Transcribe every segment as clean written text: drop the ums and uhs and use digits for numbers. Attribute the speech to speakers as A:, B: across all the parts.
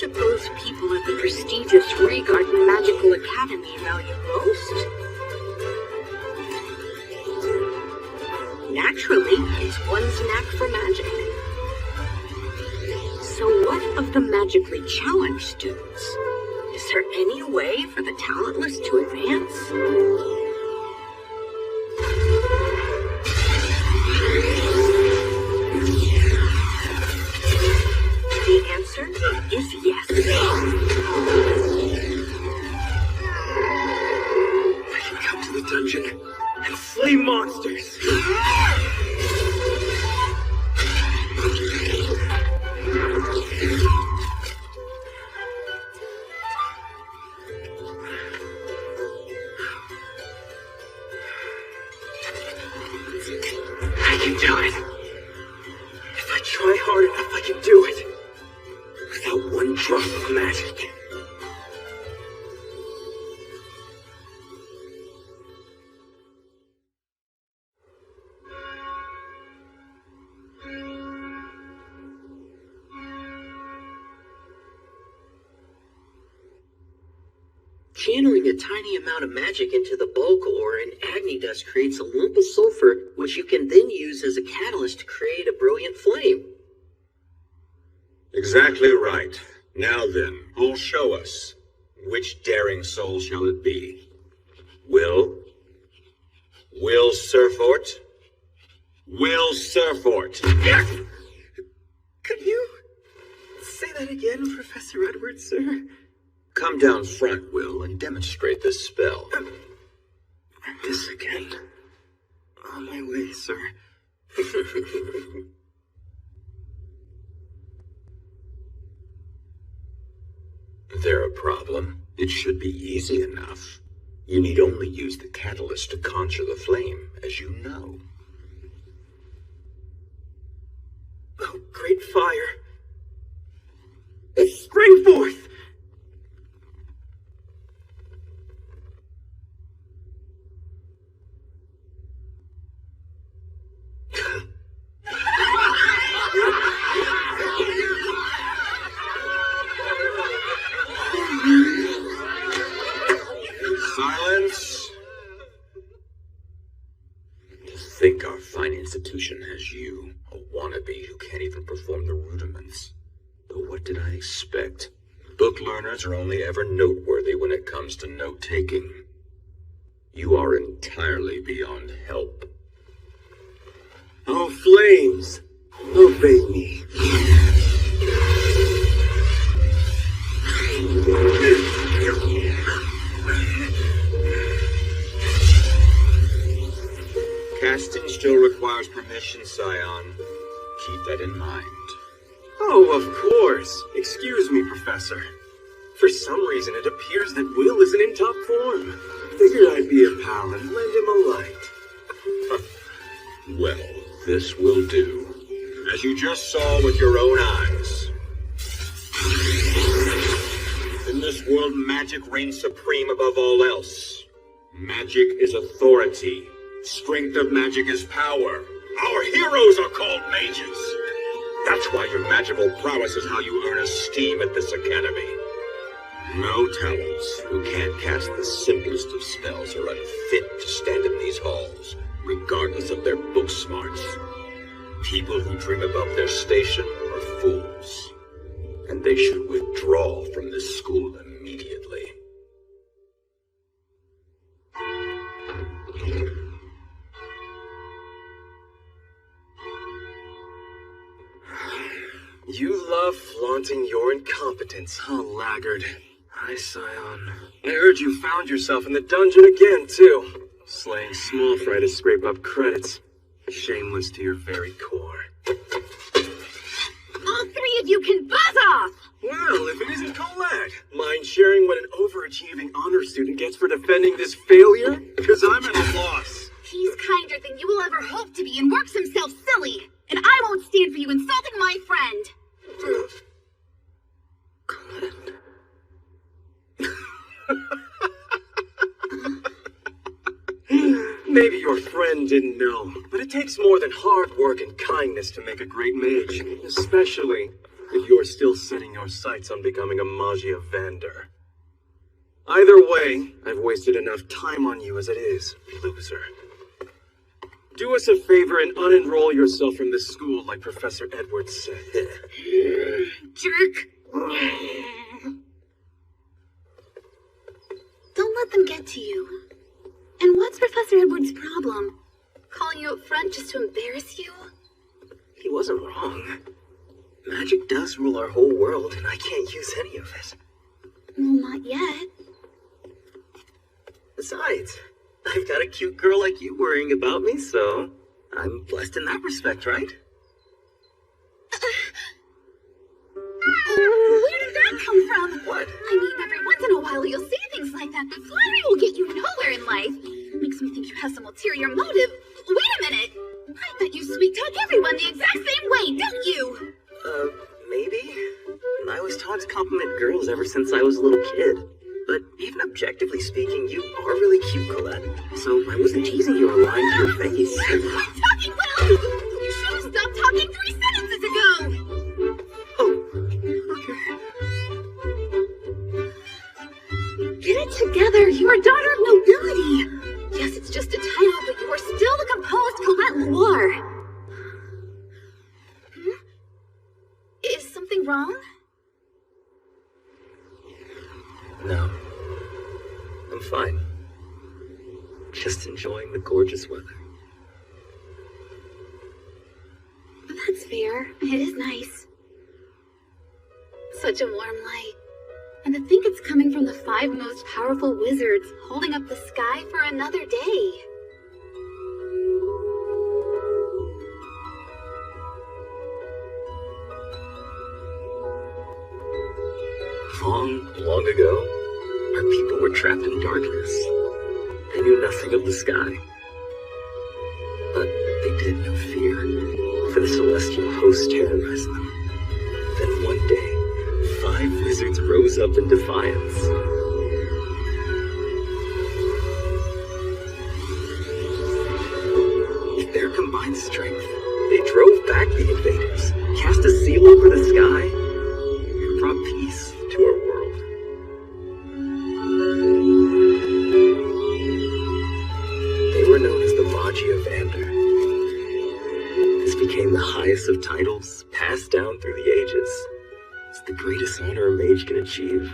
A: suppose people at the prestigious Regarden Magical Academy value most? Naturally, it's one's knack for magic. So what of the magically challenged students? Is there any way for the talentless to advance? The answer is yes.
B: I can come to the dungeon and slay monsters. I can do it. If I try hard enough, I can do it. Without one drop of magic.
C: Channeling a tiny amount of magic into the bulk ore in Agni dust creates a lump of sulfur, which you can then use as a catalyst to create a brilliant flame.
D: Exactly right. Now then, who'll show us? Which daring soul shall it be? Will Surfort? Will Surfort!
B: Could you say that again, Professor Edwards, sir?
D: Come down front, Will, and demonstrate this spell.
B: This again. On my way, sir.
D: There a problem? It should be easy enough. You need only use the catalyst to conjure the flame, as you know.
B: Oh, great fire. Spring forth!
D: Silence! To think our fine institution has you, a wannabe who can't even perform the rudiments. But what did I expect? Book learners are only ever noteworthy when it comes to note-taking. You are entirely beyond help.
B: Oh, flames! Obey me.
D: Casting still requires permission, Scion. Keep that in mind.
B: Oh, of course. Excuse me, Professor. For some reason, it appears that Will isn't in top form. Figured I'd be a pal and lend him a light.
D: Well, this will do. As you just saw with your own eyes. In this world, magic reigns supreme above all else. Magic is authority. Strength of magic is power. Our heroes are called mages. That's why your magical prowess is how you earn esteem at this academy. No talents who can't cast the simplest of spells are unfit to stand in these halls, regardless of their book smarts. People who dream above their station are fools, and they should withdraw from this school immediately.
B: You love flaunting your incompetence, huh, laggard? Hi, Scion. I heard you found yourself in the dungeon again, too. Slaying small fry to scrape up credits. Shameless to your very core.
A: All three of you can buzz off!
B: Well, if it isn't Colette, mind sharing what an overachieving honor student gets for defending this failure? Because I'm at a loss.
A: He's kinder than you will ever hope to be and works himself silly. And I won't stand for you insulting my friend.
B: Colette. Maybe your friend didn't know, but it takes more than hard work and kindness to make a great mage, especially if you're still setting your sights on becoming a Magia vendor. Either way, I've wasted enough time on you as it is, loser. Do us a favor and unenroll yourself from this school like Professor Edwards said.
E: Jerk. Don't let them get to you. And what's Professor Edwards' problem? Calling you up front just to embarrass you?
C: He wasn't wrong. Magic does rule our whole world, and I can't use any of it.
E: Well, not yet.
C: Besides, I've got a cute girl like you worrying about me, so I'm blessed in that respect, right?
E: Where did that come from?
C: What?
E: I mean, every once in a while you'll say things like that, but flattery will get you nowhere in life. Makes me think you have some ulterior motive. Wait a minute! I bet you sweet talk everyone the exact same way, don't you?
C: Maybe. I was taught to compliment girls ever since I was a little kid. But even objectively speaking, you are really cute, Colette. So I wasn't teasing you or lying to your face.
E: I'm talking well! You should have stopped talking 3 sentences ago!
C: Oh, okay.
E: Get it together! You're a daughter of nobility! Yes, it's just a title, but you are still the composed Colette Loire. Is something wrong?
C: No. I'm fine. Just enjoying the gorgeous weather.
E: That's fair. It is nice. Such a warm light. And to think it's coming from the 5 most powerful wizards holding up the sky for another day.
C: Long ago, our people were trapped in darkness. They knew nothing of the sky. But they did know fear, for the celestial host terrorized them. Then one day, 5 wizards rose up in defiance. With their combined strength, they drove back the invaders, cast a seal over the sky, and brought peace to our world. They were known as the Magia Vander. This became the highest of titles, passed down through the ages. It's the greatest honor a mage can achieve.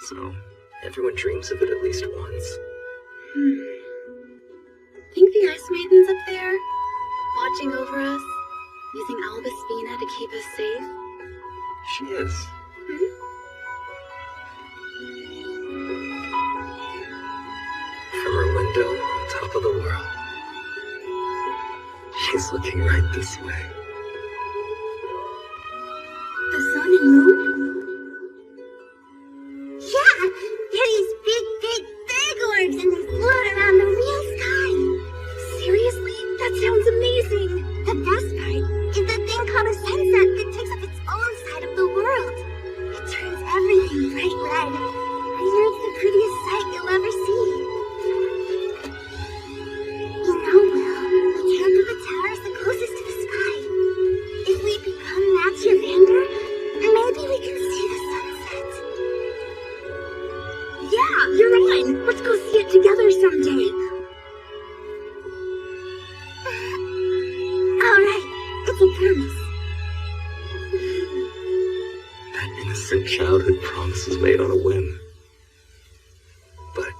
C: So, everyone dreams of it at least once.
E: Think the Ice Maiden's up there, watching over us, using Albus-Fina to keep us safe?
C: She is. From her window on top of the world, she's looking right this way.
E: The sun and moon?
F: Yeah, they're these big orbs and they float around the real sky.
E: Seriously? That sounds amazing!
F: The best part is the thing called a sunset that takes up its own side of the world. It turns everything bright red. I hear it's the prettiest sight you'll ever see. You know, Will, the top of the tower is the closest to the sky. If we become Magia Vander, maybe we can see the sunset.
E: Yeah, you're on! Let's go see it together someday!
F: Alright, it's a promise.
C: That innocent childhood promise was made on a whim. But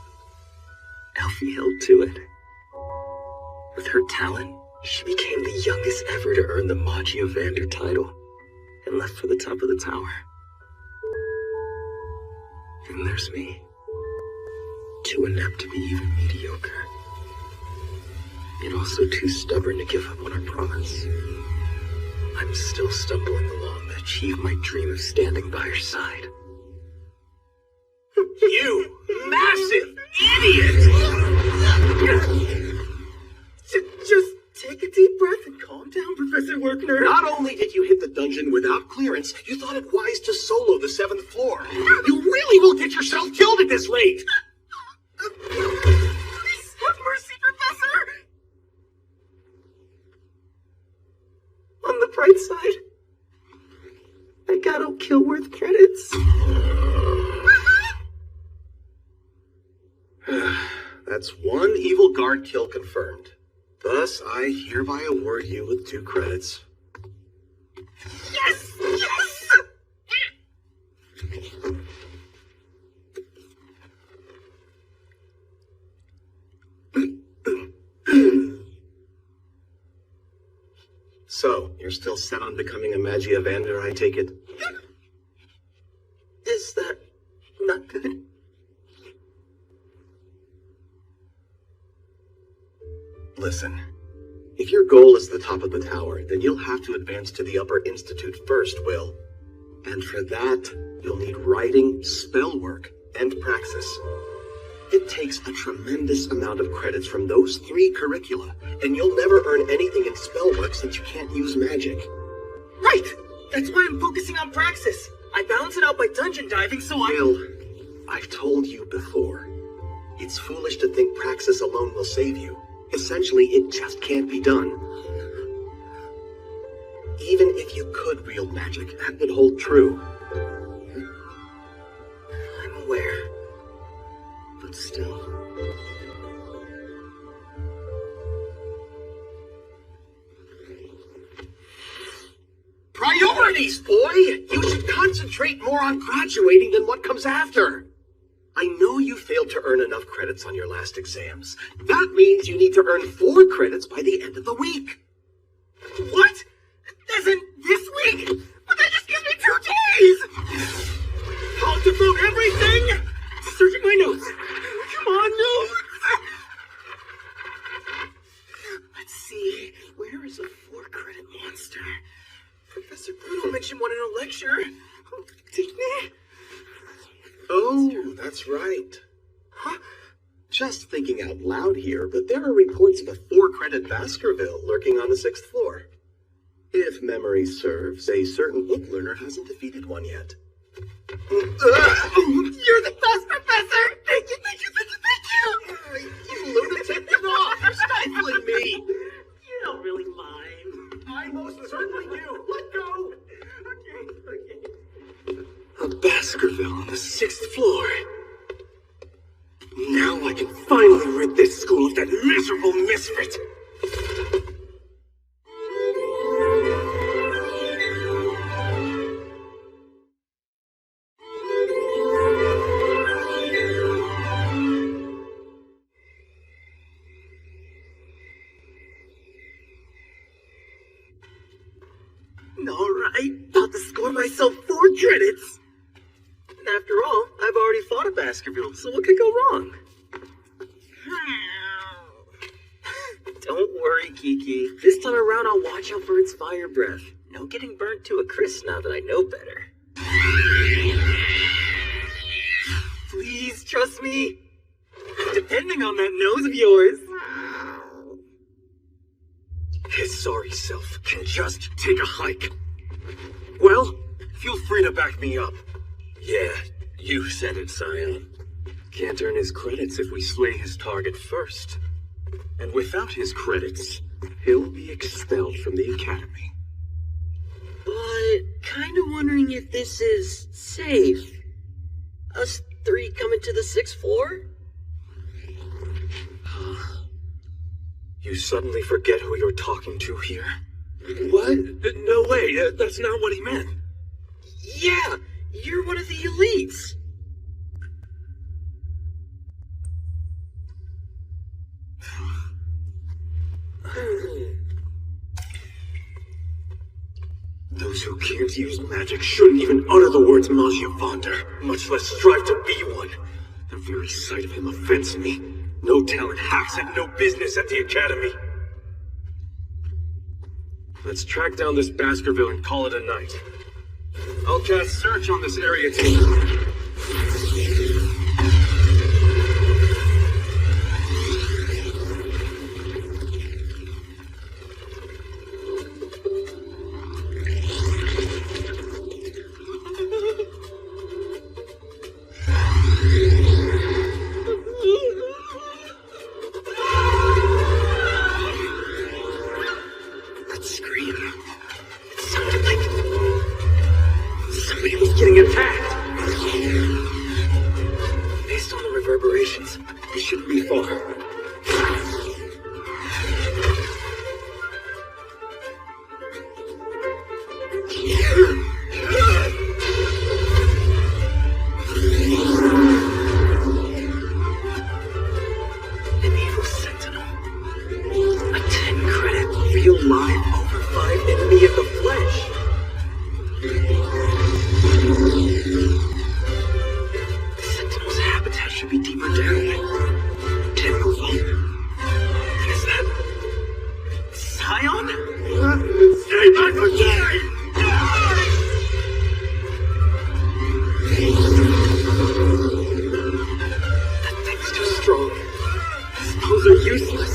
C: Elfie held to it. With her talent, she became the youngest ever to earn the Magia Vander title and left for the top of the tower. And there's me, too inept to be even mediocre, yet also too stubborn to give up on our promise. I'm still stumbling along to achieve my dream of standing by her side.
D: You massive idiot!
B: Just take a deep breath and calm down, Professor Werkner.
D: Not only did you hit the dungeon without clearance, you thought it wise to solo the 7th floor. You really will get yourself killed at this rate!
B: Please have mercy, Professor! On the bright side,
C: think I don't kill worth credits?
B: That's one evil guard kill confirmed. Thus, I hereby award you with 2 credits.
F: Yes! Yes!
B: So, you're still set on becoming a Magia Vander, I take it?
C: Is that not good?
B: Listen, if your goal is the top of the tower, then you'll have to advance to the Upper Institute first, Will. And for that, you'll need writing, spell work, and praxis. It takes a tremendous amount of credits from those 3 curricula, and you'll never earn anything in spell work since you can't use magic.
C: Right! That's why I'm focusing on praxis. I balance it out by dungeon diving, so
B: Will, I've told you before. It's foolish to think praxis alone will save you. Essentially, it just can't be done. Even if you could wield magic, that would hold true.
C: I'm aware. But still.
B: Priorities, boy! You should concentrate more on graduating than what comes after. I know you failed to earn enough credits on your last exams. That means you need to earn 4 credits by the end of the week.
C: What? As in this week? But that just gives me 2 days! I'll devote everything! Searching my notes. Come on, notes! Let's see. Where is a 4-credit monster? Professor Bruno mentioned one in a lecture. Didn't he?
B: Oh, that's right. Huh? Just thinking out loud here, but there are reports of a 4-credit Baskerville lurking on the 6th floor. If memory serves, a certain book learner hasn't defeated one yet.
C: You're the best, Professor! Thank you, thank you, thank you, thank you!
B: You lunatic, get off! You're stifling me!
C: You don't really mind.
B: I most certainly do! Let go!
C: Okay.
B: A Baskerville on the 6th floor. Now I can finally rid this school of that miserable misfit!
C: Alright, about to score myself 4 credits. After all, I've already fought a Baskerville, so what could go wrong? Don't worry, Kiki. This time around, I'll watch out for its fire breath. No getting burnt to a crisp now that I know better. Please trust me. Depending on that nose of yours.
B: His sorry self can just take a hike. Well, feel free to back me up.
C: Yeah, you said it, Scion.
B: Can't earn his credits if we slay his target first. And without his credits, he'll be expelled from the academy.
C: But kind of wondering if this is safe. Us 3 coming to the 6th floor?
B: You suddenly forget who you're talking to here?
C: What?
B: No way, that's not what he meant.
C: Yeah, you're one of the elites.
B: Those who can't use magic shouldn't even utter the words Magia Vander, much less strive to be one. The very sight of him offends me. No talent hacks have no business at the academy. Let's track down this Baskerville and call it a night. I'll cast search on this area team. real live over 5 enemy in the flesh. The Sentinel's habitat should be deeper down. Can't move on. Is that Scion? Stay back from Jerry! That thing's too strong. Those are useless.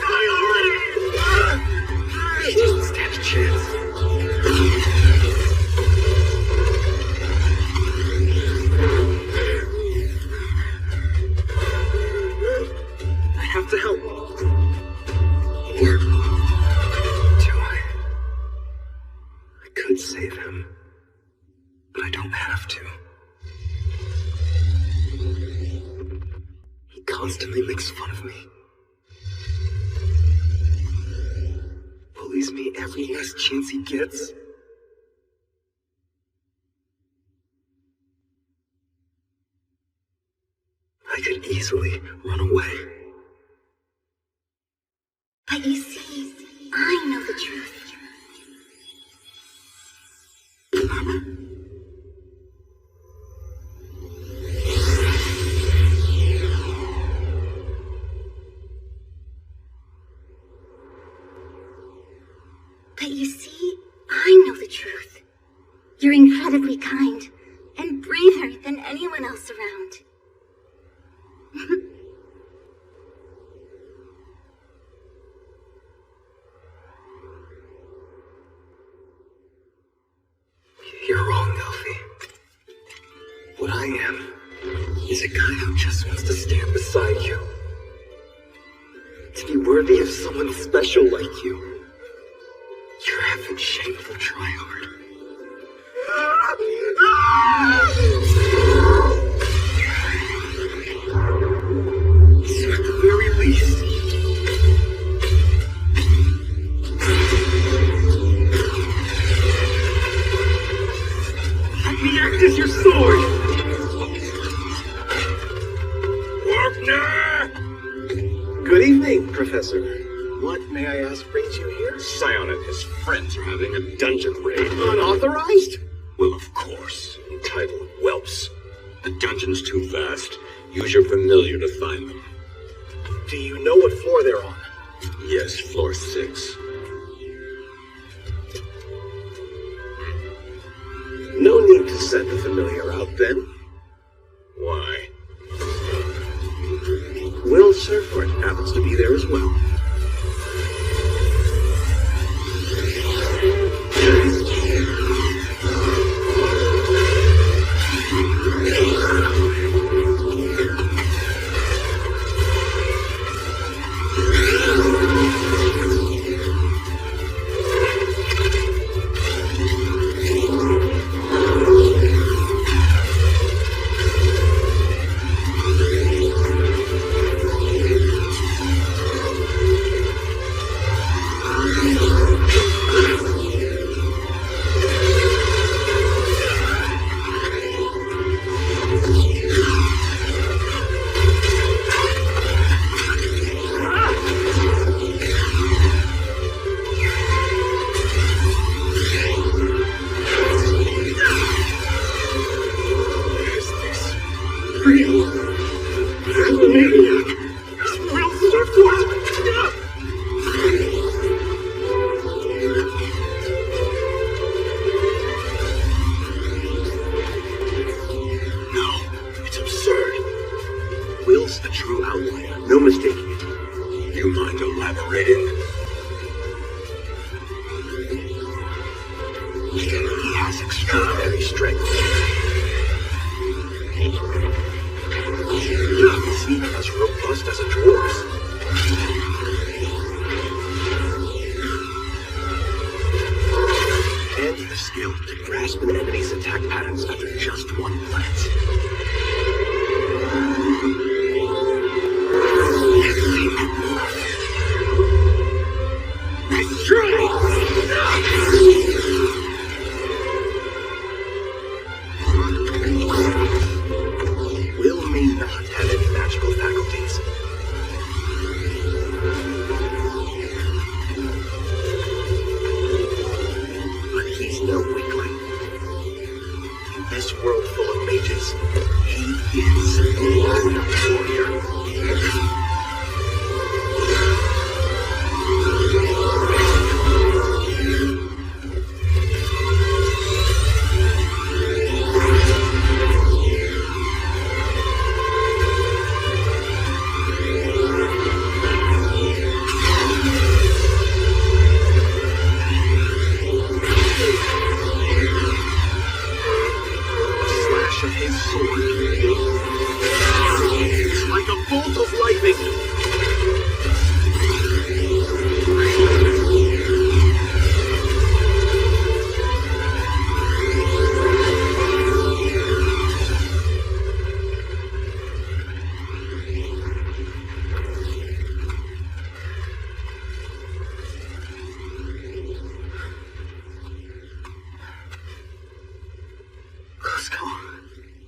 B: Die already! He doesn't stand a chance. I have to help. Or do I? I could save him, but I don't have to. He constantly makes fun of me. Bullies me every last chance he gets. I could easily run away.
F: But you see, I know the truth. But you see, I know the truth. You're incredibly kind and braver than anyone else around.
B: You're wrong, Elfie. What I am is a guy who just wants to stand beside you. To be worthy of someone special like you. You're having shameful tryhard. So at the very least, let me act as your sword! Wagner! Good evening, Professor. What, may I ask, brings you here?
D: Scion and his friends are having a dungeon raid.
B: Unauthorized?
D: Well, of course. Entitled whelps. The dungeon's too vast. Use your familiar to find them.
B: Do you know what floor they're on?
D: Yes, floor 6.
B: No need to send the familiar out, then.
D: Why?
B: Will Surford happens to be there as well.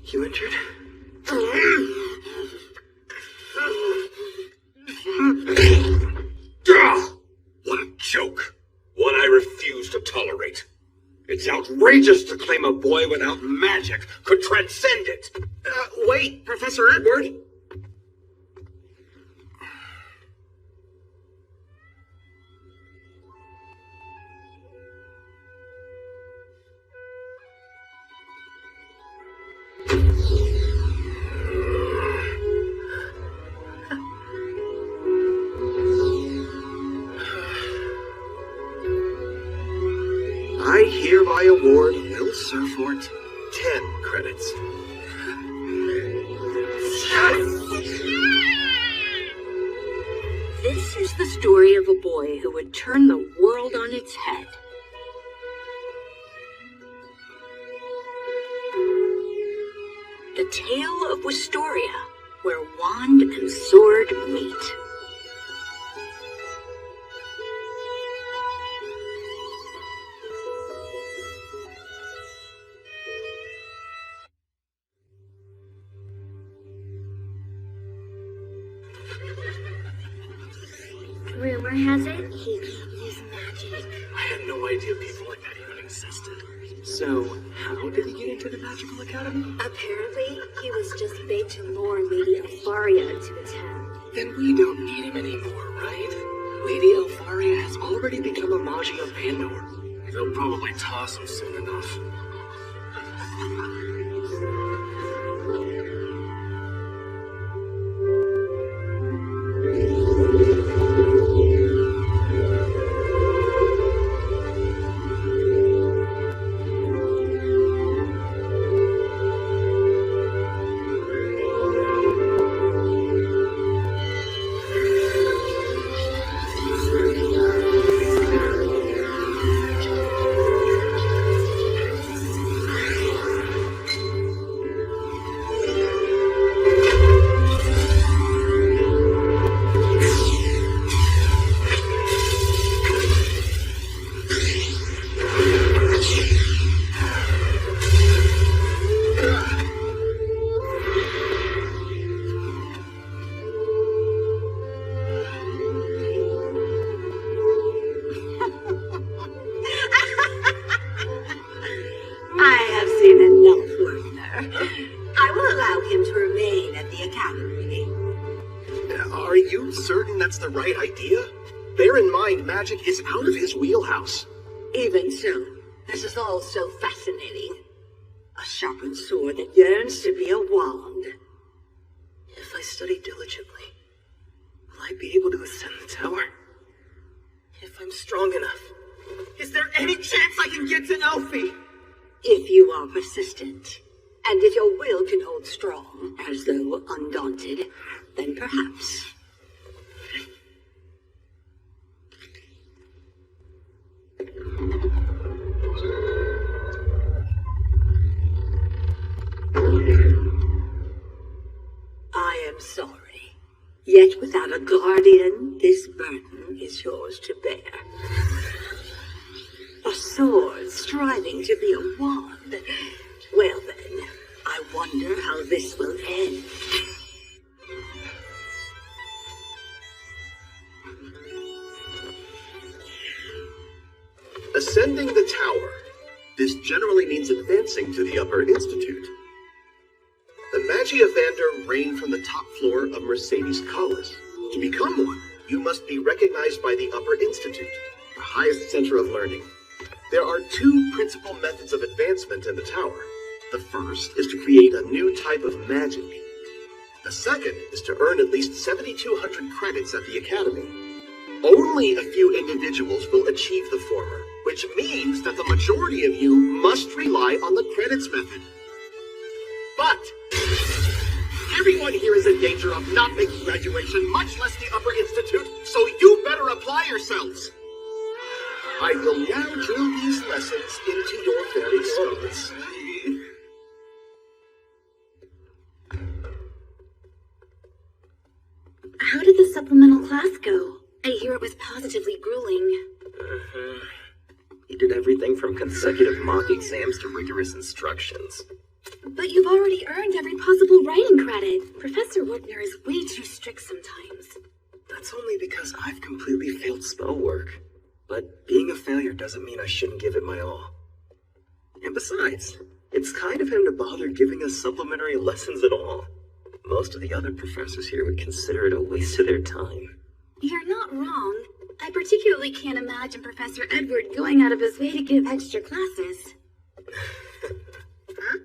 B: You injured?
D: What a joke. One I refuse to tolerate. It's outrageous to claim a boy without magic could transcend it.
B: Wait, Professor Edward. I hereby award Will Surfort 10 credits.
A: This is the story of a boy who would turn the world on its head. The Tale of Wistoria, where wand and sword meet.
F: Rumor has it he can't use magic.
B: I had no idea people like that even existed. So, how did he get into the Magical Academy?
F: Apparently, he was just bait to lure Lady Elfaria into his hand.
B: Then we don't need him anymore, right? Lady Elfaria has already become a Magi of Pandor. They'll probably toss him soon enough.
A: I will allow him to remain at the academy.
B: Are you certain that's the right idea? Bear in mind, magic is out of his wheelhouse.
A: Even so, this is all so fascinating. A sharpened sword that yearns to be a wand.
B: If I study diligently, will I be able to ascend the tower? If I'm strong enough, is there any chance I can get to Elfie?
A: If you are persistent, and if your will can hold strong, as though undaunted, then perhaps. I am sorry. Yet without a guardian, this burden is yours to bear. A sword striving to be a wand. Well then, I wonder how this will end.
B: Ascending the tower. This generally means advancing to the upper institute. The Magi of Vander reign from the top floor of Mercedes College. To become one, you must be recognized by the upper institute, the highest center of learning. There are two principal methods of advancement in the tower. The first is to create a new type of magic. The second is to earn at least 7,200 credits at the academy. Only a few individuals will achieve the former, which means that the majority of you must rely on the credits method. But everyone
G: Everyone here is in danger of not making graduation, much less the upper institute, so you better apply yourselves. I will now drill these lessons into your very skulls.
E: How did the supplemental class go? I hear it was positively grueling.
C: He did everything from consecutive mock exams to rigorous instructions.
E: But you've already earned every possible writing credit. Professor Woodner is way too strict sometimes.
C: That's only because I've completely failed spell work. But being a failure doesn't mean I shouldn't give it my all. And besides, it's kind of him to bother giving us supplementary lessons at all. Most of the other professors here would consider it a waste of their time.
E: You're not wrong. I particularly can't imagine Professor Edward going out of his way to give extra classes.
G: Huh?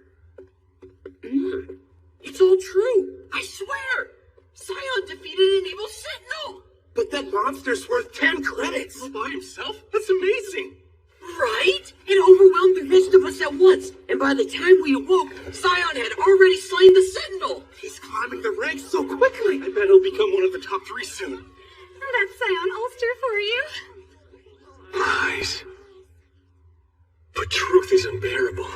G: It's all true. I swear. Scion defeated an evil sentinel. But that monster's worth 10 credits. All by himself? That's amazing. Right? It overwhelmed the rest of us at once. And by the time we awoke, Scion had already slain the sentinel. He's climbing the ranks so quickly. I bet he'll become one of the top 3 soon.
E: That's Scion Ulster for you.
B: Lies. But truth is unbearable.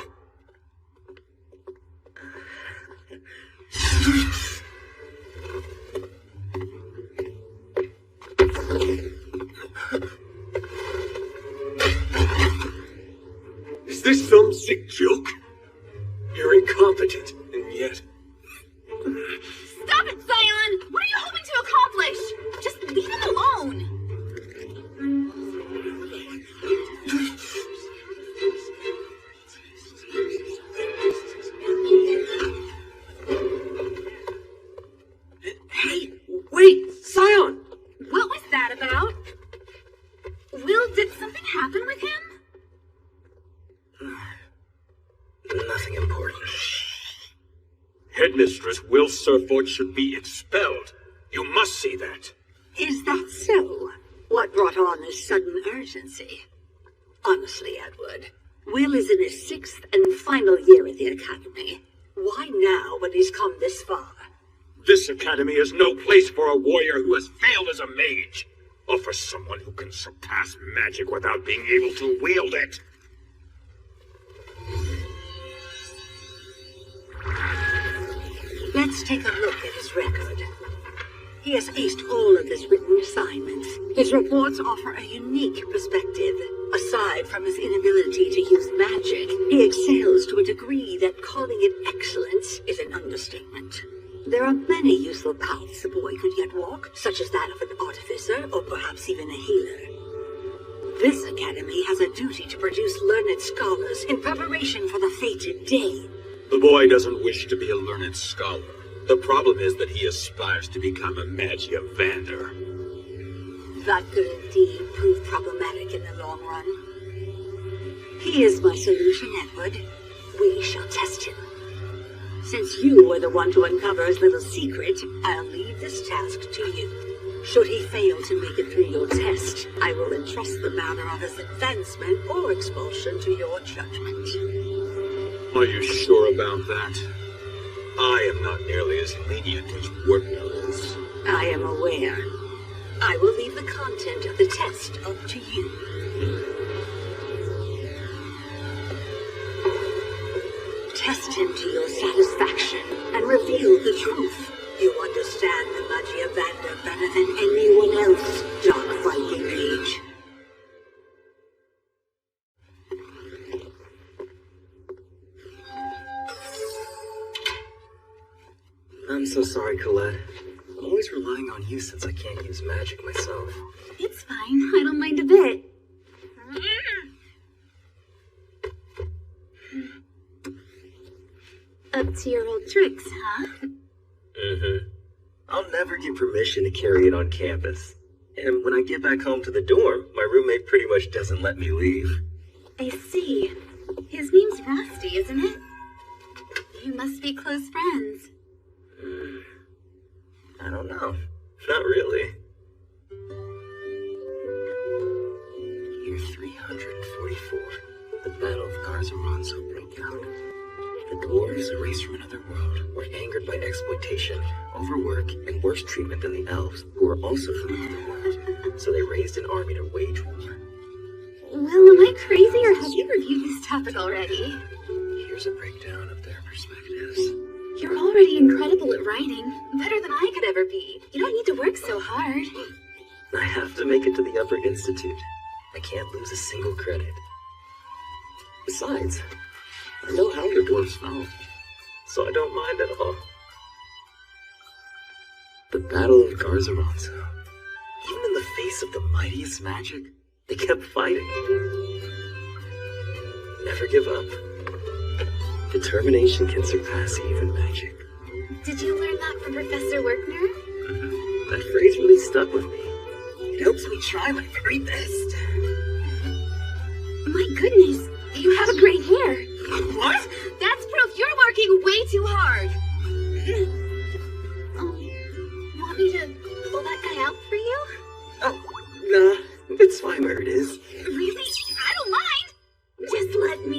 B: Is this some sick joke? You're incompetent, and yet...
E: Stop it, Scion! What are you hoping to accomplish? Just leave him alone.
G: Hey, wait, Scion!
E: What was that about? Will, did something happen with him?
C: Nothing important.
D: Headmistress Will Surford should be expelled. You must see that.
A: Is that so? What brought on this sudden urgency? Honestly, Edward, Will is in his 6th and final year at the Academy. Why now when he's come this far?
D: This academy is no place for a warrior who has failed as a mage, or for someone who can surpass magic without being able to wield it.
A: Let's take a look at his record. He has aced all of his written assignments. His reports offer a unique perspective. Aside from his inability to use magic, he excels to a degree that calling it excellence is an understatement. There are many useful paths a boy could yet walk, such as that of an artificer or perhaps even a healer. This academy has a duty to produce learned scholars in preparation for the fated day.
D: The boy doesn't wish to be a learned scholar. The problem is that he aspires to become a Magiavander.
A: That could indeed prove problematic in the long run. Here's my solution, Edward. We shall test him. Since you were the one to uncover his little secret, I'll leave this task to you. Should he fail to make it through your test, I will entrust the matter of his advancement or expulsion to your judgment.
D: Are you sure about that? I am not nearly as lenient as Woodner is.
A: I am aware. I will leave the content of the test up to you. Test him to your satisfaction and reveal the truth. You understand the Magiavander better than anyone else, Dark Viking Mage.
C: I'm so sorry, Colette. I'm always relying on you since I can't use magic myself.
E: It's fine. I don't mind a bit. Up to your old tricks, huh?
C: I'll never get permission to carry it on campus. And when I get back home to the dorm, my roommate pretty much doesn't let me leave.
E: I see. His name's Rusty, isn't it? You must be close friends.
C: I don't know. Not really. Year 344. The Battle of Garzamonzo broke out. The The dwarves, a race from another world, were angered by exploitation, overwork, and worse treatment than the elves, who were also from another world. So they raised an army to wage war.
E: Well, am I crazy or have you reviewed this topic already?
C: Here's a breakdown of their perspectives.
E: You're already incredible at writing. Better than I could ever be. You don't need to work so hard.
C: I have to make it to the Upper Institute. I can't lose a single credit. Besides, I know how the dwarves felt, so I don't mind at all. The Battle of Garzaronzo. Even in the face of the mightiest magic, they kept fighting. Never give up. Determination can surpass even magic.
E: Did you learn that from Professor Werkner?
C: That phrase really stuck with me. It helps me try my very best.
E: My goodness, you have a great hair.
G: What?
E: That's proof you're working way too hard. Want me to pull that guy out for you?
C: Oh, nah, it's fine where it is.
E: Really? I don't mind. Just let me.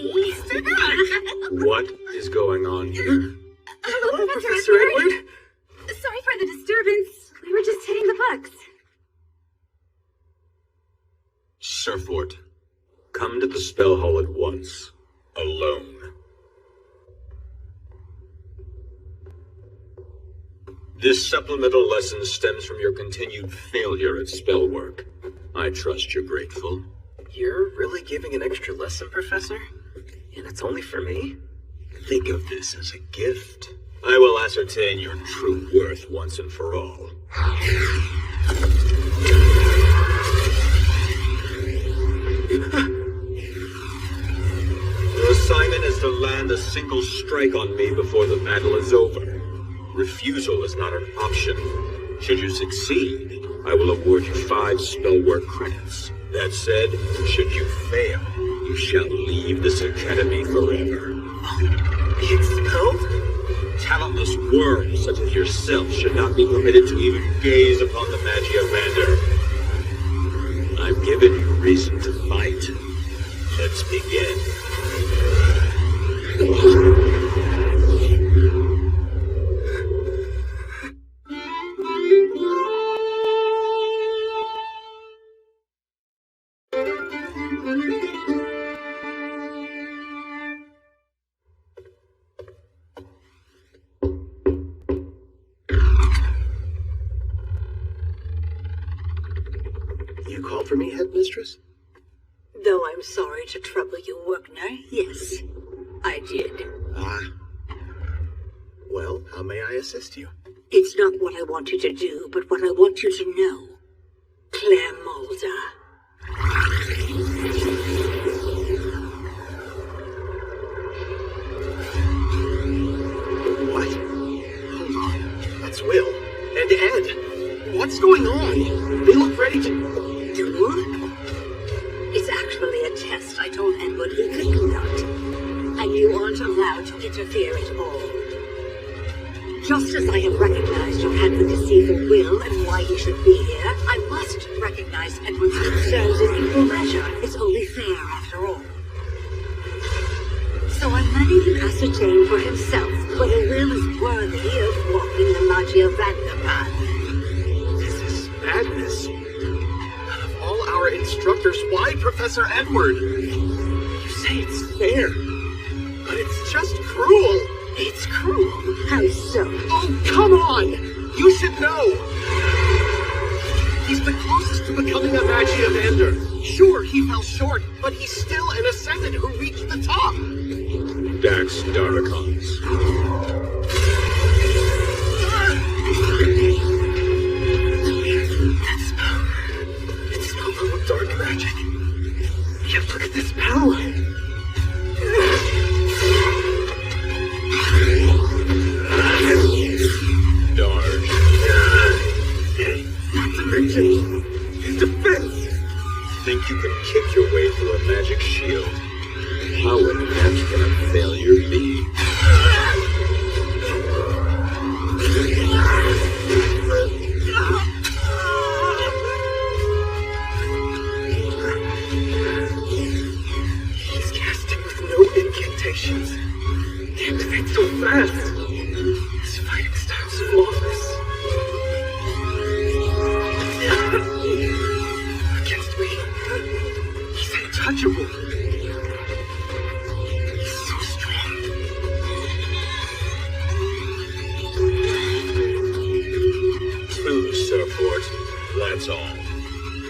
D: What is going on here?
E: Hello,
C: Professor Edward?
E: Sorry for the disturbance. We were just hitting the bugs.
D: Sir Fort, come to the spell hall at once. Alone. This supplemental lesson stems from your continued failure at spell work. I trust you're grateful.
C: You're really giving an extra lesson, Professor? And it's only for me?
D: Think of this as a gift. I will ascertain your true worth once and for all. Your assignment is to land a single strike on me before the battle is over. Refusal is not an option. Should you succeed, I will award you 5 spell work credits. That said, should you fail, you shall leave this academy forever.
C: Be expelled?
D: Talentless worms such as yourself should not be permitted to even gaze upon the Magia Vander. I've given you reason to fight. Let's begin.
B: You called for me, Headmistress?
A: Though I'm sorry to trouble you, Werkner, yes, I did.
B: Well, how may I assist you?
A: It's not what I want you to do, but what I want you to know. Claire Mulder.
B: What? Hold on. That's Will. And Ed. What's going on? They look ready to...
A: Do? It's actually a test I told Edward he could conduct. And you aren't allowed to interfere at all. Just as I have recognized your advocacy for Will and why he should be here, I must recognize Edward's concerns in equal measure. It's only fair, after all. So I'm letting him ascertain for himself whether Will is worthy of walking the Magia Vander path.
B: This is madness. Out of all our instructors, why Professor Edward? You say it's fair, but it's just cruel.
A: It's cruel. How so?
B: Oh, come on! You should know! He's the closest to becoming a Magia Vander. Sure, he fell short, but he's still an Ascendant who reached the top.
D: Dax Daracons.
B: That's power. It's the power of dark magic. Yet look at this power.
D: Darge.
B: That's urgent. Defense.
D: Think you can kick your way through a magic shield? How inept can a failure be?
B: He's casting with no incantations. activate so fast. His fighting style's flawless. Against me, he's untouchable. He's so strong.
D: Smooth, Sir Fort. That's all.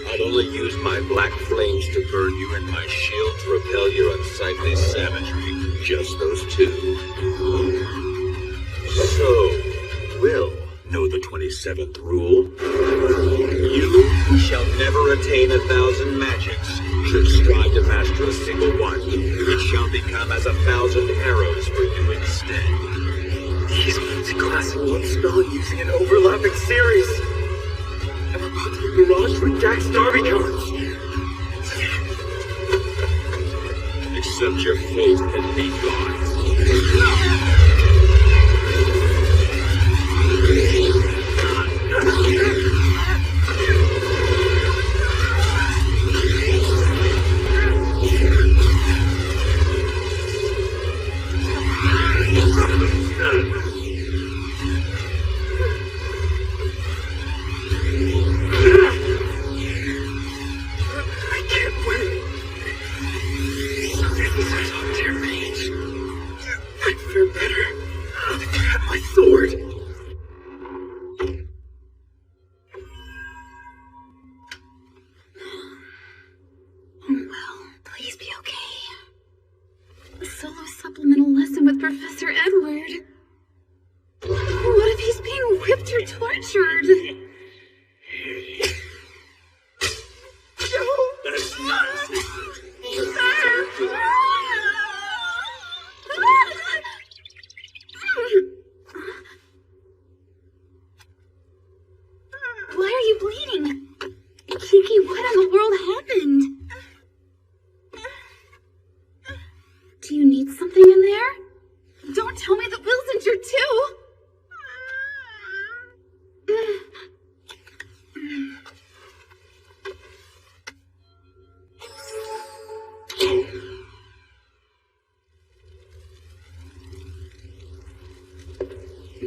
D: I'd only use my black flames to burn you and my shield to repel your unsightly savagery. Just those two. So, Will know the 27th rule. You shall never attain 1,000 magics. Should strive to master a single one, it shall become as 1,000 arrows for you instead.
B: He's multi-classing one spell using an overlapping series. I'm about to be barraged with Jack's Darby cards.
D: Accept your fate and be gone.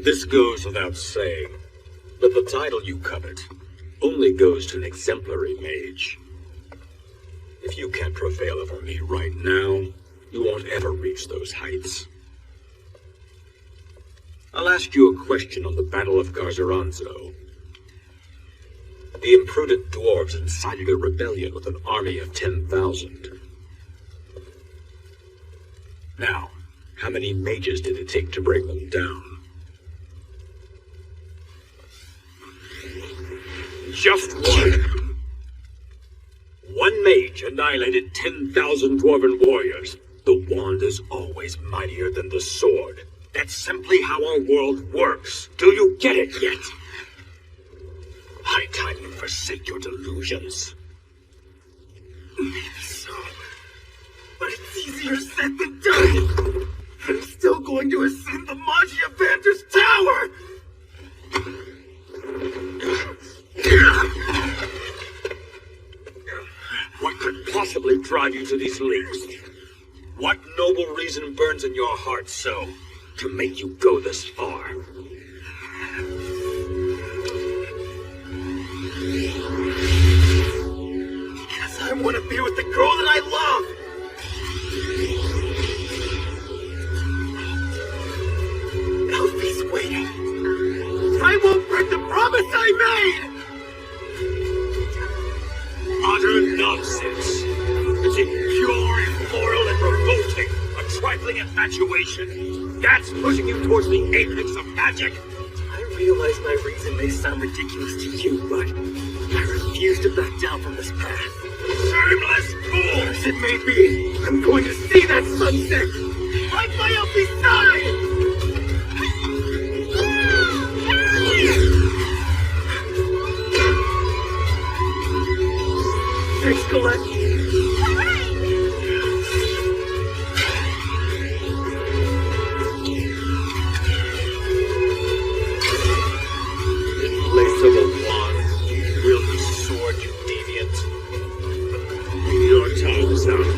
D: This goes without saying, but the title you covet only goes to an exemplary mage. If you can't prevail over me right now, you won't ever reach those heights. I'll ask you a question on the Battle of Garzaranzo. The imprudent dwarves incited a rebellion with an army of 10,000. Now, how many mages did it take to bring them down? Just one. One mage annihilated 10,000 dwarven warriors. The wand is always mightier than the sword. That's simply how our world works. Do you get it yet? High time you forsake your delusions.
B: Maybe so. But it's easier said than done. I'm still going to ascend the Magia Banter's tower!
D: What could possibly drive you to these leagues? What noble reason burns in your heart so to make you go this far?
B: Because I want to be with the girl that I love! Elfie's waiting. I won't break the promise I made!
D: Utter nonsense. It's impure, immoral, and revolting. A trifling infatuation. That's pushing you towards the apex of magic.
B: I realize my reason may sound ridiculous to you, but I refuse to back down from this path.
D: Shameless fool!
B: As it may be, I'm going to see that sunset! Right by Elfie's side! Thanks, Colette.
D: In place of a wand, you wield the sword, you deviant. Your time is out.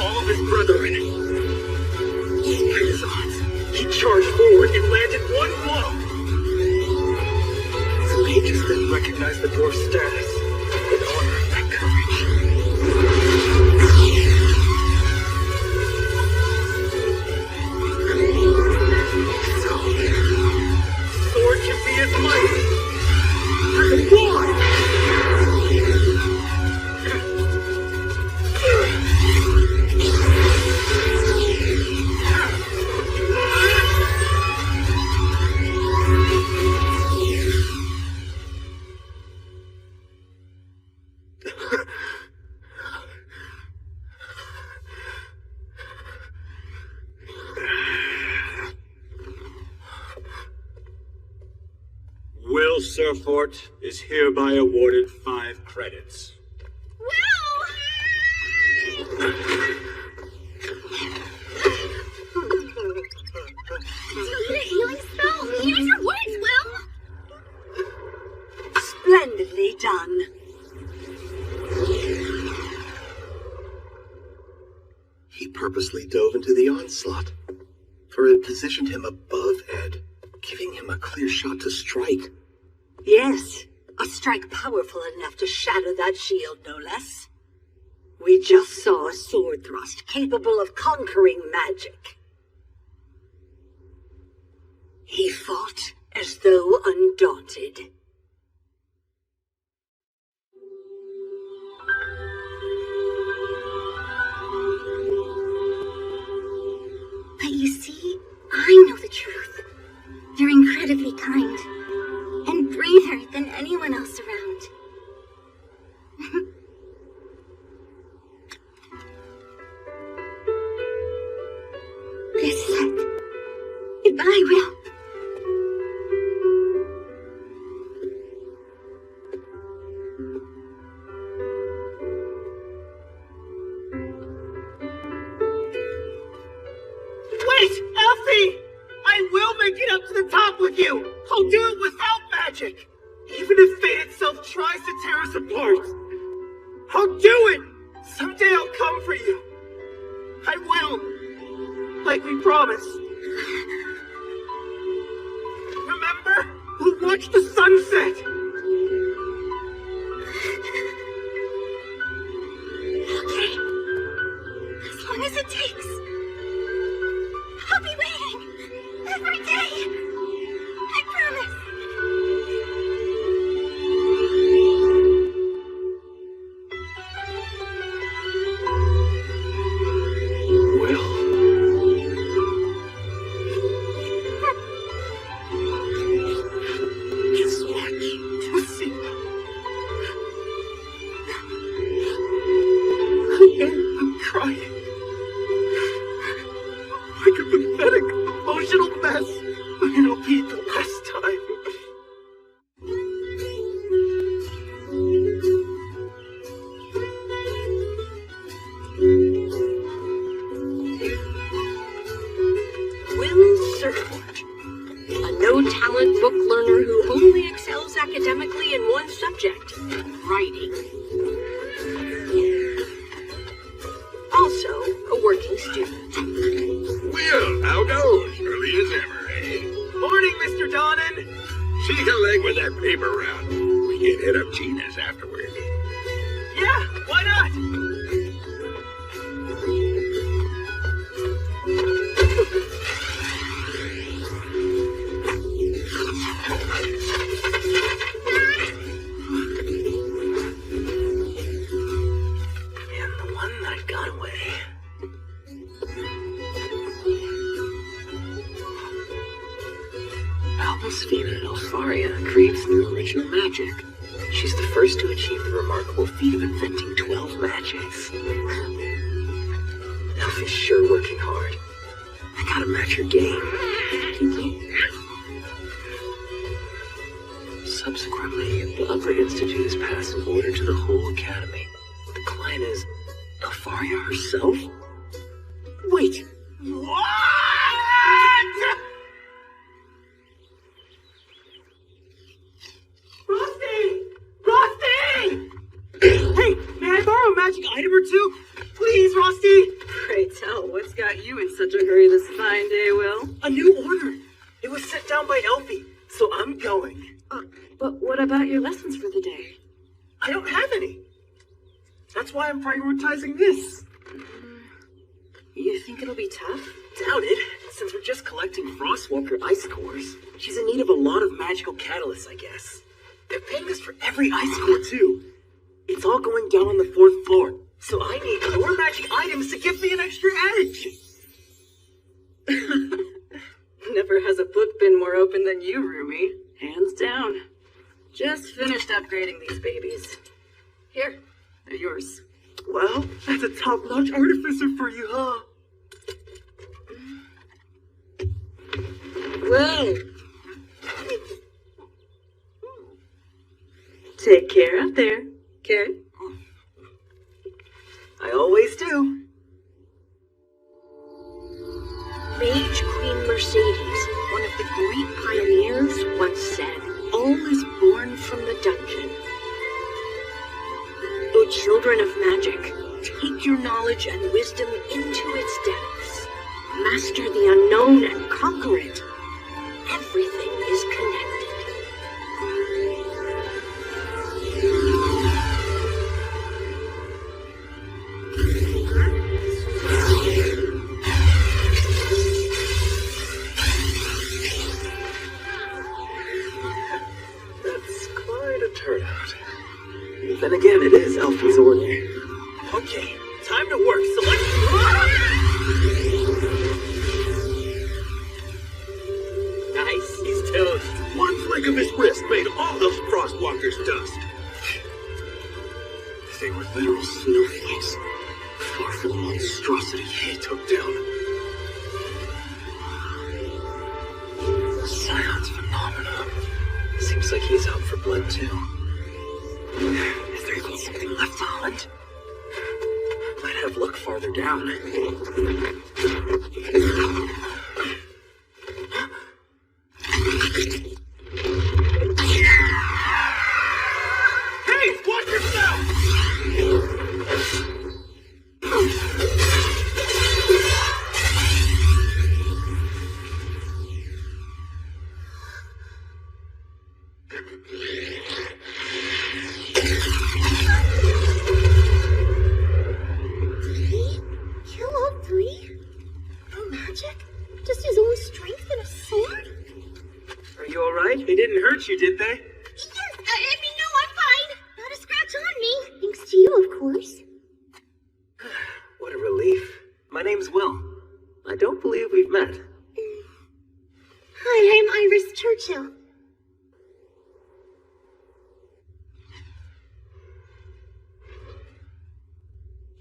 D: all of his brethren. Despite his odds, he charged forward and landed one blow.
B: The mages then recognized the dwarf's status and honored that courage. So, sword can be as mighty as a wand.
D: Will Surfort is hereby awarded 5 credits.
E: Did you get a healing spell? Use your words, Will!
A: Splendidly done.
B: He purposely dove into the onslaught, for it positioned him above Ed, giving him a clear shot to strike.
A: Yes, a strike powerful enough to shatter that shield, no less. We just saw a sword thrust capable of conquering magic. He fought as though undaunted.
F: But you see, I know the truth. You're incredibly kind. And braver than anyone else around. This is it. Goodbye, Will.
G: Wait, Elfie! I will make it up to the top with you! I'll do it without magic! Even if fate itself tries to tear us apart! I'll do it! Someday I'll come for you! I will! Like we promised. Remember? We'll watch the sunset!
F: Okay. As long as it takes. I'll be waiting. Every day. I promise.
B: Just watch.
G: Just see. I'm crying. Like a pathetic, emotional mess. It'll be the last time.
A: Will Surfort, a no-talent book learner who only excels academically in one subject, writing. Also, a working student.
H: Will, how goes? Early as ever, eh?
G: Morning, Mr. Donnan.
H: Shake a leg with that paper round. We can hit up Gina's afterward.
G: Yeah, why not? And the one that got away.
C: Albusfina Elfaria creates new original magic. She's the first to achieve the remarkable feat of inventing 12 magics. Elf is sure working hard. I gotta match her game. Subsequently, the Upper Institute has passed an order to the whole academy. The client is Elfaria herself?
G: Wait, what? Rusty! Rusty! Hey, may I borrow a magic item or two? Please, Rusty!
A: tell. What's got you in such a hurry this fine day, Will?
B: A new order. It was sent down by Elfie, so I'm going.
A: But what about your lessons for the day?
B: I don't have any. That's why I'm prioritizing this.
A: You think it'll be tough?
B: Doubt it, since we're just collecting Frostwalker ice cores. She's in need of a lot of magical catalysts, I guess. They're paying us for every ice core, too. It's all going down on the 4th floor, so I need more magic items to give me an extra edge.
A: Never has a book been more open than you, Rumi. Hands down. Just finished upgrading these babies. Here, they're yours.
B: Well, that's a top-notch artificer for you, huh?
A: Well, take care out there, okay?
B: I always do.
A: Mage Queen Mercedes, one of the great pioneers, once said, "All is born from the dungeon." O children of magic, take your knowledge and wisdom into its depths. Master the unknown and conquer it. Everything is connected.
B: That's quite a turnout. Then again, it is Elfie's order. Okay, time to work. Select. Nice, he's toast.
H: One flick of his wrist made all those Frostwalkers dust.
B: They were literal snowflakes, far from the monstrosity he took down. Scion's phenomenon. Seems like he's out for blood too. Is there even something left to hunt? Might have luck farther down.
H: Hey, watch yourself!
F: Kill all three? No magic? Just his own strength and a sword?
B: Are you alright? They didn't hurt you, did they?
F: Yes, I mean, no, I'm fine. Not a scratch on me. Thanks to you, of course.
B: What a relief. My name's Will. I don't believe we've met.
F: Hi, I'm Iris Churchill.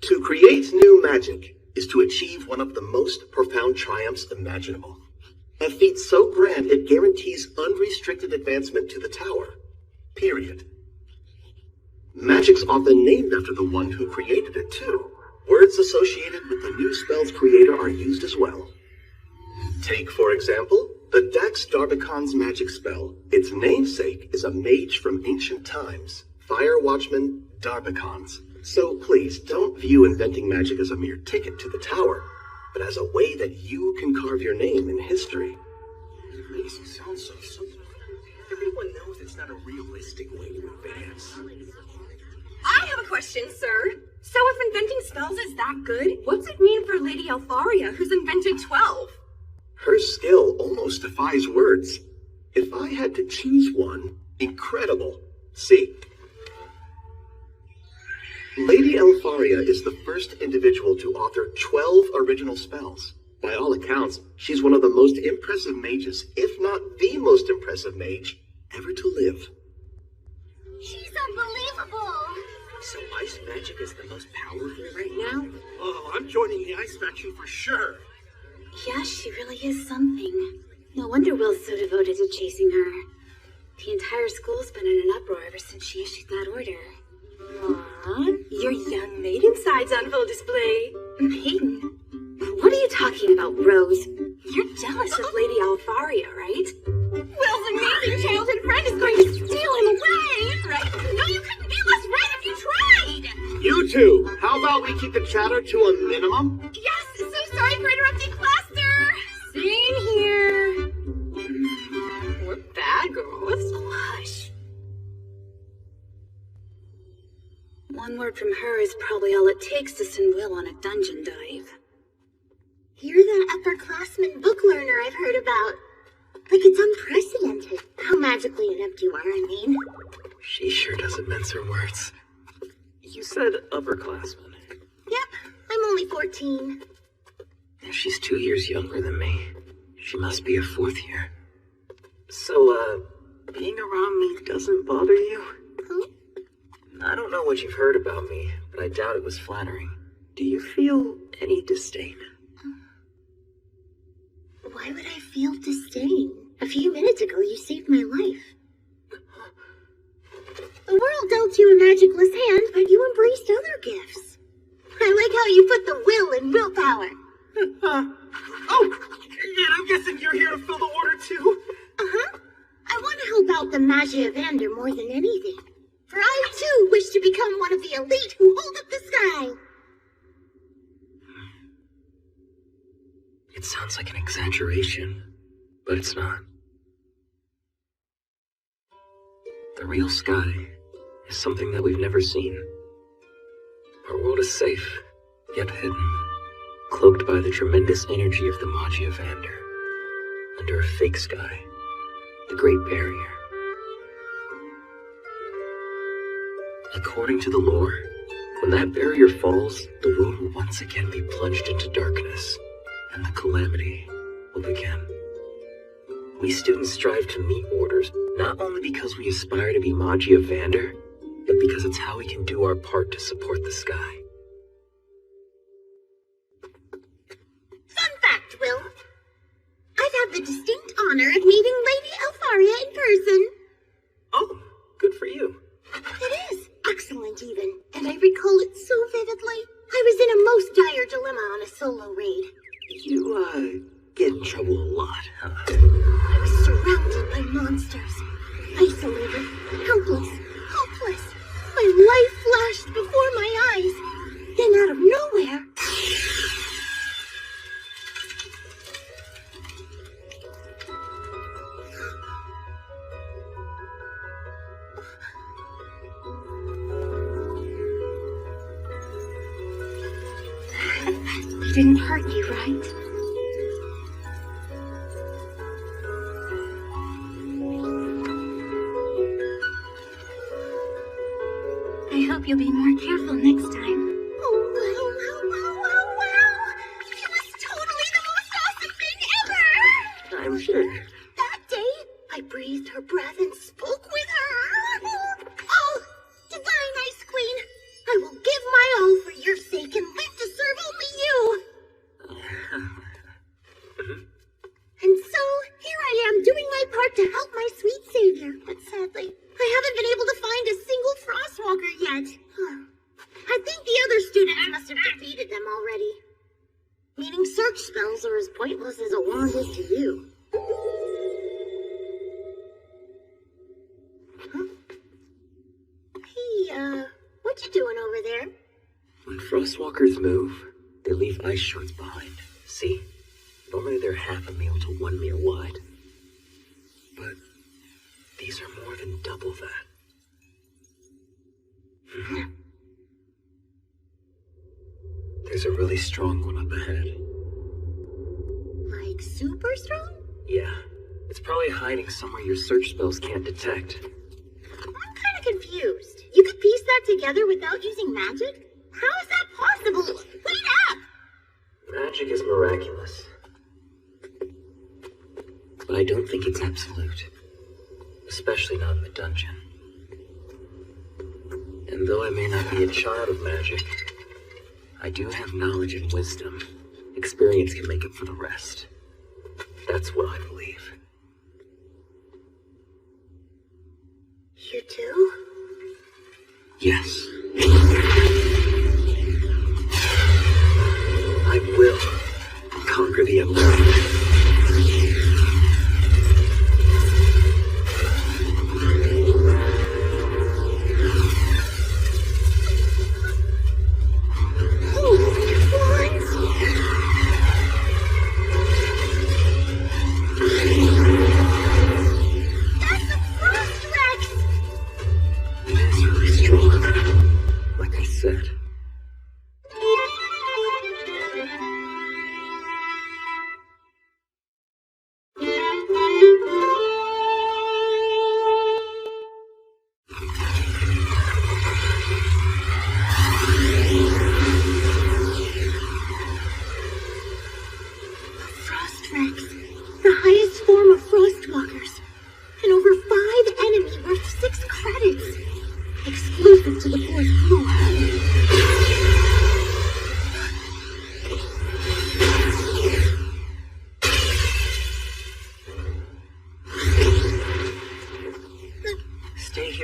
I: To create new magic is to achieve one of the most profound triumphs imaginable. A feat so grand it guarantees unrestricted advancement to the tower. Period. Magic's often named after the one who created it, too. Words associated with the new spell's creator are used as well. Take, for example, the Dax Darbican's magic spell. Its namesake is a mage from ancient times, Fire Watchman Darbicans. So please, don't view inventing magic as a mere ticket to the tower, but as a way that you can carve your name in history.
B: Amazing sounds so simple. Everyone knows it's not a realistic way to advance.
J: I have a question, sir. So if inventing spells is that good, what's it mean for Lady Alfaria, who's invented 12?
I: Her skill almost defies words. If I had to choose one, incredible. See? Lady Alfaria is the first individual to author 12 original spells. By all accounts, she's one of the most impressive mages, if not the most impressive mage, ever to live.
F: She's unbelievable.
B: So ice magic is the most powerful right now?
H: Oh, I'm joining the ice faction for sure.
E: Yeah, she really is something. No wonder Will's so devoted to chasing her. The entire school's been in an uproar ever since she issued that order.
J: Aww, your young maiden side's on full display.
E: Maiden? What are you talking about, Rose?
J: You're jealous of Lady Alfaria, right? Will's amazing childhood friend is going to steal him away, right? No, you couldn't be less right if you tried.
I: You two, how about we keep the chatter to a minimum?
J: Yes, support from her is probably all it takes to send Will on a dungeon dive.
F: You're that upperclassman book learner I've heard about. Like it's unprecedented how magically inept you are, I mean.
C: She sure doesn't mince her words. You said upperclassman.
F: Yep, I'm only 14.
C: If she's 2 years younger than me, she must be a 4th year. So, being around me doesn't bother you?
F: Huh?
C: I don't know what you've heard about me, but I doubt it was flattering. Do you feel any disdain?
F: Why would I feel disdain? A few minutes ago, you saved my life. The world dealt you a magicless hand, but you embraced other gifts. I like how you put the will in willpower.
B: Oh, and I'm guessing you're here to fill the order too?
F: Uh-huh. I want to help out the Magia Vander more than anything. For I, too, wish to become one of the elite who hold up the sky.
C: It sounds like an exaggeration, but it's not. The real sky is something that we've never seen. Our world is safe, yet hidden, cloaked by the tremendous energy of the Magia Vander, under a fake sky, the Great Barrier. According to the lore, when that barrier falls, the world will once again be plunged into darkness, and the calamity will begin. We students strive to meet orders, not only because we aspire to be Magia Vander, but because it's how we can do our part to support the sky.
F: Fun fact, Will. I've had the distinct honor of meeting Lady Alfaria in person.
C: Oh, good for you.
F: It is. Excellent, even. And I recall it so vividly. I was in a most dire dilemma on a solo raid.
C: You, get in trouble a lot, huh?
F: I was surrounded by monsters. Isolated, helpless, hopeless. My life flashed before my eyes. Then out of nowhere... They didn't hurt you, right?
J: I hope you'll be more careful next time.
F: Oh, wow. It was totally the most awesome thing ever!
C: I'm sure.
F: That day, I breathed her breath and spoke with her. Oh, divine Ice Queen, I will give my all for your sake and live to serve only you. And so, here I am doing my part to help my sweet savior. But sadly, I haven't been able to find a single Frostwalker yet. I think the other students must have defeated them already. Meaning search spells are as pointless as a wand is to you. Hey, what you doing over there?
C: When Frostwalkers move, they leave ice shards behind. See? Normally they're half a meal to 1 meal wide. But these are more than double that. There's a really strong one up ahead.
F: Like super strong?
C: Yeah. It's probably hiding somewhere your search spells can't detect.
F: I'm kind of confused. You could piece that together without using magic? How is that possible? Wait up!
C: Magic is miraculous. But I don't think it's absolute. Especially not in the dungeon. And though I may not be a child of magic, I do have knowledge and wisdom. Experience can make up for the rest. That's what I believe.
F: You do?
C: Yes. I will conquer the unknown.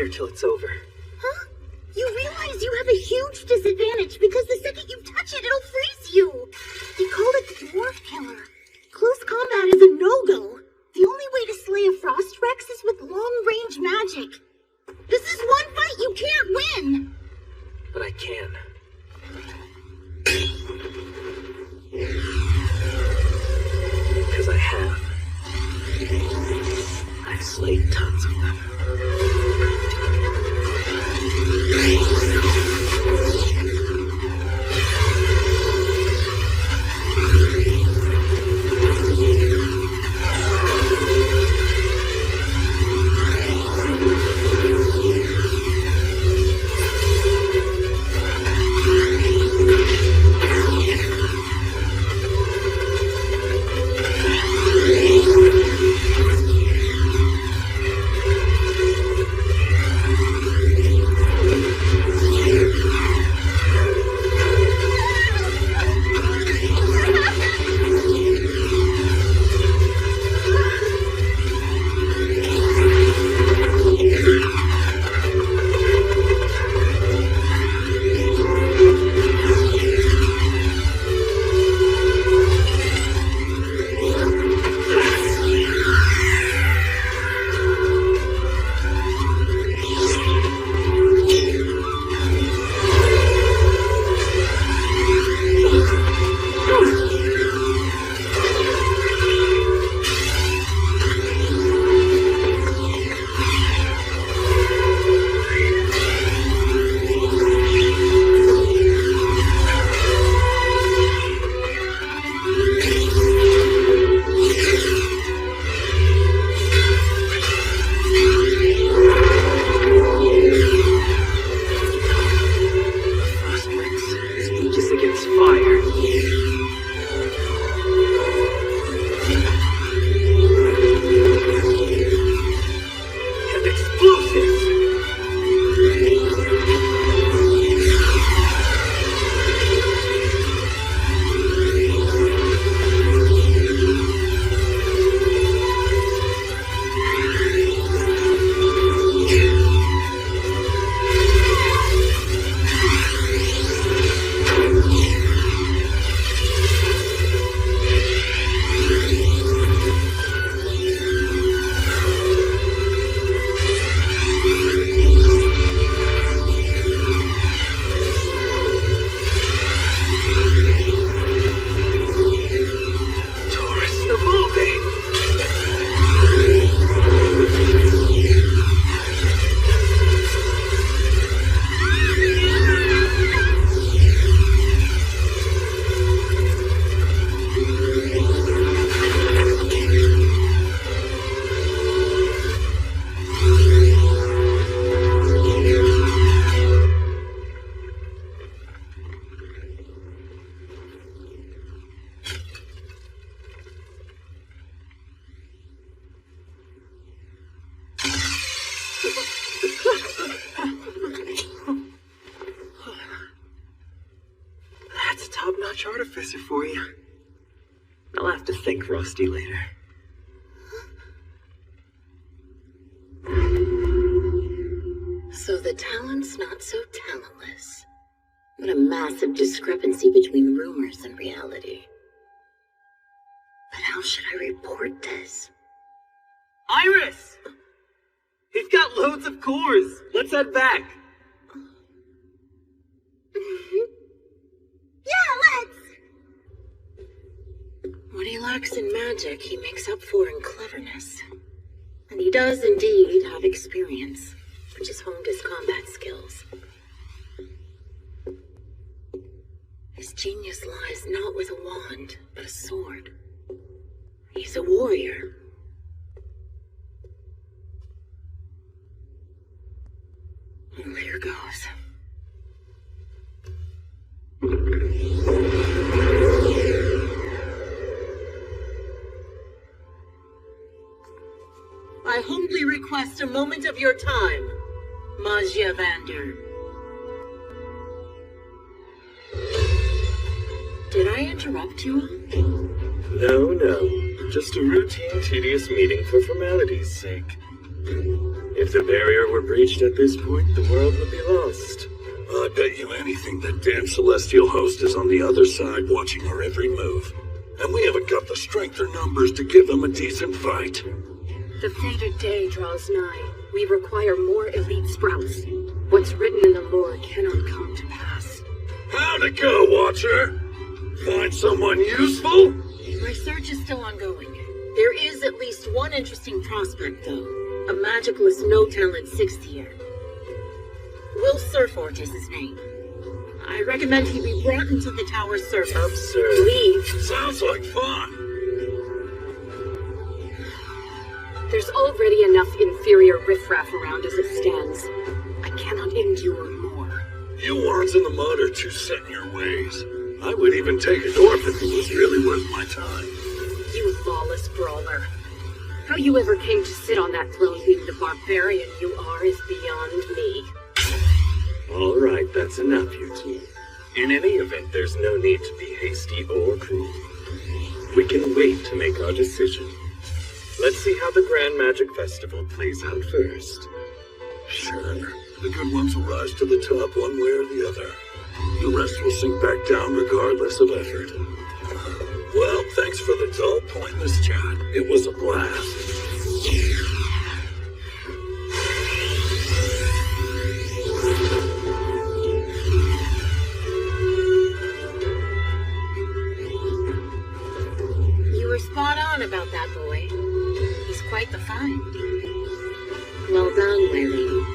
B: here till it's over.
F: Huh? You realize you have a huge disadvantage because the second you touch it, it'll freeze you. They call it the Dwarf Killer. Close combat is a no-go. The only way to slay a Frost Rex is with long-range magic. This is one fight you can't win.
B: But I can. Because I have. I've slayed tons of them. That's top-notch artificer for you. I'll have to thank Rusty later.
F: So the talent's not so talentless. What a massive discrepancy between rumors and reality. But how should I report this?
B: Iris! He's got loads of cores. Let's head back.
F: Yeah, let's! What he lacks in magic, he makes up for in cleverness. And he does indeed have experience, which has honed his combat skills. His genius lies not with a wand, but a sword. He's a warrior. Well, here goes. I humbly request a moment of your time, Magia Vander. Did I interrupt you all?
B: No. Just a routine, tedious meeting for formality's sake. If the barrier were breached at this point, the world would be lost.
H: I bet you anything that damn celestial host is on the other side watching our every move. And we haven't got the strength or numbers to give them a decent fight.
J: The fated day draws nigh. We require more elite sprouts. What's written in the lore cannot come to pass.
H: How'd it go, Watcher? Find someone useful?
A: My search is still ongoing. There is at least one interesting prospect, though. A magicalist no-talent sixth tier. Will Surfort is his name. I recommend he be brought into the tower's service.
B: Absurd.
J: Leave.
H: Sounds like fun.
J: There's already enough inferior riffraff around as it stands. I cannot endure more.
H: You warrants in the mud are too set in your ways. I would even take a dwarf if it was really worth my time.
J: You lawless brawler. How you ever came to sit on that throne being the barbarian you are is beyond me.
B: All right, that's enough, you two. In any event, there's no need to be hasty or cruel. We can wait to make our decision. Let's see how the Grand Magic Festival plays out first.
H: Sure. The good ones will rise to the top one way or the other. The rest will sink back down regardless of effort. Well, thanks for the dull, pointless chat. It was a blast.
A: You were spot on about that boy. He's quite the find. Well done, my lady.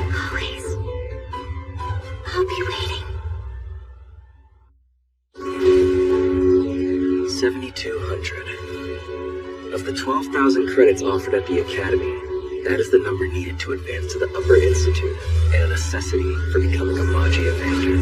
F: Always. I'll be waiting.
C: 7,200. Of the 12,000 credits offered at the Academy, that is the number needed to advance to the Upper Institute, and a necessity for becoming a Magi Avenger.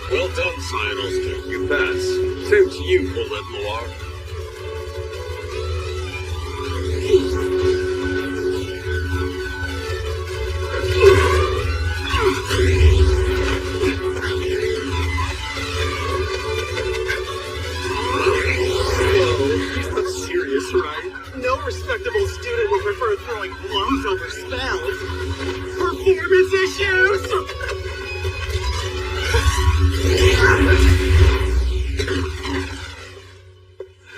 H: Well done, Cyanos. You pass. Same to you, Bullet Noir.
I: He's not serious, right? No respectable student would prefer throwing blows over spells. Performance issues!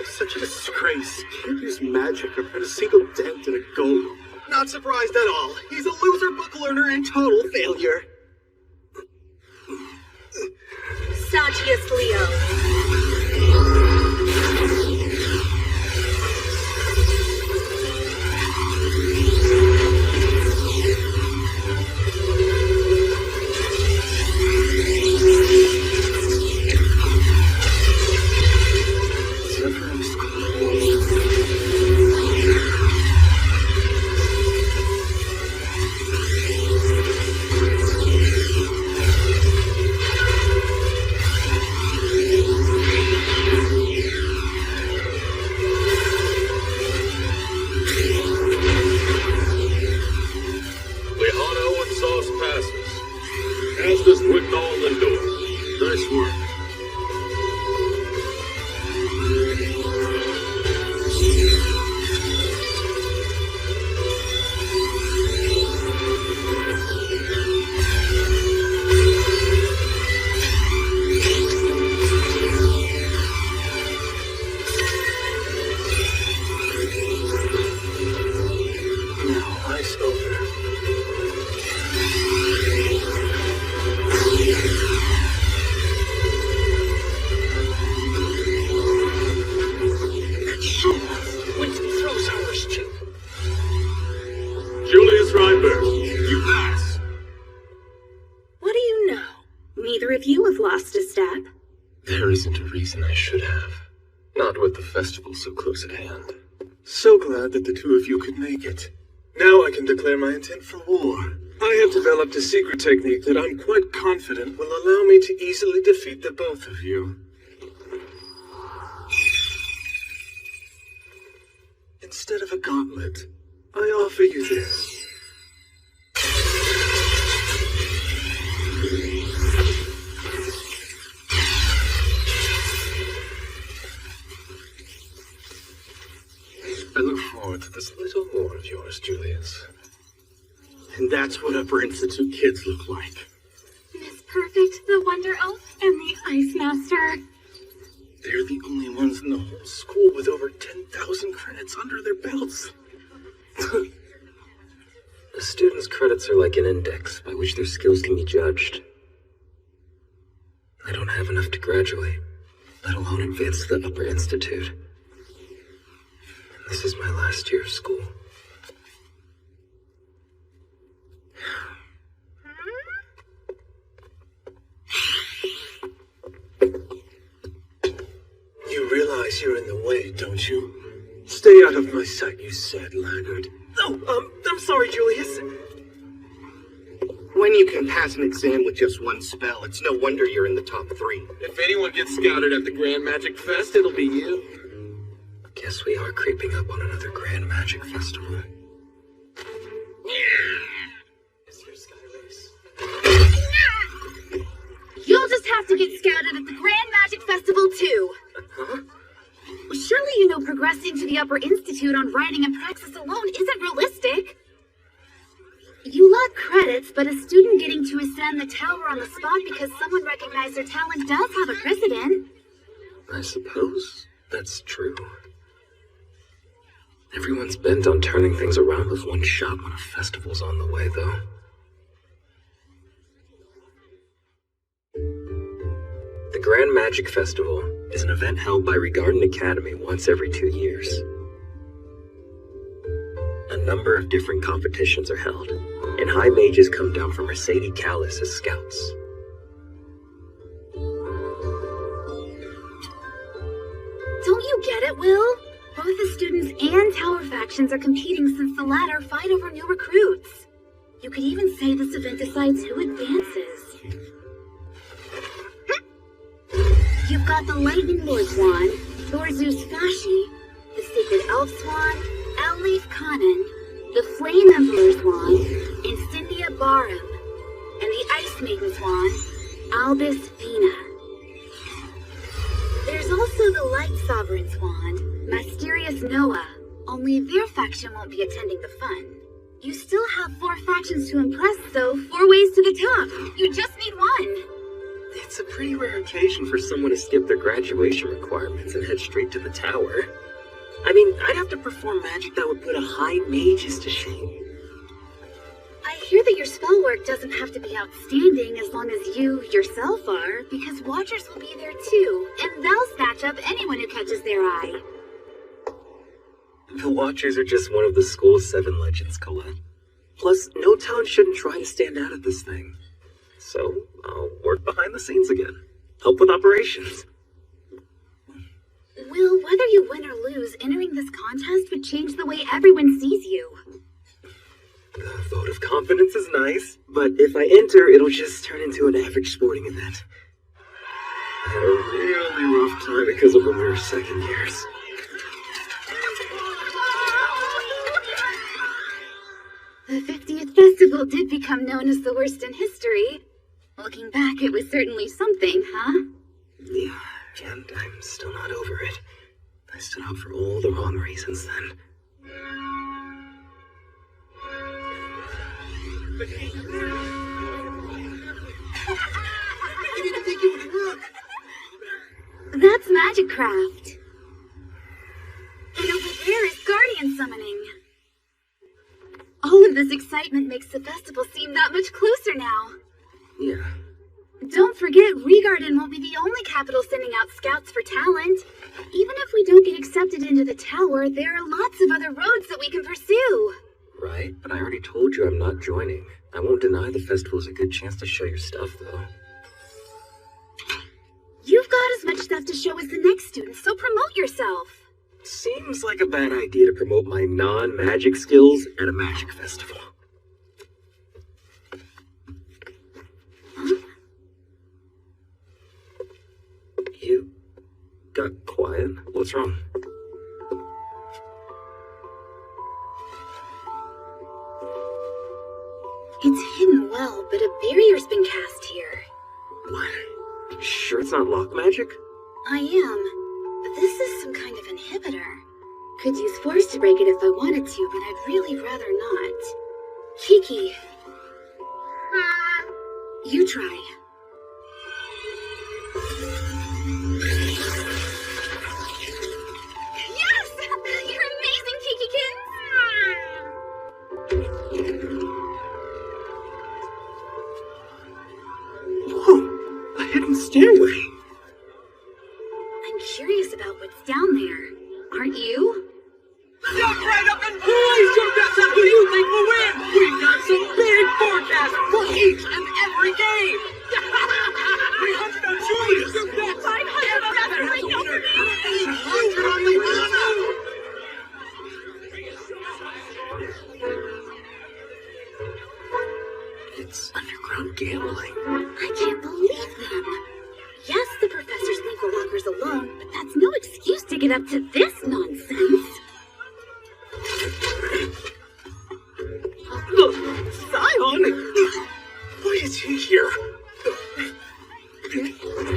I: Such a disgrace. Can't use magic or put a single dent in a golem. Not surprised at all. He's a loser book learner and total failure.
J: Satius Leo.
H: Nice work.
J: What do you step.
B: There isn't a reason I should have. Not with the festival so close at hand. So glad that the two of you could make it. Now I can declare my intent for war. I have developed a secret technique that I'm quite confident will allow me to easily defeat the both of you. Instead of a gauntlet, I offer you this. I look forward to this little more of yours, Julius.
H: And that's what Upper Institute kids look like.
E: Miss Perfect, the Wonder Elf, and the Ice Master.
H: They're the only ones in the whole school with over 10,000 credits under their belts.
C: A student's credits are like an index by which their skills can be judged. I don't have enough to graduate, let alone advance to the Upper Institute. And this is my last year of school.
B: You realize you're in the way, don't you? Stay out of my sight, you sad laggard.
I: Oh, I'm sorry, Julius. When you can pass an exam with just one spell, it's no wonder you're in the top 3.
B: If anyone gets scouted at the Grand Magic Fest, it'll be you.
C: Guess we are creeping up on another Grand Magic Festival.
B: It's your sky race.
E: You'll just have to get scouted at the Grand Magic Festival, too.
C: Huh?
E: Surely you know progressing to the Upper Institute on writing and praxis alone isn't realistic. You lack credits, but a student getting to ascend the tower on the spot because someone recognized their talent does have a precedent.
C: I suppose that's true. Everyone's bent on turning things around with one shot when a festival's on the way, though. The Grand Magic Festival is an event held by Regarden Academy once every 2 years. A number of different competitions are held, and high mages come down from Mercedes Callis as scouts.
E: Don't you get it, Will? Both the students and tower factions are competing since the latter fight over new recruits. You could even say this event decides who advances. You've got the Lightning Lord's Wand, Thorzeus Fashi, the Sacred Elf Swan, Elleaf Conan, the Flame Emperor's Wand, Incendia Barum, and the Ice Maiden's Wand, Albus Fina. There's also the Light Sovereign's Wand, Mysterious Noah, only their faction won't be attending the fun. You still have 4 factions to impress, though, 4 ways to the top. You just need one.
C: It's a pretty rare occasion for someone to skip their graduation requirements and head straight to the tower. I mean, I'd have to perform magic that would put a high mages to shame.
E: I hear that your spell work doesn't have to be outstanding as long as you yourself are, because Watchers will be there too, and they'll snatch up anyone who catches their eye.
C: The Watchers are just one of the school's 7 legends, Colette. Plus, no town shouldn't try to stand out at this thing. So, I'll work behind the scenes again. Help with operations.
E: Will, whether you win or lose, entering this contest would change the way everyone sees you.
C: The vote of confidence is nice, but if I enter, it'll just turn into an average sporting event. I had a really rough time because of when we were second years.
E: The 50th festival did become known as the worst in history. Looking back, it was certainly something, huh?
C: Yeah, and I'm still not over it. I stood up for all the wrong reasons then.
G: I didn't think it would work.
E: That's Magicraft. And over there is Guardian Summoning. All of this excitement makes the festival seem that much closer now.
C: Yeah.
E: Don't forget, Regarden won't be the only capital sending out scouts for talent. Even if we don't get accepted into the tower, there are lots of other roads that we can pursue.
C: Right, but I already told you I'm not joining. I won't deny the festival's a good chance to show your stuff, though.
J: stuff to show us the next student, so promote yourself.
C: Seems like a bad idea to promote my non-magic skills at a magic festival. You got quiet? What's wrong?
J: It's hidden well, but a barrier's been cast here.
C: What? Sure it's not lock magic?
J: I am. This is some kind of inhibitor. Could use force to break it if I wanted to, but I'd really rather not. Kiki. You try.
E: Yes! You're amazing, Kikikins!
C: Whoa! A hidden stairway!
J: I'm curious about what's down there. Aren't you?
G: Jump right up and please your bets on who you think will win! We've got some big forecasts for each and every game! 300 on Julius! 500 on Desiree! 800 on Lihana!
C: It's underground gambling.
J: I can't believe them. Yes, the professors leave the lockers alone, but that's no excuse to get up to this nonsense.
G: Zion! Why is he here?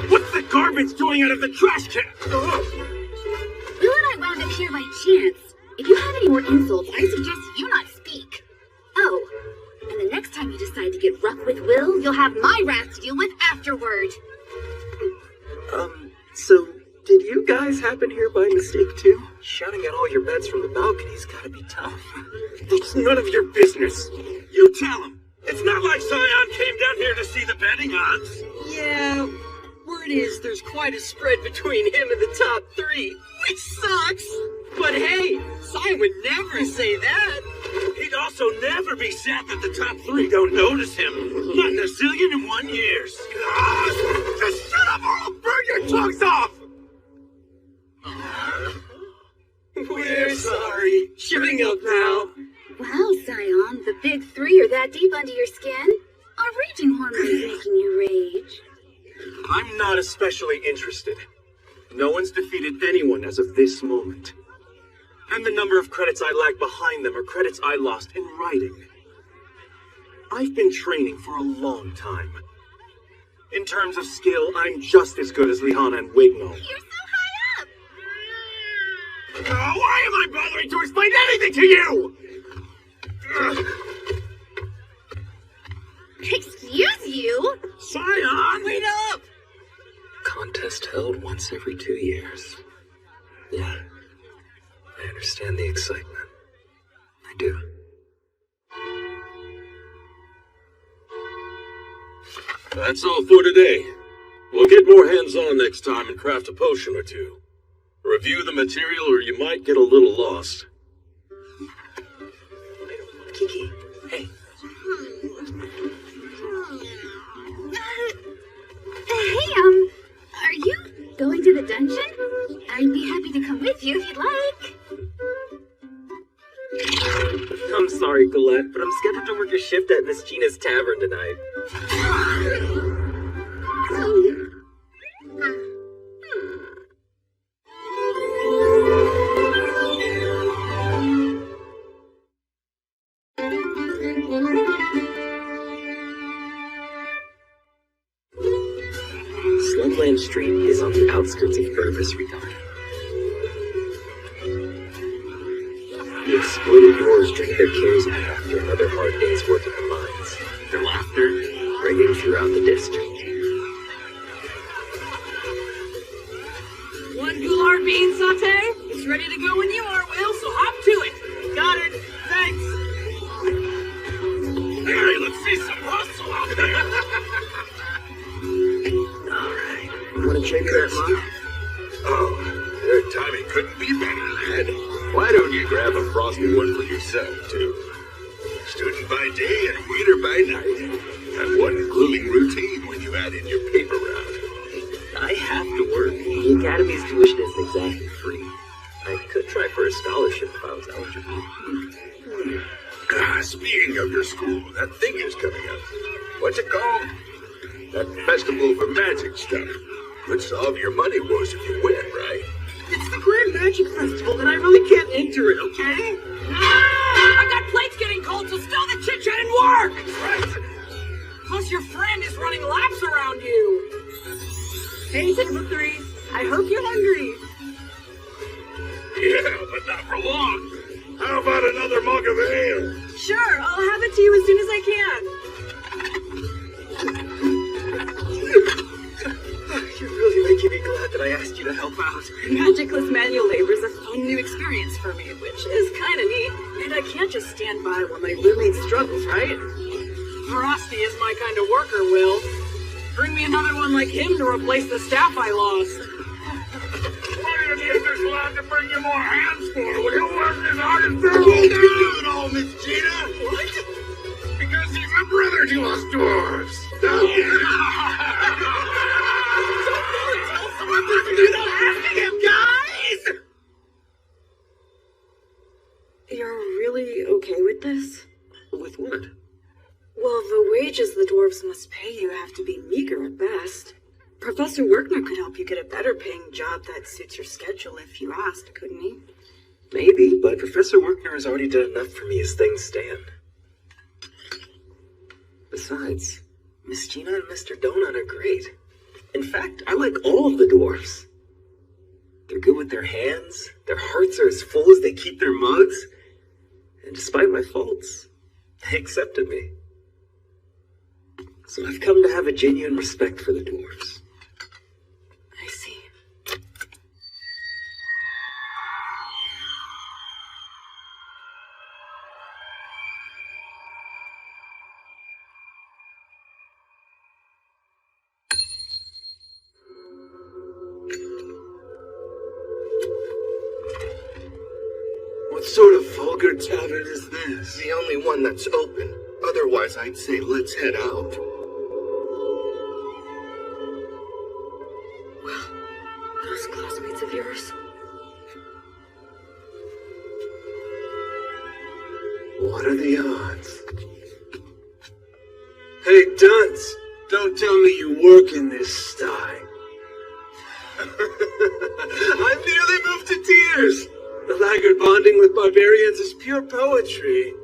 G: What's the garbage doing out of the trash can?
J: Will and I wound up here by chance. If you have any more insults, I suggest you not speak. Oh, and the next time you decide to get rough with Will, you'll have my wrath to deal with afterward.
C: So, did you guys happen here by mistake too? Shouting at all your bets from the balcony's gotta be tough.
G: It's none of your business. You tell him. It's not like Zion came down here to see the betting odds.
K: Yeah, word is there's quite a spread between him and the top three, which sucks. But hey, Zion would never say that.
G: He'd also never be sad that the top three don't notice him. Not in a zillion and 1 years. Just shut up or I'll burn your tongues off!
K: We're sorry. Shutting up now.
J: Wow, Zion, the big three are that deep under your skin? Are raging hormones making you rage?
B: I'm not especially interested. No one's defeated anyone as of this moment. And the number of credits I lag behind them are credits I lost in writing. I've been training for a long time. In terms of skill, I'm just as good as Lihana and Wignall.
E: You're so high up!
G: Why am I bothering to explain anything to you?
E: Excuse you?
G: Zion! Wait up!
C: Contest held once every 2 years. Yeah, I understand the excitement. I do.
H: That's all for today. We'll get more hands-on next time and craft a potion or two. Review the material or you might get a little lost.
C: Kiki, hey.
J: Hey, are you going to the dungeon? I'd be happy to come with you if you'd like.
C: I'm sorry, Colette, but I'm scheduled to work a shift at Miss Gina's Tavern tonight. Slumland Street is on the outskirts of Purvis Retard. The exploited dwarves drink their cares away after another hard day's work in the mines. Their laughter ringing throughout the district.
K: One goulard bean saute? It's ready to go when you are, Will, so hop to it. Got it. Thanks.
G: Hey, let's see some hustle out there!
C: Alright, wanna trade me that mug?
H: Oh, your timing couldn't be better, lad. Why don't you grab a frosty one for yourself, too? Student by day and waiter by night. And one grueling routine when you add in your paper route.
C: I have to work. The Academy's tuition isn't exactly free. I could try for a scholarship if I was eligible.
H: Speaking of your school, that thing is coming up. What's it called? That festival for magic stuff. Could solve your money woes if you win, right?
K: It's the Grand Magic Festival, and I really can't enter it, okay? I've got plates getting cold, so spill the chit-chat and work!
H: Right.
K: Plus, your friend is running laps around you. Hey, Table 3. I hope you're hungry.
H: Yeah, but not for long. How about another mug of ale?
K: Sure, I'll have it to you as soon as I can.
C: You're really making me glad that I asked you to help out.
K: Magicless manual labor is a fun new experience for me, which is kind of neat. And I can't just stand by while my roommate struggles, right? Frosty is my kind of worker, Will. Bring me another one like him to replace the staff I lost.
H: What do you need this lad to bring you more hands for? Will you work as hard as you can do it all, Miss Gina?
K: What?
H: Because he's a brother to us dwarves.
K: Guys! You're really okay with this?
C: With what?
K: Well, the wages the dwarves must pay you have to be meager at best. Professor Workner could help you get a better paying job that suits your schedule if you asked, couldn't he?
C: Maybe, but Professor Workner has already done enough for me as things stand. Besides, Miss Gina and Mr. Donut are great. In fact, I like all of the dwarves. They're good with their hands, their hearts are as full as they keep their mugs, and despite my faults, they accepted me. So I've come to have a genuine respect for the dwarves.
K: I see.
H: What sort of vulgar tavern is this?
I: The only one that's open. Otherwise, I'd say let's head out.
K: Those classmates of yours?
H: What are the odds? Hey, dunce! Don't tell me you work in this sty. I'm nearly moved to tears! The laggard bonding with barbarians is pure poetry.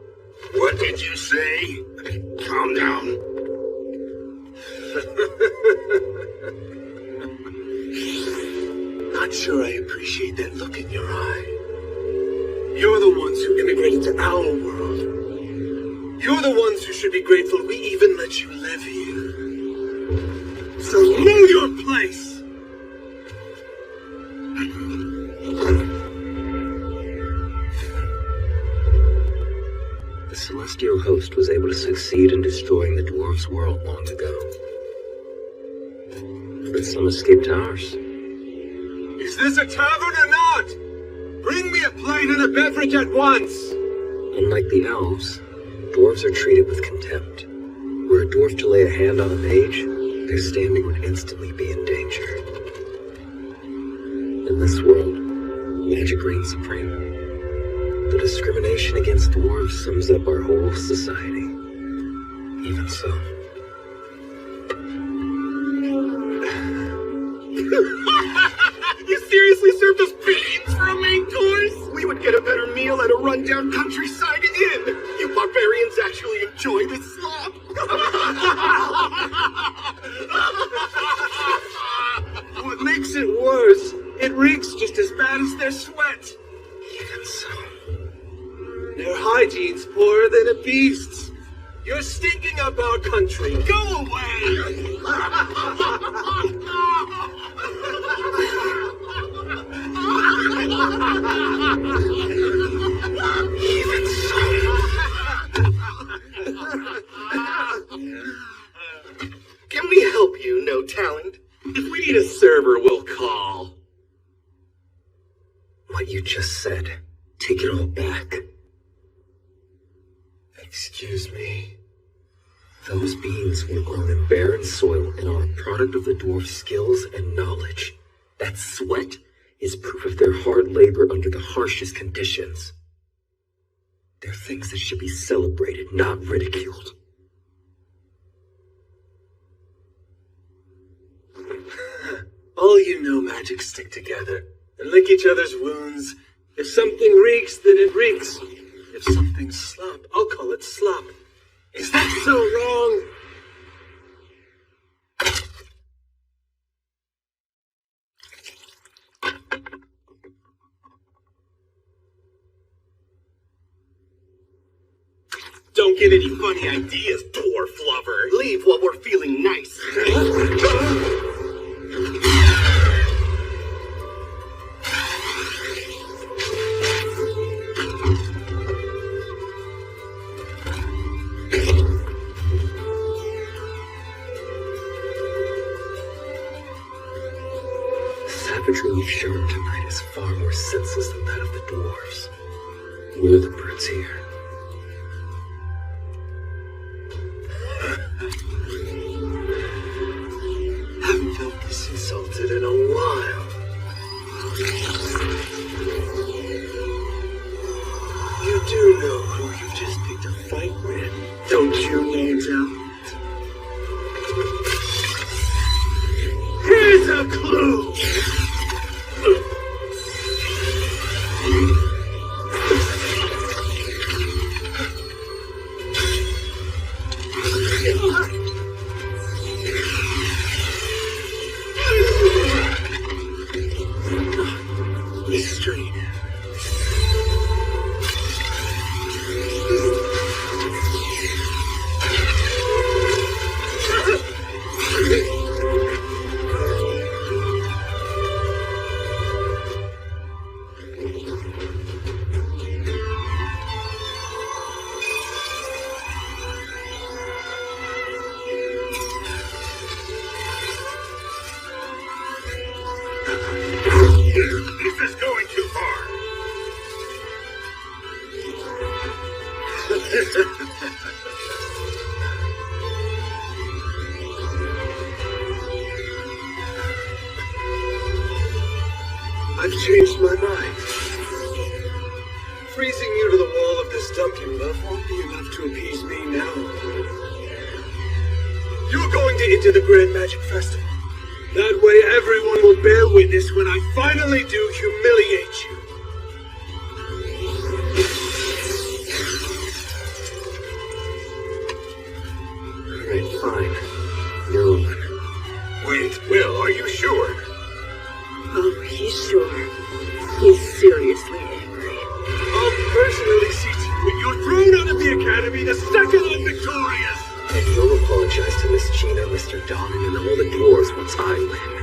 H: What did you say? Calm down. Not sure I appreciate that look in your eye. You're the ones who immigrated to our world. You're the ones who should be grateful we even let you live here. So know your place!
C: The celestial host was able to succeed in destroying the dwarves' world long ago. But some escaped ours.
H: Is this a tavern or not? Bring me a plate and a beverage at once!
C: Unlike the elves, dwarves are treated with contempt. Were a dwarf to lay a hand on a mage, their standing would instantly be in danger. In this world, magic reigns supreme. The discrimination against dwarves sums up our whole society. Even so.
H: You seriously served us beans for a main course? We would get a better meal at a rundown countryside inn. You barbarians actually enjoy this slop? What makes it worse, it reeks just as bad as their sweat.
C: Even so.
H: Their hygiene's poorer than a beast's. You're stinking up our country. Go away!
C: Even so.
I: Can we help you, no talent?
H: If we need a server, we'll call.
C: What you just said, take it all back.
I: Excuse me.
C: Those beings were grown in barren soil and are a product of the dwarf's skills and knowledge. That sweat is proof of their hard labor under the harshest conditions. They're things that should be celebrated, not ridiculed.
B: All you know magic stick together and lick each other's wounds. If something reeks, then it reeks. If something's slop, I'll call it slop. Is that so wrong? Don't get any funny ideas, dwarf lover.
I: Leave while we're feeling nice.
C: Savagery we've shown tonight is far more senseless than that of the dwarves. We're the brutes here.
B: Haven't felt this insulted in a while. You do know who you just picked a fight with, don't you, Angel? Here's a clue! Mystery.
D: This is going too far.
B: I've changed my mind. Freezing you to the wall of this dump you love won't be enough to appease me now. You're going to enter the Grand Magic Festival. That way everyone will bear witness when I finally do humiliate you.
C: Alright, fine. You're on.
D: Wait, Will, are you sure?
A: Oh, he's sure. He's seriously angry.
B: I'll personally see to you when you're thrown out of the academy the second I'm victorious.
C: And you'll apologize to Miss Gina, Mr. Donnan, and all the dwarves once I win.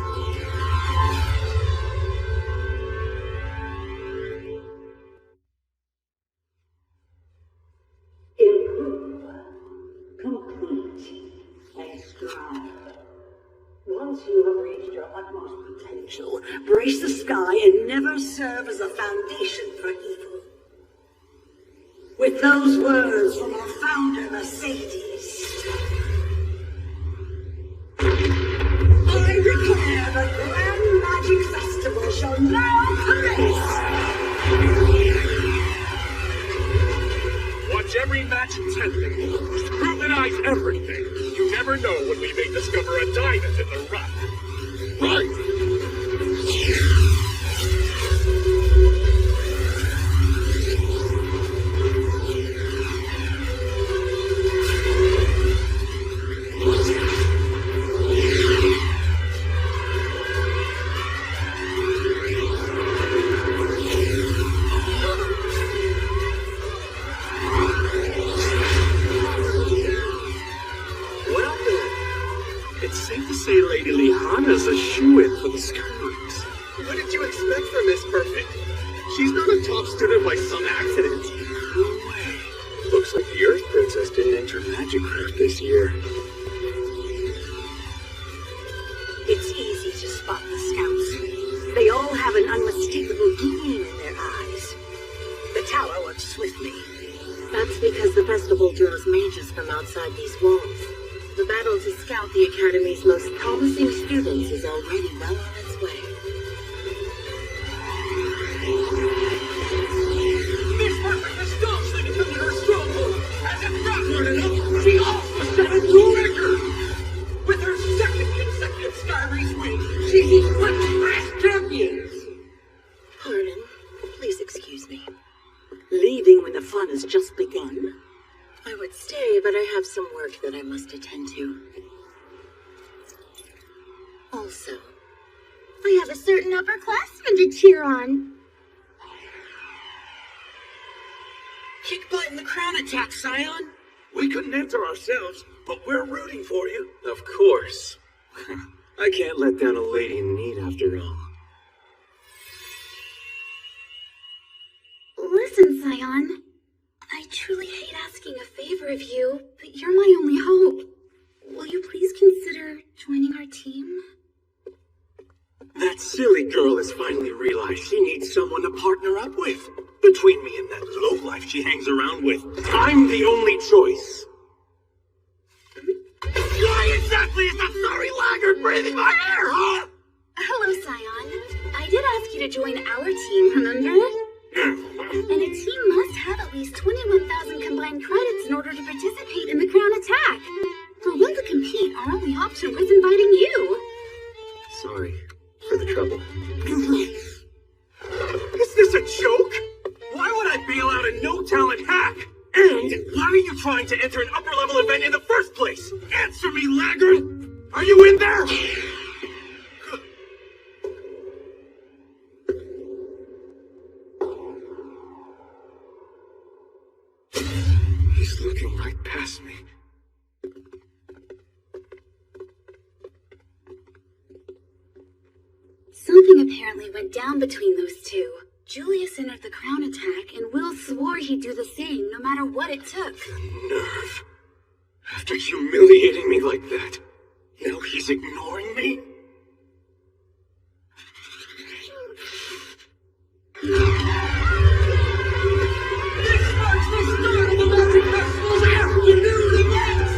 A: Improve, complete, and strive. Once you have reached your utmost potential, brace the sky and never serve as a foundation for evil. With those words from our founder, Mercedes, I declare the Grand Magic Festival shall now commence!
D: Watch every match intently. Scrutinize everything. You never know when we may discover a diamond in the rough. Right.
B: Say Lady Lihana's a shoo-in for the Skirmers. What did you expect from Miss Perfect? She's not a top student by some accident. No way. Looks like the Earth Princess didn't enter Magic Craft this year.
A: It's easy to spot the scouts. They all have an unmistakable gleam in their eyes. The tower works swiftly. That's It's because the festival draws mages from outside these walls. The battle to scout the Academy's most promising students is already well on its way.
G: Miss Perfect has staunchly defended her stronghold. As if that weren't enough, she also set a new record. With her second consecutive Sky Race win, she's eclipsed past champions.
A: Pardon. Please excuse me. Leaving when the fun has just begun? I would stay, but I have some work that I must attend to. Also,
F: I have a certain upperclassman to cheer on.
G: Kick butt in the crown attack, Scion.
H: We couldn't enter ourselves, but we're rooting for you.
B: Of course. I can't let down a lady in need after all.
J: Listen, Scion. I truly hate asking a favor of you, but you're my only hope. Will you please consider joining our team?
B: That silly girl has finally realized she needs someone to partner up with. Between me and that lowlife she hangs around with, I'm the only choice.
G: Why exactly is that sorry laggard breathing my air, huh?
J: Hello, Scion. I did ask you to join our team, remember? And a team must have at least 21,000 combined credits in order to participate in the crown attack. For one to compete, our only option was inviting you.
B: Sorry for the trouble. Is this a joke? Why would I bail out a no-talent hack? And why are you trying to enter an upper-level event in the first place? Answer me, laggard! Are you in there? He's looking right past me.
J: Something apparently went down between those two. Julius entered the crown attack, and Will swore he'd do the same, no matter what it took.
B: The nerve. After humiliating me like that, now he's ignoring me?
G: This marks the start of the Magic Festival's afternoon events!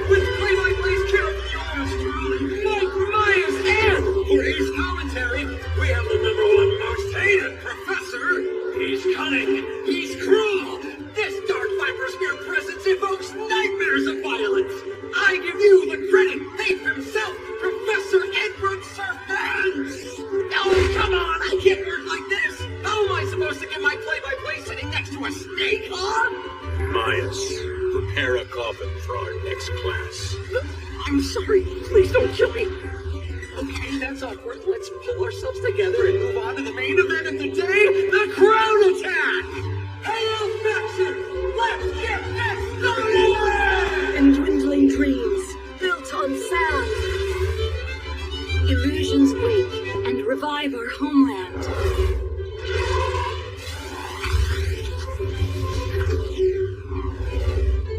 G: With play-by-play's care of yours truly, Mike Myers, and for his commentary, we have the #1 most hated professor. He's cunning, he's cruel. This Dark Viper's mere presence evokes nightmares of violence. I give you the credit, Ape himself, Professor Edward Surfman. Oh, come on, I can't work like this. How am I supposed to get my play-by-play sitting next to a snake, huh?
H: Myers, prepare a coffin for our next class.
G: I'm sorry, please don't kill me. Okay, that's awkward. Let's pull ourselves together and move on to the main event of the day, the crown attack! Hail Faction! Let's get this started!
A: and dwindling dreams, built on sand. Illusions wake and revive our homeland.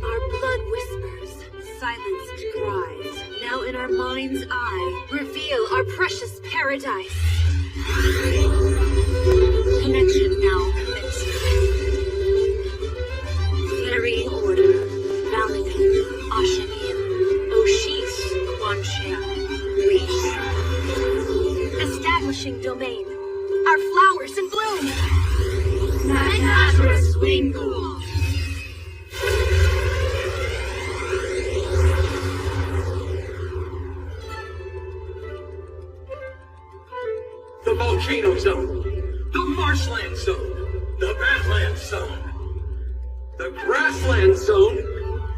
A: Our blood whispers, silenced cries. Now in our mind's eye, reveal our precious paradise. Connection now commencing. Fairy order, Valican, Ashanir, Oshis, Quanshia, Reese. Establishing domain. Our flowers in bloom. Magnazarus Wingpool.
G: The Volcano Zone, the Marshland Zone, the Badland Zone, the Grassland Zone,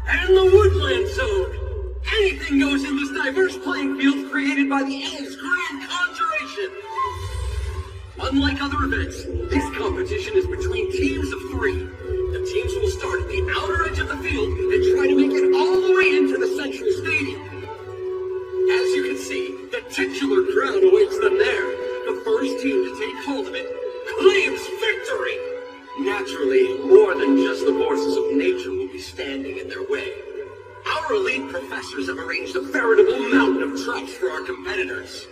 G: and the Woodland Zone. Anything goes in this diverse playing field created by the Elves' Grand Conjuration. Unlike other events, this competition is between teams of 3. The teams will start at the outer edge of the field and try to make it all the way into the central stadium. As you can see, the titular crowd awaits them there. The first team to take hold of it claims victory! Naturally, more than just the forces of nature will be standing in their way. Our elite professors have arranged a veritable mountain of traps for our competitors.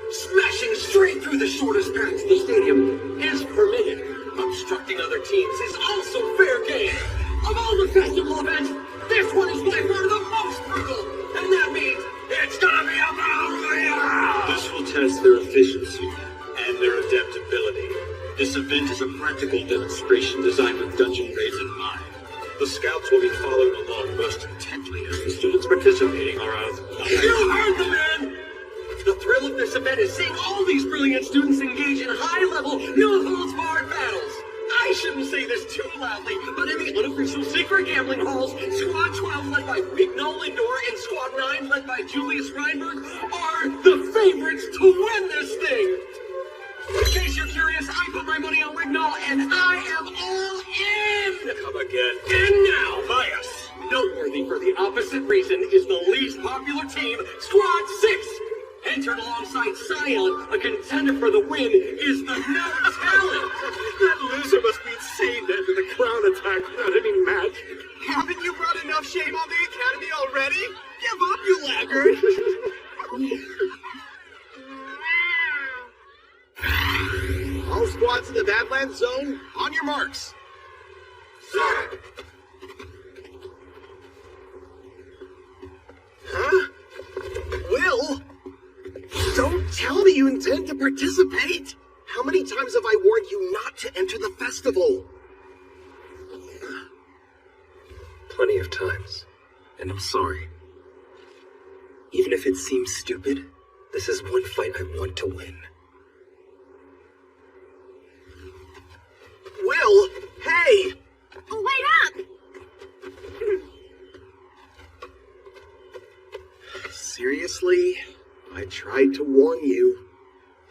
G: Smashing straight through the shortest path to the stadium is permitted. Obstructing other teams is also fair game. Of all the festival events, this one is by far the most brutal! And that means it's gonna be a battle royale!
D: This will test their efficiency and their adaptability. This event is a practical demonstration designed with dungeon raids in mind. The scouts will be following along most intently as the students participating are out.
G: You heard the man! The thrill of this event is seeing all these brilliant students engage in high-level, no-holds-barred battles. I shouldn't say this too loudly, but in the unofficial secret gambling halls, Squad 12 led by Big Noel Lindor and Squad 9 led by Julius Reinberg are the favorites to win this thing. In case you're curious, I put my money on Wignall, and I am all in!
D: Come again.
G: And now,
D: Bias.
G: noteworthy for the opposite reason is the least popular team, Squad 6. Entered alongside Scion, a contender for the win, is the No Talent.
B: That loser must be insane after the clown attack without any magic.
G: Haven't you brought enough shame on the Academy already? Give up, you laggard!
I: All squads in the Badlands Zone, on your marks.
G: Sir!
I: Huh? Will? Don't tell me you intend to participate! How many times have I warned you not to enter the festival?
B: Plenty of times. And I'm sorry. Even if it seems stupid, this is one fight I want to win.
I: Will! Hey!
F: Wait up!
I: Seriously? I tried to warn you.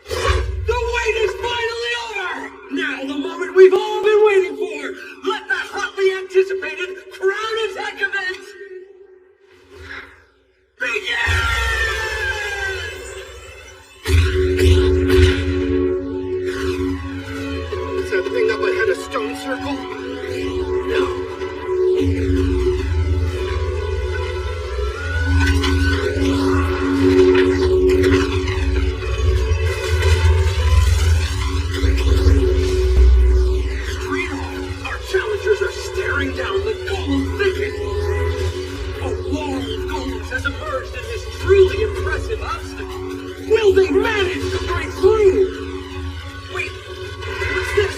G: The wait is finally over! Now the moment we've all been waiting for! Let the hotly anticipated Crown Attack event begin!
I: Is that thing up ahead a stone circle? No.
G: Down the golem thicket. A wall of golems has emerged in this truly impressive obstacle. Will they manage to break through? Wait, what's this?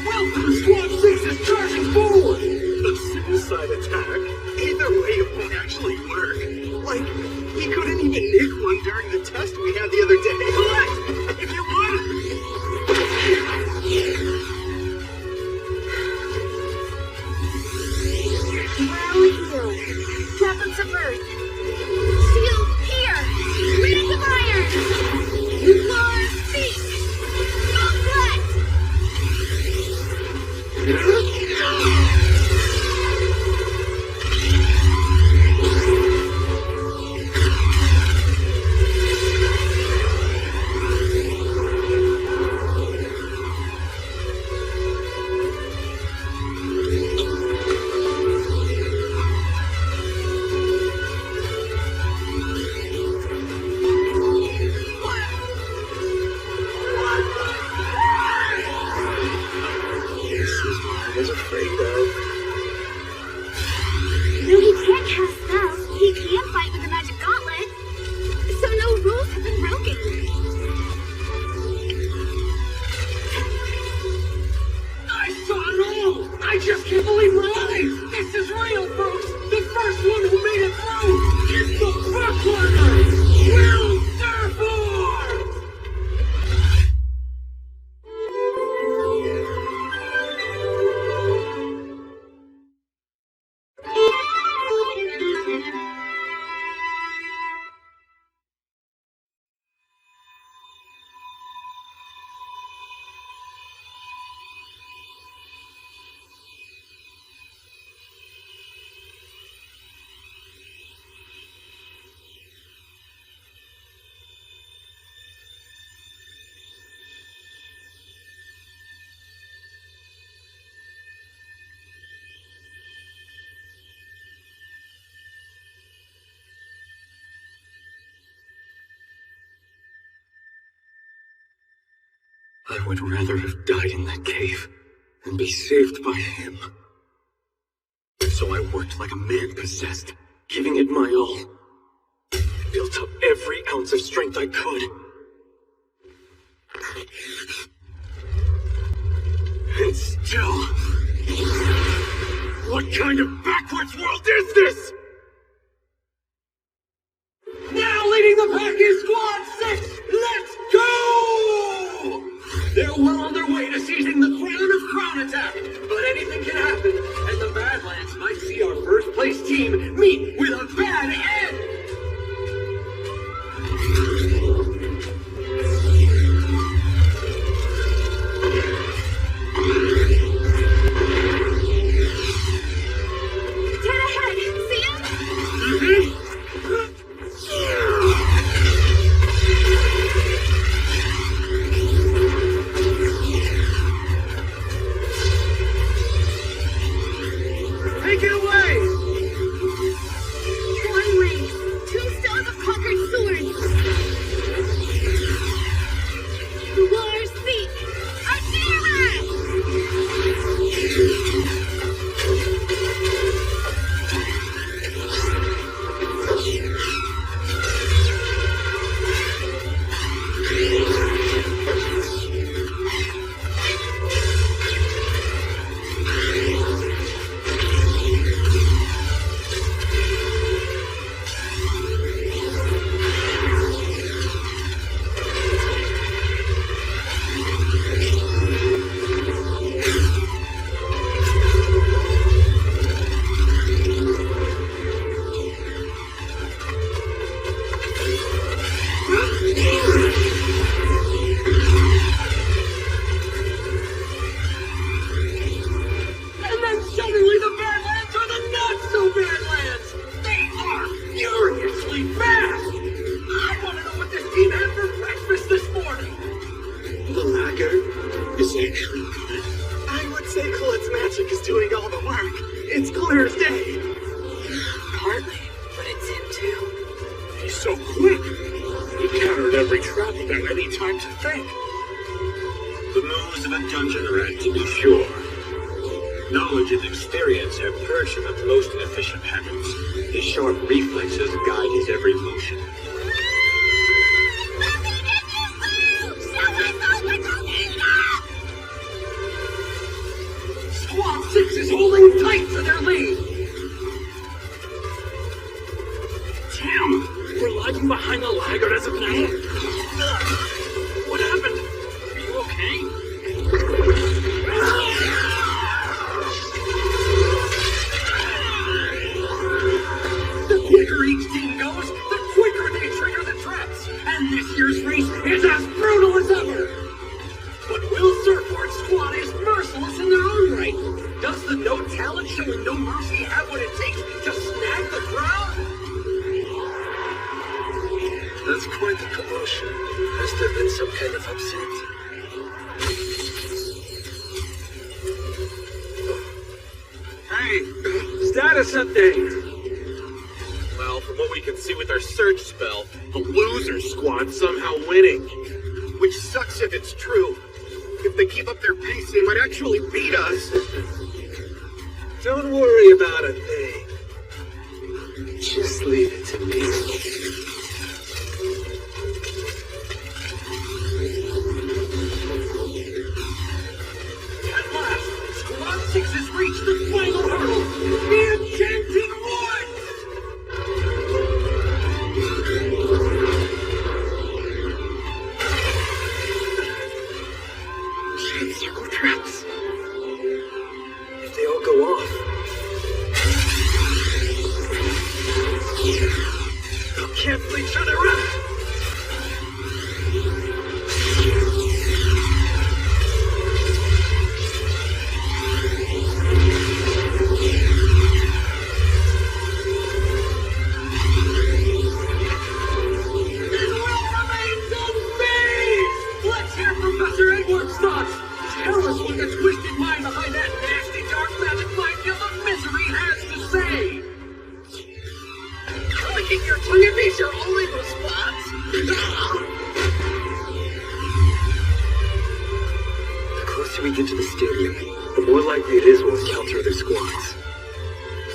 G: Welcome, Squad 6 is charging forward.
B: A suicide attack? Either way, it won't actually work. Like, he couldn't even nick one during the test we had the other day.
G: Collect, if you would.
F: Weapons of Earth. Shield here. Rings of Iron. War Feet. Gauntlet.
B: I would rather have died in that cave than be saved by him. So I worked like a man possessed, giving it my all. Built up every ounce of strength I could. And still... what kind of backwards world is this? Now leading the pack is Squad 6! Let's go! They're well on their way to seizing the crown of Crown Attack, but anything can happen, and the Badlands might see our first place team meet with a bad end!
E: Dead ahead! See him?
B: Mm-hmm. Take it away!
E: One race, two stones of conquered swords. War seek,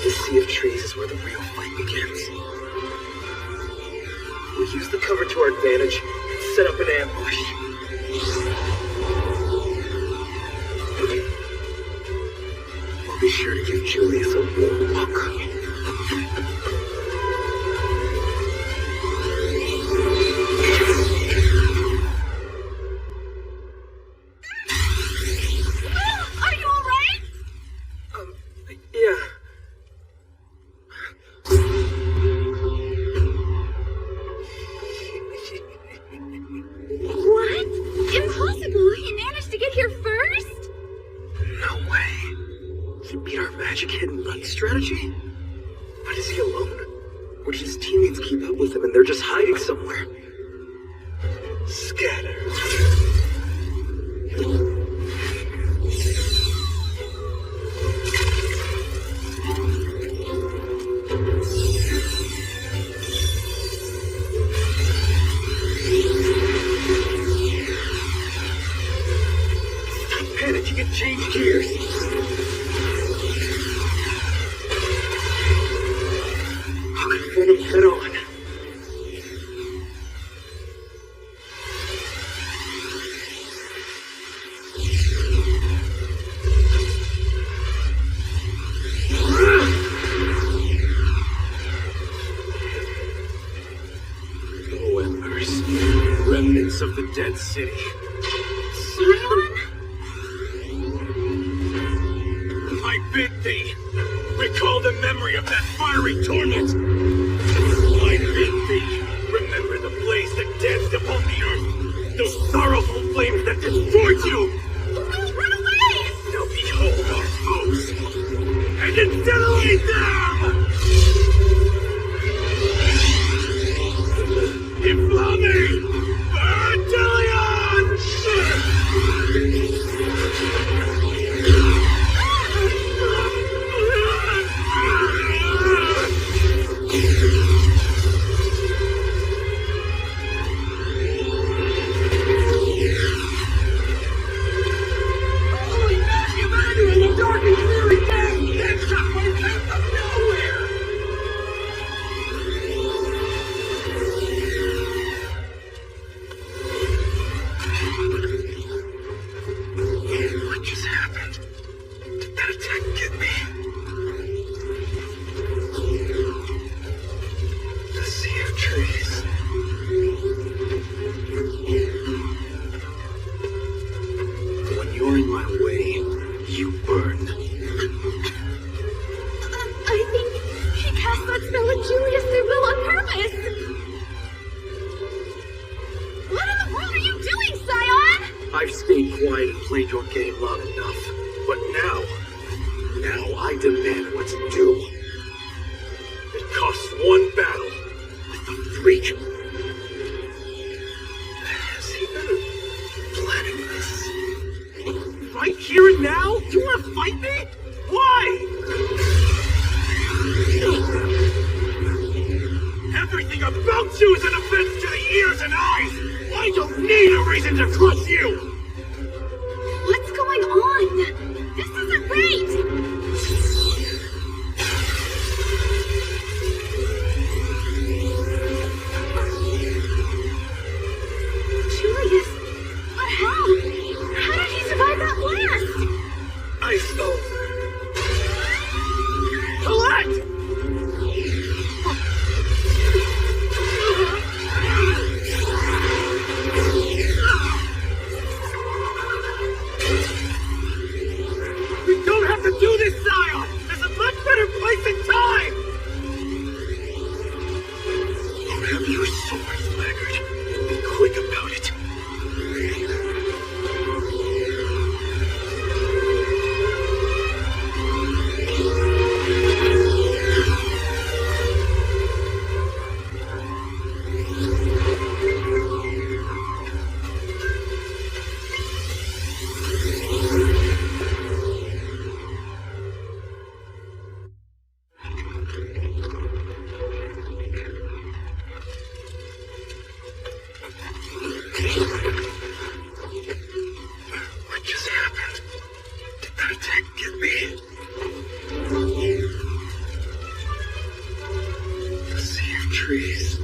B: The Sea of Trees is where the real fight begins. We'll use the cover to our advantage and set up an ambush. We'll be sure to give Julius a warm welcome.
E: Are you alright?
B: Yeah.
E: What? Impossible! He managed to get here first?
B: No way. He beat our magic hit and run strategy? But is he alone? Or did his teammates keep up with him and they're just hiding somewhere? Scatter. Stop panicking and change gears. I'll confront him head on. Oh, embers. Remnants of the dead city.
E: Scion?
D: I bid thee, recall the memory of that fiery torment. I bid thee, remember the blaze that danced upon the earth, those sorrowful flames that destroyed you.
E: Will, run away!
D: Now behold our foes, and incinerate them! Inflame! Vertilion! Holy mass humanity in the dark and dreary day! That shockwave came from nowhere!
B: What just happened? Did that attack get me? The Sea of Trees. When you're in my way, you burn.
E: I think he cast that spell at Julius through Will on purpose! What in the world are you doing, Scion?
B: I've stayed quiet and played your game long enough. But now I demand what's due. It costs one battle with the freak. Has he been planning this? Right here and now? You want to fight me? Why?
D: Everything about you is an offense to the ears and eyes! I don't need a reason to trust you!
E: What's going on? This isn't right! Julius, but how? How did he survive that blast?
B: Ice over. Collect!
H: trees.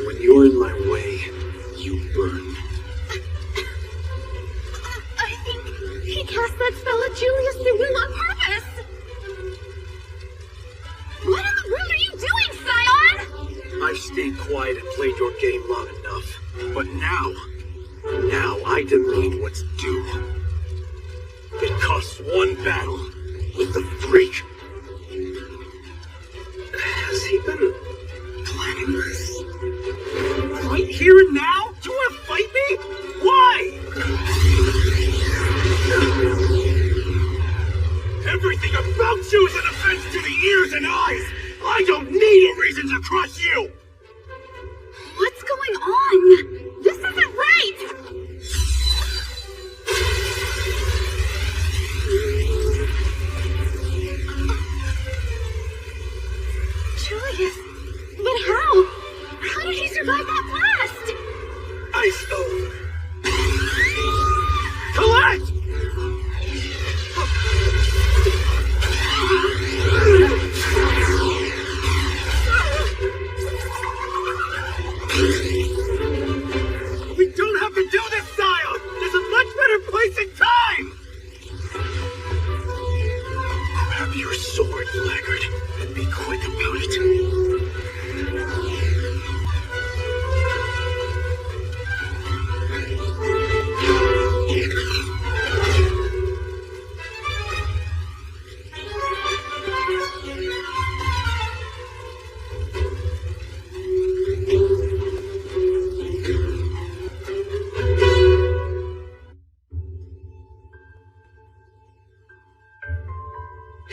B: When you're in my way, you burn.
F: I think he cast that spell at Julius through Will on purpose.
E: What in the world are you doing, Scion?
B: I've stayed quiet and played your game long enough. But now I demand what's due. It costs one battle with the freak. Has he been planning this? Right here and now? You want to fight me? Why? Everything about you is an offense to the ears and eyes. I don't need a reason to crush you.
E: What's going on? This isn't right!
F: Julius, but how? How did he survive that blast?
B: Ice over. Collect! We don't have to do this, Scion! There's a much better place and time! Grab your sword, laggard, and be quick about it.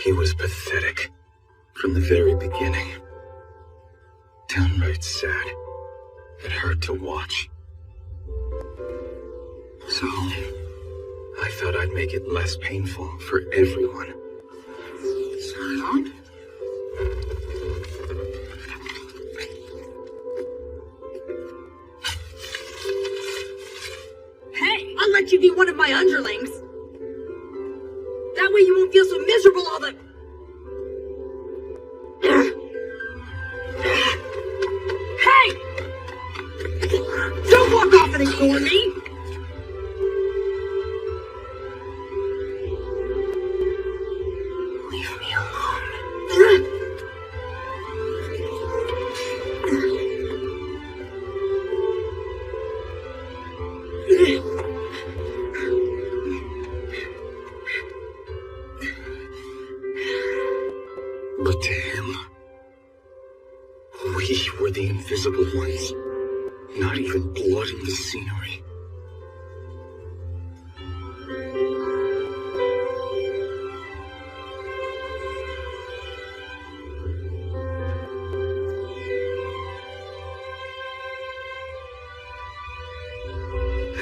B: He was pathetic from the very beginning. Downright sad. It hurt to watch. So, I thought I'd make it less painful for everyone. Scion?
K: Hey, I'll let you be one of my underlings. That way you won't feel so miserable all the... Hey! Don't walk off and ignore me!
B: Leave me alone. But to him, we were the invisible ones, not even blotting the scenery.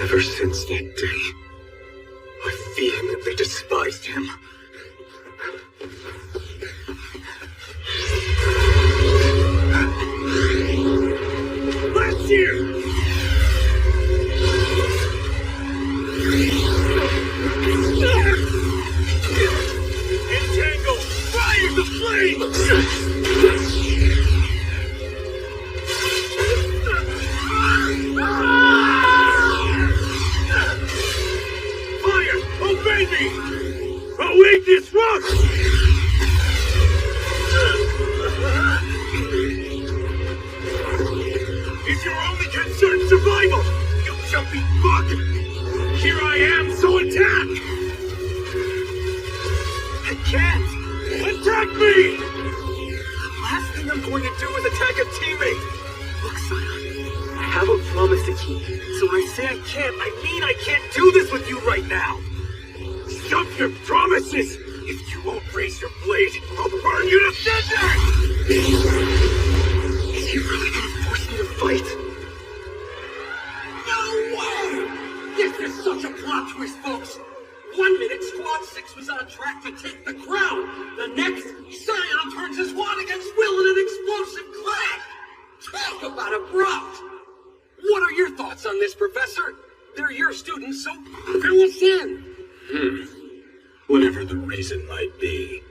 B: Ever since that day, I vehemently despised him. Last year! Entangle! Fire the flame! Fire! Obey me! Await this rock! Is your only concern survival? You jumpy bug! Here I am, so attack! I can't! Attack me! The last thing I'm going to do is attack a teammate! Look, Scion, I have a promise to keep. So when I say I can't, I mean I can't do this with you right now! Stop your promises! If you won't raise your blade, I'll burn you to cinder! Is he really gonna force me to fight?
G: No way! This is such a plot twist, folks! 1 minute, Squad 6 was on track to take the crown. The next, Scion turns his wand against Will in an explosive clash. Talk about abrupt! What are your thoughts on this, Professor? They're your students, so fill us in.
D: Whatever the reason might be,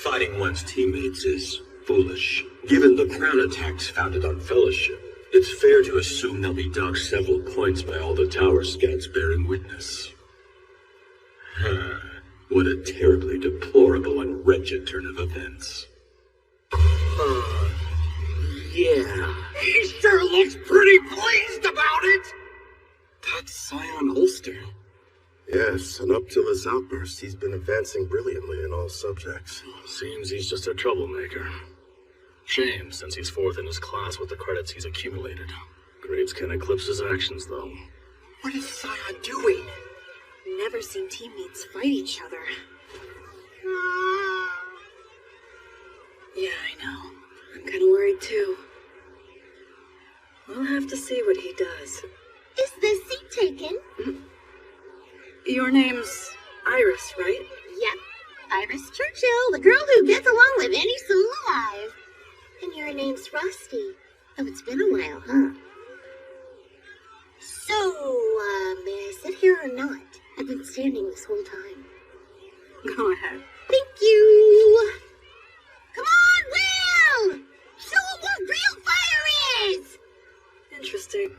D: Fighting one's teammates is foolish. Given the crown attacks founded on fellowship, it's fair to assume they'll be docked several points by all the tower scouts bearing witness. What a terribly deplorable and wretched turn of events.
C: Yeah.
G: He sure looks pretty pleased about it!
B: That's Scion Ulster.
I: Yes, and up till his outburst, he's been advancing brilliantly in all subjects.
C: Seems he's just a troublemaker. Shame, since he's fourth in his class with the credits he's accumulated. Grades can eclipse his actions, though.
G: What is Scion doing?
K: Never seen teammates fight each other. Yeah, I know. I'm kind of worried, too. We'll have to see what he does.
F: Is this seat taken?
K: Your name's Iris, right?
F: Yep. Iris Churchill, the girl who gets along with any soul alive. And your name's Frosty. Oh, it's been a while, huh? So, may I sit here or not? I've been standing this whole time.
K: Go ahead.
F: Thank you. Come on, Will! Show 'em what real fire is!
K: Interesting.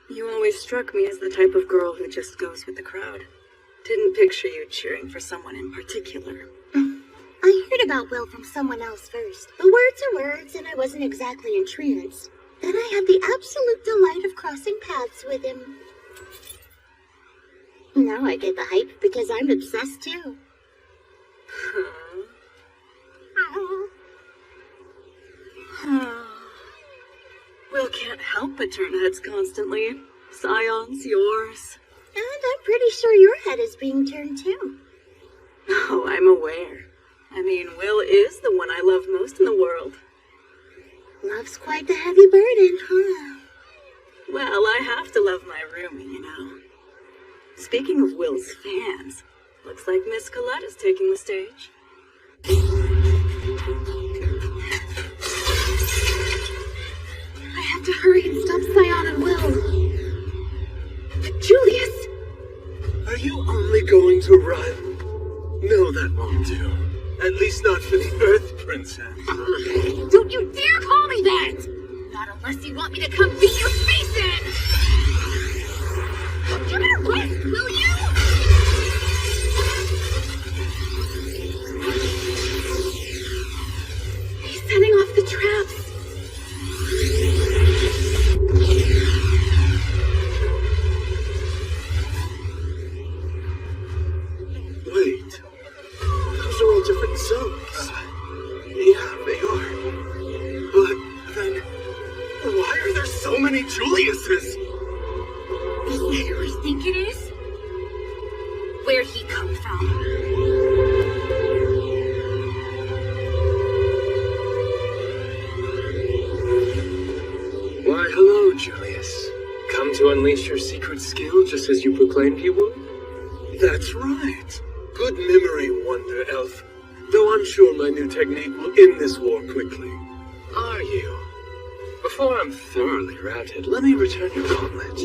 K: You always struck me as the type of girl who just goes with the crowd. Didn't picture you cheering for someone in particular.
F: I heard about Will from someone else first. The words are words, and I wasn't exactly entranced. Then I had the absolute delight of crossing paths with him. Now I get the hype because I'm obsessed too.
K: Will can't help but turn heads constantly. Scion's yours.
F: And I'm pretty sure your head is being turned too.
K: Oh, I'm aware. I mean, Will is the one I love most in the world.
F: Love's quite the heavy burden, huh?
K: Well, I have to love my roomie, you know. Speaking of Will's fans, looks like Miss Colette is taking the stage. I have to hurry and stop Scion and Will. Julius!
B: Are you only going to run? No, that won't do. At least not for the Earth Princess.
E: Don't you dare call me that! Not unless you want me to come beat your face in! Give it a rest, will you?
K: He's setting off the traps.
B: Wait. Those are all different zones. Yeah, they are. But then, why are there so many Juliuses?
E: Is that who I think it is? Where'd he come from?
B: Why, hello, Julius. Come to unleash your secret skill just as you proclaimed you would? That's right. Good memory, Wonder Elf. Though I'm sure my new technique will end this war quickly. Are you? Before I'm thoroughly routed, let me return your gauntlet.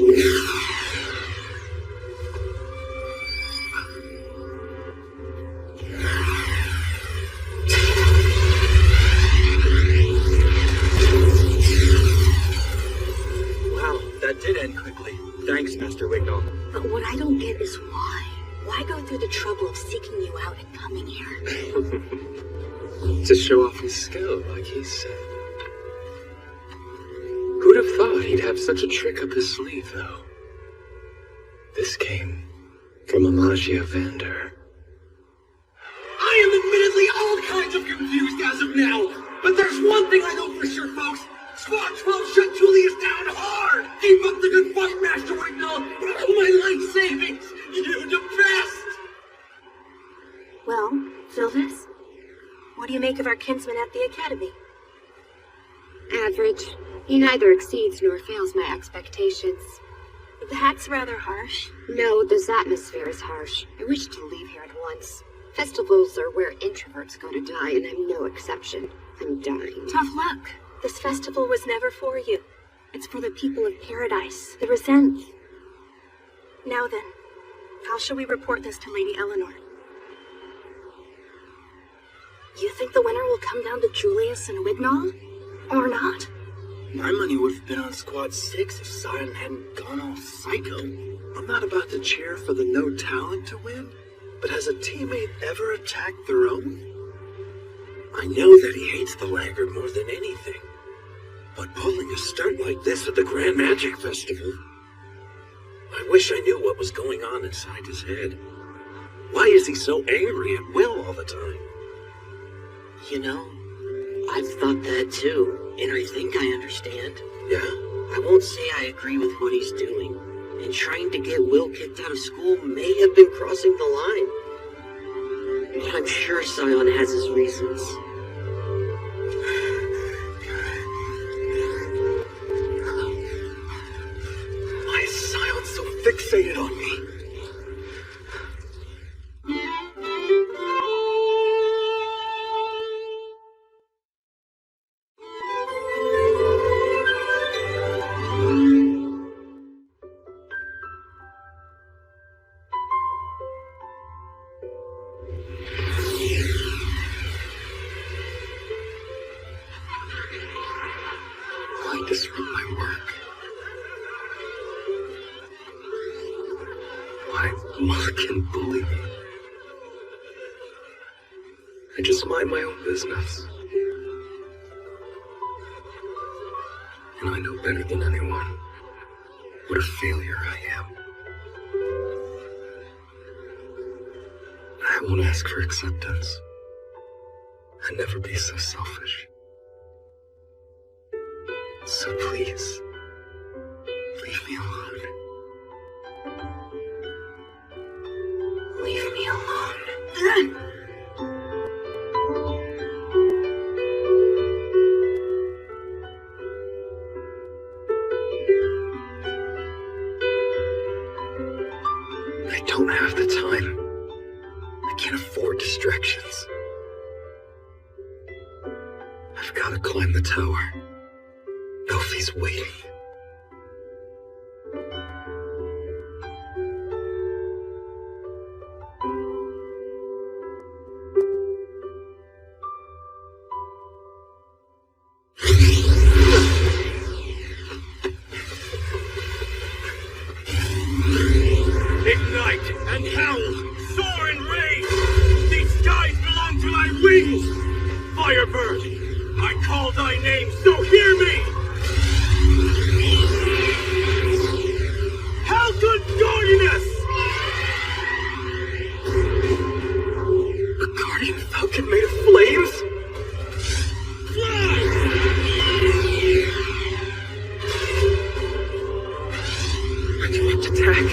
B: Wow, that did end quickly. Thanks, Master Wignall.
A: But what I don't get is why. Why go through the trouble of seeking you out and coming here?
B: To show off his skill, like he said. Who'd have thought he'd have such a trick up his sleeve, though? This came from Amagia Vander.
G: I am admittedly all kinds of confused as of now, but there's one thing I know for sure, folks. Squad 12 shut Julius down hard! Keep up the good fight, Master Wignall! My life savings! You the best!
A: Well, Sylvis, what do you make of our kinsman at the academy?
J: Average. He neither exceeds nor fails my expectations.
A: That's rather harsh.
J: No, this atmosphere is harsh. I wish to leave here at once. Festivals are where introverts go to die, and I'm no exception. I'm dying.
A: Tough luck. This festival was never for you. It's for the people of paradise, the Resent. Now then, how shall we report this to Lady Eleanor?
J: You think the winner will come down to Julius and Wignall? Or not?
C: My money would have been on Squad 6 if Scion hadn't gone all psycho.
H: I'm not about to cheer for the no talent to win, but has a teammate ever attacked their own? I know that he hates the laggard more than anything, but pulling a stunt like this at the Grand Magic Festival... I wish I knew what was going on inside his head. Why is he so angry at Will all the time?
C: You know, I've thought that too, and I think I understand.
H: Yeah?
C: I won't say I agree with what he's doing, and trying to get Will kicked out of school may have been crossing the line. But I'm sure Scion has his reasons.
H: Why is Scion so fixated on me? Why disrupt my work? Why mock and bully me? I just mind my own business. And I know better than anyone what a failure I am. I won't ask for acceptance. I'd never be so selfish. So please, leave me alone. Leave me alone. I don't have the time. I can't afford distractions. I've got to climb the tower. Elfie's waiting.
D: Ignite and howl, soar and rage. These skies belong to thy wings. Firebird, I call thy name, so hear me. How good guardianess!
H: A guardian falcon made of flames?
D: Fly!
H: A direct attack.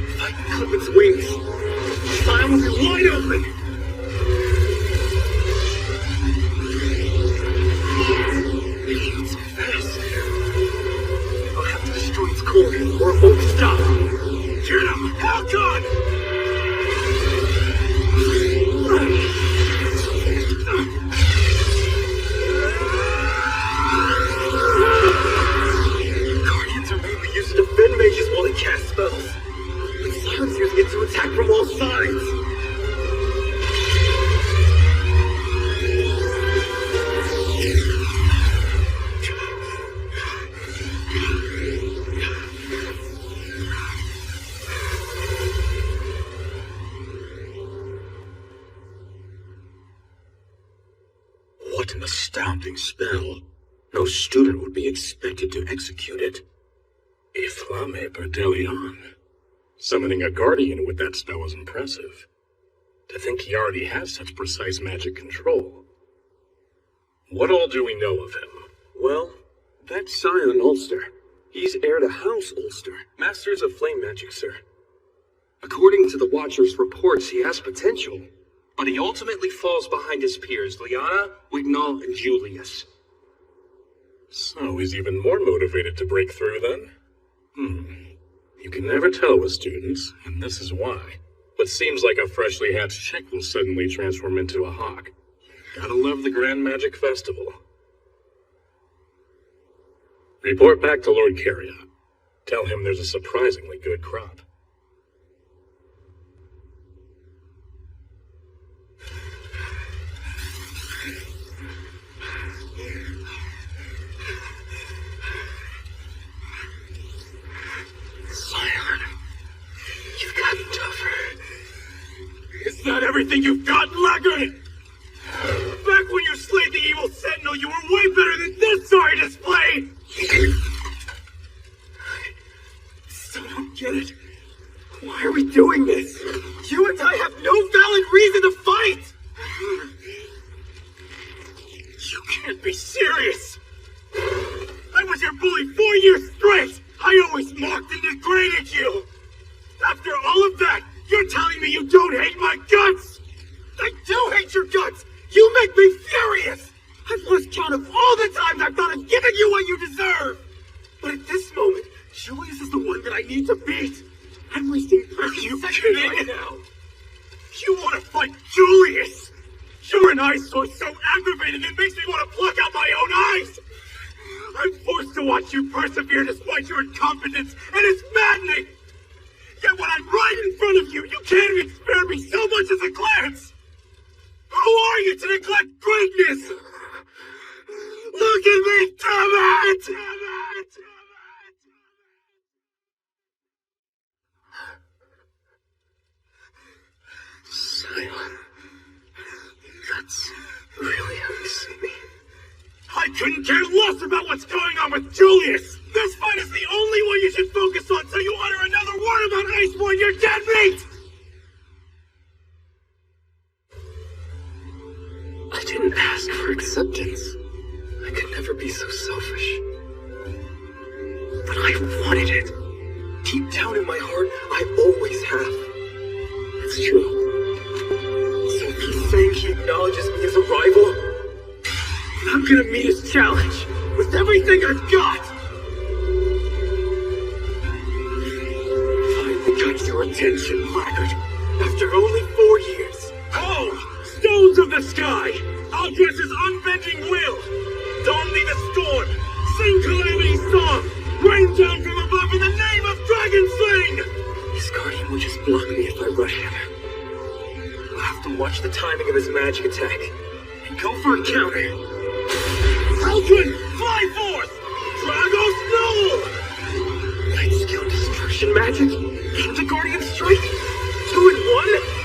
H: If I can clip its wings, Scion will be wide open. It's so fast. I'll have to destroy its core, or it won't stop.
D: Get him, Halcon!
H: Guardians are mainly used to defend mages while they cast spells. But Silencers get to attack from all sides. What an astounding spell. No student would be expected to execute it. Iflame Berdelion. Summoning a guardian with that spell is impressive. To think he already has such precise magic control. What all do we know of him? Well, that's Scion Ulster. He's heir to House Ulster, masters of flame magic, sir. According to the Watcher's reports, he has potential, but he ultimately falls behind his peers, Liana, Wignall, and Julius. So he's even more motivated to break through, then? You can never tell with students, and this is why. But seems like a freshly hatched chick will suddenly transform into a hawk. Gotta love the Grand Magic Festival. Report back to Lord Carriot. Tell him there's a surprisingly good crop.
D: everything you've got, laggard! Back when you slayed the evil Sentinel, you were way better than this sorry display! Still don't get it. Why are we doing this? You and I have no valid reason to fight! You can't be serious! I was your bully 4 years straight! I always mocked and degraded you! After all of that, you're telling me you don't hate my guts! I do hate your guts! You make me furious! I've lost count of all the times I've thought of giving you what you deserve! But at this moment, Julius is the one that I need to beat! I'm wasting 30 seconds right now! You want to fight Julius? You're an eyesore so aggravating it makes me want to pluck out my own eyes! I'm forced to watch you persevere despite your incompetence, and it's maddening! Yet when I'm right in front of you, you can't even spare me so much as a glance! Who are you to neglect greatness? Look at me, damn it!
C: Scion, that's really how you see me.
D: I couldn't care less about what's going on with Julius! This fight is the only one you should focus on, so you utter another word about Iceborne, you're dead meat!
C: I didn't ask for acceptance. I could never be so selfish. But I wanted it. Deep down in my heart, I always have. It's true.
D: So if he's saying he acknowledges me as a rival, I'm gonna meet his challenge with everything I've got! Finally got your attention, laggard. After only 4 years. Oh! Stones of the sky! I'll dress his unbending will! Dawn me the storm! Sing Calamity's song! Rain down from above in the name of Dragon Sling!
C: His guardian will just block me if I rush him.
D: I'll have to watch the timing of his magic attack and go for a counter. Falcon, fly forth! Drago Snow!
C: Light skill destruction magic? And the guardian strike? 2 in 1?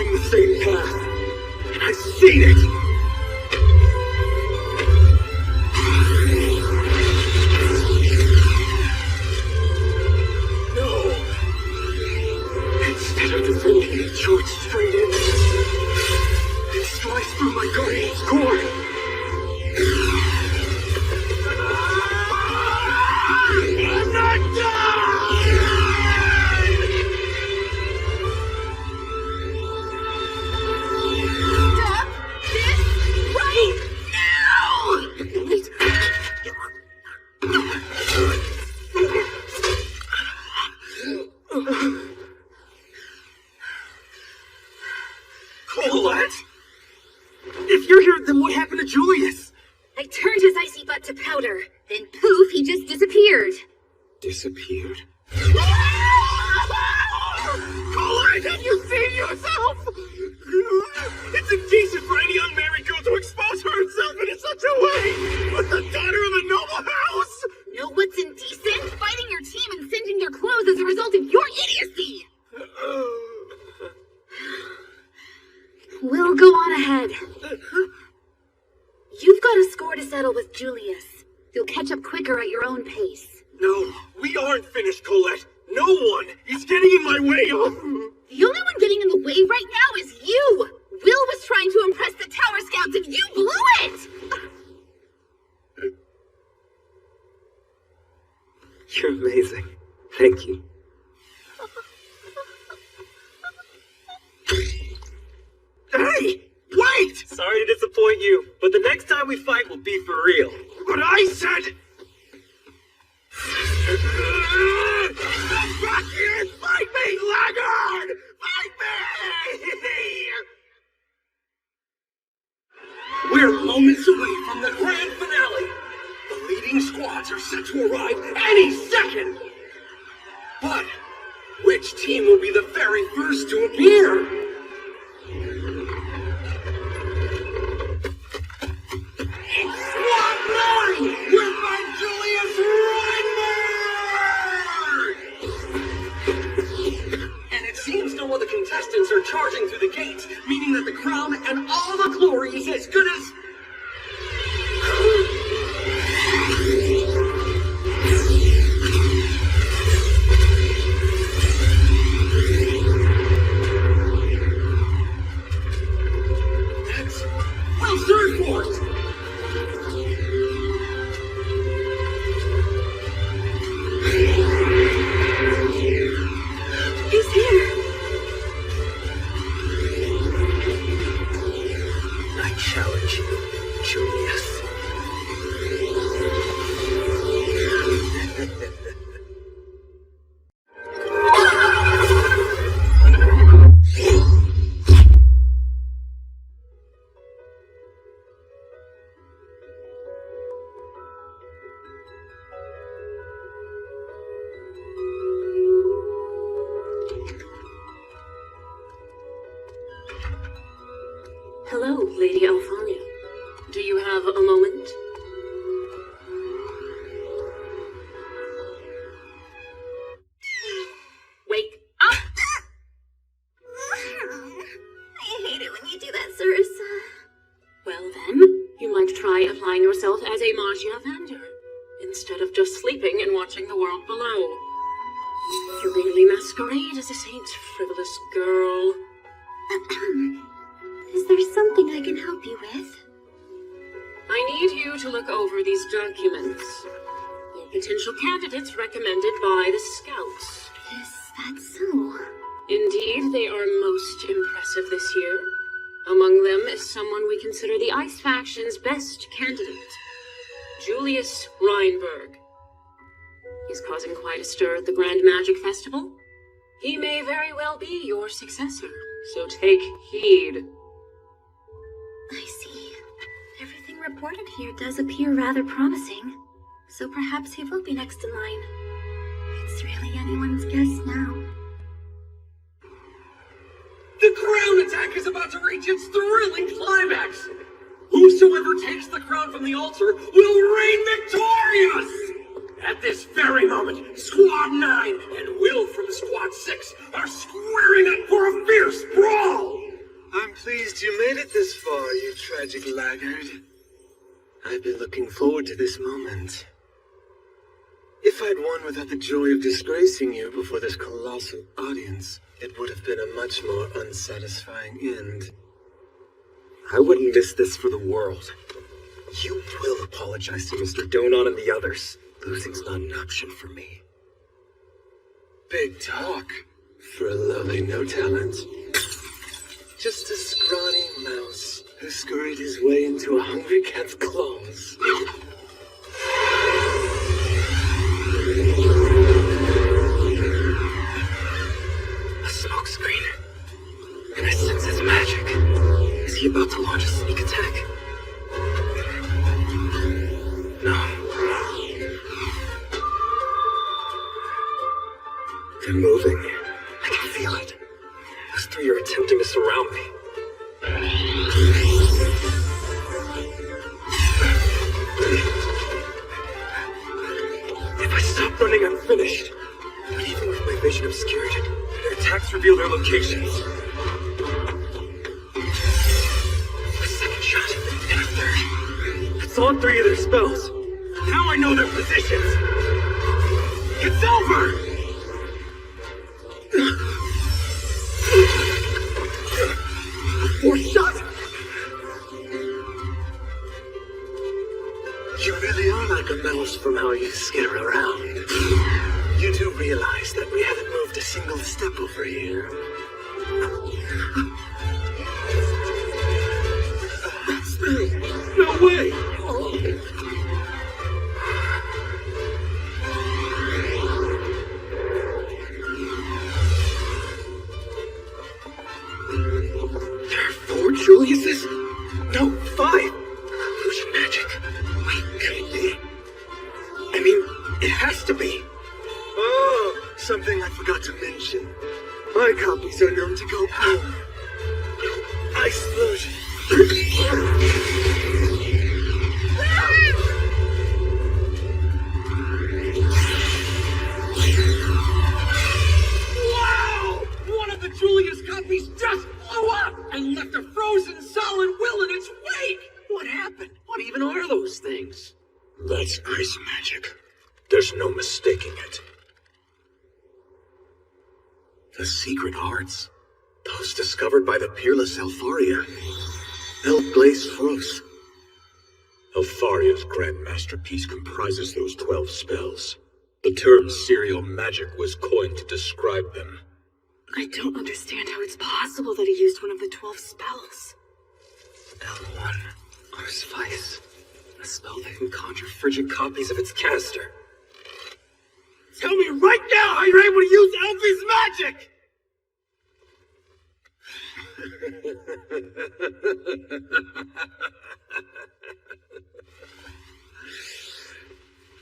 D: The same path, and I've seen it! No! Instead of defending it, charged straight in. It sliced through my guardian's core. I'm not done! Colette? If you're here, then what happened to Julius?
J: I turned his icy butt to powder. Then poof, he just disappeared.
C: Disappeared?
D: Colette, have you seen yourself? It's indecent for any unmarried girl to expose herself in such a way! But the daughter of a noble house!
J: Know what's indecent? Fighting your team and sending their clothes as a result of your idiocy! We'll go on ahead. You've got a score to settle with Julius. You'll catch up quicker at your own pace.
D: No, we aren't finished, Colette. No one is getting in my way.
J: The only one getting in the way right now is you! Will was trying to impress the Tower Scouts and you blew it!
C: You're amazing. Thank you.
D: Hey! Wait!
C: Sorry to disappoint you, but the next time we fight will be for real.
D: But I said... Come back here and fight me, laggard! Fight me! We're moments away from the grand finale. The leading squads are set to arrive any second. But which team will be the very first to appear? Squad 9! With my Julius Reinberg!
G: charging through the gate, meaning that the crown and all the glory is as good as... That's well served for it.
K: He's here.
C: I challenge you, Julius.
K: Hello, Lady Alfaria. Do you have a moment? Wake up!
E: I hate it when you do that, Sarissa.
K: Well then, you might try applying yourself as a Magia Vander, instead of just sleeping and watching the world below. You really masquerade as a saint, frivolous girl.
F: Is there something I can help you with?
K: I need you to look over these documents. Your potential candidates recommended by the Scouts.
F: Is that so?
K: Indeed, they are most impressive this year. Among them is someone we consider the Ice Faction's best candidate, Julius Reinberg. He's causing quite a stir at the Grand Magic Festival. He may very well be your successor, so take heed.
F: I see. Everything reported here does appear rather promising, so perhaps he will be next in line. It's really anyone's guess now.
G: The crown attack is about to reach its thrilling climax! Whosoever takes the crown from the altar will reign victorious! At this very moment, Squad 9 and Will from Squad 6 are squaring up for a fierce brawl!
B: I'm pleased you made it this far, you tragic laggard. I've been looking forward to this moment. If I'd won without the joy of disgracing you before this colossal audience, it would have been a much more unsatisfying end. I wouldn't miss this for the world. You will apologize to Mr. Donon and the others. Losing's not an option for me. Big talk for a lowly no-talent. Just a scrawny mouse who scurried his way into a hungry cat's claws. A smoke screen. And I sense his magic. Is he about to launch a sneak attack? No. They're moving. I can feel it. Those three are attempting to surround me. If I stop running, I'm finished. But even with my vision obscured, their attacks reveal their locations. A second shot, and a third. That's all three of their spells. Now I know their positions. It's over! Fourth shot! You really are like a mouse from how you skitter around. You do realize that we haven't moved a single step over here. No way! Julius's? No, 5! Illusion magic. Wait, could it be? I mean, it has to be. Oh, something I forgot to mention. My copies are known to go boom. Explosion.
G: Wow! One of the Julius copies just
H: magic. There's no mistaking it.
I: The secret arts. Those discovered by the peerless Alfaria. Elglace Fros.
H: Alfaria's grand masterpiece comprises those 12 spells. The term serial magic was coined to describe them.
K: I don't understand how it's possible that he used one of the 12 spells.
B: L1, Ars Vice. A spell that can conjure frigid copies of its caster.
G: Tell me right now how you're able to use Elfie's magic!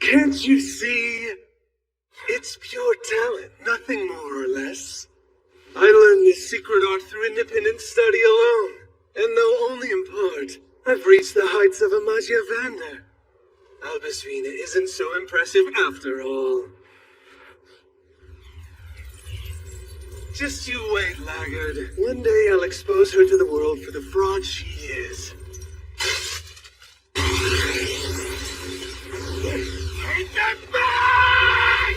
B: Can't you see? It's pure talent, nothing more or less. I learned this secret art through independent study alone. And though only in part, I've reached the heights of a Magia Vander. Albusvina isn't so impressive after all. Just you wait, laggard. One day I'll expose her to the world for the fraud she is.
G: Take that back!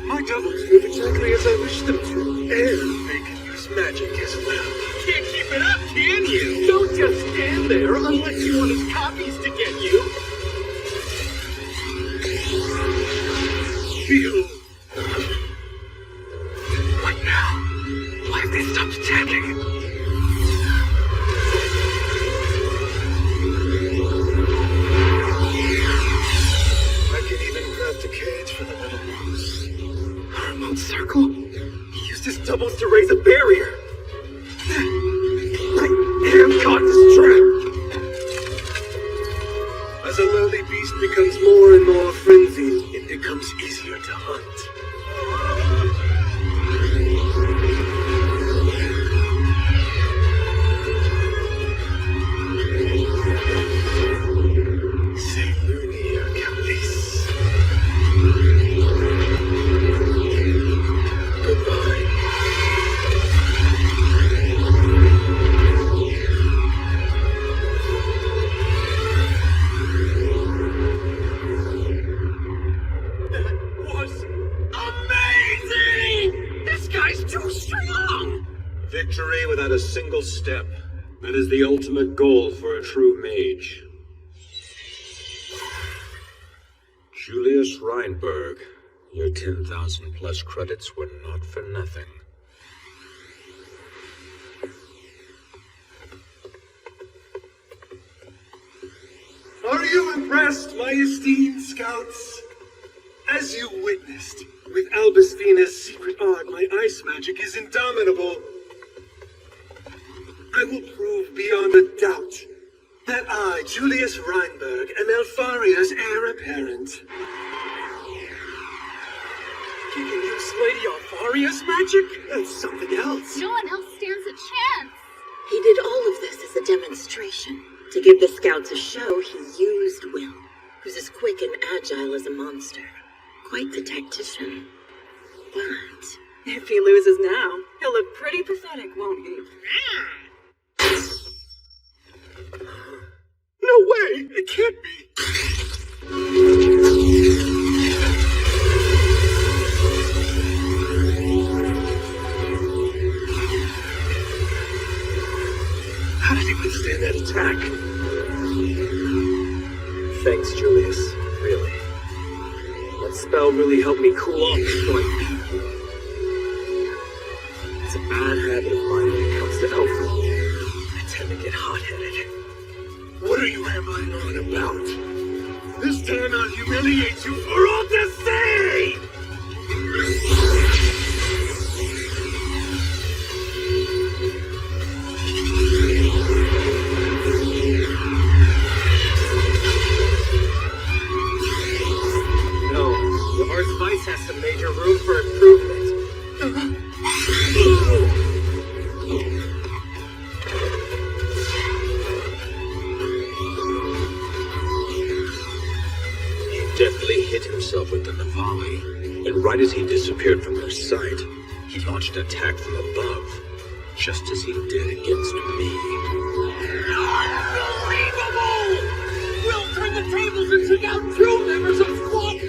B: My doubles move exactly as I wish them to. And they can use magic as well.
G: Can't keep it up, can you?
B: Don't just stand there unless you want his copies to get you. Feel. What now? Why have they stopped attacking? I can even craft a cage for the little mouse. A remote circle? He used his doubles to raise a barrier. I am caught this trap. As a lowly beast becomes more and more frenzied, it becomes easier to hunt. Selunia Calis. Goodbye.
H: Victory without a single step. That is the ultimate goal for a true mage. Julius Reinberg, your 10,000 plus credits were not for nothing.
B: Are you impressed, my esteemed scouts? As you witnessed, with Albusvina's secret art, my ice magic is indomitable. I will prove beyond a doubt that I, Julius Reinberg, am Alfaria's heir apparent. You can use Lady Alfaria's magic? That's something else.
E: No one else stands a chance.
A: He did all of this as a demonstration. To give the scouts a show, he used Will, who's as quick and agile as a monster. Quite the tactician. But
K: If he loses now, he'll look pretty pathetic, won't he?
B: no way! It can't be! How did he withstand that attack? Thanks, Julius. Really. That spell really helped me cool off before It's a bad habit of mine when it comes to elfin. I tend to get hot-headed. What are you rambling on about? This time I'll humiliate you for all to see! Vice has some major room for improvement.
H: He definitely hit himself
D: Right as he disappeared from their sight, he launched an attack from above, just as he did against me.
G: Unbelievable! Will turned the tables and took out 2 members of Squad 9!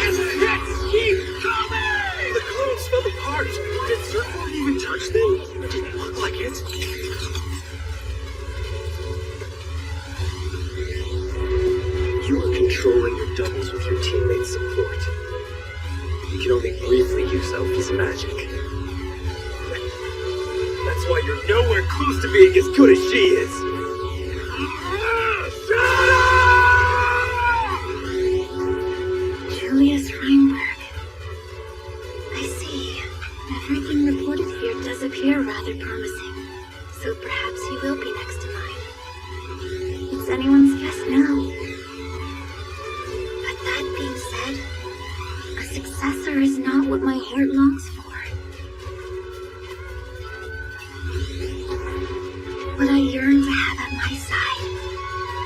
G: And the hits keep coming!
B: The clones fell apart. Did Circle even touch them? It didn't look like it. You are controlling your doubles with your teammates' support. You can only briefly use Elfie's magic. That's why you're nowhere close to being as good as she is.
F: Julius Reinberg. I see. Everything reported here does appear rather promising. So perhaps he will be next in line. It's anyone's guess now. But that being said, a successor is not what my heart longs for. What I yearn to have at my side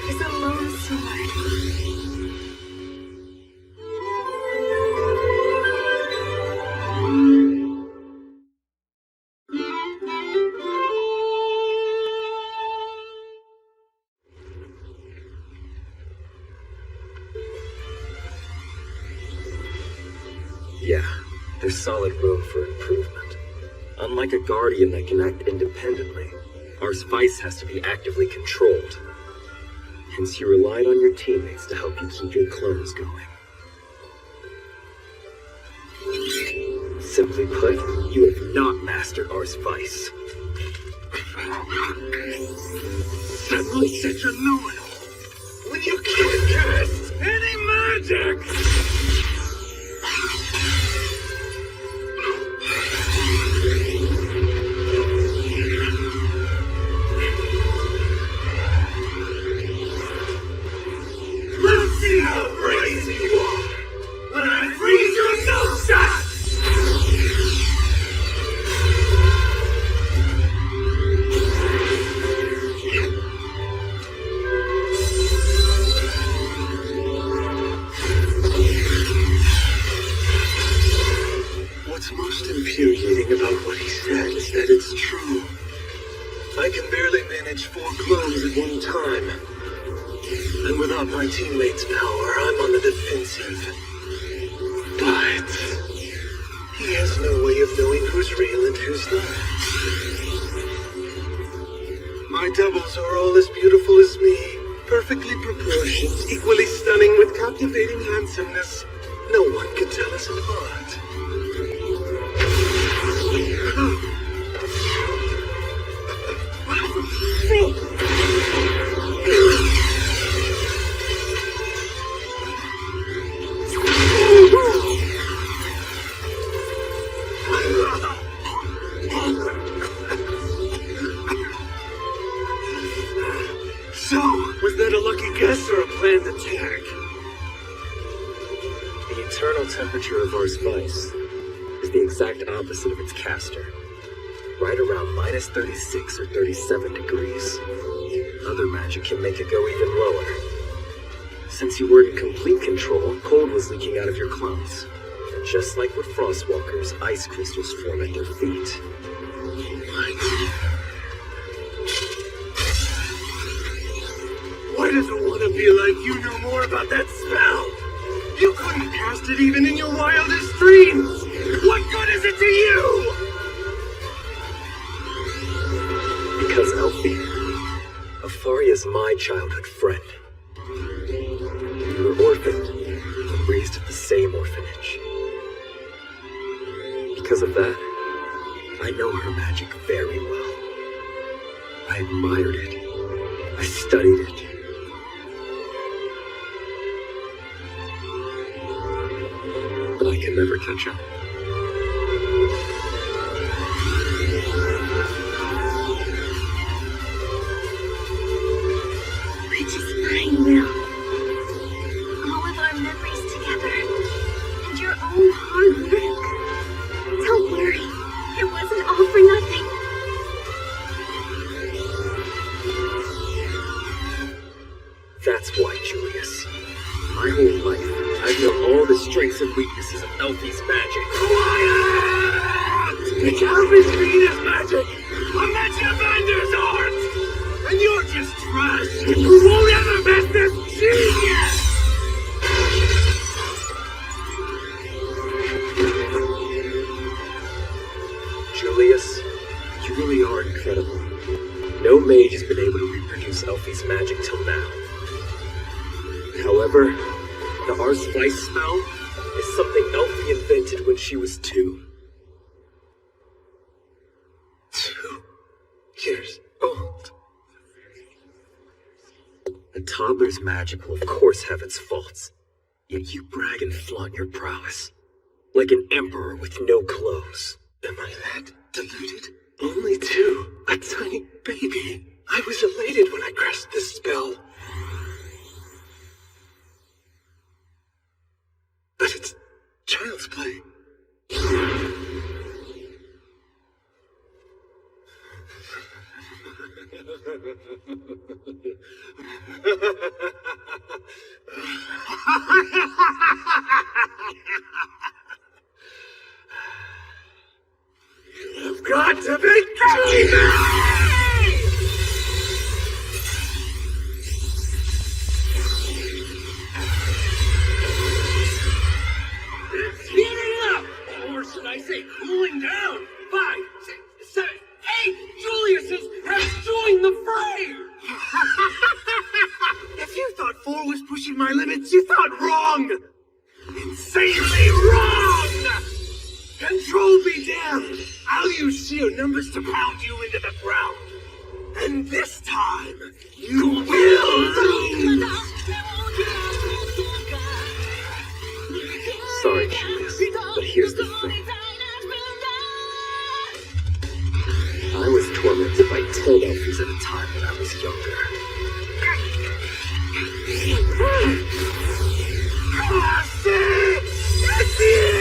F: is a lone sword.
B: Yeah, there's solid room for improvement. Unlike a Guardian that can act independently, our Vice has to be actively controlled. Hence, you relied on your teammates to help you keep your clones going. Simply put, you have not mastered Ars Vice.
H: That was such a nominal. When you can't cast any magic! Let's see how crazy you are when I freeze your nose shot!
B: What's most infuriating about what he said is that it's true. I can barely manage 4 clones at one time. And without my teammates' power, I'm on the defensive. But he has no way of knowing who's real and who's not. My doubles are all as beautiful as me, perfectly proportioned, equally stunning with captivating handsomeness. No one can tell us apart.
H: So, was that a lucky guess or a planned attack?
B: The internal temperature of Ars Vice is the exact opposite of its caster. Right around minus 36 or 37 degrees. Other magic can make it go even lower. Since you were in complete control, cold was leaking out of your clones. And just like with Frostwalkers, ice crystals form at their feet.
H: Why does it want to be like you know more about that spell? You couldn't cast it even in your wildest dreams! What good is it to you?
B: Because Elfie, Afaria's my childhood friend. You were orphaned, and raised at the same orphanage. Because of that, I know her magic very well. I admired it. I studied it. But I can never catch up.
F: Which is mine, Will. All of our memories together, and your own hard work. Don't worry, it wasn't all for nothing.
B: That's why, Julius.
C: all the strengths and weaknesses of Elfie's magic.
B: It's FullScreen is magic! A magic Avenger's art! And you're just trash! You won't ever miss this genius!
C: Julius, you really are incredible. No mage has been able to reproduce Elfie's magic till now. However, the Ars Vice spell is something Elfie invented when she was 2.
B: 2 years old.
C: A toddler's magic will of course have its faults, yet you brag and flaunt your prowess, like an emperor with no clothes.
B: Am I that deluded? Only 2. A tiny baby. I was elated when I cast this spell. But it's child's play. You've got to be kidding me! It's heating up! Or should I say cooling down? 5, 6, 7, 8 Juliuses have joined the fray! If you thought 4 was pushing my limits, you thought wrong! Insanely wrong! Control be damned! I'll use sheer numbers to pound you into the ground. And this time, you will lose!
C: Sorry, Julius, but here's the thing. I was tormented by 10 Elfies at a time when I was younger.
B: That's it!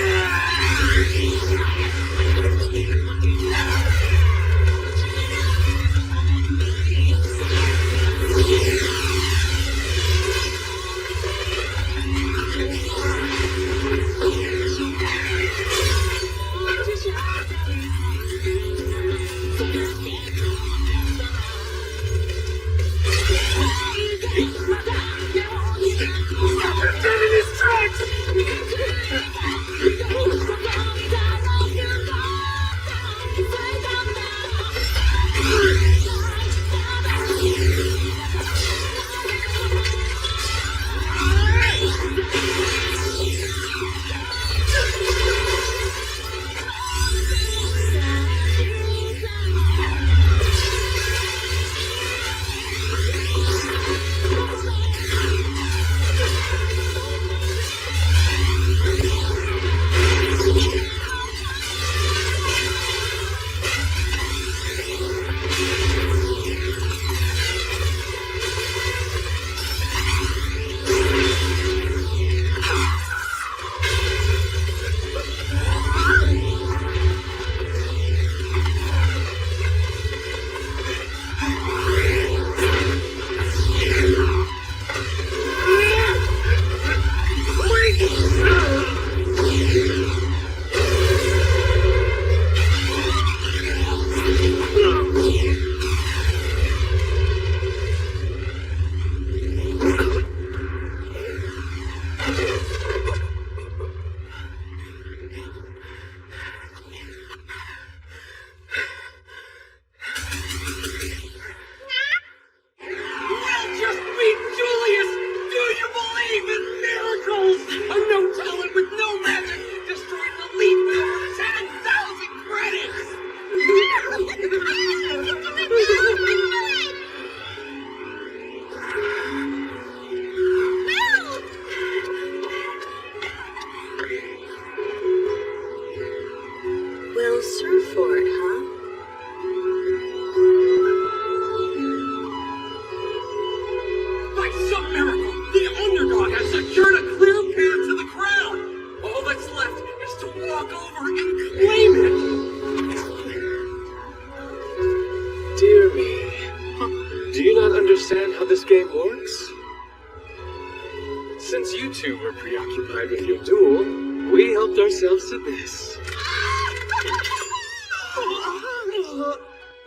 B: two were preoccupied with your duel, we helped ourselves to this.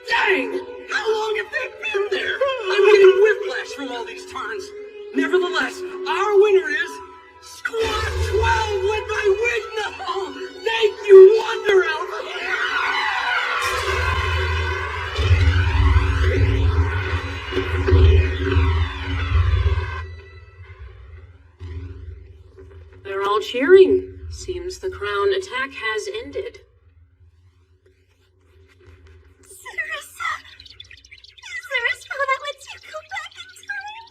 G: Dang! How long have they been there? I'm getting whiplash from all these turns. Nevertheless, our winner is Squad 12 led by Wignall! Thank you, Wonder Elf!
K: They're all cheering. Seems the crown attack has ended.
F: Sarissa! Is there a spell that lets you go back in time?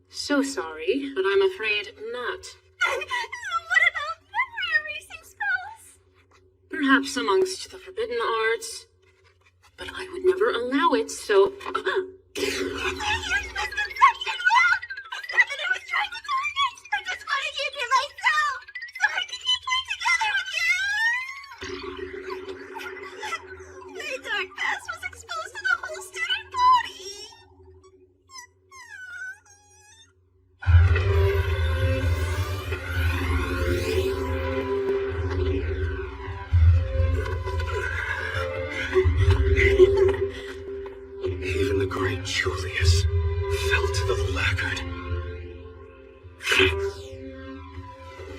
K: So sorry, but I'm afraid not.
F: Then what about memory erasing spells?
K: Perhaps amongst the forbidden arts, but I would never allow it, so...
F: Here's misconception, Will! It's not that I was trying to target. I just wanted you to myself, so I could keep playing together with you! My dark past was exposed to the whole student body!
B: Even the great Julius fell to the laggard.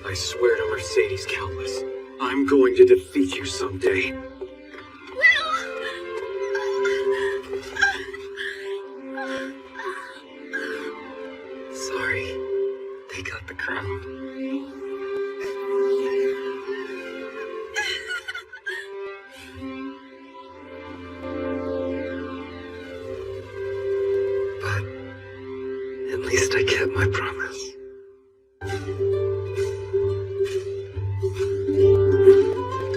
B: I swear to Mercedes Countless, I'm going to defeat you someday. Sorry, they got the crown. But at least I kept my promise.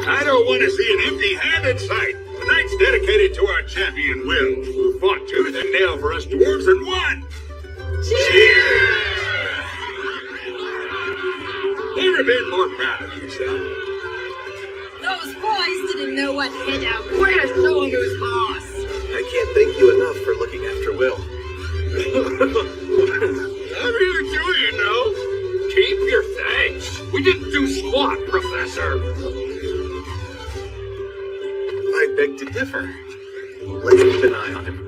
D: I don't want to see an empty-handed sight. Tonight's dedicated to our champion, Will, who fought tooth and nail for us dwarves and won. Cheers! Never been more proud of yourself.
K: Those boys didn't know what hit out. Way to show 'em who's boss.
I: I can't thank you enough for looking after Will.
D: Whatever you do, you know. Keep your thanks. We didn't do squat, Professor.
I: I beg to differ. Let's keep an eye on him.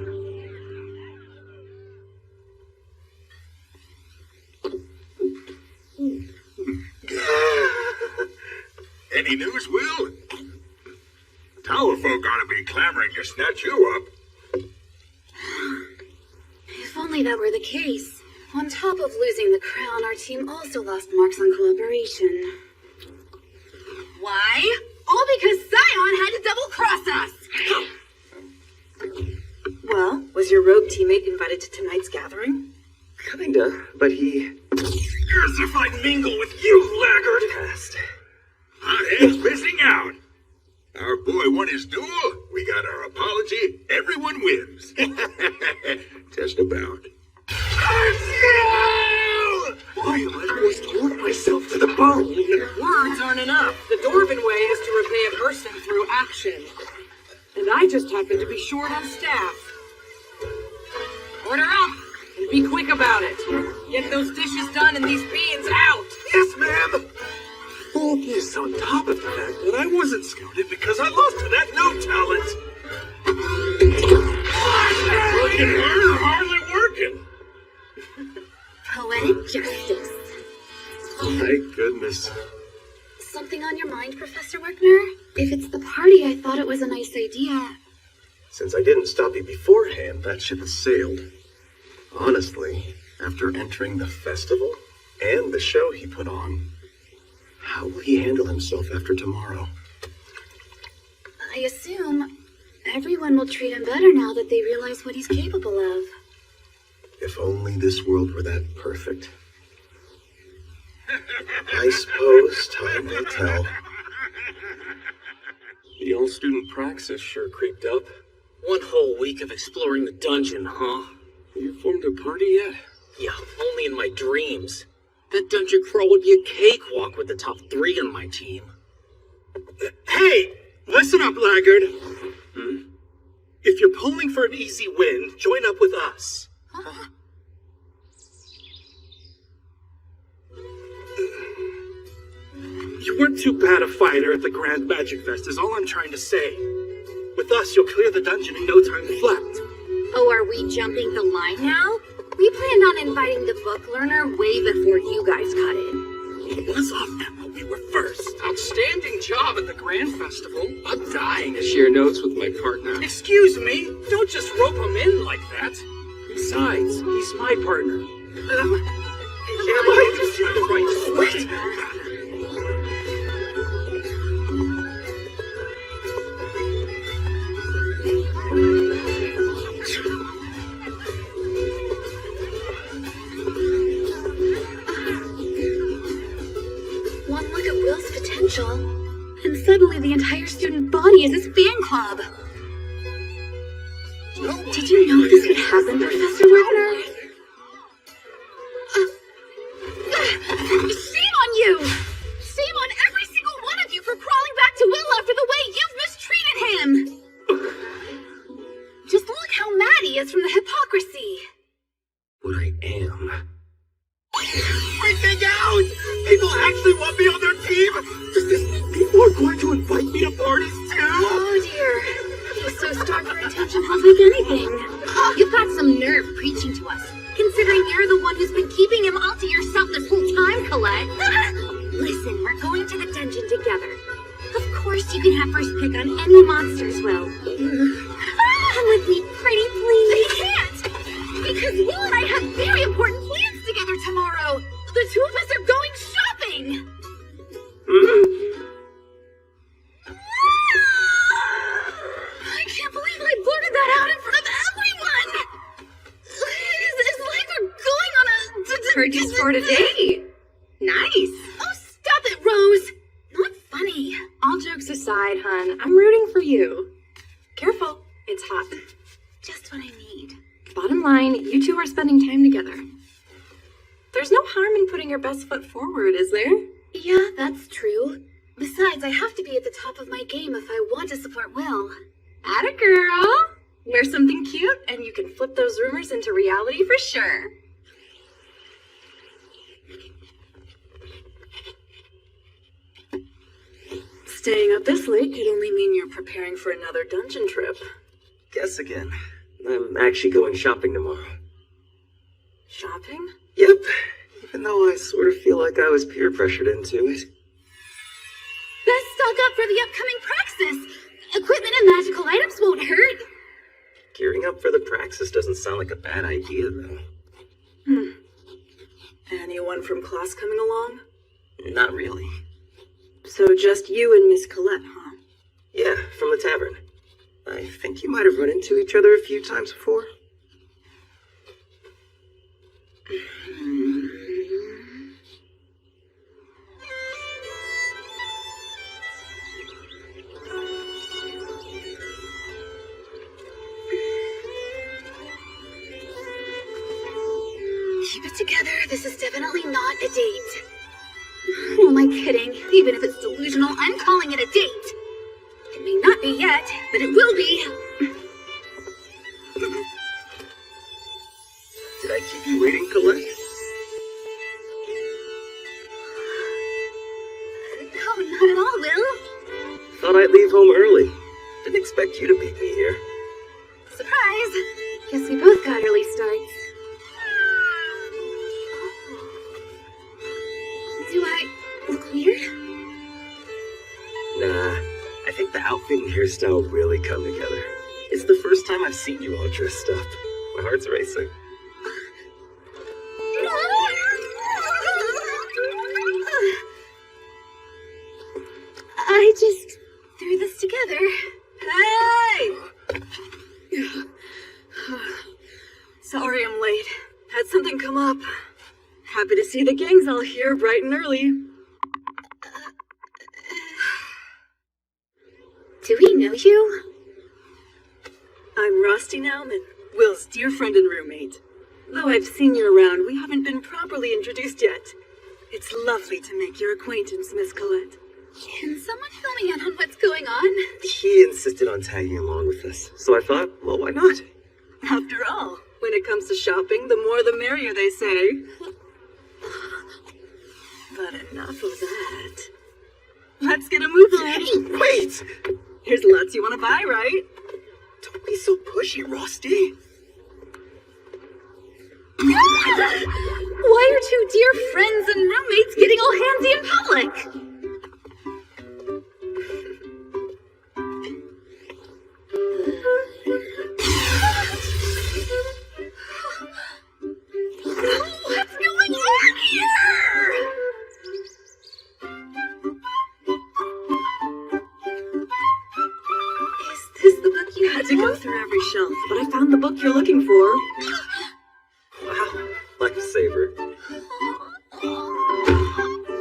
D: Any news, Will? Tower folk ought to be clamoring to snatch you up.
J: If only that were the case. On top of losing the crown, our team also lost marks on cooperation.
K: Why? All because Scion had to double-cross us! Well, was your rogue teammate invited to tonight's gathering?
B: Kinda, but he
D: As if I'd mingle with you, laggard.
B: passed.
D: Hothead's missing out. Our boy won his duel. We got our apology. Everyone wins. Just about.
B: I almost tore myself to the bone.
K: Words aren't enough. The Dwarven way is to repay a person through action. And I just happen to be short on staff. Order up! And be quick about it. Get those dishes done and these beans out!
B: Yes, ma'am. Focus on top of the fact that I wasn't scouted because I lost to that no talent.
D: Working hard or hardly working?
J: Poetic justice.
B: My goodness.
J: Something on your mind, Professor Werkner? If it's the party, I thought it was a nice idea.
I: Since I didn't stop you beforehand, that ship has sailed. Honestly, after entering the festival and the show he put on, how will he handle himself after tomorrow?
J: I assume everyone will treat him better now that they realize what he's capable of.
I: If only this world were that perfect. I suppose time will tell.
B: The all-student praxis sure creeped up.
C: One whole week of exploring the dungeon, huh?
B: You formed a party yet?
C: Yeah, only in my dreams. That dungeon crawl would be a cakewalk with the top 3 on my team.
L: Hey, listen up, laggard. If you're pulling for an easy win, join up with us. You weren't too bad a fighter at the Grand Magic Fest, is all I'm trying to say. With us, you'll clear the dungeon in no time flat.
J: Oh, are we jumping the line now? We planned on inviting the book learner way before you guys cut in.
L: It was off Emma, we were first.
G: Outstanding job at the Grand Festival.
C: I'm dying to share notes with my partner.
G: Excuse me, don't just rope him in like that.
C: Besides, he's my partner.
G: Am I just the right sweat?
J: One look at Will's potential, and suddenly the entire student body is his fan club. Did you know this could happen, Professor Wagner? Shame on you! Shame on every single one of you for crawling back to Will after the way you've mistreated him! Just look how mad he is from the hypocrisy.
C: What I am.
L: Freaking out! People actually want me on their team? Does this mean people are going to invite me to parties too?
J: Oh dear. He's so starved for attention he'll take anything. You've got some nerve preaching to us, considering you're the one who's been keeping him all to yourself this whole time, Colette. Listen, we're going to the dungeon together. Of course you can have first pick on any monsters, Will. Come with me, pretty please. I can't! Because Will and I have very important plans together tomorrow. The two of us are going shopping! I can't believe I blurted that out in front of everyone! It's like we're going on a...
K: Heard you scored a date. Nice.
J: Oh, stop it, Rose! Not funny.
K: All jokes aside, hon, I'm rooting for you. Careful, it's hot.
J: Just what I need.
K: Bottom line, you two are spending time together. There's no harm in putting your best foot forward, is there?
J: Yeah, that's true. Besides, I have to be at the top of my game if I want to support Will.
K: Atta girl! Wear something cute and you can flip those rumors into reality for sure. Staying up this late could only mean you're preparing for another dungeon trip.
C: Guess again. I'm actually going shopping tomorrow.
K: Shopping?
C: Yep. Even though I sort of feel like I was peer pressured into it.
J: Best stock up for the upcoming Praxis. Equipment and magical items won't hurt.
C: Gearing up for the Praxis doesn't sound like a bad idea, though.
K: Anyone from class coming along?
C: Not really.
K: So just you and Miss Colette, huh?
C: Yeah, from the tavern. I think you might have run into each other a few times before.
J: Keep it together. This is definitely not a date. Who am I kidding? Even if it's delusional, I'm calling it a date. It may not be yet, but it will be.
C: Did I keep you waiting, Colette?
J: No, not at all, Will.
C: Thought I'd leave home early. Didn't expect you to meet me here.
J: Surprise.
K: Guess we both got early starts.
J: Do I look weird?
C: Nah, I think the outfit and hairstyle really come together. It's the first time I've seen you all dressed up. My heart's racing.
J: I just threw this together.
K: Hey! Sorry I'm late. Had something come up. Happy to see the gang's all here bright and early.
J: Do we know you?
K: I'm Rusty Nauman, Will's dear friend and roommate. Though I've seen you around, we haven't been properly introduced yet. It's lovely to make your acquaintance, Miss Colette.
J: Can someone fill me in on what's going on?
C: He insisted on tagging along with us, so I thought, well, why not?
K: After all, when it comes to shopping, the more the merrier, they say. But enough of that. let's get a move on.
B: Hey, wait!
K: Here's lots you want to buy, right?
B: Don't be so pushy, Rusty.
J: Why are two dear friends and roommates getting all handsy in public?
E: What's going on here?
K: Is this the book you had to go through every shelf? But I found the book you're looking for.
B: Wow, lifesaver.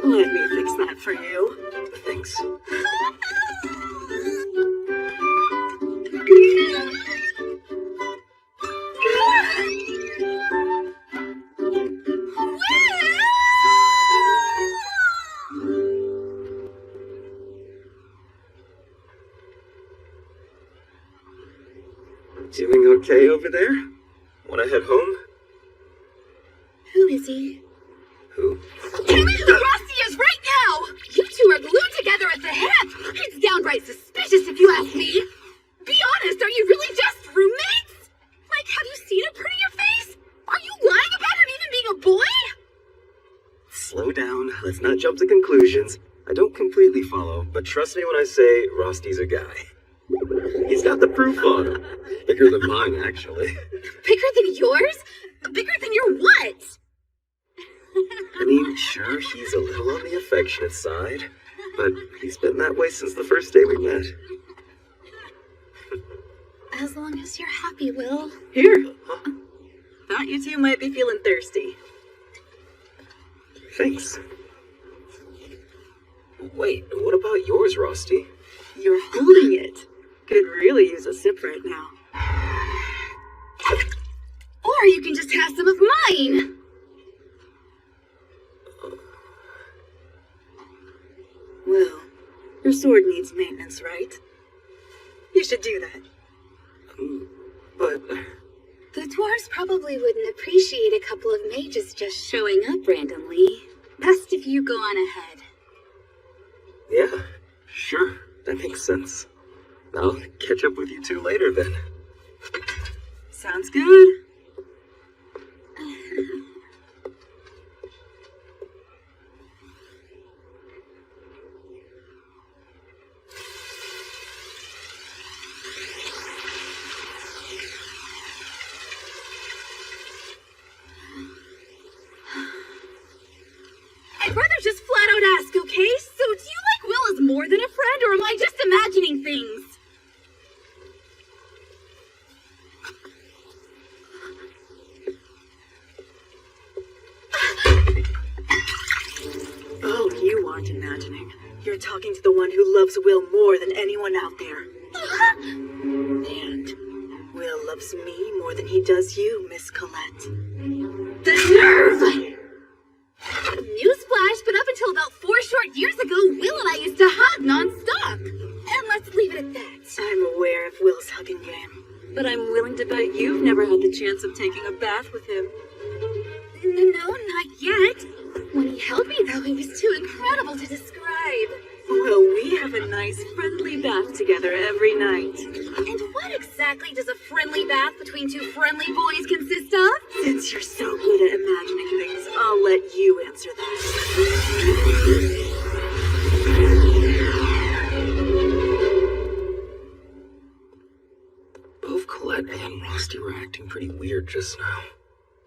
K: Let me fix that for you.
B: Thanks. Doing okay over there? Wanna head home?
J: Who is he?
B: Who?
E: Tell me who Rusty is right now! You two are glued together at the hip! It's downright suspicious if you ask me! Be honest, are you really just roommates? Like, have you seen a prettier face? Are you lying about him even being a boy?
B: Slow down. Let's not jump to conclusions. I don't completely follow, but trust me when I say Rusty's a guy. He's got the proof on him. Bigger than mine, actually.
E: Bigger than yours? Bigger than your what?
B: I mean, sure, he's a little on the affectionate side, but he's been that way since the first day we met.
J: As long as you're happy, Will.
K: Here. Thought you two might be feeling thirsty.
B: Thanks. Wait, what about yours, Rusty?
K: You're holding it. Could really use a sip right now.
E: Or you can just have some of mine!
K: Well, your sword needs maintenance, right? You should do that.
B: But
J: The dwarves probably wouldn't appreciate a couple of mages just showing up randomly. Best if you go on ahead.
B: yeah, sure, that makes sense. I'll catch up with you two later then.
K: Sounds good.
E: I'd rather just flat out ask, okay? So do you like Will as more than a friend, or am I just imagining things?
K: Oh, you aren't imagining. You're talking to the one who loves Will more than anyone out there. And Will loves me more than he does you, Miss Colette.
E: The nerve! Newsflash, but up until about 4 short years ago, Will and I used to hug non-stop. And let's leave it at that.
K: I'm aware of Will's hugging game, but I'm willing to bet you've never had the chance of taking a bath with him.
E: No, not yet. When he held me, though, it was too incredible to describe.
K: Well, we have a nice friendly bath together every night.
E: And what exactly does a friendly bath between two friendly boys consist of?
K: Since you're so good at imagining things, I'll let you answer that.
B: Both Colette and Rusty were acting pretty weird just now.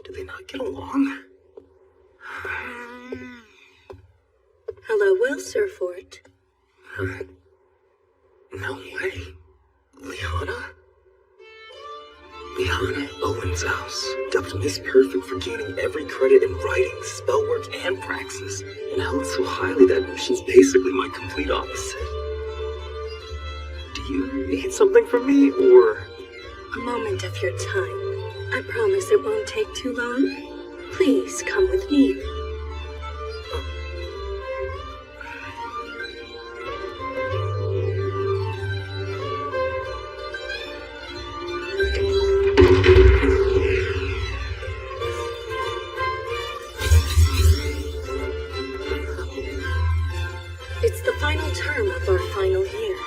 B: Do they not get along?
J: Hello, Will Surfort.
B: No way. Liana? Liana Owen's house, dubbed Miss Perfect for gaining every credit in writing, spell work, and praxis, and held so highly that she's basically my complete opposite. Do you need something from me, or?
J: A moment of your time. I promise it won't take too long. Please come with me. It's the final
M: final term of our final year.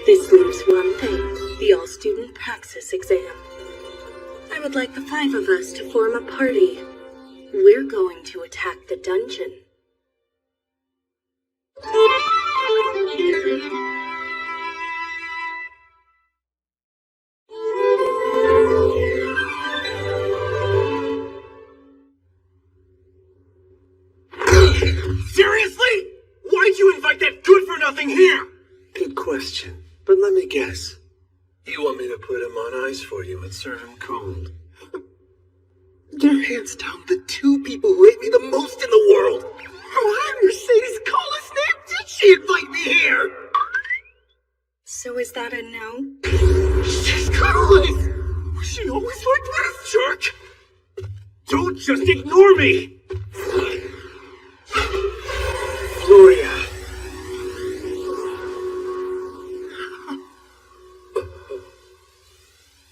M: This leaves one thing, the all-student praxis exam. I would like the 5 of us to form a party. We're going to attack the dungeon.
L: Seriously? Why'd you invite that good-for-nothing here?
B: Good question, but let me guess. You want me to put him on ice for you and serve him cold? You're hands down the 2 people who hate me the most in the world.
L: How Mercedes call his name? Did she invite me here?
M: So is that a no?
L: She's clueless! Was she always like this, jerk? Don't just ignore me!
B: Gloria.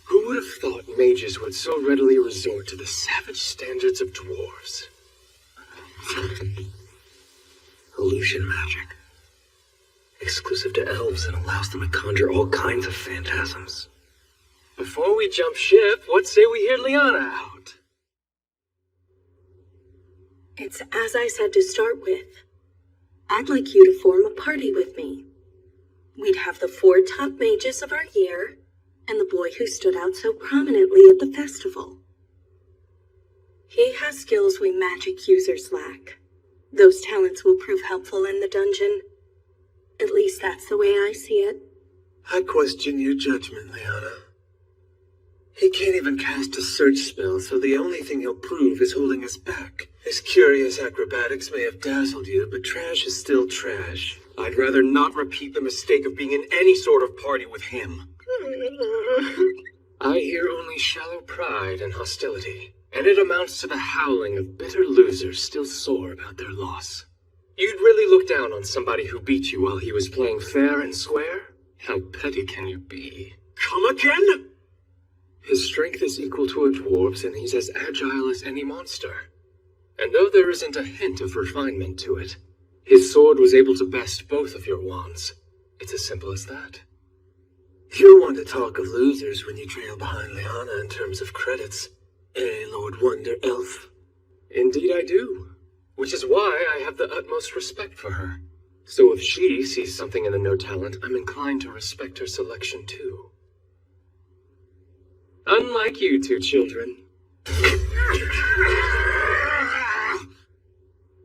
B: Who would have thought mages would so readily resort to the savage standards of dwarves? Illusion magic. Exclusive to elves and allows them to conjure all kinds of phantasms. Before we jump ship, what say we hear Liana out?
M: It's as I said to start with. I'd like you to form a party with me. We'd have the 4 top mages of our year, and the boy who stood out so prominently at the festival. He has skills we magic users lack. Those talents will prove helpful in the dungeon. At least that's the way I see it.
B: I question your judgment, Liana. He can't even cast a search spell, so the only thing he'll prove is holding us back. His curious acrobatics may have dazzled you, but trash is still trash.
L: I'd rather not repeat the mistake of being in any sort of party with him.
B: I hear only shallow pride and hostility, and it amounts to the howling of bitter losers still sore about their loss. You'd really look down on somebody who beat you while he was playing fair and square? How petty can you be?
L: Come again?
B: His strength is equal to a dwarf's, and he's as agile as any monster. And though there isn't a hint of refinement to it, his sword was able to best both of your wands. It's as simple as that. You'll want to talk of losers when you trail behind Liana in terms of credits. Eh, Lord Wonder Elf? Indeed I do. Which is why I have the utmost respect for her. So if she sees something in the no talent, I'm inclined to respect her selection too. Unlike you 2 children.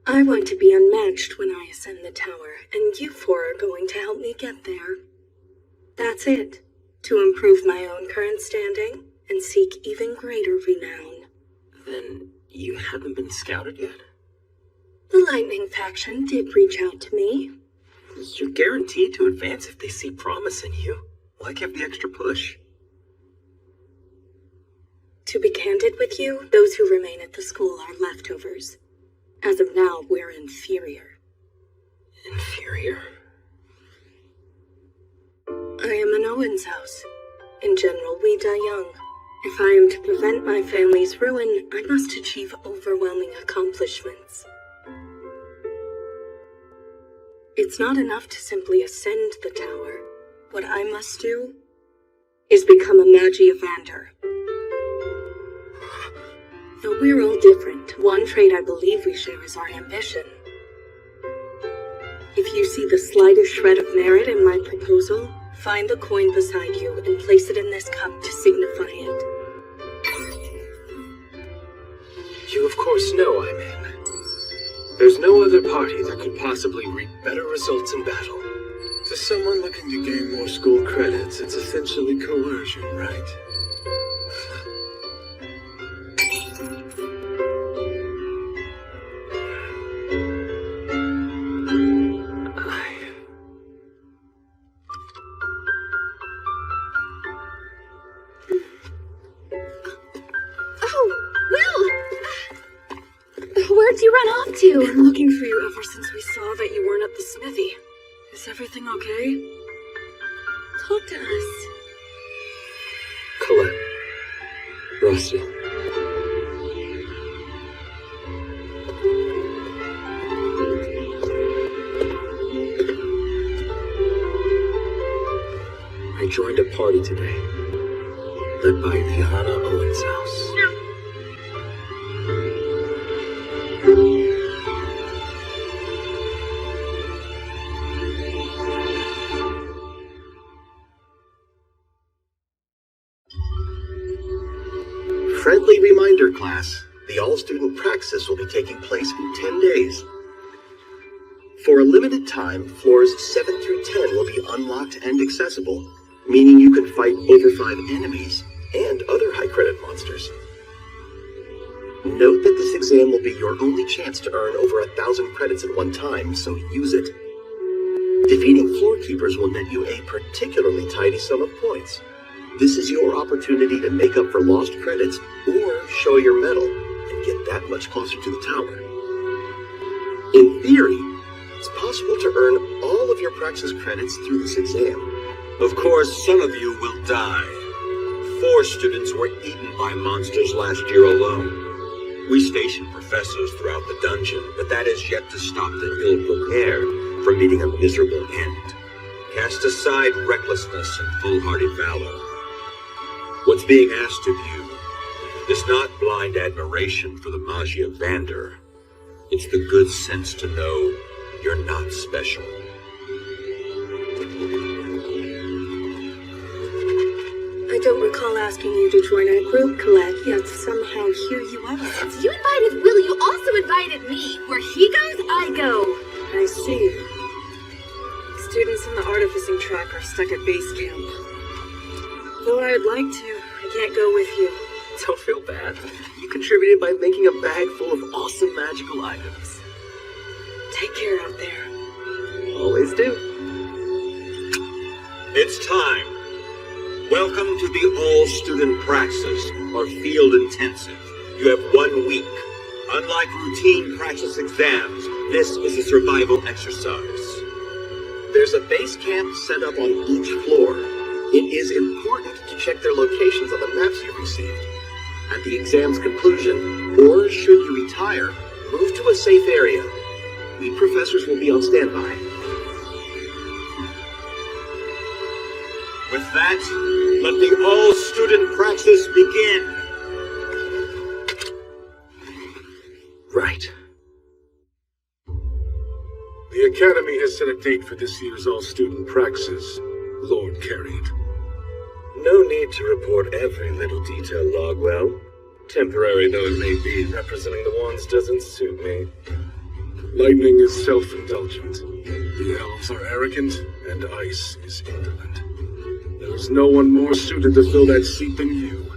M: I want to be unmatched when I ascend the tower, and you 4 are going to help me get there. That's it. To improve my own current standing and seek even greater renown.
C: Then you haven't been scouted yet?
M: The Lightning faction did reach out to me.
C: You're guaranteed to advance if they see promise in you. Why give the extra push?
M: To be candid with you, those who remain at the school are leftovers. As of now, we're inferior.
C: Inferior?
M: I am an Owen's house. In general, we die young. If I am to prevent my family's ruin, I must achieve overwhelming accomplishments. It's not enough to simply ascend the tower. What I must do is become a Magiavander. Though we're all different, one trait I believe we share is our ambition. If you see the slightest shred of merit in my proposal, find the coin beside you and place it in this cup to signify it.
B: You of course know I'm in. There's no other party that could possibly reap better results in battle. To someone looking to gain more school credits, it's essentially coercion, right?
E: Where'd you run off to?
K: Been looking for you ever since we saw that you weren't at the smithy. Is everything okay?
M: Talk to us.
B: Colette. Rusty.
C: I joined a party today, led by Liana Owen's house.
I: Friendly reminder, class. The all-student praxis will be taking place in 10 days. For a limited time, floors 7 through 10 will be unlocked and accessible, meaning you can fight over 5 enemies and other high-credit monsters. Note that this exam will be your only chance to earn over 1,000 credits at one time, so use it. Defeating floor keepers will net you a particularly tidy sum of points. This is your opportunity to make up for lost credits or show your mettle and get that much closer to the tower. In theory, it's possible to earn all of your praxis credits through this exam.
D: Of course, some of you will die. 4 students were eaten by monsters last year alone. We stationed professors throughout the dungeon, but that is yet to stop the ill-prepared from meeting a miserable end. Cast aside recklessness and foolhardy valor. What's being asked of you is not blind admiration for the magia of Vander. It's the good sense to know you're not special.
M: I don't recall asking you to join our group, Colette, yet somehow here you are.
E: Since you invited Will, you also invited me. Where he goes, I go.
K: I see. Students in the artificing track are stuck at base camp. Though I'd like to, I can't go with you.
C: Don't feel bad. You contributed by making a bag full of awesome magical items.
K: Take care out there.
C: Always do.
D: It's time. Welcome to the all-student praxis, or field intensive. You have 1 week. Unlike routine praxis exams, this is a survival exercise.
I: There's a base camp set up on each floor. It is important to check their locations on the maps you've received. At the exam's conclusion, or should you retire, move to a safe area. We professors will be on standby.
D: With that, let the all-student praxis begin.
I: Right.
H: The Academy has set a date for this year's all-student praxis. Lord Carried.
B: No need to report every little detail, Logwell. Temporary though it may be, representing the wands doesn't suit me.
H: Lightning is self-indulgent. The elves are arrogant, and ice is indolent. There is no one more suited to fill that seat than you,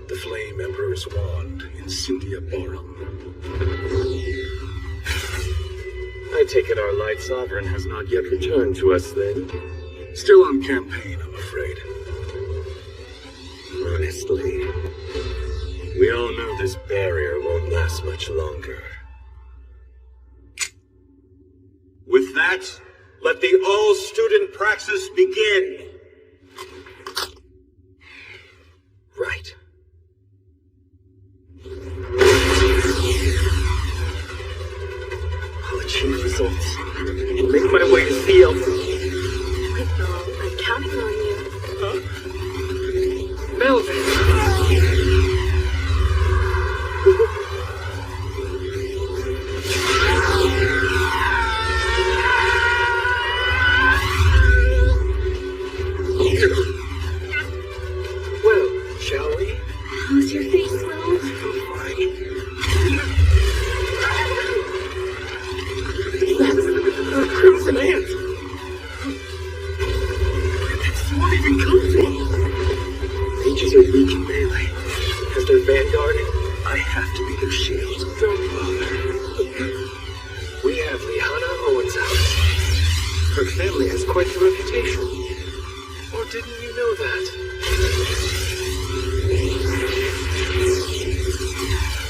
H: the Flame Emperor's wand in Cynthia Barham.
B: I take it our light sovereign has not yet returned to us, then?
H: Still on campaign, I'm afraid.
B: Honestly, we all know this barrier won't last much longer.
D: With that, let the all-student praxis begin.
I: Right.
C: I'll achieve results and make my way to field.
M: I'm counting on you.
C: Melvin! Well, shall we?
M: How's your face, Will?
C: Crimson Ant! That's not even coming! Mages are weak in melee. As their vanguard, I have to be their shield. Don't bother. We have Liana Owen's house. Her family has quite the reputation. Or didn't you know that?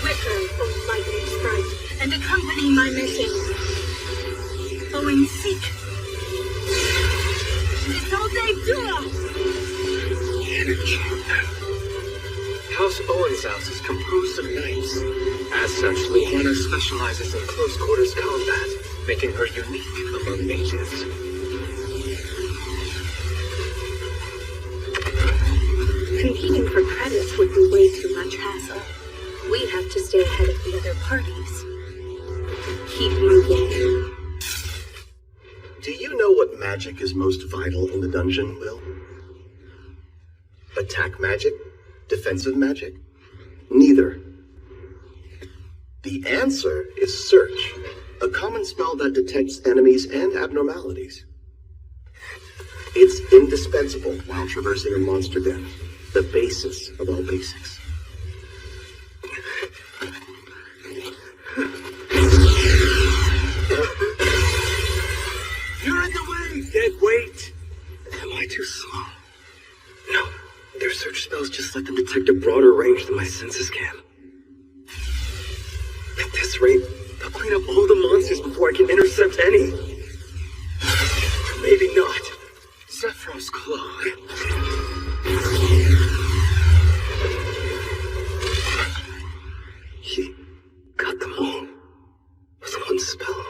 M: Wicker, O lightning sprite, and accompany my mission. Owen, seek. It's all day duo.
C: House Owen's house is composed of knights. As such, Liana specializes in close quarters combat, making her unique among mages.
M: for credits would be way too much hassle. We have to stay ahead of the other parties. Keep moving.
I: Do you know what magic is most vital in the dungeon, Will? Attack magic? Defensive magic? Neither. The answer is search, a common spell that detects enemies and abnormalities. It's indispensable while traversing a monster den, the basis of all basics.
L: You're in the way, dead weight.
B: Am I too slow? No, their search spells just let them detect a broader range than my senses can. At this rate, they'll clean up all the monsters before I can intercept any. Maybe not.
L: Sephiroth's claw.
B: He got them all with one spell.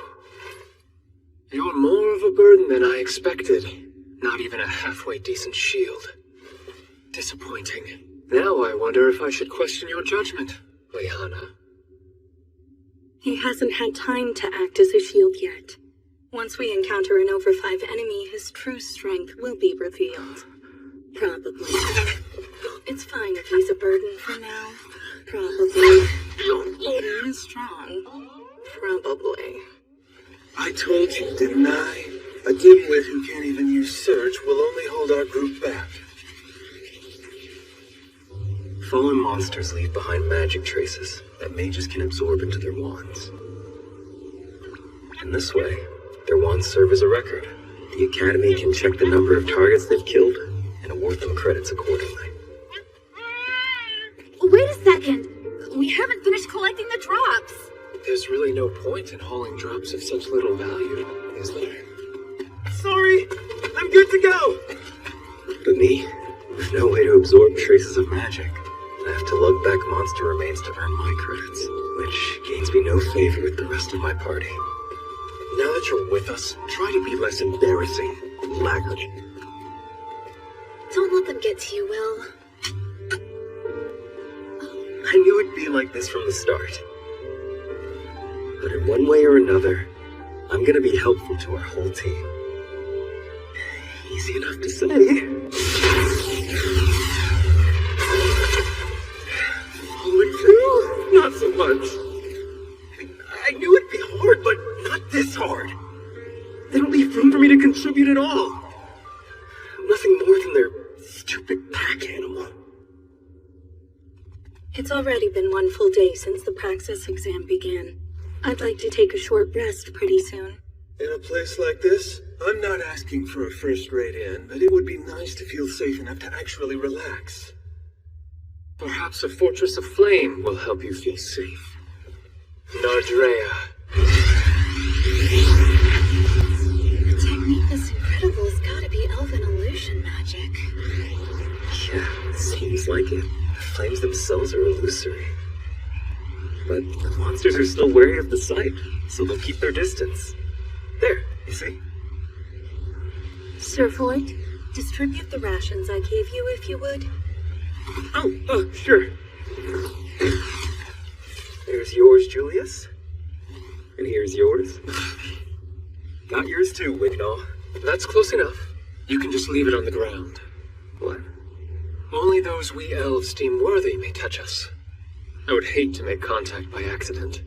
N: You're more of a burden than I expected. Not even a halfway decent shield. Disappointing. Now I wonder if I should question your judgment, Liana.
M: He hasn't had time to act as a shield yet. Once we encounter an over 5 enemy, his true strength will be revealed. Probably. It's fine if he's a burden for now. Probably. He is strong. Probably.
L: I told you, didn't I? A dimwit who can't even use search will only hold our group back.
B: Fallen monsters leave behind magic traces that mages can absorb into their wands. And this way, their wands serve as a record. The Academy can check the number of targets they've killed and award them credits accordingly.
E: Wait a second. We haven't finished collecting the drops.
N: There's really no point in hauling drops of such little value, is there?
L: Sorry, I'm good to go.
B: But me, with no way to absorb traces of magic, I have to lug back monster remains to earn my credits, which gains me no favor with the rest of my party.
L: Now that you're with us, try to be less embarrassing, laggard.
E: Don't let them get to you, Will.
B: I knew it'd be like this from the start. But in one way or another, I'm gonna be helpful to our whole team. Easy enough to say.
L: Following through? Not so much. I knew it'd be hard, but not this hard. They don't leave room for me to contribute at all.
B: Nothing more than their stupid pack animal.
M: It's already been one full day since the praxis exam began. I'd like to take a short rest pretty soon.
L: In a place like this, I'm not asking for a first-rate inn, but it would be nice to feel safe enough to actually relax.
N: Perhaps a fortress of flame will help you feel safe. Nardrea.
E: The technique that's incredible has got to be elven illusion magic.
B: Yeah, seems like it. The flames themselves are illusory. But the monsters are still wary of the sight, so they'll keep their distance. There, you see?
M: Sir Voigt, distribute the rations I gave you if you would.
B: Oh, sure. There's yours, Julius. And here's yours. Got yours too, Wignall.
N: That's close enough. You can just leave it on the ground.
B: What?
N: Only those we elves deem worthy may touch us. I would hate to make contact by accident.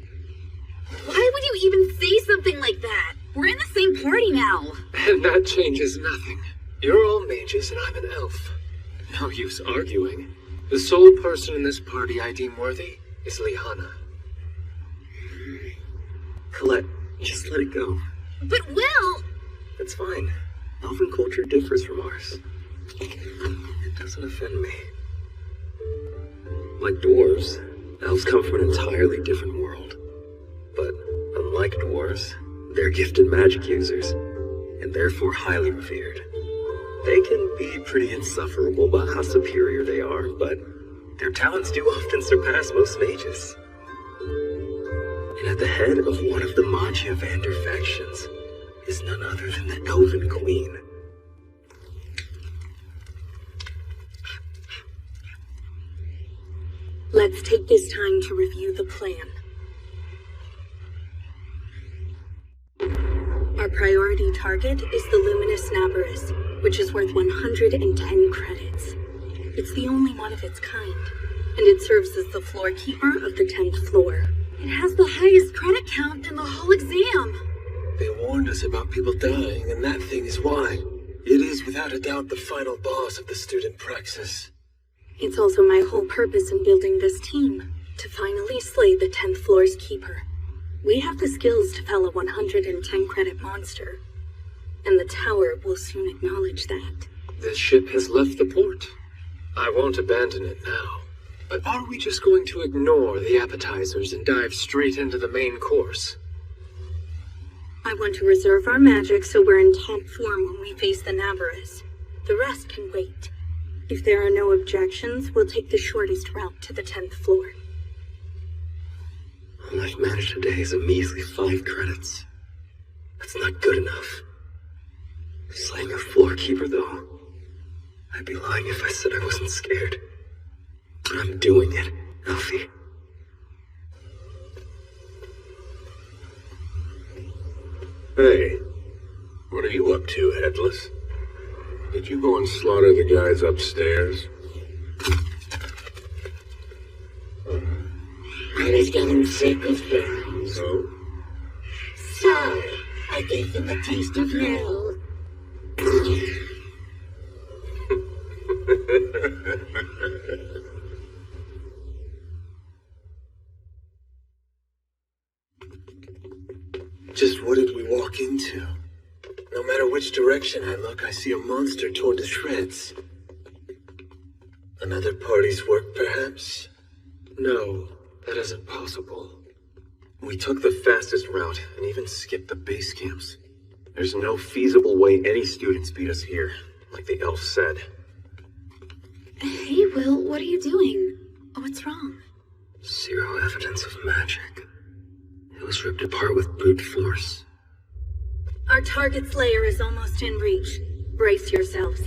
E: Why would you even say something like that? We're in the same party now.
N: And that changes nothing. You're all mages and I'm an elf. No use arguing. The sole person in this party I deem worthy is Liana.
B: Colette, just let it go.
E: But Will...
B: It's fine. Elven culture differs from ours. It doesn't offend me. Like dwarves, elves come from an entirely different world. But unlike dwarves, they're gifted magic users, and therefore highly revered. They can be pretty insufferable by how superior they are, but their talents do often surpass most mages. And at the head of one of the Magia Vander factions is none other than the Elven Queen.
M: It is time to review the plan. Our priority target is the luminous Nabarus, which is worth 110 credits. It's the only one of its kind, and it serves as the floor keeper of the 10th floor.
E: It has the highest credit count in the whole exam.
N: They warned us about people dying, and that thing is why. It is without a doubt the final boss of the student praxis.
M: It's also my whole purpose in building this team, to finally slay the 10th floor's keeper. We have the skills to fell a 110 credit monster, and the tower will soon acknowledge that.
N: This ship has left the port. I won't abandon it now. But are we just going to ignore the appetizers and dive straight into the main course?
M: I want to reserve our magic so we're in top form when we face the Nabarus. The rest can wait. If there are no objections, we'll take the shortest route to the 10th floor.
C: All I've managed today is a measly 5 credits. That's not good enough. Slaying a floor keeper, though. I'd be lying if I said I wasn't scared. But I'm doing it, Alfie.
H: Hey, what are you up to, Headless? Did you go and slaughter the guys upstairs?
F: I was getting sick of them.
H: So?
F: So, I gave them a taste of hell.
N: Just what did we walk into? No matter which direction I look, I see a monster torn to shreds. Another party's work, perhaps? No, that isn't possible.
B: We took the fastest route and even skipped the base camps. There's no feasible way any students beat us here, like the elf said.
E: Hey, Will, what are you doing? What's wrong?
C: Zero evidence of magic. It was ripped apart with brute force.
M: Our target's lair is almost in reach. Brace yourselves.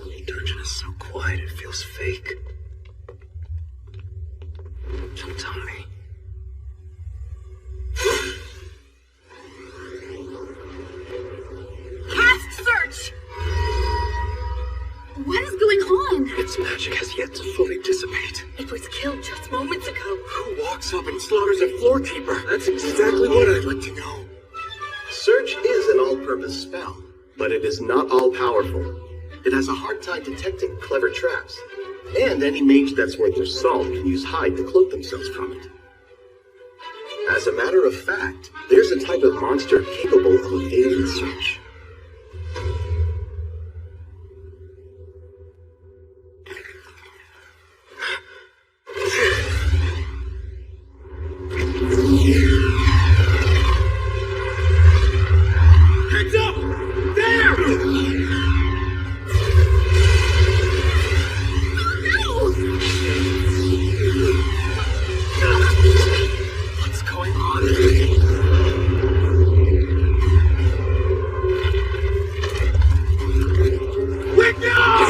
C: The dungeon is so quiet it feels fake. Don't tell me.
E: Cast search! What is going on?
N: Its magic has yet to fully dissipate.
M: It was killed just moments ago.
N: Who walks up and slaughters a floor keeper? That's exactly what I'd like to know.
I: Search is an all-purpose spell, but it is not all-powerful. It has a hard time detecting clever traps, and any mage that's worth their salt can use hide to cloak themselves from it. As a matter of fact, there's a type of monster capable of evading search.
H: Heads up! There!
N: What's going on?
H: Wake up!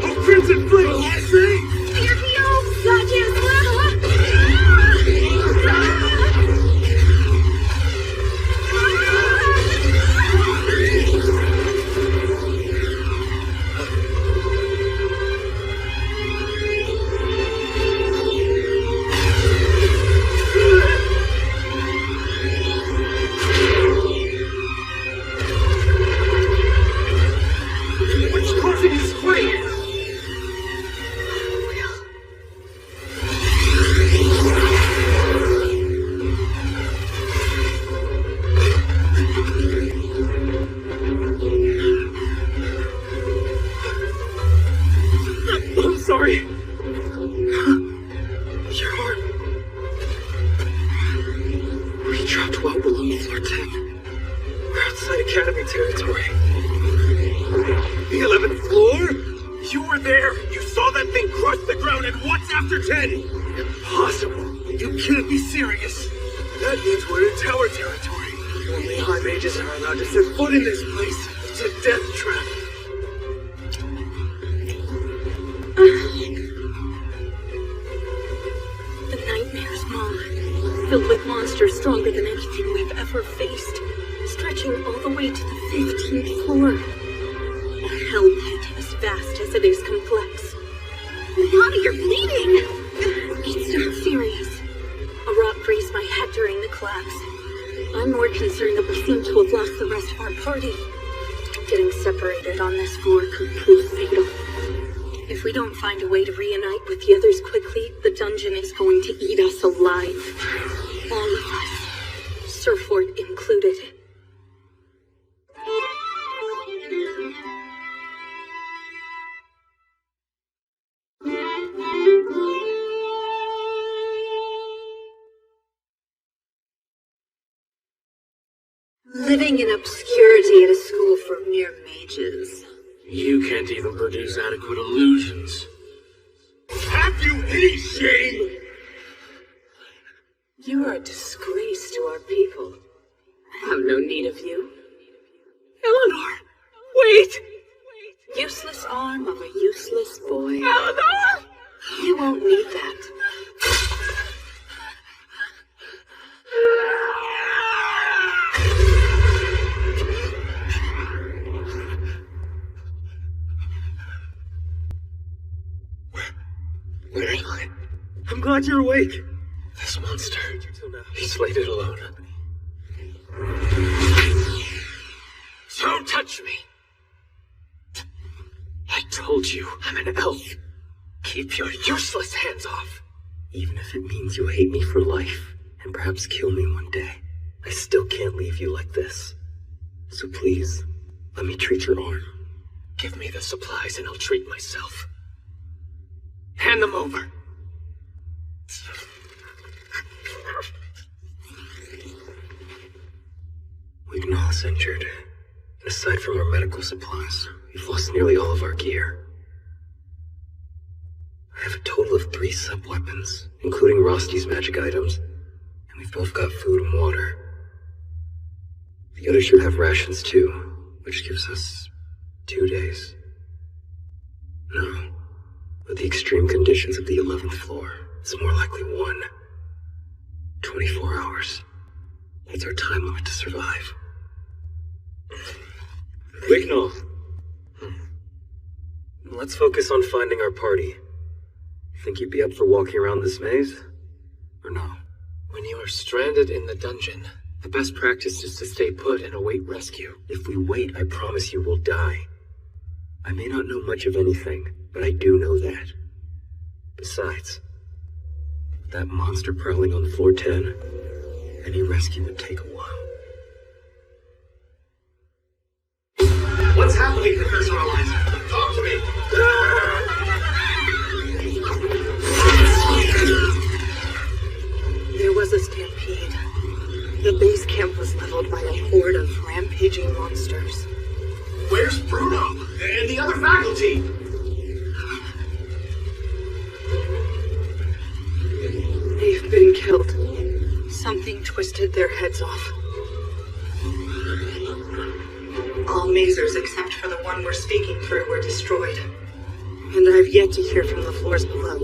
H: Oh, Crimson Flame! I see! What's causing this fight?
N: I'm sorry. Your arm. We dropped well below floor 10. We're outside Academy territory.
H: The 11th floor?
L: You were there!
D: You saw that thing crush the ground, and what's after 10?
L: Impossible! You can't be serious! That means we're in tower territory. Only high mages are allowed to set foot in this place. It's a death trap.
M: The Nightmare's Maw, filled with monsters stronger than anything we've ever faced, stretching all the way to the 15th floor. A hell pit as vast as it is complex.
E: Nana, you're bleeding!
M: It's not serious. A rot grazed my head during the collapse. I'm more concerned that we seem to have lost the rest of our party. Getting separated on this floor could prove fatal. If we don't find a way to reunite with the others quickly, the dungeon is going to eat us alive. All of us. Sir Ford included.
A: Living in obscurity at a school for mere mages.
L: You can't even produce adequate illusions.
D: Have you any shame?
M: You are a disgrace to our people. I have no need of you.
K: Eleanor! Wait!
M: Useless arm of a useless boy.
K: Eleanor!
M: You won't need that.
L: Where am I? I'm glad you're awake.
N: This monster. He's laid it alone. Don't touch me! I told you, I'm an elf. Keep your useless hands off.
C: Even if it means you hate me for life, and perhaps kill me one day, I still can't leave you like this. So please, let me treat your arm.
N: Give me the supplies and I'll treat myself. Hand them over.
C: Wignall's injured. And aside from our medical supplies, we've lost nearly all of our gear. I have a total of 3 sub-weapons, including Rosty's magic items, and we've both got food and water. The others should have rations too, which gives us 2 days. No. With the extreme conditions of the 11th floor, it's more likely 1. 24 hours. That's our time limit to survive.
B: Wignall. Let's focus on finding our party. Think you'd be up for walking around this maze? Or no?
N: When you are stranded in the dungeon, the best practice is to stay put and await rescue.
C: If we wait, I promise you we'll die. I may not know much of anything, but I do know that. Besides, that monster prowling on floor 10, any rescue would take a while.
I: What's happening, Professor Eliza? Talk to me.
M: There was a stampede. The base camp was leveled by a horde of rampaging monsters.
I: Where's Bruno and the other faculty?
M: They've been killed. Something twisted their heads off. All mazers except for the one we're speaking through were destroyed. And I've yet to hear from the floors below.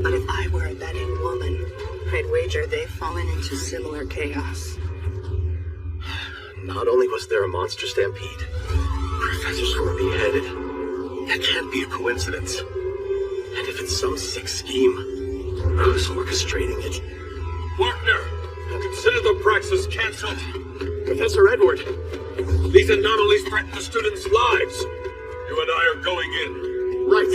M: But if I were a betting woman, I'd wager they've fallen into similar chaos.
I: Not only was there a monster stampede, professors were beheaded. That can't be a coincidence. And if it's some sick scheme, who's orchestrating it?
D: Wagner, consider the praxis cancelled.
I: Professor Edward!
D: These anomalies threaten the students' lives. You and I are going in.
I: Right.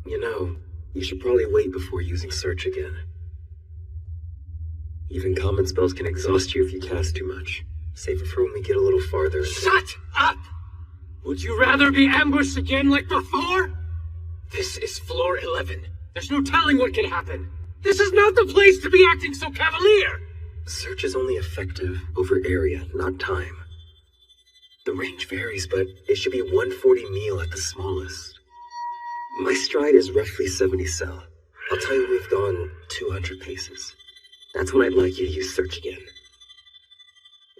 C: You know, you should probably wait before using search again. Even common spells can exhaust you if you cast too much. Save it for when we get a little farther.
N: Shut up! Would you rather be ambushed again like before? This is floor 11. There's no telling what could happen. This is not the place to be acting so cavalier!
C: Search is only effective over area, not time. The range varies, but it should be 140 meal at the smallest. My stride is roughly 70 cell. I'll tell you we've gone 200 paces. That's when I'd like you to use search again.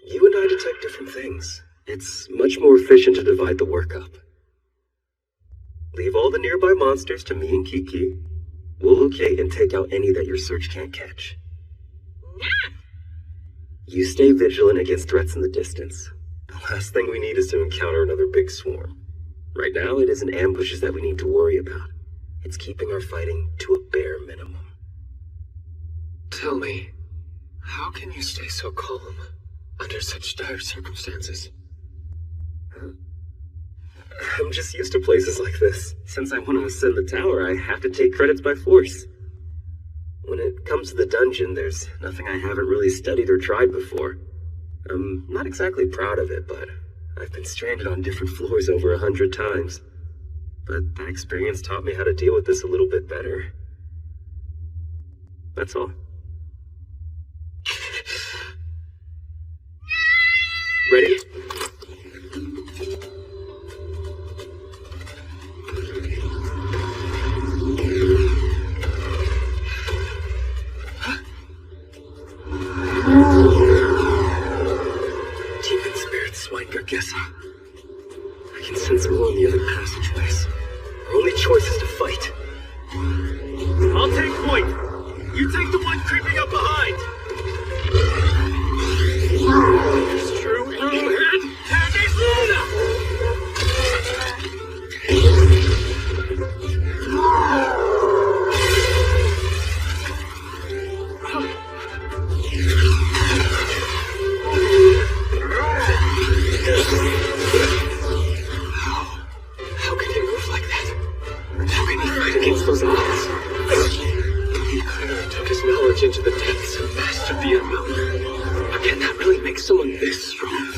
C: You and I detect different things. It's much more efficient to divide the work up. Leave all the nearby monsters to me and Kiki. We'll locate and take out any that your search can't catch. You stay vigilant against threats in the distance. The last thing we need is to encounter another big swarm. Right now, it isn't ambushes that we need to worry about. It's keeping our fighting to a bare minimum.
N: Tell me, how can you stay so calm under such dire circumstances?
C: I'm just used to places like this. Since I want to ascend the tower, I have to take credits by force. When it comes to the dungeon, there's nothing I haven't really studied or tried before. I'm not exactly proud of it, but I've been stranded on different floors over 100 times. But that experience taught me how to deal with this a little bit better. That's all. Ready? Demon spirits, swine Gargessa. I can sense more in the other passageways. Our only choice is to fight.
L: I'll take point. You take the one creeping up behind.
N: It's true, arrowhead! Tages Luna!
C: How can he move like that? How can he fight against those odds? He clearly took his knowledge into the depths and mastered the unknown. How can that really make someone this strong?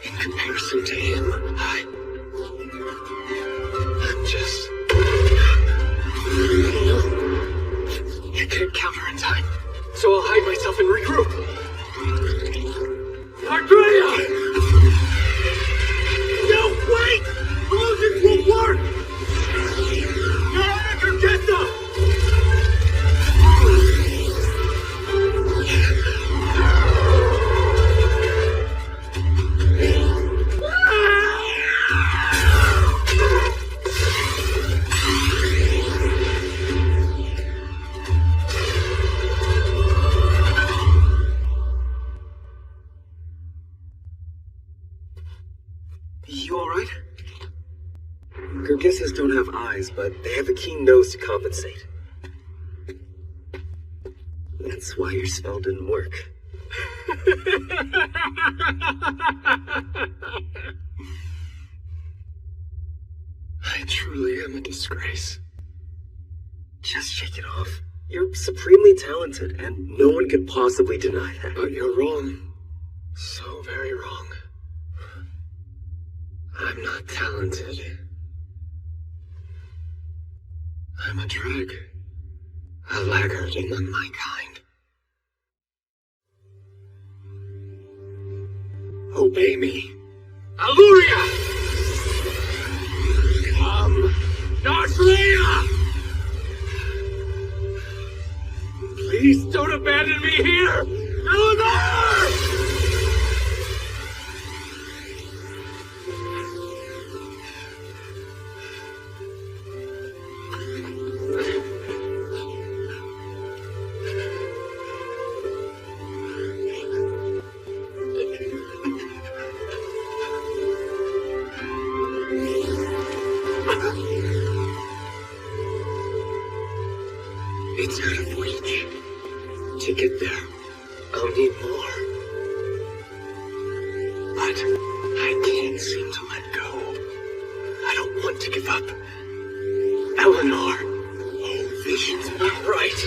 C: In comparison to him, I'm just... I can't counter in time, so I'll hide myself and regroup.
L: Ardrea! No, wait! Illusions won't work! You're on a Gargessa!
C: You alright? Gargessas don't have eyes, but they have a keen nose to compensate. That's why your spell didn't work. I truly am a disgrace. Just shake it off. You're supremely talented, and no one could possibly deny that.
N: But you're wrong. So very wrong. I'm not talented. I'm a dreg. A laggard among my kind. Obey me. Aluria! Come, Darkleia! Please don't abandon me here! Eleanor! It's out of reach. To get there, I'll need more. But I can't seem to let go. I don't want to give up. Eleanor. Oh, vision's not right.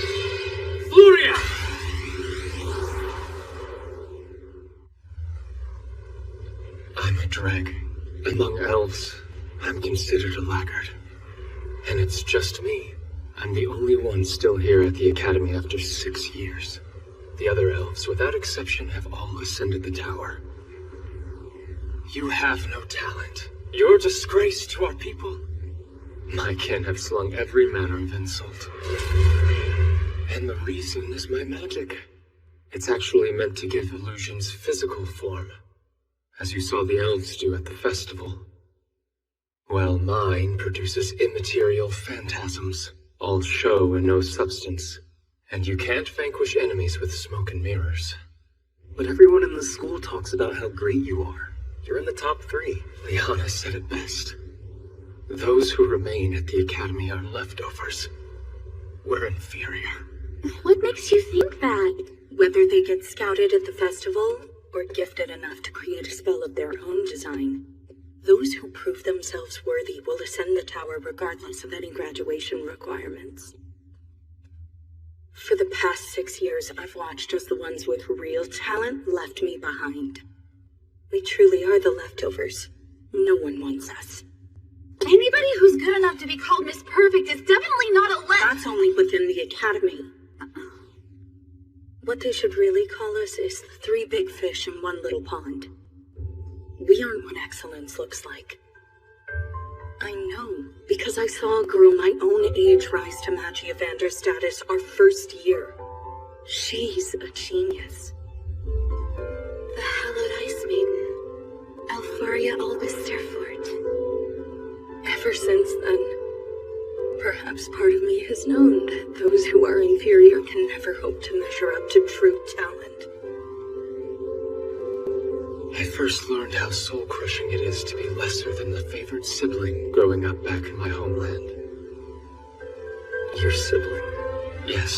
N: Fluria! elves, I'm considered a laggard. And it's just me. I'm the only one still here at the Academy after 6 years. The other elves, without exception, have all ascended the tower. You have no talent. You're a disgrace to our people. My kin have slung every manner of insult. And the reason is my magic. It's actually meant to give illusions physical form, as you saw the elves do at the festival. While mine produces immaterial phantasms, all show and no substance. And you can't vanquish enemies with smoke and mirrors.
L: But everyone in the school talks about how great you are. You're in the top 3.
N: Liana said it best. Those who remain at the Academy are leftovers. We're inferior.
M: What makes you think that? Whether they get scouted at the festival, or gifted enough to create a spell of their own design, those who prove themselves worthy will ascend the tower regardless of any graduation requirements. For the past 6 years, I've watched as the ones with real talent left me behind. We truly are the leftovers. No one wants us.
E: Anybody who's good enough to be called Miss Perfect is definitely not a
M: That's only within the Academy. What they should really call us is the 3 big fish in 1 little pond. We aren't what excellence looks like. I know, because I saw a girl my own age rise to Magia Vander status our first year. She's a genius. The Hallowed Ice Maiden, Alfaria Albisterfort. Ever since then, perhaps part of me has known that those who are inferior can never hope to measure up to true talent.
N: I first learned how soul-crushing it is to be lesser than the favored sibling growing up back in my homeland.
L: Your sibling?
N: Yes,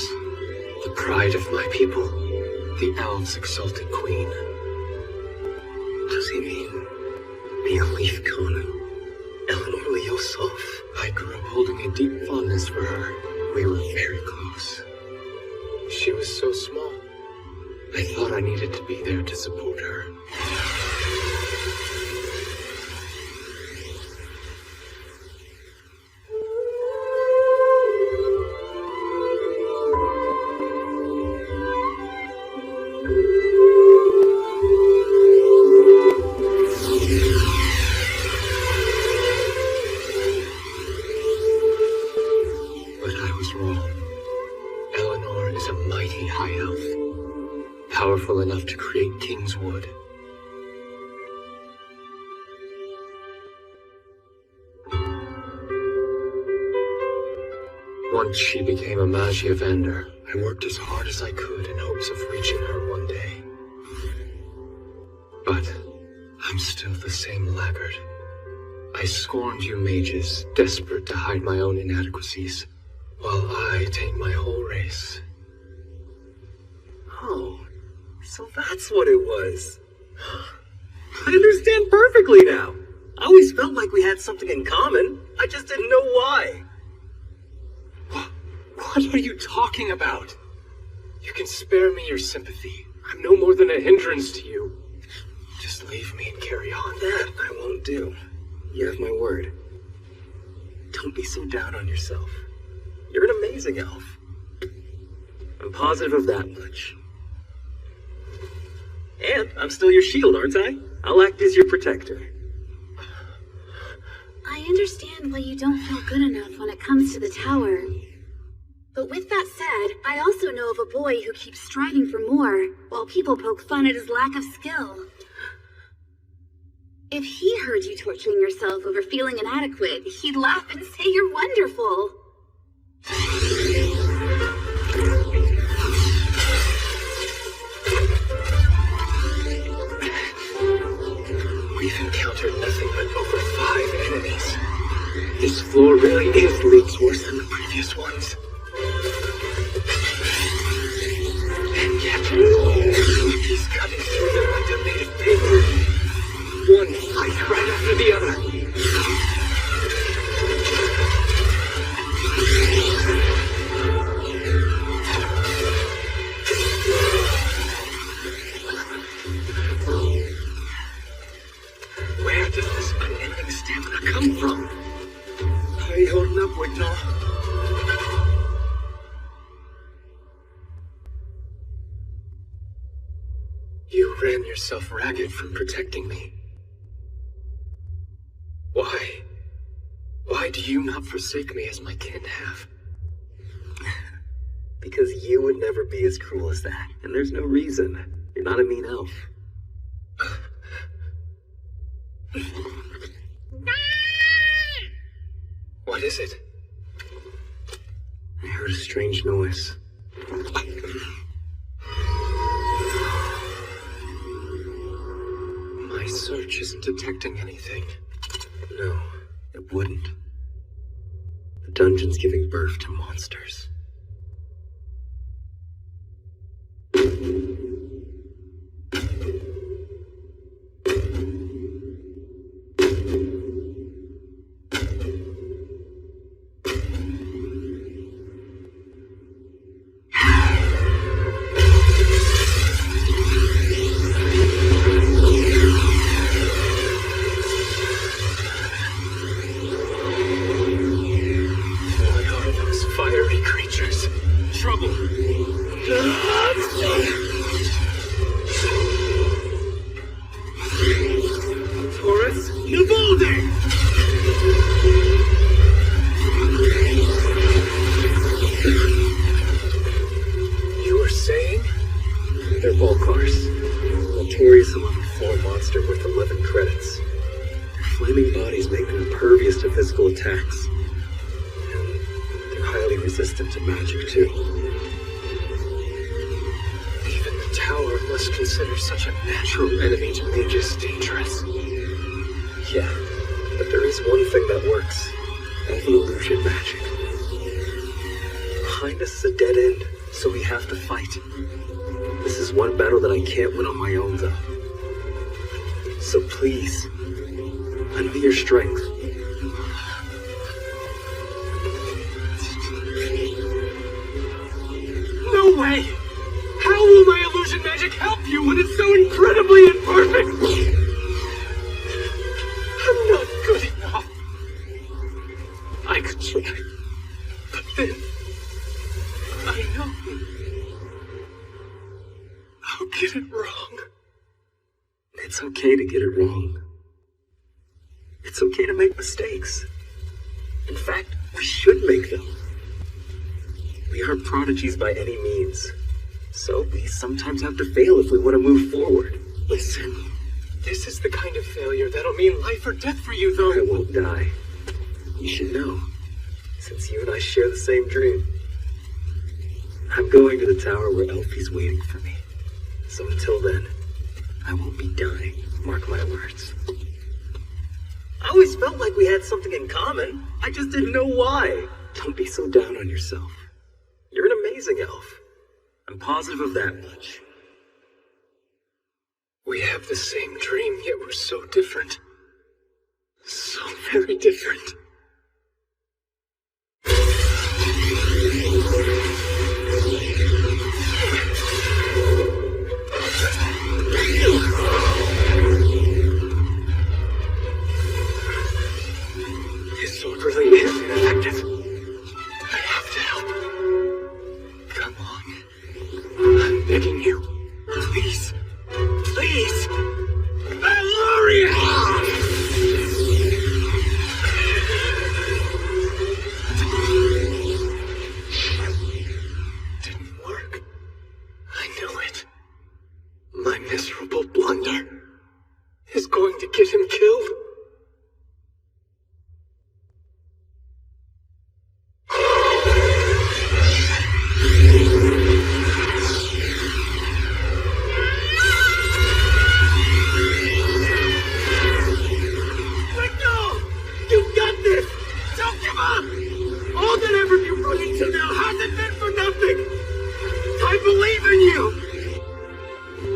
N: the pride of my people, the elves' exalted queen.
L: Does he mean Bealeaf Conan? Eleanor Leosov?
N: I grew up holding a deep fondness for her. We were very close. She was so small. I thought I needed to be there to support her. Powerful enough to create King's Wood. Once she became a Magia Vander, I worked as hard as I could in hopes of reaching her one day. But I'm still the same laggard. I scorned you mages, desperate to hide my own inadequacies, while I taint my whole race.
L: Oh. So that's what it was. I understand perfectly now. I always felt like we had something in common. I just didn't know why.
N: What are you talking about? You can spare me your sympathy. I'm no more than a hindrance to you. Just leave me and carry on.
L: That I won't do. You have my word. Don't be so down on yourself. You're an amazing elf. I'm positive of that much. And I'm still your shield, aren't I? I'll act as your protector.
E: I understand why you don't feel good enough when it comes to the tower. But with that said, I also know of a boy who keeps striving for more, while people poke fun at his lack of skill. If he heard you torturing yourself over feeling inadequate, he'd laugh and say you're wonderful.
N: We've encountered nothing but over 5 enemies. This floor really is leagues worse than the previous ones. And yet, he's cutting through them like they're made of paper. One fight right after the other. Where does this unending stamina You ran yourself ragged from protecting me. Why? Why do you not forsake me as my kin have?
L: Because you would never be as cruel as that, and there's no reason. You're not a mean elf.
N: What is it?
L: I heard a strange noise.
N: My search isn't detecting anything.
L: No, it wouldn't. The dungeon's giving birth to monsters. Attacks. And they're highly resistant to magic, too.
N: Even the tower must consider such a natural enemy to mages dangerous.
L: Yeah, but there is one thing that works. Elven illusion magic. Behind us is a dead end, so we have to fight. This is one battle that I can't win on my own, though. So please, I know your strength.
N: No way! How will my illusion magic help you when it's so incredibly imperfect? I'm not good enough. I could try, but then I know I'll get it wrong.
L: It's okay to get it wrong. It's okay to make mistakes. In fact, we should make them. We aren't prodigies by any means. So we sometimes have to fail if we want to move forward.
N: Listen, this is the kind of failure that'll mean life or death for you, though.
L: I won't die. You should know, since you and I share the same dream. I'm going to the tower where Elfie's waiting for me. So until then, I won't be dying. Mark my words. I always felt like we had something in common. I just didn't know why. Don't be so down on yourself. You're an amazing elf. I'm positive of that much.
N: We have the same dream, yet we're so different. So very different. His sword really is ineffective. I have to help. Come on. I'm begging you. Please. Please. Valeria! Didn't work. I knew it. My miserable blunder is going to get him killed.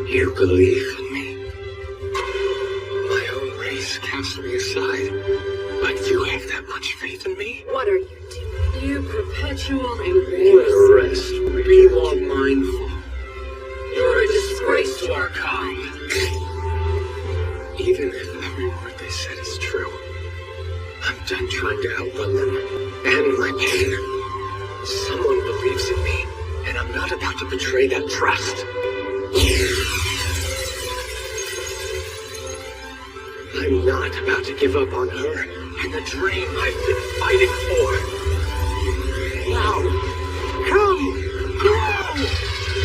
N: You believe in me. My own race cast me aside, but you have that much faith in me?
K: What are you doing? You perpetual embrace.
N: Let her rest. Be more mindful. You're a disgrace to our kind. Even if every word they said is true, I'm done trying to outrun them and my pain. Someone believes in me, and I'm not about to betray that trust. I'm not about to give up on her and the dream I've been fighting for. Now, come! Go!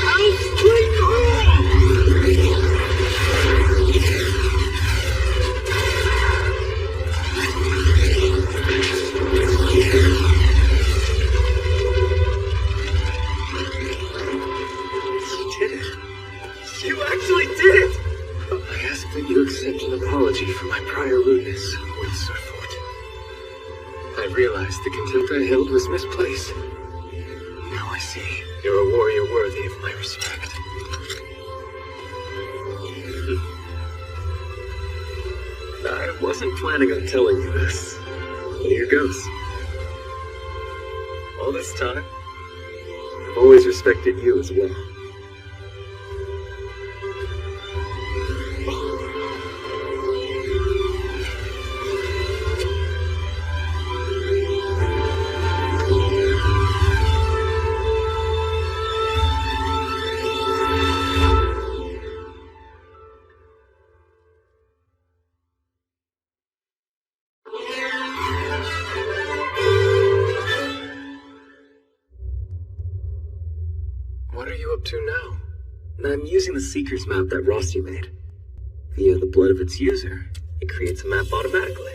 N: I'll spring
B: You actually did it!
N: I ask that you accept an apology for my prior rudeness, Will Surfort. I realized the contempt I held was misplaced. Now I see you're a warrior worthy of my respect. I wasn't planning on telling you this, but here goes. All this time, I've always respected you as well. What are you up to now? I'm using the Seeker's map that Rossi made. Via the blood of its user, it creates a map automatically.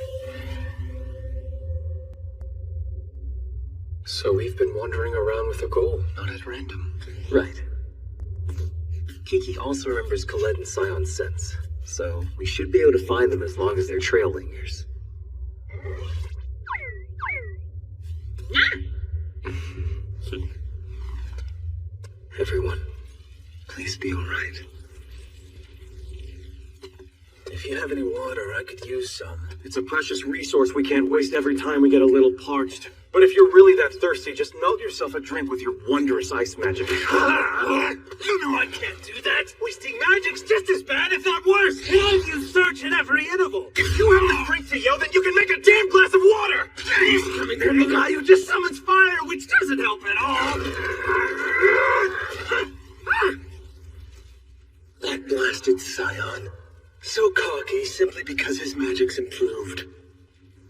N: So we've been wandering around with a goal, not at random. Right. Kiki also remembers Colette and Scion's scents, so we should be able to find them as long as their trail lingers. Everyone, please be alright. If you have any water, I could use some.
B: It's a precious resource we can't waste every time we get a little parched. But if you're really that thirsty, just melt yourself a drink with your wondrous ice magic.
G: You know I can't do that. Wasting magic's just as bad, if not worse. And I've used search at every interval. If you have the strength to yell, then you can make a damn glass of water. He's coming from the guy who just summons fire, which doesn't help at all.
N: That blasted Scion. So cocky simply because his magic's improved.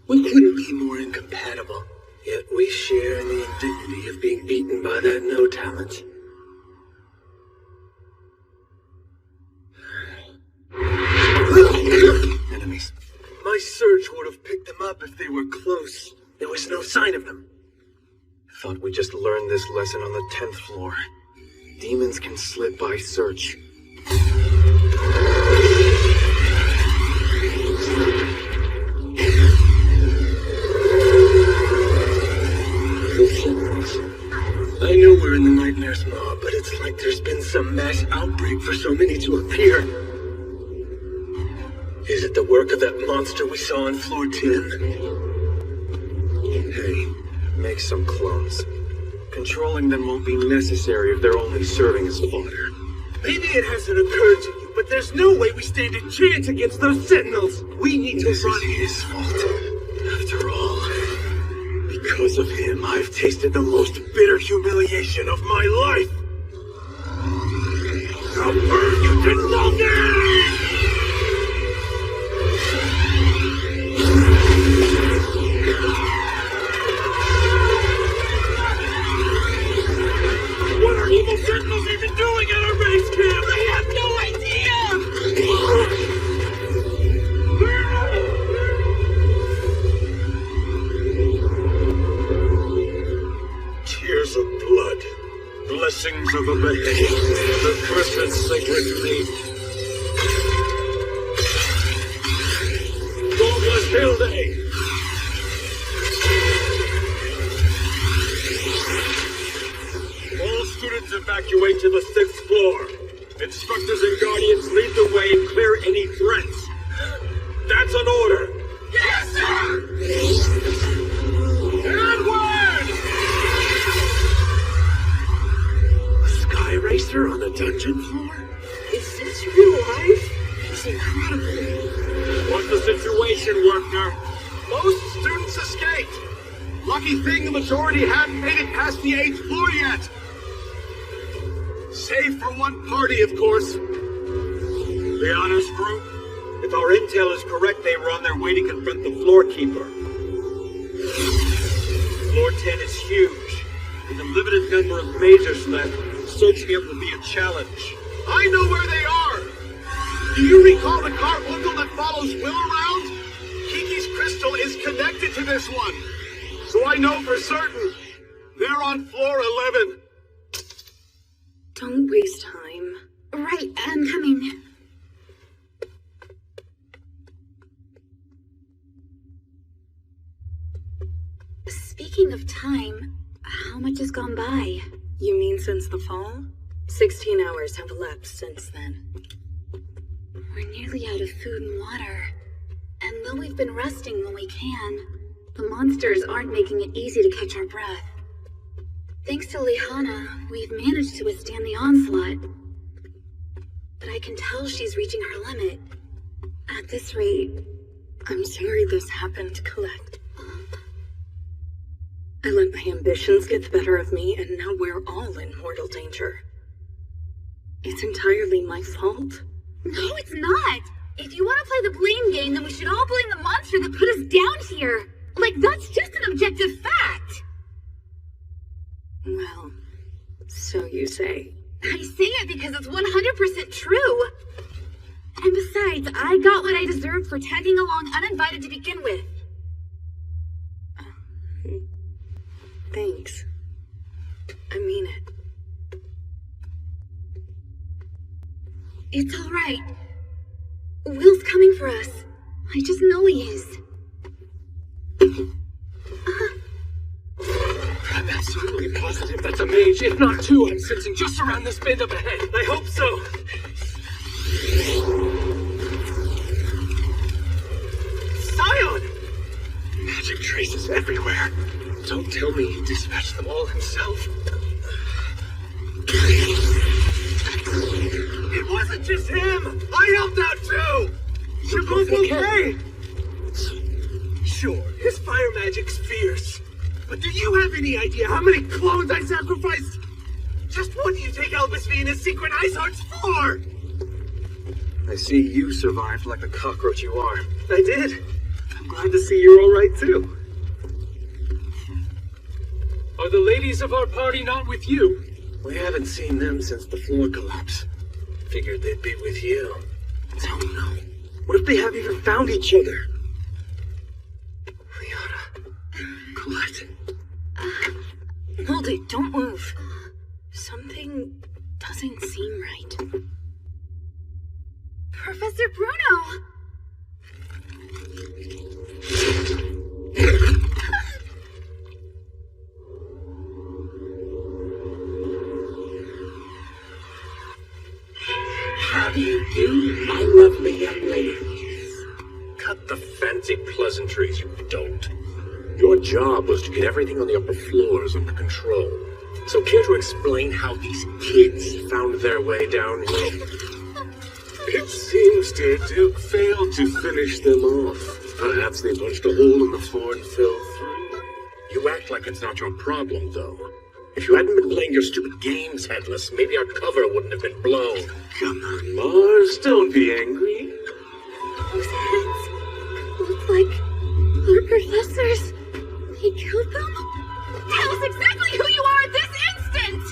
N: We couldn't be more incompatible. Yet we share in the indignity of being beaten by that no-talent.
B: Enemies.
N: My search would have picked them up if they were close. There was no sign of them.
B: Thought we just learned this lesson on the 10th floor. Demons can slip by search.
N: I know we're in the Nightmare's Maw, but it's like there's been some mass outbreak for so many to appear. Is it the work of that monster we saw on floor 10?
B: Hey, make some clones. Controlling them won't be necessary if they're only serving as fodder.
G: Maybe it hasn't occurred to you, but there's no way we stand a chance against those sentinels. We need to
N: This
G: run.
N: is his fault. After all, because of him, I've tasted the most bitter humiliation of my life.
G: I'll burn you to nothing! What are evil sentinels even doing at our base camp? I have no idea!
H: Tears of blood, blessings of the beheaded, the cursed sacred meat. Douglas Hilde!
D: All students evacuate to the 6th floor. Instructors and guardians lead the way and clear any threats. That's an order.
G: Yes, sir! Onward!
N: A sky racer on the dungeon floor?
K: Is this real life? It's incredible.
D: What's the situation, Werner?
B: Most students escaped. Lucky thing the majority haven't made it past the 8th floor yet. Save for one party, of course.
D: The honors group? If our intel is correct, they were on their way to confront the floor keeper. Floor 10 is huge. With a limited number of majors left, searching it will be a challenge.
H: I know where they are! Do you recall the carbuncle that follows Will around? Kiki's crystal is connected to this one. So I know for certain. They're on floor 11.
M: Don't waste time.
E: Right, I'm coming. Speaking of time, how much has gone by?
M: You mean since the fall? 16 hours have elapsed since then.
E: We're nearly out of food and water. And though we've been resting when we can, the monsters aren't making it easy to catch our breath. Thanks to Lihana, we've managed to withstand the onslaught. But I can tell she's reaching her limit. At this rate,
M: I'm sorry this happened, Colette. I let my ambitions get the better of me, and now we're all in mortal danger. It's entirely my fault.
E: No, it's not! If you want to play the blame game, then we should all blame the monster that put us down here! Like, that's just an objective fact!
M: Well, so you say.
E: I say it because it's 100% true! And besides, I got what I deserved for tagging along uninvited to begin with.
M: Thanks. I mean it.
E: It's all right. Will's coming for us. I just know he is.
N: I'm absolutely positive that's a mage. If not two, I'm sensing just around this bend up ahead.
B: I hope so.
N: Scion! Magic traces everywhere. Don't tell me he dispatched them all himself.
B: It wasn't just him! I helped out too! You're both okay! Sure, his fire magic's fierce. But do you have any idea how many clones I sacrificed? Just what do you take Albus V and his secret ice hearts for? I see you survived like the cockroach you are. I did. I'm glad to see you're all right too.
N: Are the ladies of our party not with you?
B: We haven't seen them since the floor collapse. Figured they'd be with you. Oh no. What if they haven't even found each other? Liana. Colette.
M: Hold it, don't move. Something doesn't seem right.
E: Professor Bruno!
G: How do you do, my lovely young ladies?
H: Cut the fancy pleasantries, you dolt. Your job was to get everything on the upper floors under control.
B: So care to explain how these kids found their way down here?
H: It seems dear Duke failed to finish them off. Perhaps they punched a hole in the floor and fell through. You act like it's not your problem, though. If you hadn't been playing your stupid games, Headless, maybe our cover wouldn't have been blown.
B: Come on, Mars, don't be angry.
E: Those heads look like our professors. He killed them? Tell us exactly who you are at this instant!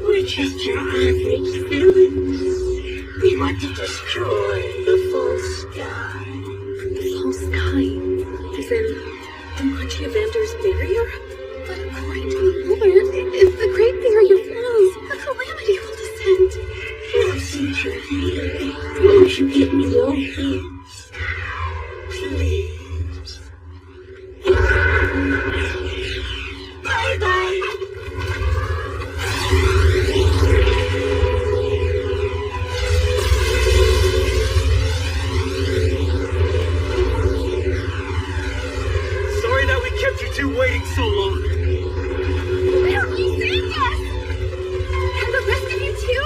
G: We're just your average villains. We want to destroy the full sky.
M: The full sky? As in the Machiavander's barrier?
E: But according to the Lord, if the Great Barrier falls, a calamity will descend.
G: Wasn't your healing? Won't you give me your hands? Please. Bye-bye.
B: Sorry that we kept you two waiting so long.
E: Will, you saved us! And the rest of you too?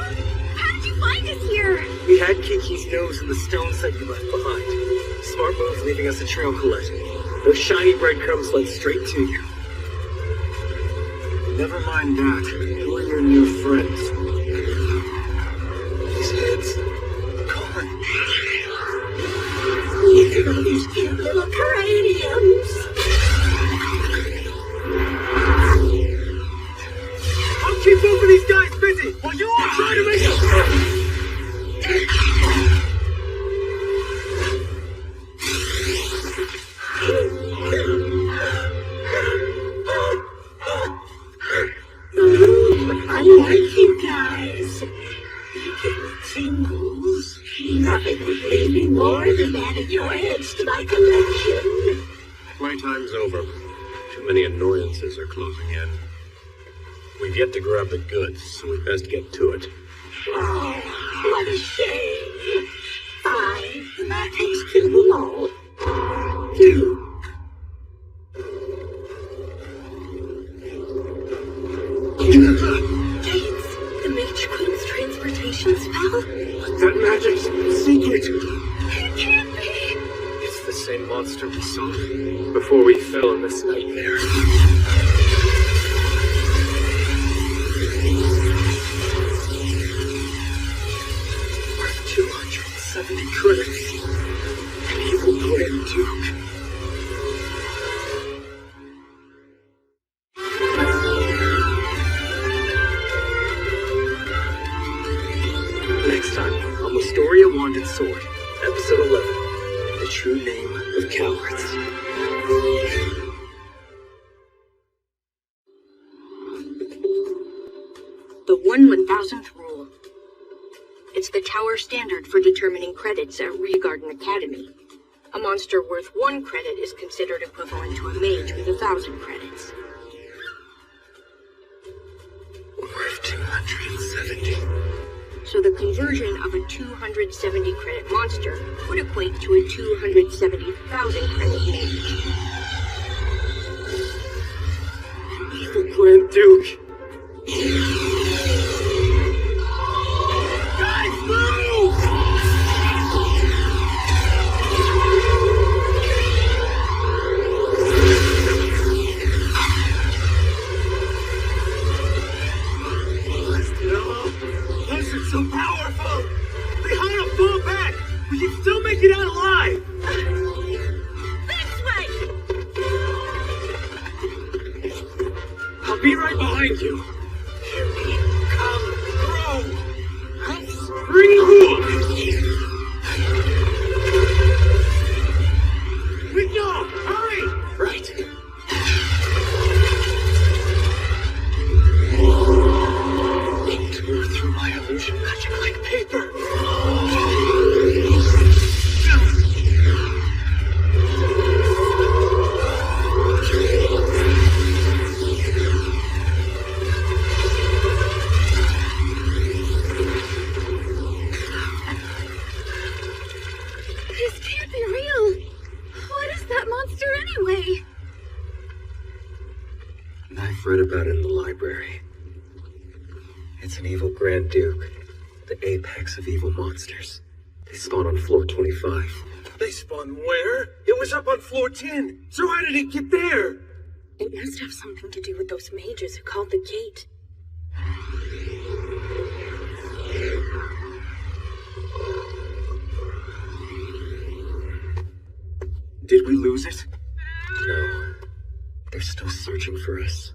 E: How did you find us here?
B: We had Kiki's
L: nose in the stones that you left behind. Smart move leaving us a trail, Colette. Those shiny breadcrumbs led straight to you.
B: Never mind that. Who are your new friends?
H: These heads.
B: Colin.
F: Look at all these cute little craniums.
B: I'll keep both of these guys busy while you all try to make it.
F: I like you guys. You give me tingles. Nothing would leave me more than adding your heads to my collection.
D: Playtime's over. Too many annoyances are closing in. We've yet to grab the goods, so we best get to it.
F: Oh, what a shame. Fine, in that case, kill them all. Do.
M: Gates, the Mage Queen's transportation spell?
B: That magic's secret.
M: It can't be.
N: It's the same monster we saw before we fell in this nightmare. 270 credits. An evil Grand Duke. Next time on the Story of Wand and Sword, Episode 11, The True Name of Cowards.
A: The 1/1000th rule. It's the tower standard for determining credits at Regarden Academy. A monster worth 1 credit is considered equivalent to a mage with 1,000 credits.
N: Worth 270.
A: So the conversion of a 270 credit monster would equate to a 270,000 credit mage.
N: Evil Grand Duke.
B: Guys, move! Those are so powerful! They ought to fall back! We can still make it out alive!
F: This way!
N: I'll be right behind you.
B: Here we come, grow! Let's reroll! Wignaw, hurry!
N: Right. Tore through my illusion magic like paper.
E: This can't be real. What is that monster anyway?
L: I've read about it in the library. It's an evil Grand Duke, the apex of evil monsters. They spawn on floor 25.
B: They spawned where? It was up on floor 10. So how did it get there?
M: It must have something to do with those mages who called the gate.
L: Did we lose it? No. They're still searching for us.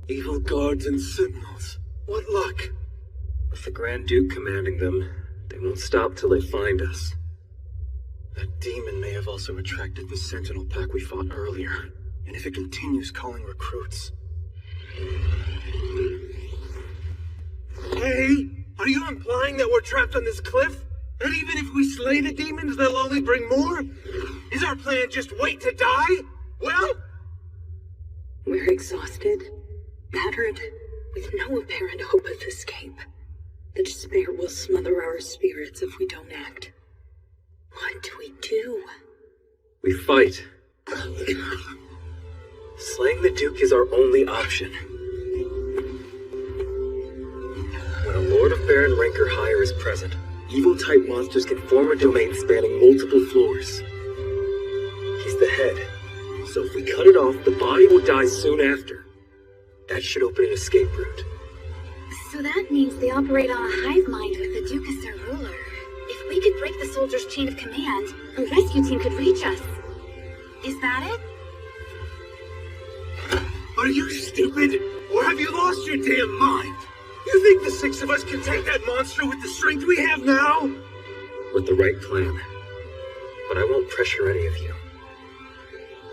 B: Evil guards and sentinels. What luck.
L: With the Grand Duke commanding them, they won't stop till they find us.
B: That demon may have also attracted the sentinel pack we fought earlier. And if it continues calling recruits... Hey, are you implying that we're trapped on this cliff? And even if we slay the demons, they'll only bring more? Is our plan just wait to die? Well...
M: We're exhausted, battered, with no apparent hope of escape. The despair will smother our spirits if we don't act. What do we do?
L: We fight. Slaying the Duke is our only option. When a Lord of Baron rank or higher is present, Evil-type monsters can form a domain spanning multiple floors. He's the head, so if we cut it off, the body will die soon after. That should open an escape route.
J: So that means they operate on a hive mind with the Duke as their ruler. If we could break the soldiers' chain of command, a rescue team could reach us. Is that it?
H: Are you stupid? Or have you lost your damn mind? You think the six of us can take that monster with the strength we have now?
L: With the right plan. But I won't pressure any of you.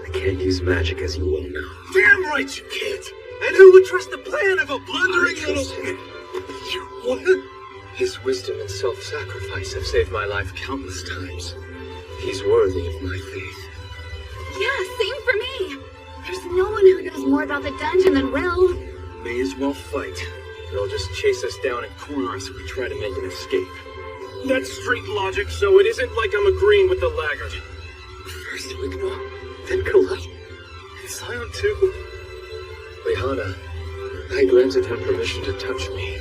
L: I can't use magic, as you well know.
H: Damn right you can't! And who would trust the plan of a blundering little... You what?
N: His wisdom and self-sacrifice have saved my life countless times. He's worthy of my faith.
J: Yeah, same for me. There's no one who knows more about the dungeon than Will.
B: May as well fight. They'll just chase us down and corner us if we try to make an escape. That's street logic, so it isn't like I'm agreeing with the laggard.
N: First Wignaw, then Colette, and Scion too. Lehana, I granted him permission to touch me.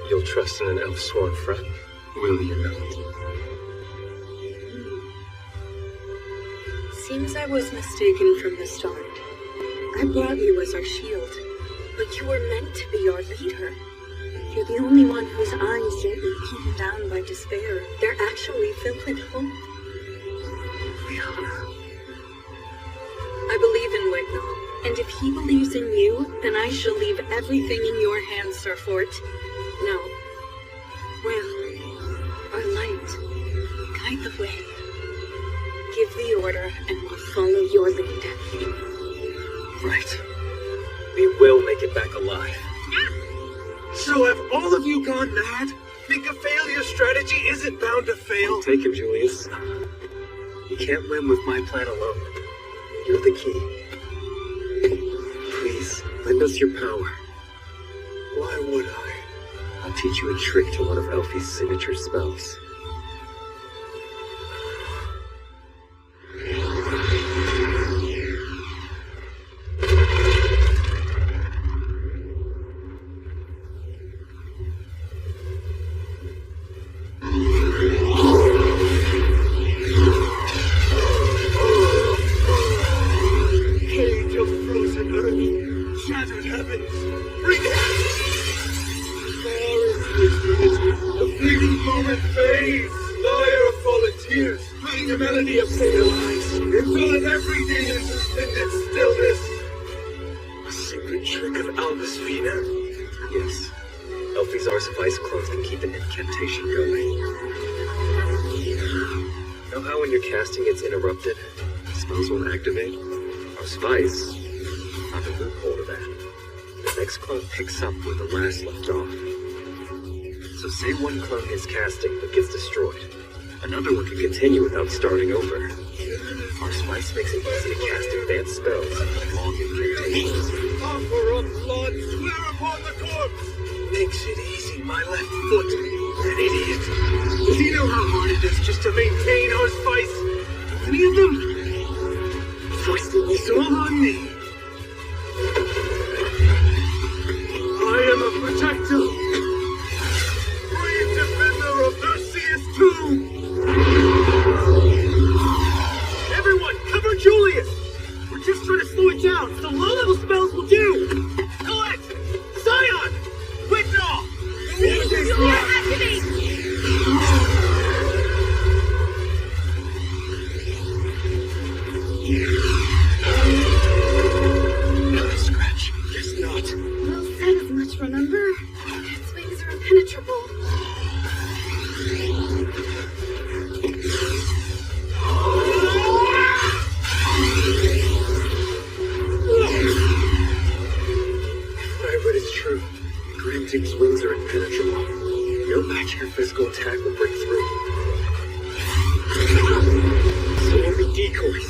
N: You'll trust in an elf sworn friend, will you not?
M: Seems I was mistaken from the start. I brought you as our shield, but you were meant to be our leader. You're the only one whose eyes don't get beaten down by despair. They're actually filled with hope.
N: Lehana.
M: I believe in Wignaw, and if he believes in you, then I shall leave everything in your hands, Sir Fort. Now, Will, our light, guide the way. Give the order, and we'll follow your lead.
L: Right. We will make it back alive.
H: So have all of you gone mad? Think a failure strategy isn't bound to fail?
L: Take him, Julius. You can't win with my plan alone. You're the key. Please, lend us your power.
H: Why would I?
L: I'll teach you a trick to one of Elfie's signature spells. Picks up where the last left off. So say one clone is casting but gets destroyed. Another one can continue without starting over. Our spice makes it easy to cast advanced spells and long incantations.
H: Offer up blood, swear upon the corpse! Makes it easy, my left foot. An idiot. Does he know how hard it is just to maintain our spice? Do any of them? It's all on me. I am a protector, brave defender of Perseus' tomb. Everyone, cover Julius. We're just trying to slow it down, so low-level spells will do. Colette, Scion, Wignaw,
E: Julia, activate!
H: Not a scratch. Guess not.
J: Will said as much, remember? Its wings are impenetrable.
L: Right, but it's true. Granting's wings are impenetrable. No magic or physical attack will break through. So we'll be decoys.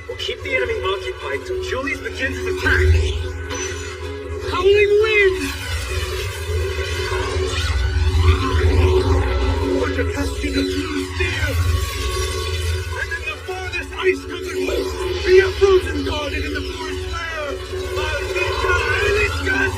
L: We'll keep the enemy occupied until Julius begins his attack.
H: Howling wind! Put a casket of blue steel! And in the farthest ice-covered place, be a frozen garden in the forest lair! Maldita Eliscus!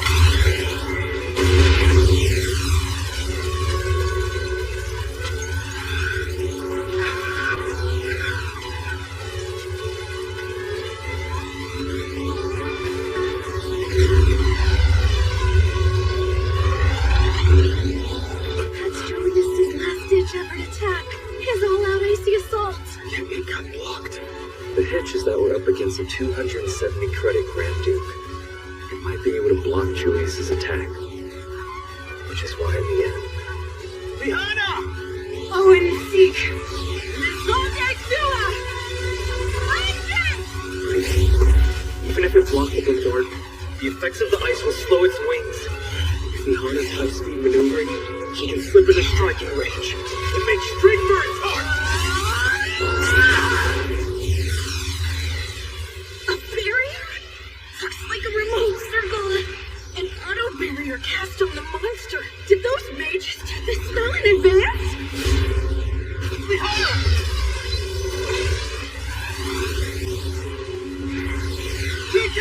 L: 270 credit Grand Duke. It might be able to block Julius's attack. Which is why in the end...
G: Lihana!
A: Oh, and seek!
L: Even if it blocks the Lord, the effects of the ice will slow its wings. If Lihana's high-speed maneuvering, she can slip into striking range and make straight for its heart!
M: A barrier? Looks like a remote circle. An auto barrier cast on the monster. Did those mages do this spell in advance?
G: Lihana! TK!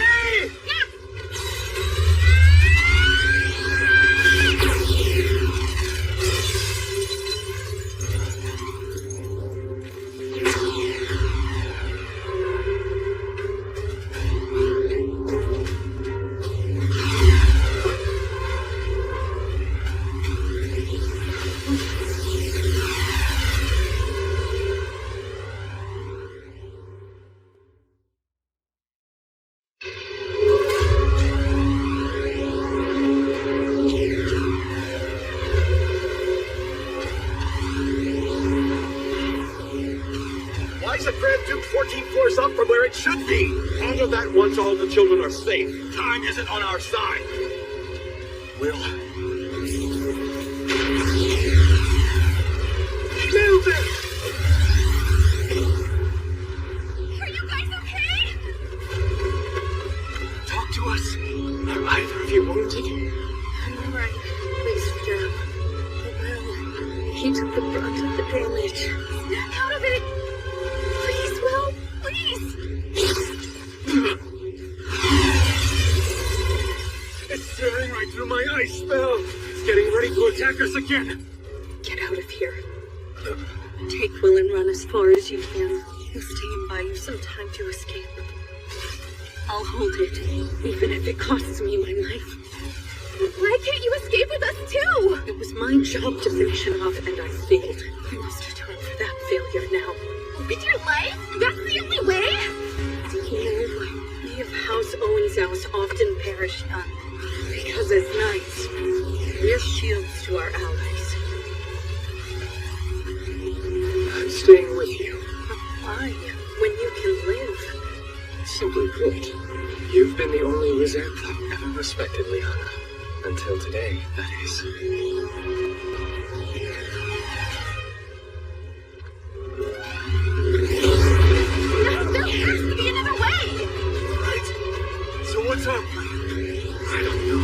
I: Why is the Grand Duke 14 floors up from where it should be? Handle that once all the children are safe.
D: Time isn't on our side.
I: Will. Nailed it!
E: Are you guys okay?
N: Talk to us. Are either of you wounded?
M: I'm alright. Please, Jim. Well, he took the brunt of the damage.
E: Snap out of it! Please, Will, please!
N: It's staring right through my ice spell. It's getting ready to attack us again.
M: Get out of here. Take Will and run as far as you can. He'll stay and buy you some time to escape. I'll hold it, even if it costs me my life.
E: Why can't you escape with us too?
M: It was my job to finish it off, and I failed. I must atone for that failure now.
E: With your life? That's the only way?
M: You know, we of House Owen's often perish young. Because as knights, we're shields to our allies.
N: I'm staying with you.
M: But why? When you can live?
N: Simply put, you've been the only Rizantha I've ever respected, Liana. Until today, that is.
E: No, there has to be another way!
I: Right? So what's our plan?
N: I don't know.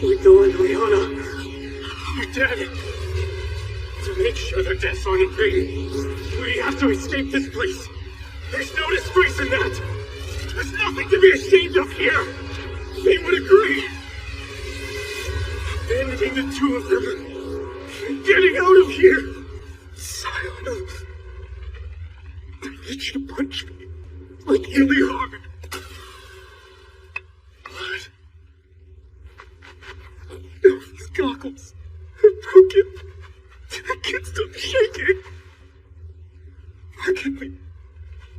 I: We're going, Liana. We're dead. To make sure their deaths aren't in vain, we have to escape this place. There's no disgrace in that. There's nothing to be ashamed of here. They would agree. Abandoning the two of them and getting out of here. Sion, I need you to punch me like really hard. These goggles are broken. I can't stop shaking. Look at me.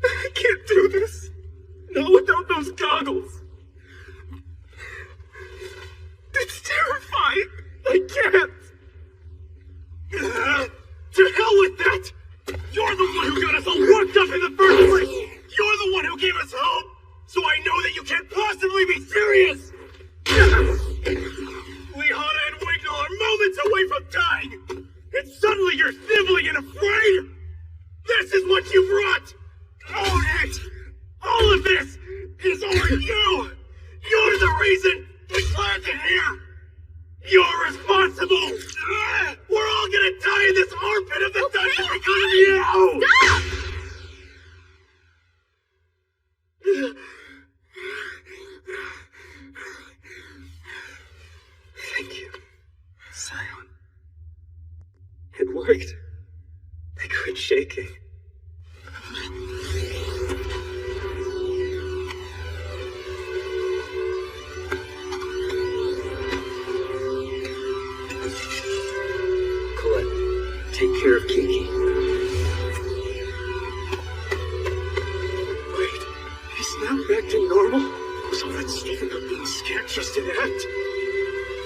I: I can't do this. Not without those goggles. It's terrifying. I can't. To hell with that. You're the one who got us all worked up in the first place. You're the one who gave us hope. So I know that you can't possibly be serious. Lihana and Wignall are moments away from dying, and suddenly you're sniveling and afraid? This is what you brought! Own it! All of this is on you! You're the reason we planted here! You're responsible! We're all gonna die in this armpit of the dungeon because of you!
E: Stop!
L: worked. I quit shaking. Colette, take care of Kiki. Wait, he snapped back to normal? Was all that stuff about being scared just an act?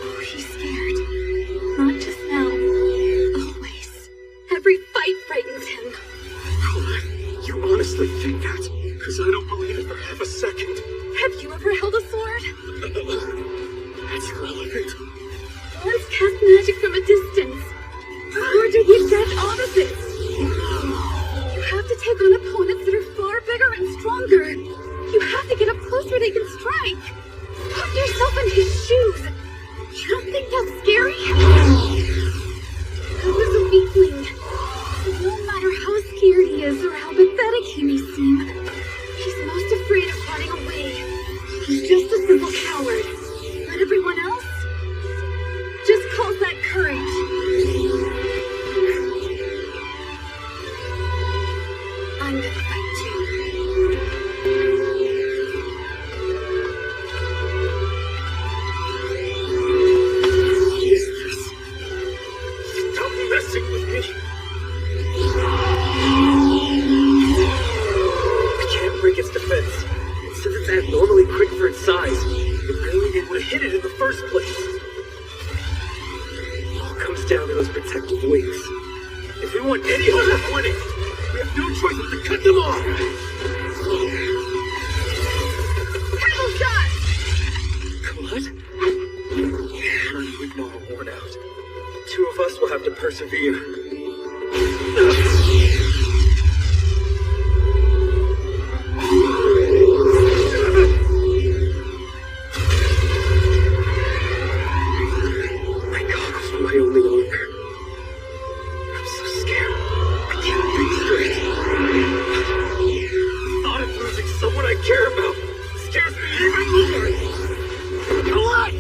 E: Oh, he's scared. Not just now. Always. Every fight frightens him.
L: Colette, you honestly think that? Because I don't believe it for half a second.
E: Have you ever held a sword?
L: That's irrelevant.
E: Once cast magic from a distance. Swords are the exact opposites. You have to take on opponents that are far bigger and stronger. You have to get up close where they can strike. Put yourself in his shoes. You don't think that's scary? Who is a weakling? No matter how scared he is or how pathetic he may seem, he's most afraid of running away. He's just a simple coward. But everyone else just calls that courage. I'm gonna fight too.
L: Stop messing with me! I can't break its defense. Since it's abnormally quick for its size, it barely been able to hit it in the first place. It all comes down to those protective wings. If we want any hope of winning, we have no choice but to cut them off!
E: Pebble shot!
L: What? Sure, you ignore worn out. Two of us will have to persevere. My goggles were my only armor. I'm so scared. I can't think straight. The thought of losing someone I care about scares me even more. Collect!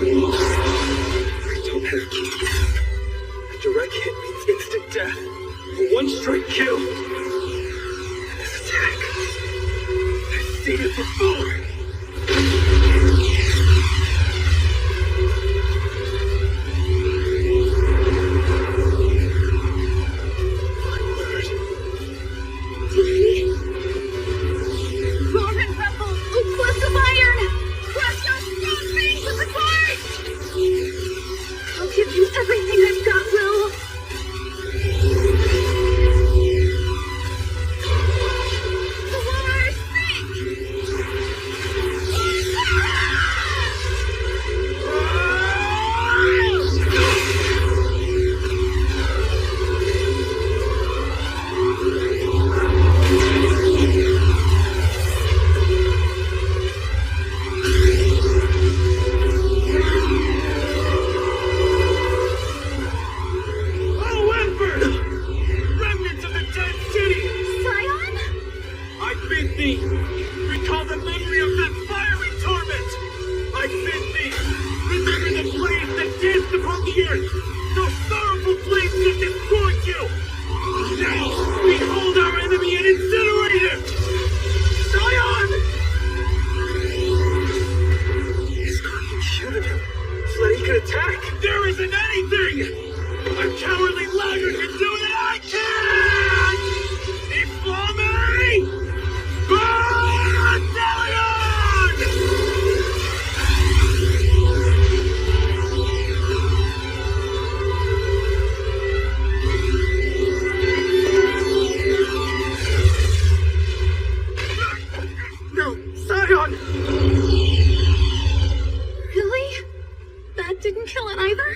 L: I don't have keys. A direct hit means instant death. A one-strike kill. And this attack, I've seen it before.
E: Roaring Rumble, Eclipse of Iron! Crush your stone face with the card! I'll give you everything I've got, Will. Lord, sink!
H: Oh, Emperor! Remnants of the dead city!
E: Scion?
H: I bid thee! Recall the memory of that fiery torment! I bid thee! Remember the flames that danced upon the earth! Those sorrowful flames that destroyed you! Now, behold our enemy and incinerate him! Scion!
L: He's not even shooting him so that he can attack.
H: There isn't anything! A cowardly laggard can do that I can! Inflame!
L: No, Scion!
E: Really? That didn't kill it either?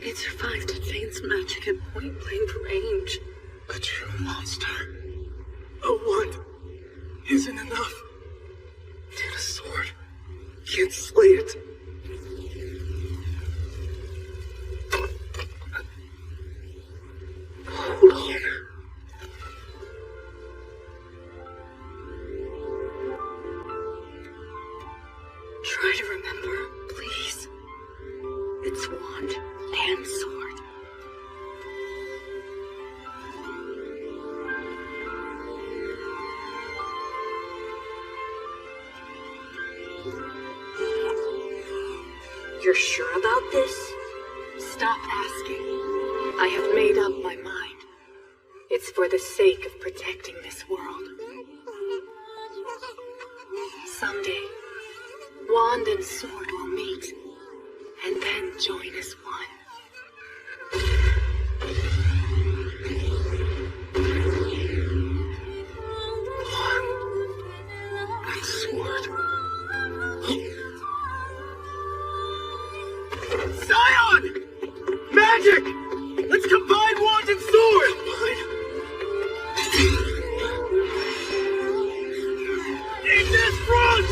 M: It survived advanced magic at point-blank range.
L: A true monster. A wand isn't enough. And a sword can't slay it. Hold on.
M: Try to remember, please. It's wand and sword. You're sure about this? Stop asking. I have made up my mind. It's for the sake of protecting this world. Someday, wand and sword will meet, and then join as one.
N: Wand and sword.
B: Scion! Magic! Let's combine wand and sword! In this front!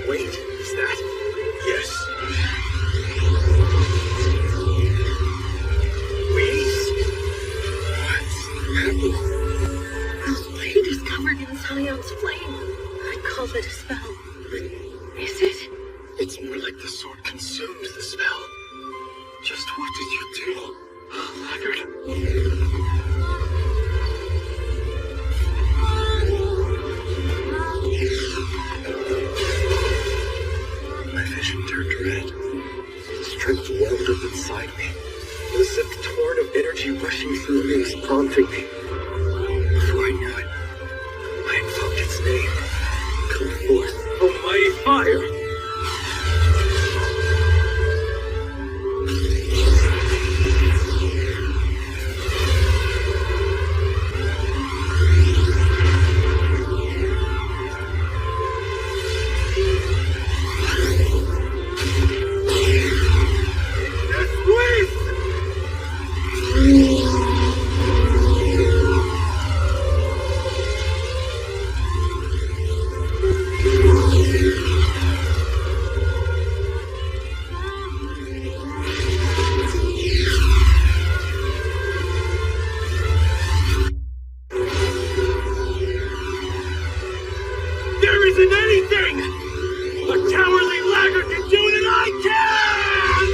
B: Wait, is that? Yes.
M: Will's blade is covered in Zion's flame. I'd call it a spell. Is it?
N: It's more like the sword consumed the spell. Just what did you do, laggard?
L: My vision turned red. Strength welled up inside me. It was a torrent of energy rushing through me, prompting me. Before I knew it, I invoked its name. Come forth, almighty fire!
B: There isn't anything a cowardly laggard can do that I can!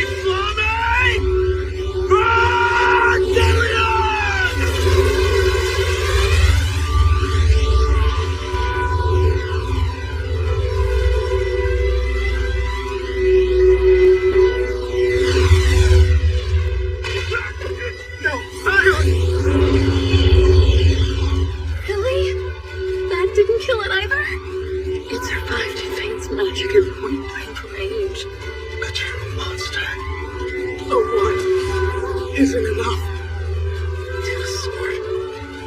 B: Inflame! No, Zion!
M: Really? That didn't kill it either? It survived Fane's magic and point blank range.
N: A true monster.
M: A wand isn't enough.
N: A sword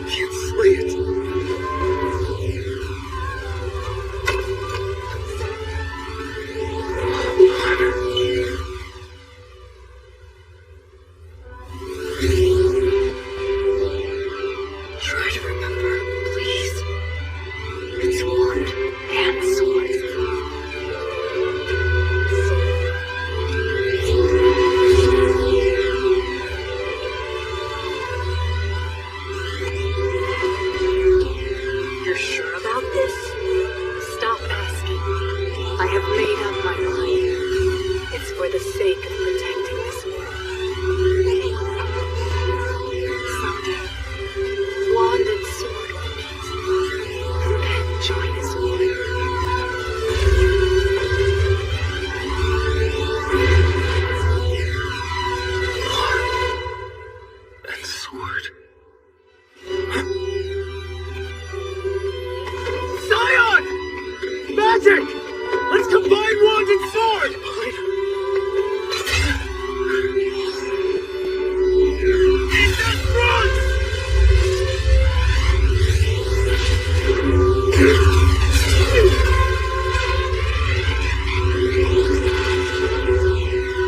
N: can't slay it.
M: Try to remember, please. It's wand and sword. You're sure about this? Stop asking. I have made up my mind. It's for the sake of protecting this world. Someday, wand and sword will meet, and then join as one.
N: And sword.
B: Zion! Magic! Let's combine wand and sword! In this front!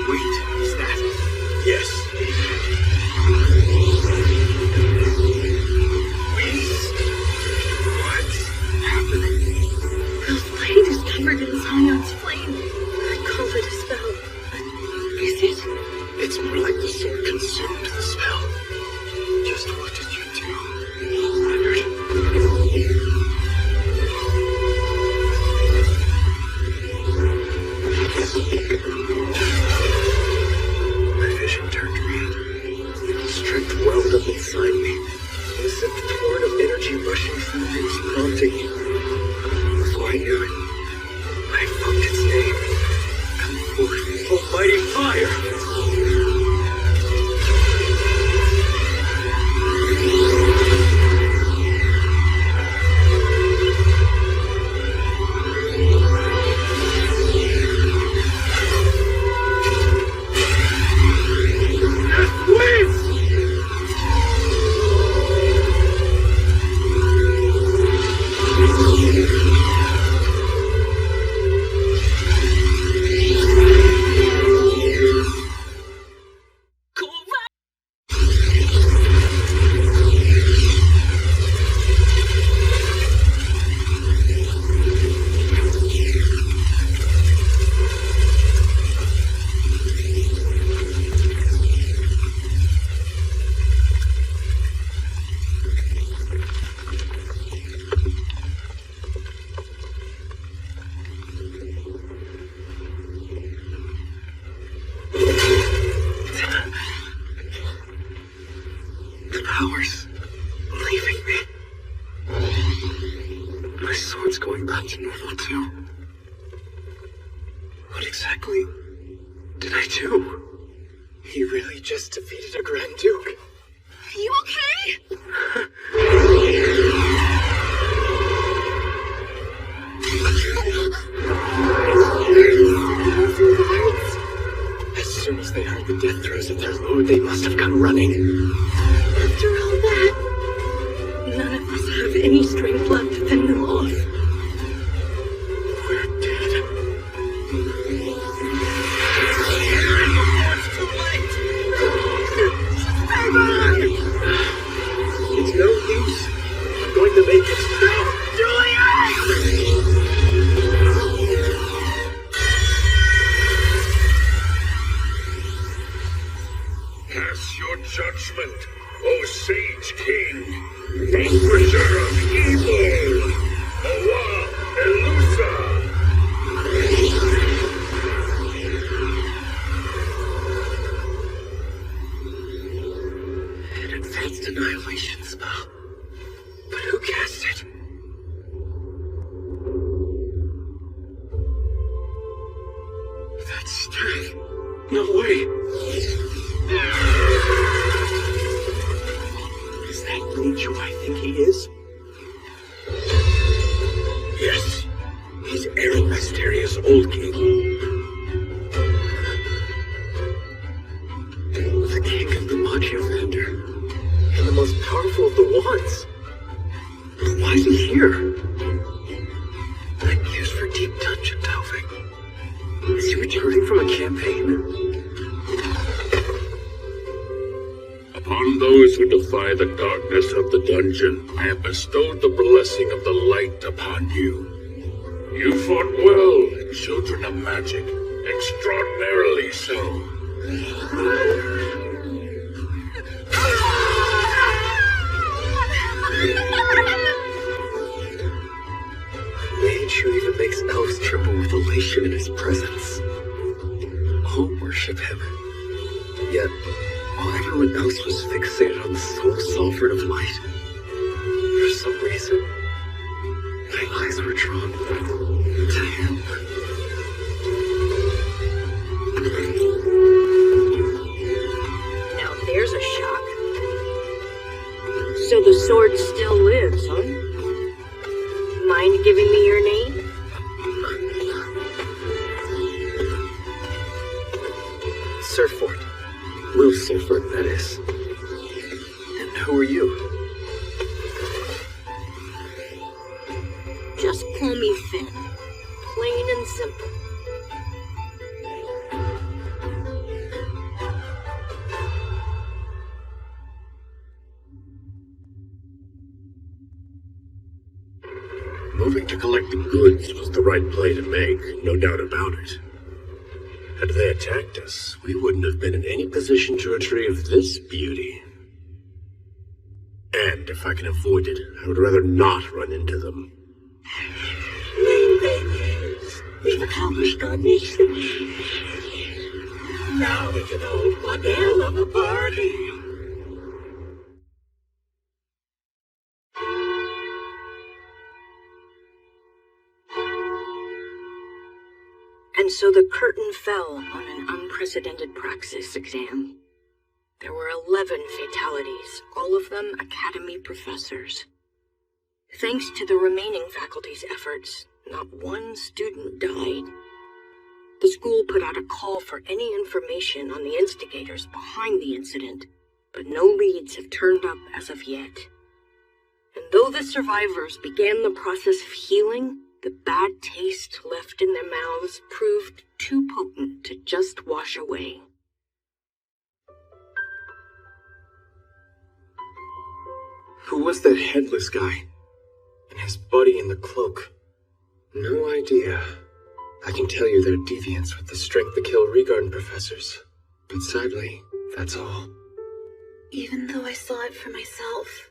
B: Wait, is that? Yes. What's happening?
M: Will's blade is covered in Zion's flame. I'd call it a spell. But is it?
N: It's more like the sword consumed the spell. Just what did you do, Leonard? My vision turned red. Strength welled up inside me. It was a torrent of energy rushing through me, prompting me. Before I knew it, I invoked its name. Come forth, almighty fire! Power's leaving me. My sword's going back to normal too. What exactly did I do? He really just defeated a Grand Duke.
E: You okay?
N: As soon as they heard the death throes of their lord, they must have come running.
M: After all that, none of us have any strength left to fend them off.
N: We're dead.
G: It's too late!
N: It's no use. I'm going to make it stop.
H: Pass your judgment, O Sage King, Vanquisher of Evil, Owa Elusa.
N: An advanced annihilation spell. But who cast it? That's Steph. No way. Is that really who I think he is?
H: Yes, he's Aaron Mysterious Old King.
N: The king of the Moduvander. And the most powerful of the wands. Why is he here? I'm used for deep dungeon delving. Is he returning from a campaign?
H: Upon those who defy the darkness of the dungeon, I have bestowed the blessing of the light upon you. You fought well, children of magic, extraordinarily so.
N: Mage who even makes elves tremble with elation in his presence. All worship him. Yet, while everyone else was fixated on the sole sovereign of light, for some reason, my eyes were drawn to him.
M: Now there's a shock. So the sword still lives, huh? Mind giving me your name?
N: Surfort. Will Surfort, that is. And who are you?
M: Just call me Finn. Plain and simple.
H: Moving to collect the goods was the right play to make, no doubt about it. Had they attacked us, we wouldn't have been in any position to retrieve this beauty. And if I can avoid it, I would rather not run into them.
G: Main thing is, we've accomplished our mission. Now we can hold one hell of a party.
A: And so the curtain fell on an unprecedented praxis exam. There were 11 fatalities, all of them Academy professors. Thanks to the remaining faculty's efforts, not one student died. The school put out a call for any information on the instigators behind the incident, but no leads have turned up as of yet. And though the survivors began the process of healing, the bad taste left in their mouths proved too potent to just wash away.
B: Who was that headless guy? And his buddy in the cloak?
N: No idea. I can tell you they're deviants with the strength to kill Regarden professors. But sadly, that's all.
M: Even though I saw it for myself,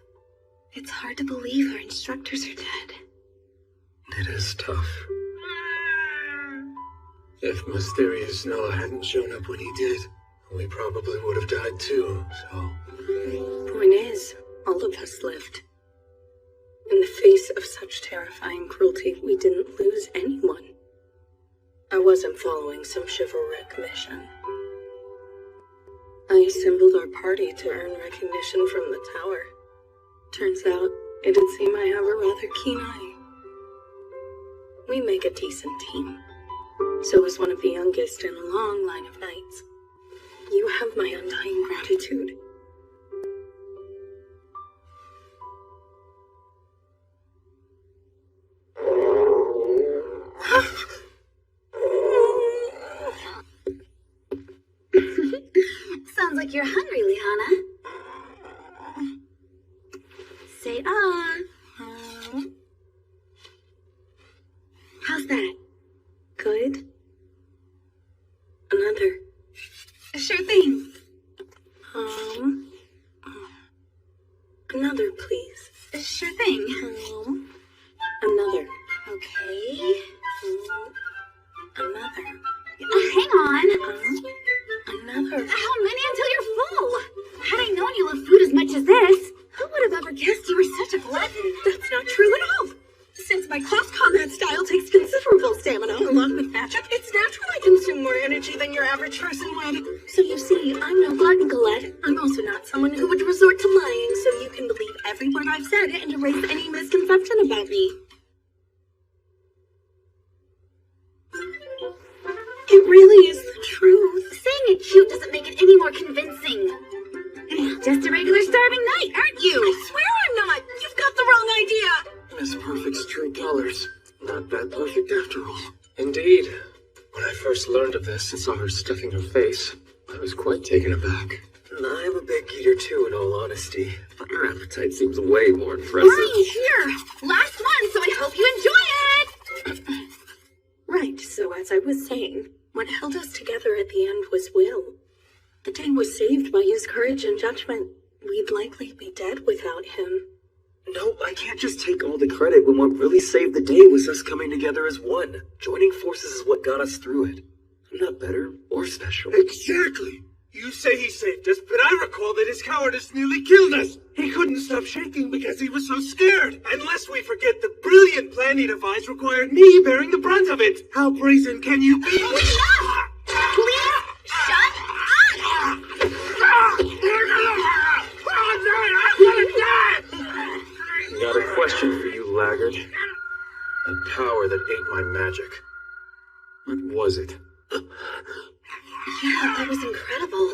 M: it's hard to believe our instructors are dead.
N: It is tough. If Mysterious Noah hadn't shown up when he did, we probably would have died too, so...
M: Point is, all of us lived. In the face of such terrifying cruelty, we didn't lose anyone. I wasn't following some chivalric mission. I assembled our party to earn recognition from the tower. Turns out, it'd seem I have a rather keen eye. We make a decent team. So as one of the youngest in a long line of knights, you have my undying gratitude.
J: Sounds like you're hungry, Liana. Say how's that?
M: Good? Another.
J: Sure thing.
M: Another, please.
J: Sure thing.
M: Another.
J: Okay.
M: Another.
J: Hang on.
M: Another.
J: How many until you're full? Had I known you loved food as much as this, who would have ever guessed you were such a glutton?
M: That's not true at all. Since my close combat style takes considerable stamina along with magic, it's natural I consume more energy than your average person would. So you see, I'm no glutton, Colette. I'm also not someone who would resort to lying, so you can believe every word I've said and erase any misconception about me. It really is the truth.
J: Saying it cute doesn't make it any more convincing. Just a regular starving knight, aren't you?
M: I swear I'm not. You've got the wrong idea.
N: Miss Perfect's true colors. Not that perfect after all. Indeed. When I first learned of this and saw her stuffing her face, I was quite taken aback.
L: I'm a big eater too, in all honesty. But your appetite seems way more impressive.
J: Right here! Last one, so I hope you enjoy it!
M: Right, so as I was saying, what held us together at the end was Will. The day was saved by his courage and judgment. We'd likely be dead without him.
L: No, I can't just take all the credit when what really saved the day was us coming together as one. Joining forces is what got us through it. I'm not better or special.
H: Exactly. You say he saved us, but I recall that his cowardice nearly killed us. He couldn't stop shaking because he was so scared. Unless we forget the brilliant plan he devised required me bearing the brunt of it. How brazen can you be?
J: Enough! Please, shut up!
B: Got a question for you, laggard. The power that ate my magic. What was it?
J: Yeah, that was incredible.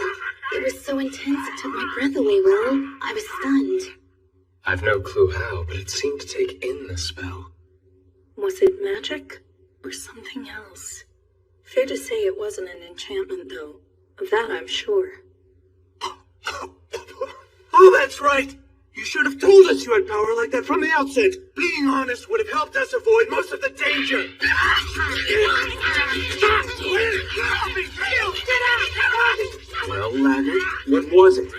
J: It was so intense it took my breath away, Will. I was stunned.
N: I've no clue how, but it seemed to take in the spell.
M: Was it magic or something else? Fair to say it wasn't an enchantment, though. Of that I'm sure.
H: Oh, that's right.
B: You should have told us you had power like that from the outset. Being honest would have helped us avoid most of the danger.
L: Well, Laggard, what was it?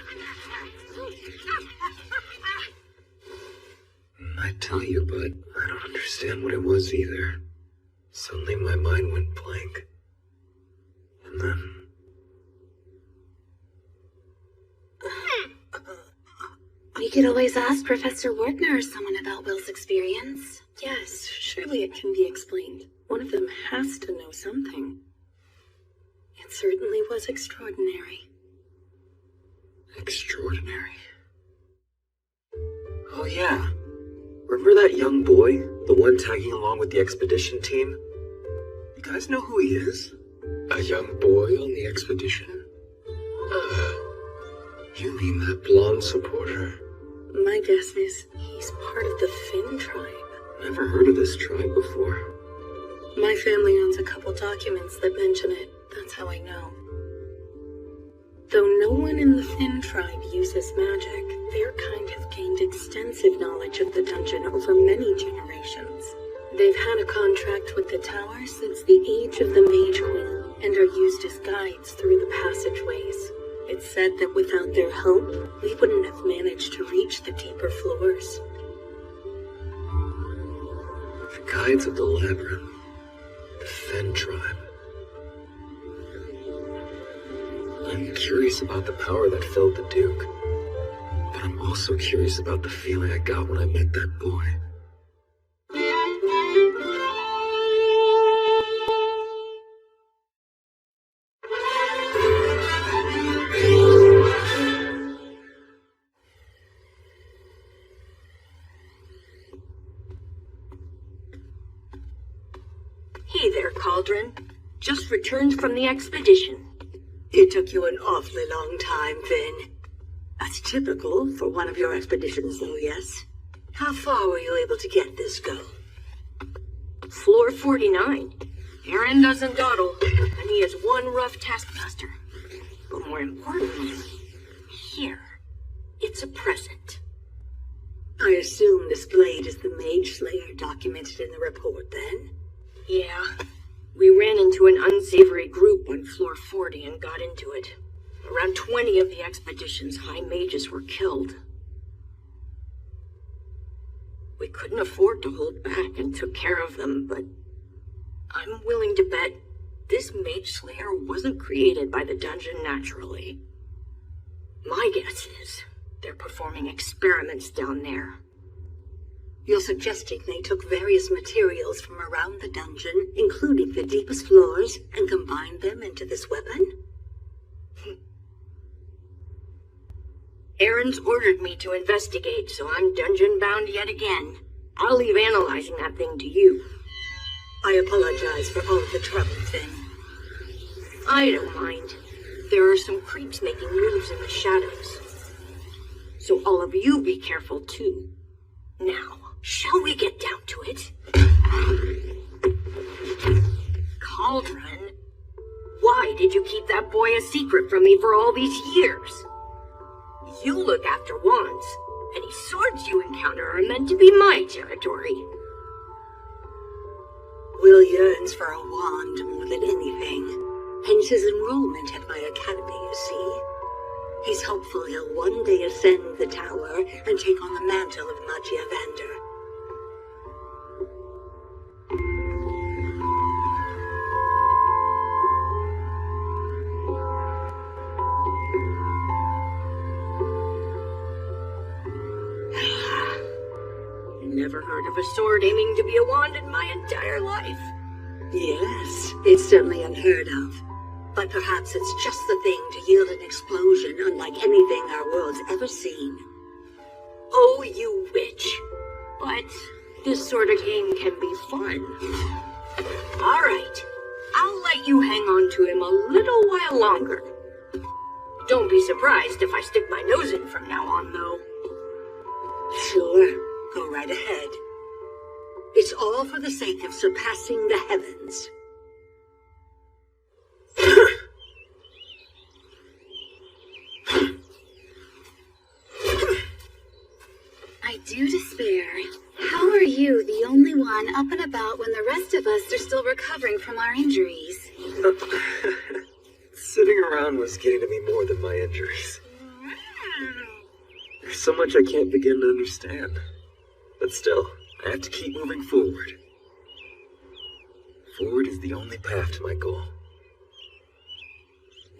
L: I'd tell you, but I don't understand what it was either. Suddenly my mind went blank. And then...
J: We could always ask Professor Wardner or someone about Will's experience.
M: Yes, surely it can be explained. One of them has to know something. It certainly was extraordinary.
L: Extraordinary? Oh yeah. Remember that young boy? The one tagging along with the expedition team? You guys know who he is? A young boy on the expedition? You mean that blonde supporter?
M: My guess is he's part of the Finn tribe.
L: Never heard of this tribe before.
M: My family owns a couple documents that mention it. That's how I know. Though no one in the Finn tribe uses magic, their kind have gained extensive knowledge of the dungeon over many generations. They've had a contract with the tower since the age of the Mage Queen, and are used as guides through the passageways. It's said that without their help, we wouldn't have managed to reach the deeper floors.
L: The guides of the labyrinth. The Fen tribe. I'm curious about the power that filled the Duke. But I'm also curious about the feeling I got when I met that boy.
A: Hey there, Cauldron. Just returned from the expedition. It took you an awfully long time, Finn. That's typical for one of your expeditions, though, yes? How far were you able to get this go?
O: Floor 49. Aaron doesn't dawdle, and he is one rough taskmaster. But more importantly, here, it's a present.
A: I assume this blade is the Mage Slayer documented in the report, then?
O: Yeah. We ran into an unsavory group on floor 40 and got into it. Around 20 of the expedition's high mages were killed. We couldn't afford to hold back and took care of them, but I'm willing to bet this Mage Slayer wasn't created by the dungeon naturally. My guess is they're performing experiments down there.
A: You're suggesting they took various materials from around the dungeon, including the deepest floors, and combined them into this weapon?
O: Aaron's ordered me to investigate, so I'm dungeon-bound yet again. I'll leave analyzing that thing to you.
A: I apologize for all the trouble, Finn.
O: I don't mind. There are some creeps making moves in the shadows. So all of you be careful, too. Now, shall we get down to it? Cauldron, why did you keep that boy a secret from me for all these years? You look after wands. Any swords you encounter are meant to be my territory.
A: Will yearns for a wand more than anything. Hence his enrollment at my academy, you see. He's hopeful he'll one day ascend the tower and take on the mantle of Magia Vander.
O: Never heard of a sword aiming to be a wand in my entire life.
A: Yes, it's certainly unheard of. But perhaps it's just the thing to yield an explosion unlike anything our world's ever seen.
O: Oh, you witch. But this sort of game can be fun. All right, I'll let you hang on to him a little while longer. Don't be surprised if I stick my nose in from now on, though.
A: Sure, go right ahead. It's all for the sake of surpassing the heavens.
J: I do despair. How are you, the only one up and about when the rest of us are still recovering from our injuries?
L: Sitting around was getting to me more than my injuries. There's so much I can't begin to understand. But still, I have to keep moving forward. Forward is the only path to my goal.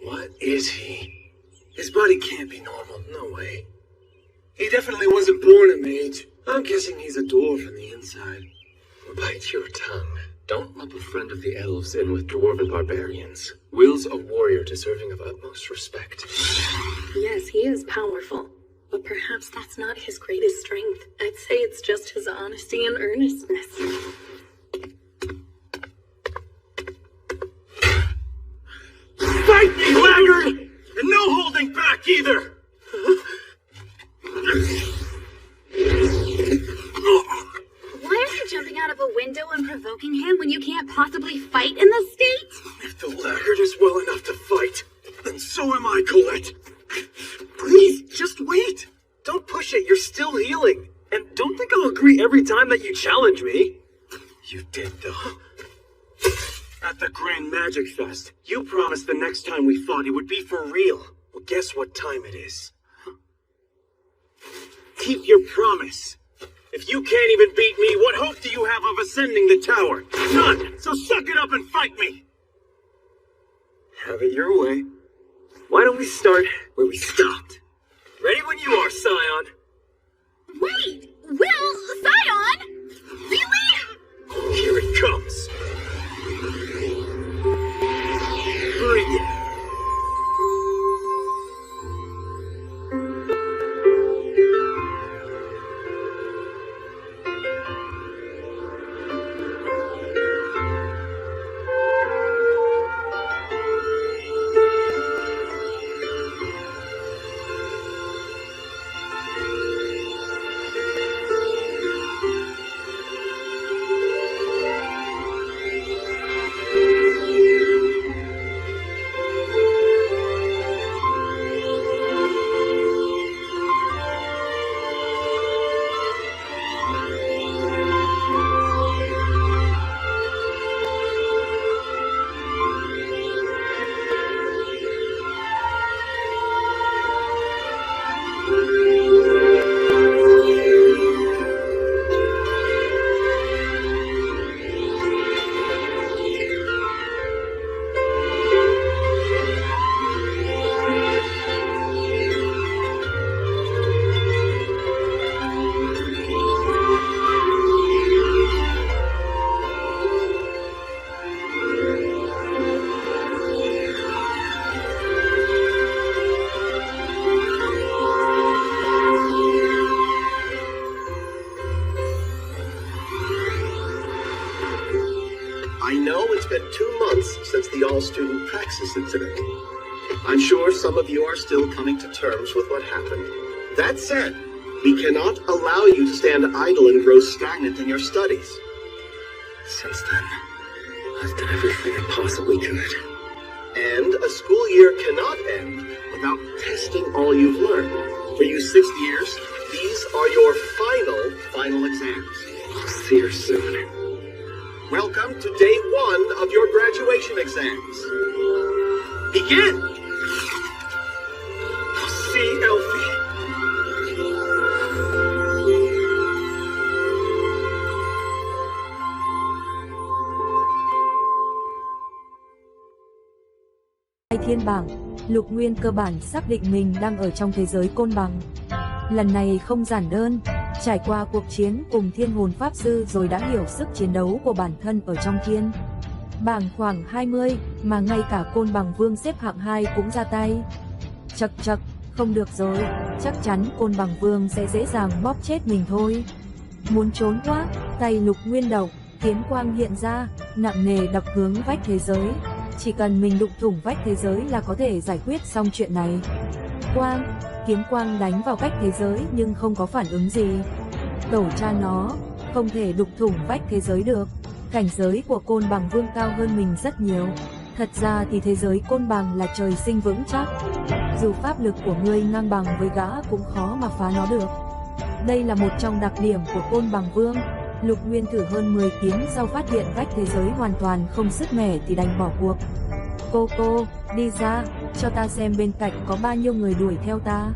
N: What is he? His body can't be normal, no way. He definitely wasn't born a mage. I'm guessing he's a dwarf on the inside.
L: Bite your tongue. Don't lump a friend of the elves in with dwarven barbarians. Will's a warrior deserving of utmost respect.
M: Yes, he is powerful, but perhaps that's not his greatest strength. I'd say it's just his honesty and earnestness.
D: Fight me, laggard! And no holding back either!
J: Why are you jumping out of a window and provoking him when you can't possibly fight in this state?
N: If the laggard is well enough to fight, then so am I, Colette. Please, just wait.
L: Don't push it, you're still healing. And don't think I'll agree every time that you challenge me.
N: You did, though. At the Grand Magic Fest, you promised the next time we fought it would be for real. Well, guess what time it is? Keep your promise. If you can't even beat me, what hope do you have of ascending the tower? None! So suck it up and fight me!
L: Have it your way. Why don't we start where we stopped? Ready when you are, Scion.
E: Wait! Will? Scion? Really?
N: Here it comes. Bring it.
I: All-student praxis incident. I'm sure some of you are still coming to terms with what happened. That said, we cannot allow you to stand idle and grow stagnant in your studies.
L: Since then, I've done everything I possibly could.
I: And a school year cannot end without testing all you've learned. For you sixth years, these are your final exams.
L: I'll see her soon.
I: Welcome to day 1 of your graduation exams. Begin!
N: I'll see Elfie.
P: Thiên bảng, Lục Nguyên cơ bản xác định mình đang ở trong thế giới côn bằng. Lần này không giản đơn, trải qua cuộc chiến cùng thiên hồn pháp sư rồi đã hiểu sức chiến đấu của bản thân ở trong thiên bảng khoảng 20, mà ngay cả côn bằng vương xếp hạng 2 cũng ra tay. Chậc chậc, không được rồi, chắc chắn côn bằng vương sẽ dễ dàng bóp chết mình thôi. Muốn trốn quá, tay Lục Nguyên động, kiếm quang hiện ra, nặng nề đập hướng vách thế giới. Chỉ cần mình đụng thủng vách thế giới là có thể giải quyết xong chuyện này. Kiếm quang đánh vào vách thế giới nhưng không có phản ứng gì. Tổ cha nó, không thể đụng thủng vách thế giới được. Cảnh giới của côn bằng vương cao hơn mình rất nhiều. Thật ra thì thế giới côn bằng là trời sinh vững chắc. Dù pháp lực của ngươi ngang bằng với gã cũng khó mà phá nó được. Đây là một trong đặc điểm của Côn Bằng Vương. Lục Nguyên thử hơn 10 kiếm sau phát hiện vách thế giới hoàn toàn không sức mẻ thì đành bỏ cuộc. Cô, đi ra, cho ta xem bên cạnh có bao nhiêu người đuổi theo ta.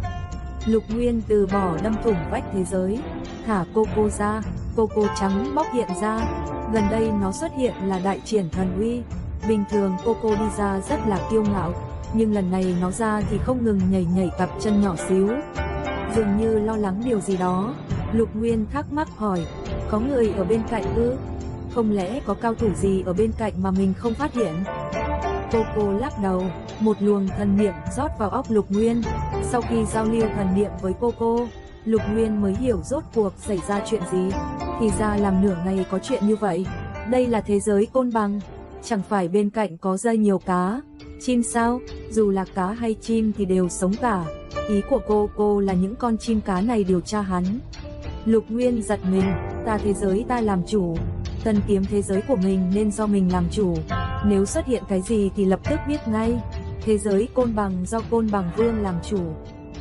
P: Lục Nguyên từ bỏ đâm thủng vách thế giới, thả cô ra, cô trắng bóc hiện ra. Gần đây nó xuất hiện là đại triển thần uy. Bình thường cô đi ra rất là kiêu ngạo, nhưng lần này nó ra thì không ngừng nhảy cặp chân nhỏ xíu. Dường như lo lắng điều gì đó, Lục Nguyên thắc mắc hỏi, có người ở bên cạnh ư? Không lẽ có cao thủ gì ở bên cạnh mà mình không phát hiện? Cô lắc đầu, một luồng thần niệm rót vào óc Lục Nguyên. Sau khi giao lưu thần niệm với cô, Lục Nguyên mới hiểu rốt cuộc xảy ra chuyện gì. Thì ra làm nửa ngày có chuyện như vậy. Đây là thế giới Côn Bằng, chẳng phải bên cạnh có dây nhiều cá, chim sao? Dù là cá hay chim thì đều sống cả. Ý của cô là những con chim cá này điều tra hắn. Lục Nguyên giật mình, thế giới ta làm chủ, tân kiếm thế giới của mình nên do mình làm chủ. Nếu xuất hiện cái gì thì lập tức biết ngay. Thế giới Côn Bằng do Côn Bằng Vương làm chủ.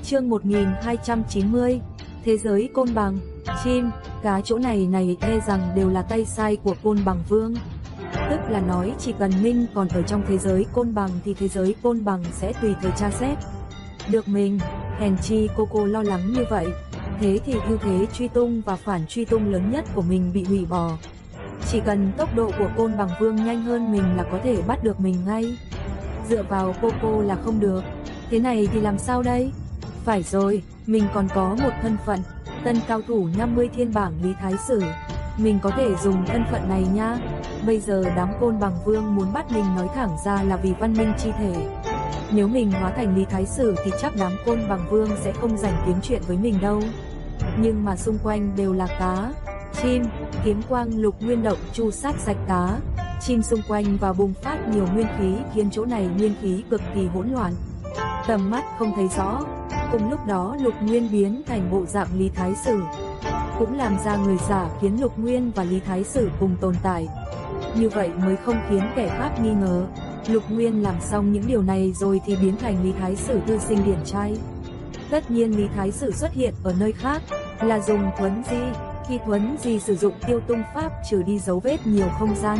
P: Chương 1290. Thế giới Côn Bằng, chim, cá chỗ này e rằng đều là tay sai của Côn Bằng Vương. Tức là nói chỉ cần Minh còn ở trong thế giới Côn Bằng thì thế giới Côn Bằng sẽ tùy thời tra xét được mình. Hèn chi cô lo lắng như vậy. Thế thì ưu thế truy tung và phản truy tung lớn nhất của mình bị hủy bỏ. Chỉ cần tốc độ của Côn Bằng Vương nhanh hơn mình là có thể bắt được mình ngay. Dựa vào cô là không được. Thế này thì làm sao đây? Phải rồi, mình còn có một thân phận, tân cao thủ 50 thiên bảng Lý Thái Sử. Mình có thể dùng thân phận này nha. Bây giờ đám Côn Bằng Vương muốn bắt mình nói thẳng ra là vì văn minh chi thể. Nếu mình hóa thành Lý Thái Sử thì chắc đám Côn Bằng Vương sẽ không rảnh kiếm chuyện với mình đâu. Nhưng mà xung quanh đều là cá, chim, kiếm quang Lục Nguyên động chu sát sạch cá, chim xung quanh và bùng phát nhiều nguyên khí khiến chỗ này nguyên khí cực kỳ hỗn loạn. Tầm mắt không thấy rõ. Cùng lúc đó Lục Nguyên biến thành bộ dạng Lý Thái Sử, cũng làm ra người giả khiến Lục Nguyên và Lý Thái Sử cùng tồn tại. Như vậy mới không khiến kẻ khác nghi ngờ. Lục Nguyên làm xong những điều này rồi thì biến thành Lý Thái Sử tư sinh điển trai. Tất nhiên Lý Thái Sử xuất hiện ở nơi khác là dùng thuấn di. Khi thuấn di sử dụng tiêu tung pháp trừ đi dấu vết nhiều không gian.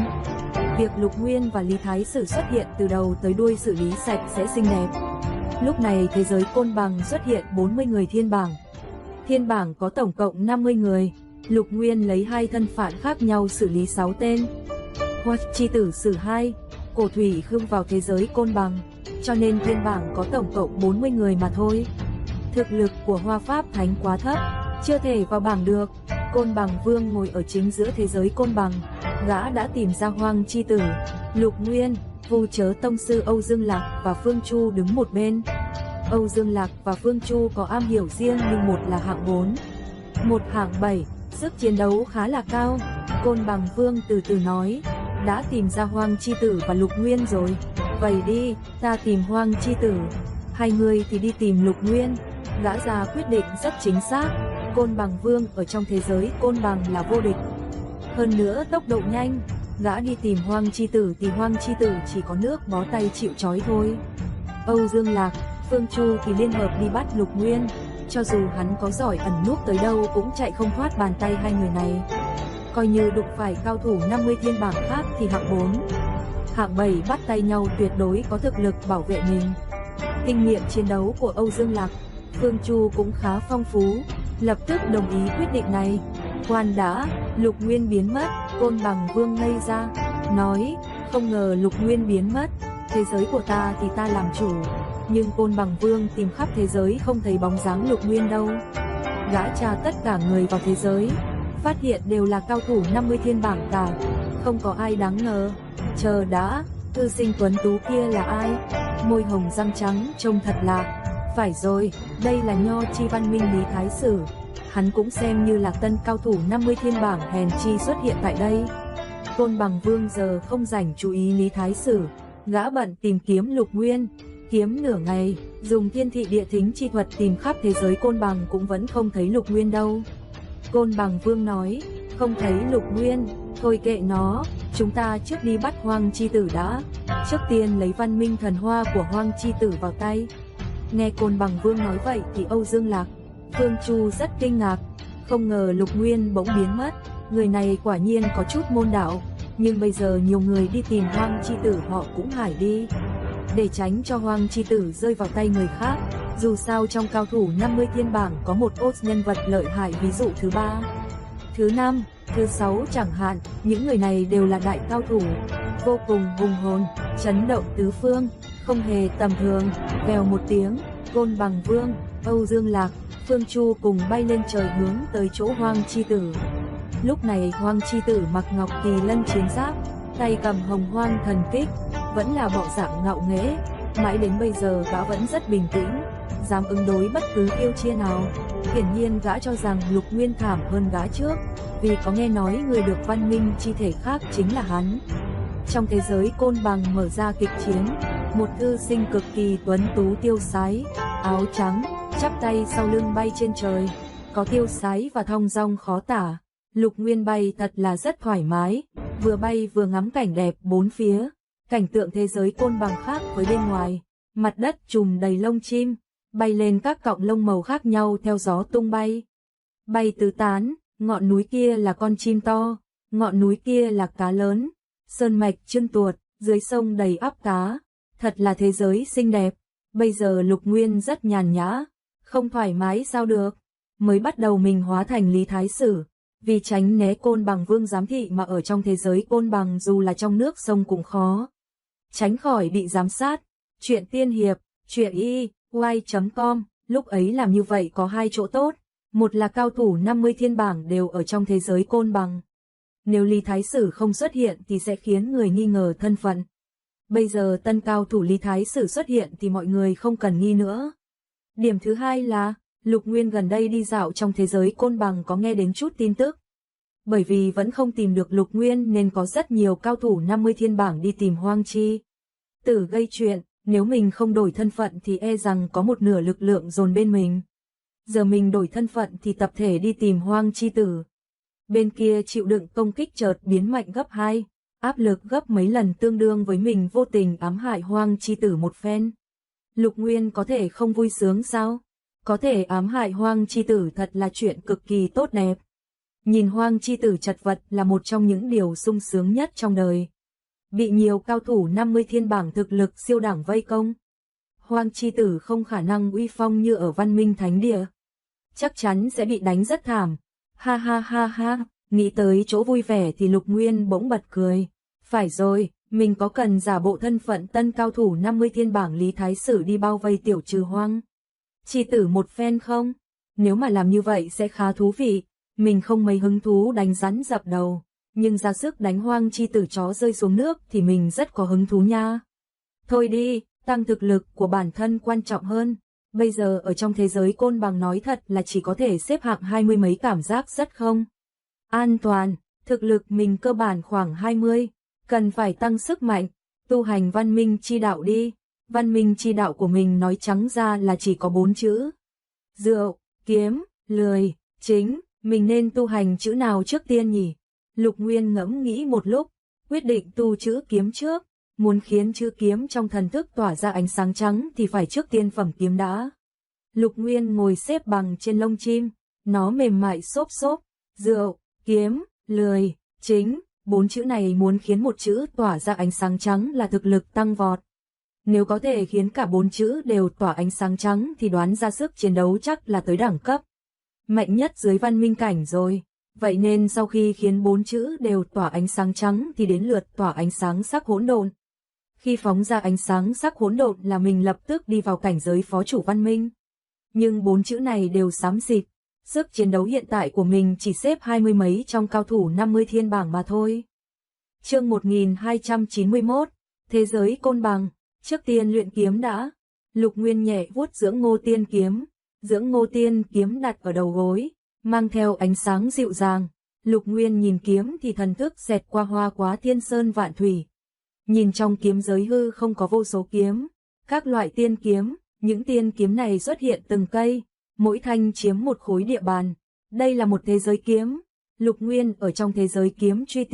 P: Việc Lục Nguyên và Lý Thái Sử xuất hiện từ đầu tới đuôi xử lý sạch sẽ xinh đẹp. Lúc này thế giới Côn Bằng xuất hiện 40 người thiên bảng. Thiên bảng có tổng cộng 50 người. Lục Nguyên lấy 2 thân phận khác nhau xử lý 6 tên. Hoa chi tử sử 2, cổ thủy khương vào thế giới Côn Bằng, cho nên thiên bảng có tổng cộng 40 người mà thôi. Thực lực của Hoa Pháp Thánh quá thấp, chưa thể vào bảng được. Côn Bằng Vương ngồi ở chính giữa thế giới Côn Bằng, gã đã tìm ra Hoang chi tử, Lục Nguyên, Vu Chớ Tông sư Âu Dương Lạc và Phương Chu đứng một bên. Âu Dương Lạc và Phương Chu có am hiểu riêng nhưng một là hạng 4, một hạng 7, sức chiến đấu khá là cao. Côn Bằng Vương từ từ nói, đã tìm ra Hoang chi tử và Lục Nguyên rồi. Vậy đi, ta tìm Hoang chi tử, hai người thì đi tìm Lục Nguyên. Gã ra quyết định rất chính xác. Côn Bằng Vương ở trong thế giới Côn Bằng là vô địch. Hơn nữa tốc độ nhanh. Gã đi tìm Hoang chi tử thì Hoang chi tử chỉ có nước bó tay chịu trói thôi. Âu Dương Lạc, Phương Chu thì liên hợp đi bắt Lục Nguyên. Cho dù hắn có giỏi ẩn núp tới đâu cũng chạy không thoát bàn tay hai người này. Coi như đụng phải cao thủ 50 thiên bảng khác thì hạng 4, hạng 7 bắt tay nhau tuyệt đối có thực lực bảo vệ mình. Kinh nghiệm chiến đấu của Âu Dương Lạc, Phương Chu cũng khá phong phú, lập tức đồng ý quyết định này. Khoan đã, Lục Nguyên biến mất. Côn Bằng Vương ngây ra, nói, không ngờ Lục Nguyên biến mất. Thế giới của ta thì ta làm chủ, nhưng Côn Bằng Vương tìm khắp thế giới không thấy bóng dáng Lục Nguyên đâu. Gã tra tất cả người vào thế giới, phát hiện đều là cao thủ 50 thiên bảng cả, không có ai đáng ngờ. Chờ đã, thư sinh tuấn tú kia là ai? Môi hồng răng trắng trông thật lạ. Phải rồi, đây là Nho chi văn minh Lý Thái Sử. Hắn cũng xem như là tân cao thủ 50 thiên bảng, hèn chi xuất hiện tại đây. Côn Bằng Vương giờ không rảnh chú ý Lý Thái Sử, gã bận tìm kiếm Lục Nguyên. Kiếm nửa ngày, dùng thiên thị địa thính chi thuật tìm khắp thế giới Côn Bằng cũng vẫn không thấy Lục Nguyên đâu. Côn Bằng Vương nói, không thấy Lục Nguyên, thôi kệ nó, chúng ta trước đi bắt Hoang chi tử đã. Trước tiên lấy văn minh thần hoa của Hoang chi tử vào tay. Nghe Côn Bằng Vương nói vậy thì Âu Dương Lạc, Phương Chu rất kinh ngạc. Không ngờ Lục Nguyên bỗng biến mất, người này quả nhiên có chút môn đạo, nhưng bây giờ nhiều người đi tìm Hoang Chi Tử họ cũng hải đi. Để tránh cho Hoang Chi Tử rơi vào tay người khác, dù sao trong cao thủ 50 thiên bảng có một nhân vật lợi hại, ví dụ thứ 3, thứ 5, thứ 6 chẳng hạn, những người này đều là đại cao thủ, vô cùng hùng hồn, chấn động tứ phương, không hề tầm thường. Vèo một tiếng, Côn Bằng Vương, Âu Dương Lạc, Phương Chu cùng bay lên trời hướng tới chỗ Hoang Chi Tử. Lúc này Hoang Chi Tử mặc Ngọc Kỳ Lân chiến giáp, tay cầm Hồng Hoang thần kích, vẫn là bộ dạng ngạo nghễ, mãi đến bây giờ gã vẫn rất bình tĩnh, dám ứng đối bất cứ yêu chia nào. Hiển nhiên gã cho rằng Lục Nguyên thảm hơn gã trước, vì có nghe nói người được văn minh chi thể khác chính là hắn. Trong thế giới Côn Bằng mở ra kịch chiến, một thư sinh cực kỳ tuấn tú tiêu sái, áo trắng, chắp tay sau lưng bay trên trời, có tiêu sái và thong dong khó tả. Lục Nguyên bay thật là rất thoải mái, vừa bay vừa ngắm cảnh đẹp bốn phía, cảnh tượng thế giới Côn Bằng khác với bên ngoài, mặt đất trùm đầy lông chim, bay lên các cọng lông màu khác nhau theo gió tung bay. Bay tứ tán, ngọn núi kia là con chim to, ngọn núi kia là cá lớn, sơn mạch trơn tuột, dưới sông đầy ắp cá, thật là thế giới xinh đẹp. Bây giờ Lục Nguyên rất nhàn nhã, không thoải mái sao được, mới bắt đầu mình hóa thành Lý Thái Sử, vì tránh né Côn Bằng Vương giám thị mà ở trong thế giới Côn Bằng dù là trong nước sông cũng khó tránh khỏi bị giám sát. Chuyện tiên hiệp, chuyện y.com, lúc ấy làm như vậy có hai chỗ tốt, một là cao thủ 50 thiên bảng đều ở trong thế giới Côn Bằng. Nếu Lý Thái Sử không xuất hiện thì sẽ khiến người nghi ngờ thân phận. Bây giờ tân cao thủ Lý Thái Sử xuất hiện thì mọi người không cần nghi nữa. Điểm thứ hai là, Lục Nguyên gần đây đi dạo trong thế giới Côn Bằng có nghe đến chút tin tức. Bởi vì vẫn không tìm được Lục Nguyên nên có rất nhiều cao thủ 50 thiên bảng đi tìm Hoang Chi Tử gây chuyện, nếu mình không đổi thân phận thì e rằng có một nửa lực lượng dồn bên mình. Giờ mình đổi thân phận thì tập thể đi tìm Hoang Chi Tử. Bên kia chịu đựng công kích chợt biến mạnh gấp 2, áp lực gấp mấy lần tương đương với mình vô tình ám hại Hoang Chi Tử một phen. Lục Nguyên có thể không vui sướng sao? Có thể ám hại Hoang Chi Tử thật là chuyện cực kỳ tốt đẹp. Nhìn Hoang Chi Tử chật vật là một trong những điều sung sướng nhất trong đời. Bị nhiều cao thủ 50 thiên bảng thực lực siêu đẳng vây công, Hoang Chi Tử không khả năng uy phong như ở Văn Minh Thánh Địa. Chắc chắn sẽ bị đánh rất thảm. Ha ha ha ha, nghĩ tới chỗ vui vẻ thì Lục Nguyên bỗng bật cười. Phải rồi, mình có cần giả bộ thân phận tân cao thủ 50 thiên bảng Lý Thái Sử đi bao vây tiểu trừ Hoang Chi Tử một phen không? Nếu mà làm như vậy sẽ khá thú vị. Mình không mấy hứng thú đánh rắn dập đầu, nhưng ra sức đánh Hoang Chi Tử chó rơi xuống nước thì mình rất có hứng thú nha. Thôi đi, tăng thực lực của bản thân quan trọng hơn. Bây giờ ở trong thế giới Côn Bằng nói thật là chỉ có thể xếp hạng 20 mấy, cảm giác rất không an toàn. Thực lực mình cơ bản khoảng 20, cần phải tăng sức mạnh, tu hành văn minh chi đạo đi. Văn minh chi đạo của mình nói trắng ra là chỉ có 4 chữ: rượu, kiếm, lười, chính. Mình nên tu hành chữ nào trước tiên nhỉ? Lục Nguyên ngẫm nghĩ một lúc, quyết định tu chữ kiếm trước. Muốn khiến chữ kiếm trong thần thức tỏa ra ánh sáng trắng thì phải trước tiên phẩm kiếm đã. Lục Nguyên ngồi xếp bằng trên lông chim, nó mềm mại xốp xốp. Rượu, kiếm, lười, chính, 4 chữ này muốn khiến một chữ tỏa ra ánh sáng trắng là thực lực tăng vọt. Nếu có thể khiến cả 4 chữ đều tỏa ánh sáng trắng thì đoán ra sức chiến đấu chắc là tới đẳng cấp mạnh nhất dưới văn minh cảnh rồi. Vậy nên sau khi khiến 4 chữ đều tỏa ánh sáng trắng thì đến lượt tỏa ánh sáng sắc hỗn độn. Khi phóng ra ánh sáng sắc hỗn độn là mình lập tức đi vào cảnh giới phó chủ văn minh. Nhưng 4 chữ này đều xám xịt. Sức chiến đấu hiện tại của mình chỉ xếp 20 mấy trong cao thủ 50 thiên bảng mà thôi. Chương 1291, Thế giới Côn Bằng. Trước tiên luyện kiếm đã. Lục Nguyên nhẹ vuốt dưỡng Ngô Tiên kiếm. Dưỡng Ngô Tiên kiếm đặt ở đầu gối, mang theo ánh sáng dịu dàng. Lục Nguyên nhìn kiếm thì thần thức xẹt qua hoa quá thiên sơn vạn thủy. Nhìn trong kiếm giới hư không có vô số kiếm, các loại tiên kiếm, những tiên kiếm này xuất hiện từng cây, mỗi thanh chiếm một khối địa bàn. Đây là một thế giới kiếm. Lục Nguyên ở trong thế giới kiếm truy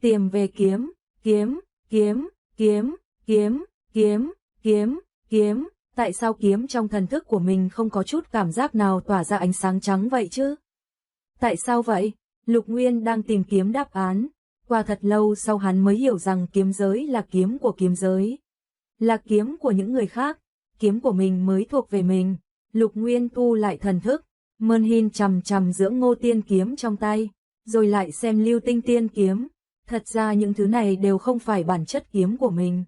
P: tìm về kiếm, kiếm, kiếm, kiếm, kiếm, kiếm, kiếm, kiếm. Tại sao kiếm trong thần thức của mình không có chút cảm giác nào tỏa ra ánh sáng trắng vậy chứ? Tại sao vậy? Lục Nguyên đang tìm kiếm đáp án. Qua thật lâu sau hắn mới hiểu rằng kiếm giới là kiếm của kiếm giới. Là kiếm của những người khác, kiếm của mình mới thuộc về mình. Lục Nguyên thu lại thần thức, Mơn Hin chằm chằm dưỡng Ngô Tiên kiếm trong tay, rồi lại xem Lưu Tinh Tiên kiếm. Thật ra những thứ này đều không phải bản chất kiếm của mình.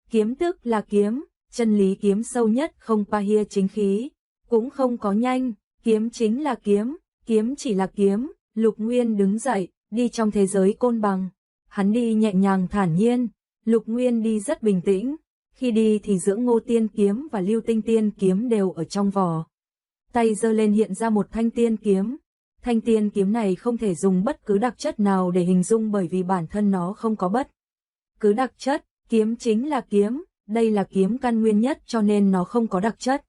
P: Kiếm tức là kiếm, chân lý kiếm sâu nhất không pahia chính khí, cũng không có nhanh, kiếm chính là kiếm chỉ là kiếm. Lục Nguyên đứng dậy, đi trong thế giới côn bằng. Hắn đi nhẹ nhàng thản nhiên, Lục Nguyên đi rất bình tĩnh. Khi đi thì dưỡng Ngô Tiên kiếm và Lưu Tinh Tiên kiếm đều ở trong vỏ. Tay giơ lên hiện ra một thanh tiên kiếm. Thanh tiên kiếm này không thể dùng bất cứ đặc chất nào để hình dung bởi vì bản thân nó không có bất cứ đặc chất, kiếm chính là kiếm, đây là kiếm căn nguyên nhất cho nên nó không có đặc chất.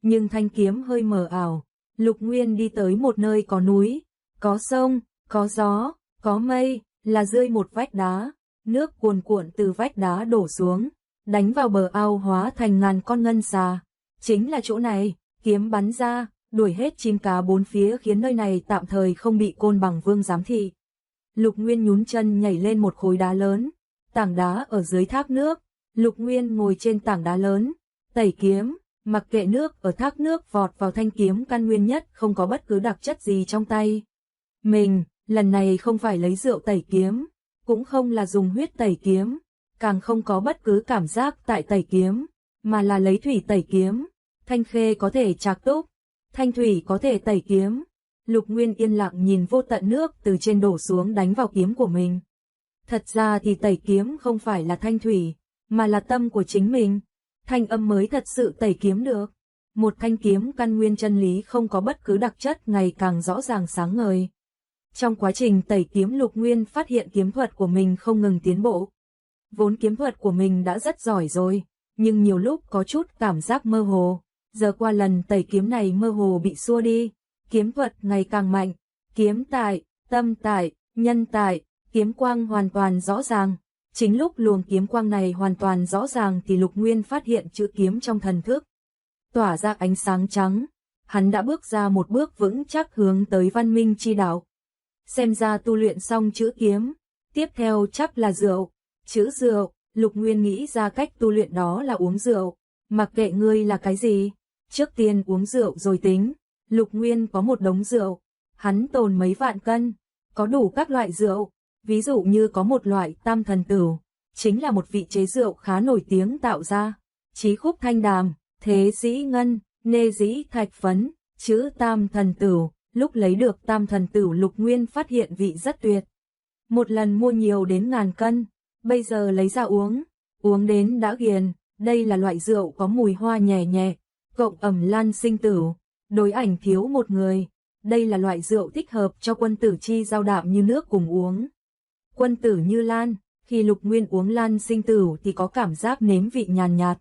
P: Nhưng thanh kiếm hơi mờ ảo. Lục Nguyên đi tới một nơi có núi, có sông, có gió, có mây, là dưới một vách đá, nước cuồn cuộn từ vách đá đổ xuống, đánh vào bờ ao hóa thành ngàn con ngân xà. Chính là chỗ này, kiếm bắn ra, đuổi hết chim cá bốn phía khiến nơi này tạm thời không bị Côn Bằng Vương giám thị. Lục Nguyên nhún chân nhảy lên một khối đá lớn, tảng đá ở dưới thác nước. Lục Nguyên ngồi trên tảng đá lớn, tẩy kiếm, mặc kệ nước ở thác nước vọt vào thanh kiếm căn nguyên nhất không có bất cứ đặc chất gì trong tay. Mình, lần này không phải lấy rượu tẩy kiếm, cũng không là dùng huyết tẩy kiếm, càng không có bất cứ cảm giác tại tẩy kiếm, mà là lấy thủy tẩy kiếm. Thanh khê có thể trạc túc, thanh thủy có thể tẩy kiếm. Lục Nguyên yên lặng nhìn vô tận nước từ trên đổ xuống đánh vào kiếm của mình. Thật ra thì tẩy kiếm không phải là thanh thủy, mà là tâm của chính mình. Thanh âm mới thật sự tẩy kiếm được. Một thanh kiếm căn nguyên chân lý không có bất cứ đặc chất ngày càng rõ ràng sáng ngời. Trong quá trình tẩy kiếm Lục Nguyên phát hiện kiếm thuật của mình không ngừng tiến bộ. Vốn kiếm thuật của mình đã rất giỏi rồi, nhưng nhiều lúc có chút cảm giác mơ hồ. Giờ qua lần tẩy kiếm này mơ hồ bị xua đi. Kiếm thuật ngày càng mạnh, kiếm tại, tâm tại, nhân tại, kiếm quang hoàn toàn rõ ràng. Chính lúc luồng kiếm quang này hoàn toàn rõ ràng thì Lục Nguyên phát hiện chữ kiếm trong thần thức tỏa ra ánh sáng trắng. Hắn đã bước ra một bước vững chắc hướng tới văn minh chi đạo. Xem ra tu luyện xong chữ kiếm, tiếp theo chắc là rượu. Chữ rượu, Lục Nguyên nghĩ ra cách tu luyện đó là uống rượu. Mặc kệ ngươi là cái gì, trước tiên uống rượu rồi tính. Lục Nguyên có một đống rượu, hắn tồn mấy vạn cân, có đủ các loại rượu. Ví dụ như có một loại tam thần tửu, chính là một vị chế rượu khá nổi tiếng tạo ra. Chí khúc thanh đàm, thế dĩ ngân, nê dĩ thạch phấn, chữ tam thần tửu. Lúc lấy được tam thần tửu Lục Nguyên phát hiện vị rất tuyệt. Một lần mua nhiều đến ngàn cân, bây giờ lấy ra uống đến đã ghiền. Đây là loại rượu có mùi hoa nhẹ nhẹ, cộng ẩm lan sinh tửu, đối ảnh thiếu một người. Đây là loại rượu thích hợp cho quân tử chi giao đạm như nước cùng uống. Quân tử như lan, khi Lục Nguyên uống lan sinh tửu thì có cảm giác nếm vị nhàn nhạt.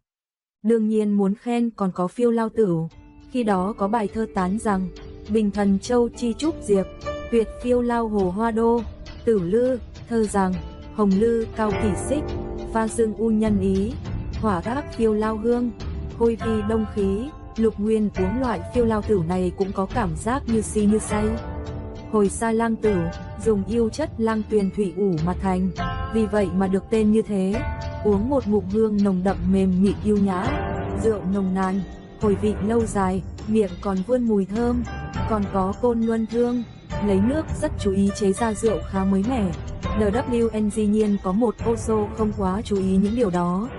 P: Đương nhiên muốn khen còn có phiêu lao tửu, khi đó có bài thơ tán rằng, bình thần châu chi trúc diệp, tuyệt phiêu lao hồ hoa đô, tửu lư, thơ rằng, hồng lư cao kỷ xích, pha dương u nhân ý, hỏa gác phiêu lao hương, hôi vi đông khí. Lục Nguyên uống loại phiêu lao tửu này cũng có cảm giác như si như say. Hồi sa lang tửu, dùng yêu chất lang tuyền thủy ủ mà thành, vì vậy mà được tên như thế. Uống một ngụm hương nồng đậm mềm mịn yêu nhã, rượu nồng nàn, hồi vị lâu dài, miệng còn vươn mùi thơm. Còn có côn luân thương, lấy nước rất chú ý chế ra rượu khá mới mẻ. NWNG nhiên có một ô xô không quá chú ý những điều đó.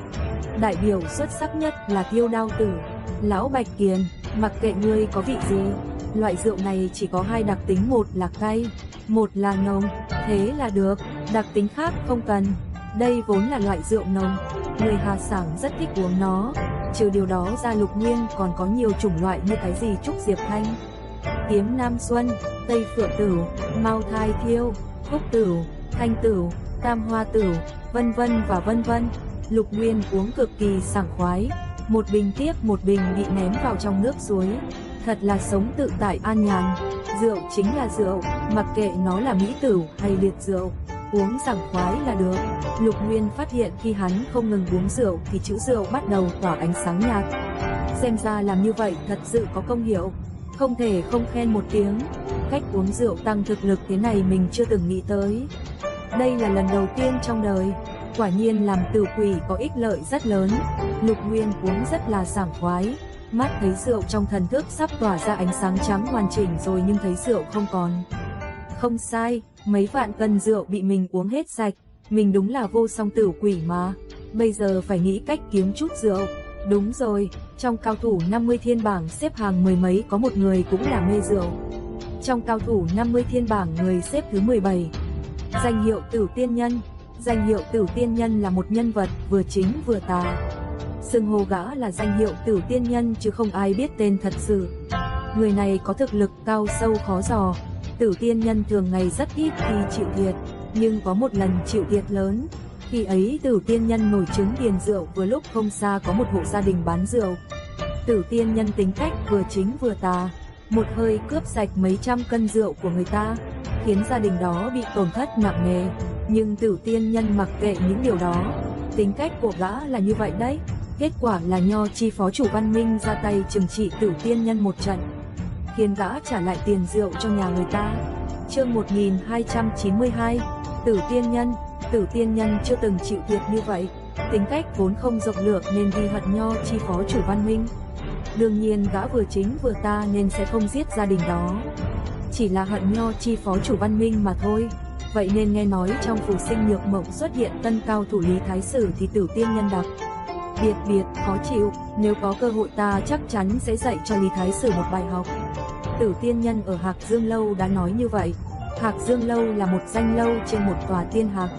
P: Đại biểu xuất sắc nhất là Tiêu Đao Tử, Lão Bạch Kiền, mặc kệ ngươi có vị gì. Loại rượu này chỉ có hai đặc tính, một là cay, một là nồng, thế là được, đặc tính khác không cần. Đây vốn là loại rượu nồng, người Hà Sảng rất thích uống nó. Trừ điều đó ra Lục Nguyên còn có nhiều chủng loại như cái gì trúc diệp thanh, kiếm Nam Xuân, Tây Phượng Tửu, Mao Thai Thiêu, Cúc Tửu, Thanh Tửu, Tam Hoa Tửu, vân vân và vân vân. Lục Nguyên uống cực kỳ sảng khoái, một bình tiếp một bình bị ném vào trong nước suối. Thật là sống tự tại an nhàn. Rượu chính là rượu, mặc kệ nó là mỹ tửu hay liệt rượu, uống sảng khoái là được. Lục Nguyên phát hiện khi hắn không ngừng uống rượu thì chữ rượu bắt đầu tỏa ánh sáng nhạt. Xem ra làm như vậy thật sự có công hiệu, không thể không khen một tiếng. cách uống rượu tăng thực lực thế này mình chưa từng nghĩ tới. Đây là lần đầu tiên trong đời, quả nhiên làm tử quỷ có ích lợi rất lớn. Lục Nguyên uống rất là sảng khoái, mắt thấy rượu trong thần thức sắp tỏa ra ánh sáng trắng hoàn chỉnh rồi nhưng thấy rượu không còn. Không sai, mấy vạn cân rượu bị mình uống hết sạch, mình đúng là vô song tử quỷ mà. Bây giờ phải nghĩ cách kiếm chút rượu. Đúng rồi, trong cao thủ 50 thiên bảng xếp hàng mười mấy có một người cũng là mê rượu. Trong cao thủ 50 thiên bảng người xếp thứ 17. Danh hiệu Tử Tiên Nhân. Danh hiệu Tử Tiên Nhân là một nhân vật vừa chính vừa tà. Xưng hô gã là danh hiệu Tử Tiên Nhân chứ không ai biết tên thật sự. Người này có thực lực cao sâu khó dò. Tử Tiên Nhân thường ngày rất ít khi chịu thiệt, nhưng có một lần chịu thiệt lớn. Khi ấy Tử Tiên Nhân nổi trứng điền rượu, vừa lúc không xa có một hộ gia đình bán rượu. Tử Tiên Nhân tính cách vừa chính vừa tà, một hơi cướp sạch mấy trăm cân rượu của người ta, khiến gia đình đó bị tổn thất nặng nề. Nhưng Tử Tiên Nhân mặc kệ những điều đó, tính cách của gã là như vậy đấy. Kết quả là Nho Chi phó chủ Văn Minh ra tay trừng trị Tử Tiên Nhân một trận, khiến gã trả lại tiền rượu cho nhà người ta. Chương 1292, Tử Tiên Nhân. Tử Tiên Nhân chưa từng chịu thiệt như vậy, tính cách vốn không rộng lượng nên ghi hận Nho Chi phó chủ Văn Minh. Đương nhiên gã vừa chính vừa ta nên sẽ không giết gia đình đó, chỉ là hận Nho Chi phó chủ Văn Minh mà thôi. Vậy nên nghe nói trong Phù Sinh Nhược Mộng xuất hiện tân cao thủ Lý Thái Sử thì Tử Tiên Nhân đặc biệt khó chịu, nếu có cơ hội ta chắc chắn sẽ dạy cho Lý Thái Sử một bài học. Tử Tiên Nhân ở Hạc Dương Lâu đã nói như vậy. Hạc Dương Lâu là một danh lâu trên một tòa tiên hạc.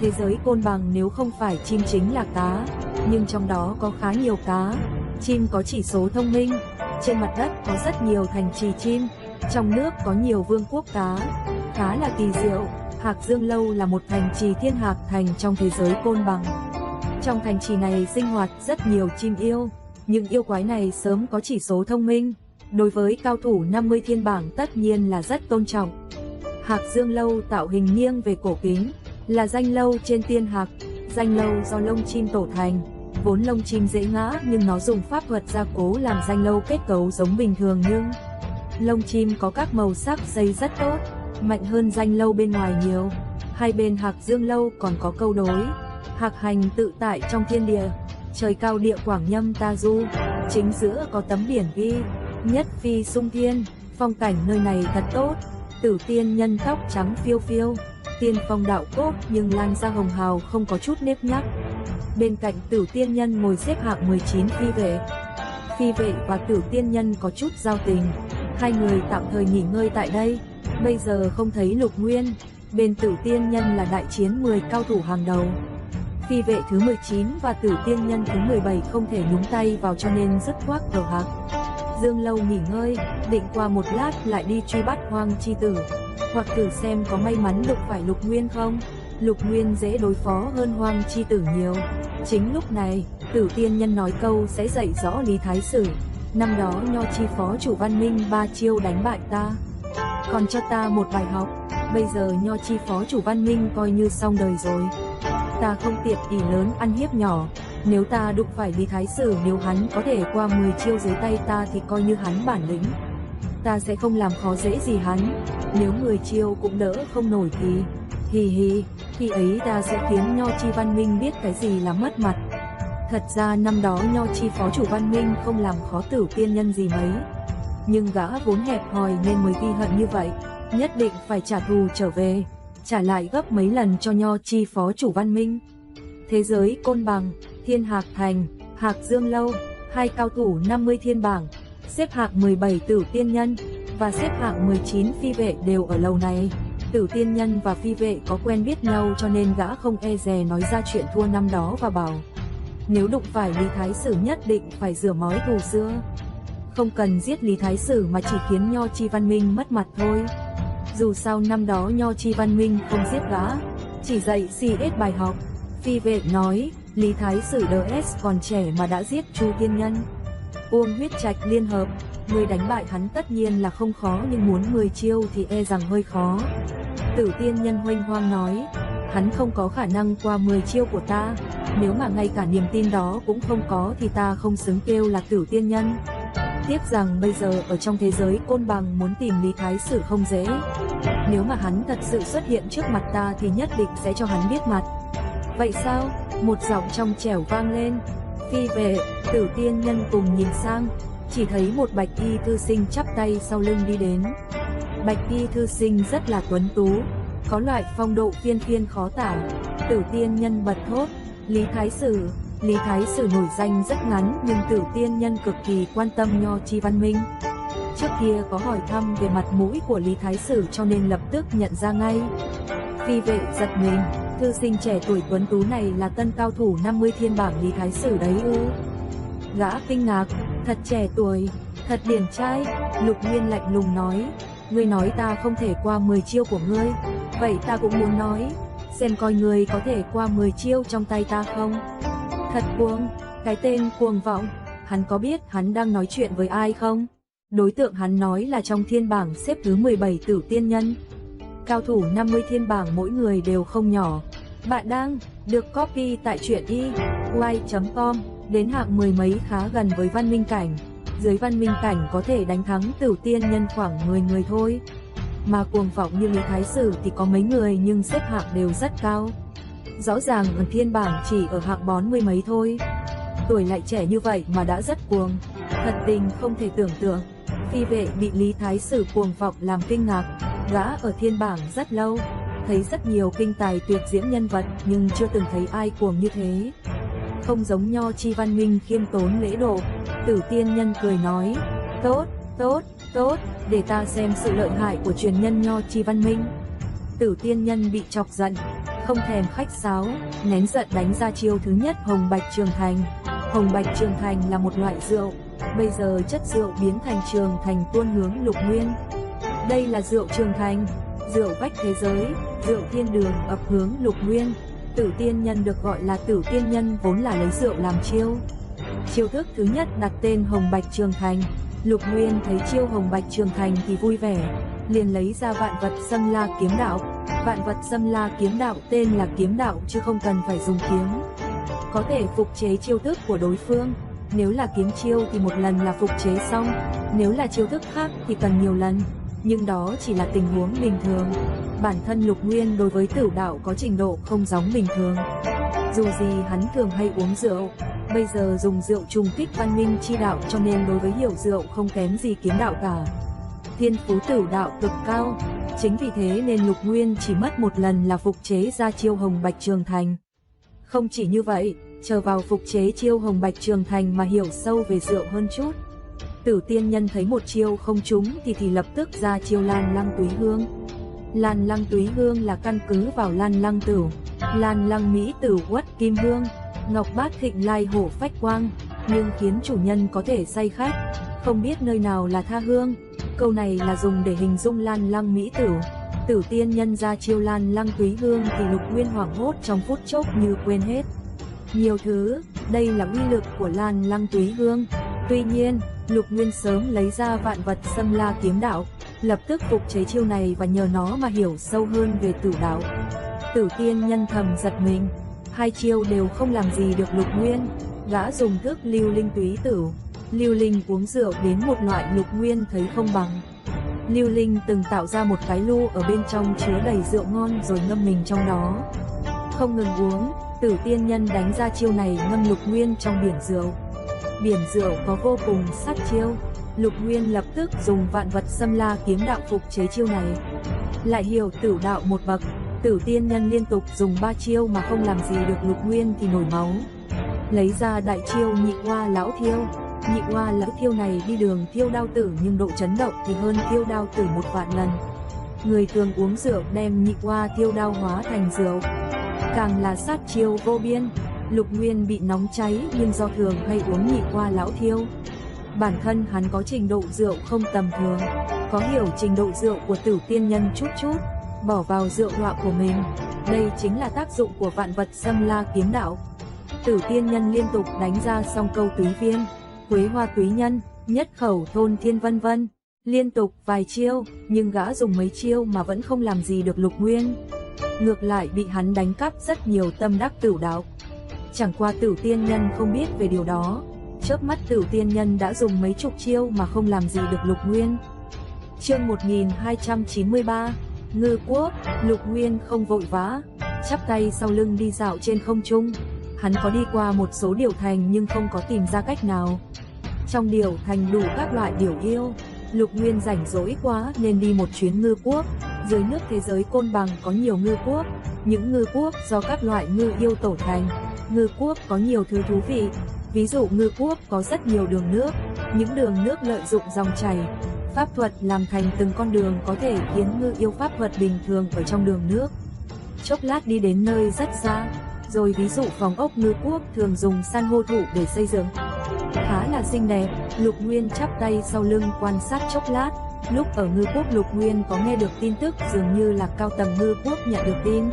P: Thế giới côn bằng nếu không phải chim chính là cá, nhưng trong đó có khá nhiều cá. Chim có chỉ số thông minh, trên mặt đất có rất nhiều thành trì chim, trong nước có nhiều vương quốc cá, khá là kỳ diệu. Hạc Dương Lâu là một thành trì thiên hạc thành trong thế giới côn bằng. Trong thành trì này sinh hoạt rất nhiều chim yêu, những yêu quái này sớm có chỉ số thông minh, đối với cao thủ 50 thiên bảng tất nhiên là rất tôn trọng. Hạc Dương Lâu tạo hình nghiêng về cổ kính, là danh lâu trên tiên hạc. Danh lâu do lông chim tổ thành, vốn lông chim dễ ngã nhưng nó dùng pháp thuật gia cố làm danh lâu kết cấu giống bình thường, nhưng lông chim có các màu sắc xây rất tốt, mạnh hơn danh lâu bên ngoài nhiều. Hai bên Hạc Dương Lâu còn có câu đối: hạc hành tự tại trong thiên địa, trời cao địa quảng nhâm ta du. Chính giữa có tấm biển ghi nhất phi sung thiên, phong cảnh nơi này thật tốt. Tử Tiên Nhân tóc trắng phiêu phiêu, tiên phong đạo cốt nhưng làn da hồng hào không có chút nếp nhác. Bên cạnh Tử Tiên Nhân ngồi xếp hạng 19 phi vệ. Phi vệ và Tử Tiên Nhân có chút giao tình, hai người tạm thời nghỉ ngơi tại đây. Bây giờ không thấy Lục Nguyên, bên Tử Tiên Nhân là đại chiến 10 cao thủ hàng đầu. Phi vệ thứ 19 và Tử Tiên Nhân thứ 17 không thể nhúng tay vào cho nên dứt khoát ở Hạc Dương Lâu nghỉ ngơi, định qua một lát lại đi truy bắt Hoang Chi Tử, hoặc thử xem có may mắn đụng phải Lục Nguyên không. Lục Nguyên dễ đối phó hơn Hoang Chi Tử nhiều. Chính lúc này, Tử Tiên Nhân nói câu sẽ dạy rõ Lý Thái Sử. Năm đó Nho Chi phó chủ Văn Minh 3 chiêu đánh bại ta, còn cho ta một bài học. Bây giờ Nho Chi phó chủ Văn Minh coi như xong đời rồi. Ta không tiện ỷ lớn ăn hiếp nhỏ. Nếu ta đụng phải Lý Thái Sử, nếu hắn có thể qua 10 chiêu dưới tay ta thì coi như hắn bản lĩnh, ta sẽ không làm khó dễ gì hắn. Nếu 10 chiêu cũng đỡ không nổi thì khi ấy ta sẽ khiến Nho Chi Văn Minh biết cái gì là mất mặt. Thật ra năm đó Nho Chi phó chủ Văn Minh không làm khó Tử Tiên Nhân gì mấy, nhưng gã vốn hẹp hòi nên mới ghi hận như vậy, nhất định phải trả thù trở về, trả lại gấp mấy lần cho Nho Chi phó chủ Văn Minh. Thế giới côn bằng, Thiên Hạc Thành, Hạc Dương Lâu, hai cao thủ 50 thiên bảng, xếp hạng 17 Tử Tiên Nhân và xếp hạng 19 phi vệ đều ở lầu này. Tử Tiên Nhân và phi vệ có quen biết nhau cho nên gã không e dè nói ra chuyện thua năm đó và bảo nếu đụng phải Lý Thái Sử nhất định phải rửa mói thù xưa. Không cần giết Lý Thái Sử mà chỉ khiến Nho Chi Văn Minh mất mặt thôi. Dù sao năm đó Nho Chi Văn Minh không giết gã, chỉ dạy CS bài học. Phi vệ nói Lý Thái Sử DS còn trẻ mà đã giết Chu Tiên Nhân, Uông huyết trạch liên hợp, người đánh bại hắn tất nhiên là không khó, nhưng muốn 10 chiêu thì e rằng hơi khó. Tử Tiên Nhân huênh hoang nói hắn không có khả năng qua 10 chiêu của ta, nếu mà ngay cả niềm tin đó cũng không có thì ta không xứng kêu là Tử Tiên Nhân. Tiếc rằng bây giờ ở trong thế giới côn bằng muốn tìm Lý Thái Sử không dễ. Nếu mà hắn thật sự xuất hiện trước mặt ta thì nhất định sẽ cho hắn biết mặt. Vậy sao? Một giọng trong trẻo vang lên. Phi vệ, Tử Tiên Nhân cùng nhìn sang, chỉ thấy một bạch y thư sinh chắp tay sau lưng đi đến. Bạch y thư sinh rất là tuấn tú, có loại phong độ phiên phiên khó tả. Tử Tiên Nhân bật thốt, Lý Thái Sử. Lý Thái Sử nổi danh rất ngắn nhưng Tử Tiên Nhân cực kỳ quan tâm nho chi văn minh. Trước kia có hỏi thăm về mặt mũi của Lý Thái Sử cho nên lập tức nhận ra ngay. Phi vệ giật mình, thư sinh trẻ tuổi tuấn tú này là tân cao thủ 50 thiên bảng Lý Thái Sử đấy ư? Gã kinh ngạc, thật trẻ tuổi, thật điển trai. Lục Nguyên lạnh lùng nói, ngươi nói ta không thể qua 10 chiêu của ngươi, vậy ta cũng muốn nói, xem coi ngươi có thể qua 10 chiêu trong tay ta không? Thật cuồng, cái tên cuồng vọng, hắn có biết hắn đang nói chuyện với ai không? Đối tượng hắn nói là trong thiên bảng xếp thứ 17 Tử Tiên Nhân. Cao thủ 50 thiên bảng mỗi người đều không nhỏ. Bạn đang được copy tại truyện y.com, đến hạng mười mấy khá gần với văn minh cảnh. Dưới văn minh cảnh có thể đánh thắng Tử Tiên Nhân khoảng 10 người thôi. Mà cuồng vọng như Lý Thái Sử thì có mấy người nhưng xếp hạng đều rất cao. Rõ ràng ở thiên bảng chỉ ở hạng bón mươi mấy thôi. Tuổi lại trẻ như vậy mà đã rất cuồng, thật tình không thể tưởng tượng. Phi vệ bị Lý Thái Sử cuồng vọng làm kinh ngạc. Gã ở thiên bảng rất lâu, thấy rất nhiều kinh tài tuyệt diễm nhân vật nhưng chưa từng thấy ai cuồng như thế. Không giống nho chi văn minh khiêm tốn lễ độ. Tử Tiên Nhân cười nói, tốt, tốt, tốt, để ta xem sự lợi hại của truyền nhân nho chi văn minh. Tử Tiên Nhân bị chọc giận, không thèm khách sáo, nén giận đánh ra chiêu thứ nhất Hồng Bạch Trường Thành. Hồng Bạch Trường Thành là một loại rượu, bây giờ chất rượu biến thành trường thành tuôn hướng Lục Nguyên. Đây là rượu Trường Thành, rượu vách thế giới, rượu thiên đường ập hướng Lục Nguyên. Tử Tiên Nhân được gọi là Tử Tiên Nhân vốn là lấy rượu làm chiêu. Chiêu thức thứ nhất đặt tên Hồng Bạch Trường Thành. Lục Nguyên thấy chiêu Hồng Bạch Trường Thành thì vui vẻ, liền lấy ra Vạn Vật Xâm La Kiếm Đạo. Vạn Vật Xâm La Kiếm Đạo tên là kiếm đạo chứ không cần phải dùng kiếm. Có thể phục chế chiêu thức của đối phương. Nếu là kiếm chiêu thì một lần là phục chế xong, nếu là chiêu thức khác thì cần nhiều lần. Nhưng đó chỉ là tình huống bình thường. Bản thân Lục Nguyên đối với tử đạo có trình độ không giống bình thường. Dù gì hắn thường hay uống rượu, bây giờ dùng rượu trùng kích văn minh chi đạo cho nên đối với hiểu rượu không kém gì kiếm đạo cả. Thiên phú tử đạo cực cao, chính vì thế nên Lục Nguyên chỉ mất một lần là phục chế ra chiêu Hồng Bạch Trường Thành. Không chỉ như vậy, chờ vào phục chế chiêu Hồng Bạch Trường Thành mà hiểu sâu về rượu hơn chút. Tử Tiên Nhân thấy một chiêu không trúng thì lập tức ra chiêu Lan Lăng Túy Hương. Lan Lăng Túy Hương là căn cứ vào Lan Lăng Tửu, Lan Lăng Mỹ Tửu Uất Kim Hương, Ngọc Bát Thịnh Lai Hổ Phách Quang, nhưng khiến chủ nhân có thể say khách, không biết nơi nào là tha hương. Câu này là dùng để hình dung Lan Lăng Mỹ Tửu. Tử Tiên Nhân ra chiêu Lan Lăng Túy Hương thì Lục Nguyên hoảng hốt trong phút chốc như quên hết nhiều thứ. Đây là uy lực của Lan Lăng Túy Hương. Tuy nhiên, Lục Nguyên sớm lấy ra Vạn Vật Xâm La Kiếm Đạo, lập tức phục chế chiêu này và nhờ nó mà hiểu sâu hơn về tử đạo. Tử Tiên Nhân thầm giật mình, hai chiêu đều không làm gì được Lục Nguyên. Gã dùng thức Lưu Linh Túy Tửu. Lưu Linh uống rượu đến một loại Lục Nguyên thấy không bằng. Lưu Linh từng tạo ra một cái lu ở bên trong chứa đầy rượu ngon rồi ngâm mình trong đó. Không ngừng uống, Tử Tiên Nhân đánh ra chiêu này ngâm Lục Nguyên trong biển rượu. Biển rượu có vô cùng sát chiêu. Lục Nguyên lập tức dùng Vạn Vật Xâm La Kiếm Đạo phục chế chiêu này. Lại hiểu tử đạo một bậc, Tử Tiên Nhân liên tục dùng 3 chiêu mà không làm gì được Lục Nguyên thì nổi máu. Lấy ra đại chiêu Nhị Hoa Lão Thiêu. Nhị Hoa Lão Thiêu này đi đường thiêu đao tử nhưng độ chấn động thì hơn thiêu đao tử 1 vạn lần. Người thường uống rượu đem Nhị Hoa thiêu đao hóa thành rượu, càng là sát chiêu vô biên. Lục Nguyên bị nóng cháy nhưng do thường hay uống Nhị Hoa Lão Thiêu, bản thân hắn có trình độ rượu không tầm thường, có hiểu trình độ rượu của Tử Tiên Nhân chút chút, bỏ vào rượu họa của mình. Đây chính là tác dụng của Vạn Vật Xâm La Kiếm Đạo. Tử Tiên Nhân liên tục đánh ra song câu túy viên, Quế Hoa Túy Nhân, Nhất Khẩu Thôn Thiên vân vân, liên tục vài chiêu, nhưng gã dùng mấy chiêu mà vẫn không làm gì được Lục Nguyên. Ngược lại bị hắn đánh cắp rất nhiều tâm đắc tử đạo. Chẳng qua Tử Tiên Nhân không biết về điều đó, chớp mắt Tử Tiên Nhân đã dùng mấy chục chiêu mà không làm gì được Lục Nguyên. Chương 1293, Ngư Quốc. Lục Nguyên không vội vã, chắp tay sau lưng đi dạo trên không trung. Hắn có đi qua một số điểu thành nhưng không có tìm ra cách nào. Trong điểu thành đủ các loại điểu yêu, Lục Nguyên rảnh rỗi quá nên đi một chuyến ngư quốc. Dưới nước thế giới Côn Bằng có nhiều ngư quốc, những ngư quốc do các loại ngư yêu tổ thành. Ngư quốc có nhiều thứ thú vị, ví dụ ngư quốc có rất nhiều đường nước, những đường nước lợi dụng dòng chảy, pháp thuật làm thành từng con đường có thể khiến ngư yêu pháp thuật bình thường ở trong đường nước. Chốc lát đi đến nơi rất xa, rồi ví dụ phòng ốc ngư quốc thường dùng san hô thụ để xây dựng, khá là xinh đẹp. Lục Nguyên chắp tay sau lưng quan sát chốc lát. Lúc ở ngư quốc Lục Nguyên có nghe được tin tức dường như là cao tầng ngư quốc nhận được tin.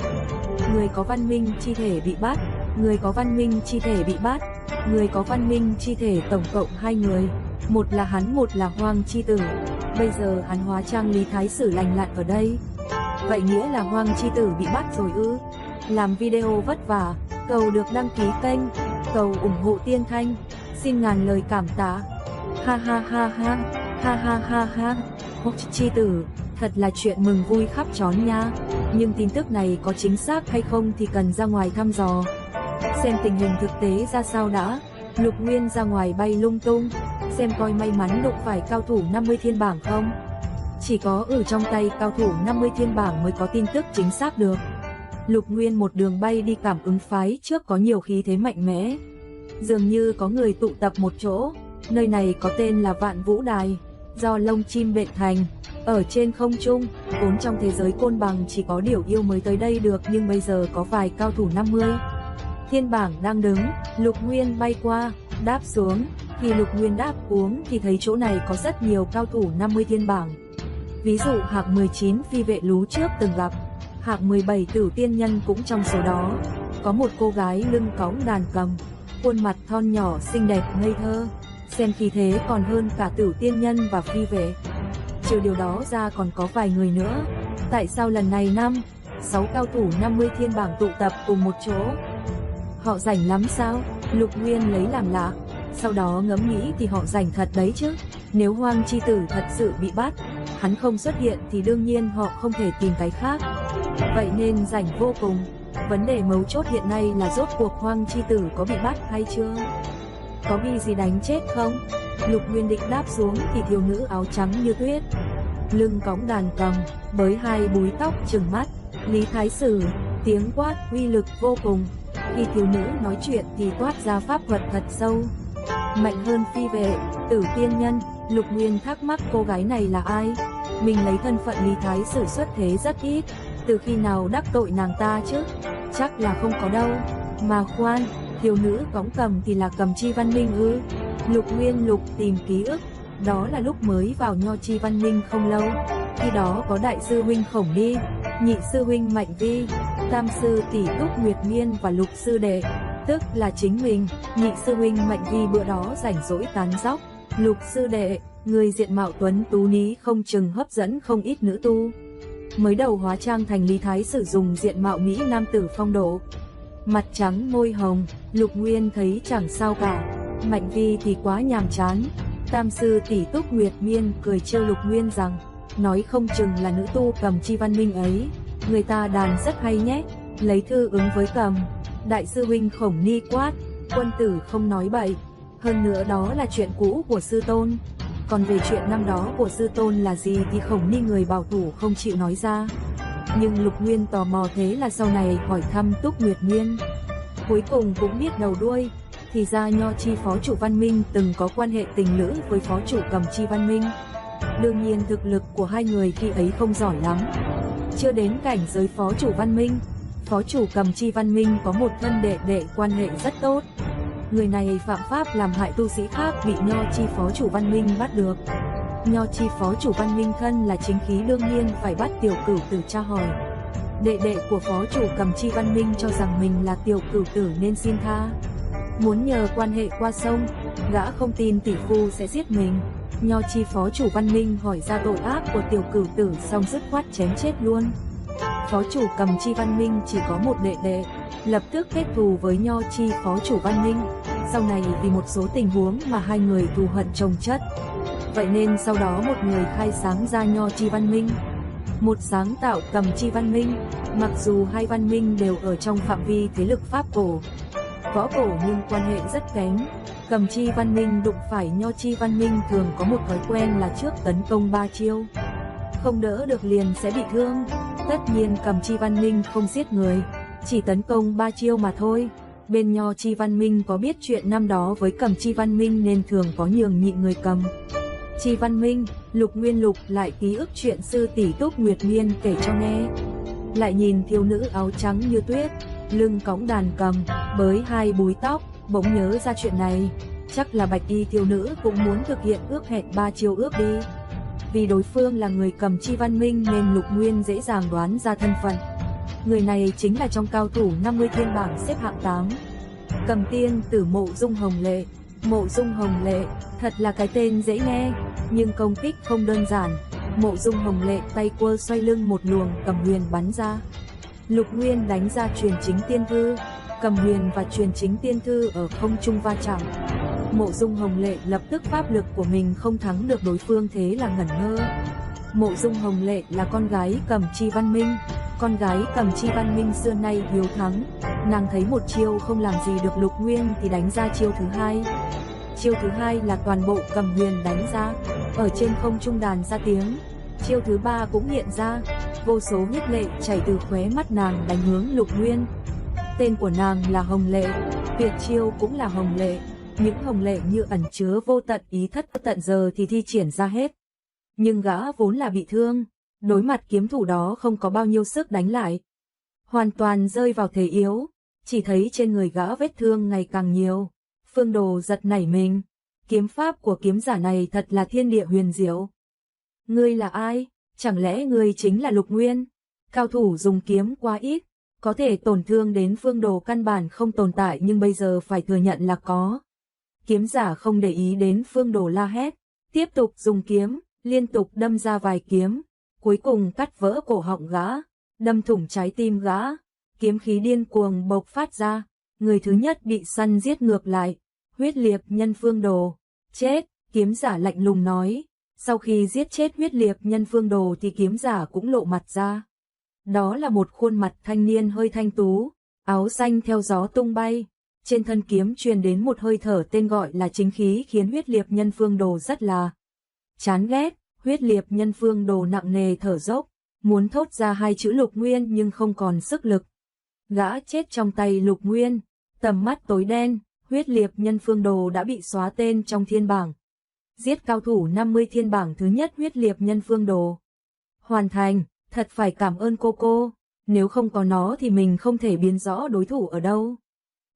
P: Người có văn minh chi thể bị bắt, người có văn minh chi thể bị bắt, người có văn minh chi thể tổng cộng 2 người. Một là hắn, một là Hoang Chi Tử. Bây giờ hắn hóa trang Lý Thái Sử lành lặn ở đây. Vậy nghĩa là Hoang Chi Tử bị bắt rồi ư? Làm video vất vả, cầu được đăng ký kênh, cầu ủng hộ Tiên Thanh, xin ngàn lời cảm tạ. Ha ha ha ha, ha ha ha ha. Hoang Chi Tử, thật là chuyện mừng vui khắp trón nha. Nhưng tin tức này có chính xác hay không thì cần ra ngoài thăm dò, xem tình hình thực tế ra sao đã. Lục Nguyên ra ngoài bay lung tung, xem coi may mắn đụng phải cao thủ 50 thiên bảng không. Chỉ có ở trong tay cao thủ 50 thiên bảng mới có tin tức chính xác được. Lục Nguyên một đường bay đi cảm ứng phái trước có nhiều khí thế mạnh mẽ. Dường như có người tụ tập một chỗ, nơi này có tên là Vạn Vũ Đài, do lông chim bện thành. Ở trên không trung, vốn trong thế giới Côn Bằng chỉ có điểu yêu mới tới đây được, nhưng bây giờ có vài cao thủ 50 thiên bảng đang đứng. Lục Nguyên bay qua, đáp xuống. Khi Lục Nguyên đáp xuống thì thấy chỗ này có rất nhiều cao thủ 50 thiên bảng. Ví dụ hạng 19 phi vệ lú trước từng gặp, hạng 17 Tử Tiên Nhân cũng trong số đó. Có một cô gái lưng cõng đàn cầm, khuôn mặt thon nhỏ xinh đẹp ngây thơ, xem khí thế còn hơn cả Tử Tiên Nhân và phi vệ. Trừ điều đó ra còn có vài người nữa. Tại sao lần này 5-6 cao thủ 50 thiên bảng tụ tập cùng một chỗ? Họ rảnh lắm sao? Lục Nguyên lấy làm lạ. Sau đó ngẫm nghĩ thì họ rảnh thật đấy chứ. Nếu Hoang Chi Tử thật sự bị bắt, hắn không xuất hiện thì đương nhiên họ không thể tìm cái khác. Vậy nên rảnh vô cùng. Vấn đề mấu chốt hiện nay là rốt cuộc Hoang Chi Tử có bị bắt hay chưa? Có bị gì đánh chết không? Lục Nguyên định đáp xuống thì thiếu nữ áo trắng như tuyết, lưng cõng đàn cầm, bới hai búi tóc trừng mắt. Lý Thái Sử, tiếng quát uy lực vô cùng. Khi thiếu nữ nói chuyện thì toát ra pháp thuật thật sâu, mạnh hơn phi vệ, Tử Tiên Nhân. Lục Nguyên thắc mắc cô gái này là ai? Mình lấy thân phận Lý Thái Sử xuất thế rất ít, từ khi nào đắc tội nàng ta chứ? Chắc là không có đâu. Mà khoan, thiếu nữ cõng cầm thì là Cầm Chi Văn Minh ư? Lục Nguyên lục tìm ký ức, đó là lúc mới vào Nho Chi Văn Minh không lâu. Khi đó có đại sư huynh Khổng Ni, nhị sư huynh Mạnh Vi, tam sư tỷ Túc Nguyệt Miên và lục sư đệ, tức là chính mình. Nhị sư huynh Mạnh Vi bữa đó rảnh rỗi tán dóc. Lục sư đệ, người diện mạo tuấn tú ní không chừng hấp dẫn không ít nữ tu. Mới đầu hóa trang thành Lý Thái sử dụng diện mạo mỹ nam tử phong độ, mặt trắng môi hồng. Lục Nguyên thấy chẳng sao cả. Mạnh Vi thì quá nhàm chán. Tam sư tỷ Túc Nguyệt Miên cười trêu Lục Nguyên rằng, nói không chừng là nữ tu Cầm Chi Văn Minh ấy, người ta đàn rất hay nhé. Lấy thư ứng với cầm. Đại sư huynh Khổng Ni quát, quân tử không nói bậy. Hơn nữa đó là chuyện cũ của sư tôn. Còn về chuyện năm đó của sư tôn là gì thì Khổng Ni người bảo thủ không chịu nói ra. Nhưng Lục Nguyên tò mò thế là sau này hỏi thăm Túc Nguyệt Miên. Cuối cùng cũng biết đầu đuôi. Thì ra Nho Chi phó chủ Văn Minh từng có quan hệ tình lữ với phó chủ Cầm Chi Văn Minh. Đương nhiên thực lực của hai người khi ấy không giỏi lắm, chưa đến cảnh giới phó chủ Văn Minh. Phó chủ Cầm Chi Văn Minh có một thân đệ đệ quan hệ rất tốt. Người này phạm pháp làm hại tu sĩ khác bị Nho Chi phó chủ Văn Minh bắt được. Nho Chi phó chủ Văn Minh thân là chính khí, đương nhiên phải bắt Tiểu Cửu Tử tra hỏi. Đệ đệ của phó chủ Cầm Chi Văn Minh cho rằng mình là Tiểu Cửu Tử nên xin tha, muốn nhờ quan hệ qua sông. Gã không tin tỷ phu sẽ giết mình. Nho Chi phó chủ Văn Minh hỏi ra tội ác của Tiểu Cửu Tử xong dứt khoát chém chết luôn. Phó chủ Cầm Chi Văn Minh chỉ có một đệ đệ, lập tức kết thù với Nho Chi phó chủ Văn Minh. sau này vì một số tình huống mà hai người thù hận chồng chất. Vậy nên sau đó một người khai sáng ra Nho Chi Văn Minh, một sáng tạo Cầm Chi Văn Minh. Mặc dù hai văn minh đều ở trong phạm vi thế lực Pháp cổ, võ cổ nhưng quan hệ rất kém. Cầm Chi Văn Minh đụng phải Nho Chi Văn Minh thường có một thói quen là trước tấn công 3 chiêu, không đỡ được liền sẽ bị thương. Tất nhiên Cầm Chi Văn Minh không giết người, chỉ tấn công 3 chiêu mà thôi. Bên Nho Chi Văn Minh có biết chuyện năm đó với Cầm Chi Văn Minh nên thường có nhường nhịn người Cầm Chi Văn Minh. Lục Nguyên lục lại ký ức chuyện sư tỷ Túc Nguyệt Miên kể cho nghe. Lại nhìn thiếu nữ áo trắng như tuyết, lưng cõng đàn cầm, bới hai búi tóc, bỗng nhớ ra chuyện này. Chắc là bạch y thiếu nữ cũng muốn thực hiện ước hẹn 3 chiêu ước đi. Vì đối phương là người Cầm Chi Văn Minh nên Lục Nguyên dễ dàng đoán ra thân phận. Người này chính là trong cao thủ 50 thiên bảng xếp hạng 8. Cầm tiên tử Mộ Dung Hồng Lệ. Mộ Dung Hồng Lệ, thật là cái tên dễ nghe, nhưng công kích không đơn giản. Mộ Dung Hồng Lệ tay quơ xoay lưng một luồng cầm huyền bắn ra. Lục Nguyên đánh ra truyền chính tiên thư, cầm huyền và truyền chính tiên thư ở không trung va chạm. Mộ Dung Hồng Lệ lập tức pháp lực của mình không thắng được đối phương, thế là ngẩn ngơ. Mộ Dung Hồng Lệ là con gái Cầm Chi Văn Minh. Con gái Cầm Chi Văn Minh xưa nay hiếu thắng, nàng thấy một chiêu không làm gì được Lục Nguyên thì đánh ra chiêu thứ hai. Chiêu thứ hai là toàn bộ cầm huyền đánh ra, ở trên không trung đàn ra tiếng. Chiêu thứ ba cũng hiện ra, vô số huyết lệ chảy từ khóe mắt nàng đánh hướng Lục Nguyên. Tên của nàng là Hồng Lệ, tuyệt chiêu cũng là Hồng Lệ. Những hồng lệ như ẩn chứa vô tận ý thất tận giờ thì thi triển ra hết. Nhưng gã vốn là bị thương, đối mặt kiếm thủ đó không có bao nhiêu sức đánh lại, hoàn toàn rơi vào thế yếu. Chỉ thấy trên người gã vết thương ngày càng nhiều. Phương Đồ giật nảy mình, kiếm pháp của kiếm giả này thật là thiên địa huyền diệu. Ngươi là ai? Chẳng lẽ ngươi chính là Lục Nguyên? Cao thủ dùng kiếm quá ít, có thể tổn thương đến Phương Đồ căn bản không tồn tại, nhưng bây giờ phải thừa nhận là có. Kiếm giả không để ý đến Phương Đồ la hét, tiếp tục dùng kiếm, liên tục đâm ra vài kiếm, cuối cùng cắt vỡ cổ họng gã, đâm thủng trái tim gã. Kiếm khí điên cuồng bộc phát ra, người thứ nhất bị săn giết ngược lại, huyết liệt nhân Phương Đồ. Chết, kiếm giả lạnh lùng nói. Sau khi giết chết huyết liệt nhân Phương Đồ thì kiếm giả cũng lộ mặt ra. Đó là một khuôn mặt thanh niên hơi thanh tú, áo xanh theo gió tung bay. Trên thân kiếm truyền đến một hơi thở tên gọi là chính khí, khiến huyết liệt nhân Phương Đồ rất là chán ghét. Huyết liệt nhân Phương Đồ nặng nề thở dốc, muốn thốt ra hai chữ Lục Nguyên nhưng không còn sức lực. Gã chết trong tay Lục Nguyên, tầm mắt tối đen, huyết liệt nhân Phương Đồ đã bị xóa tên trong thiên bảng. Giết cao thủ 50 thiên bảng thứ nhất huyết liệt nhân Phương Đồ. Hoàn thành, thật phải cảm ơn cô, nếu không có nó thì mình không thể biến rõ đối thủ ở đâu.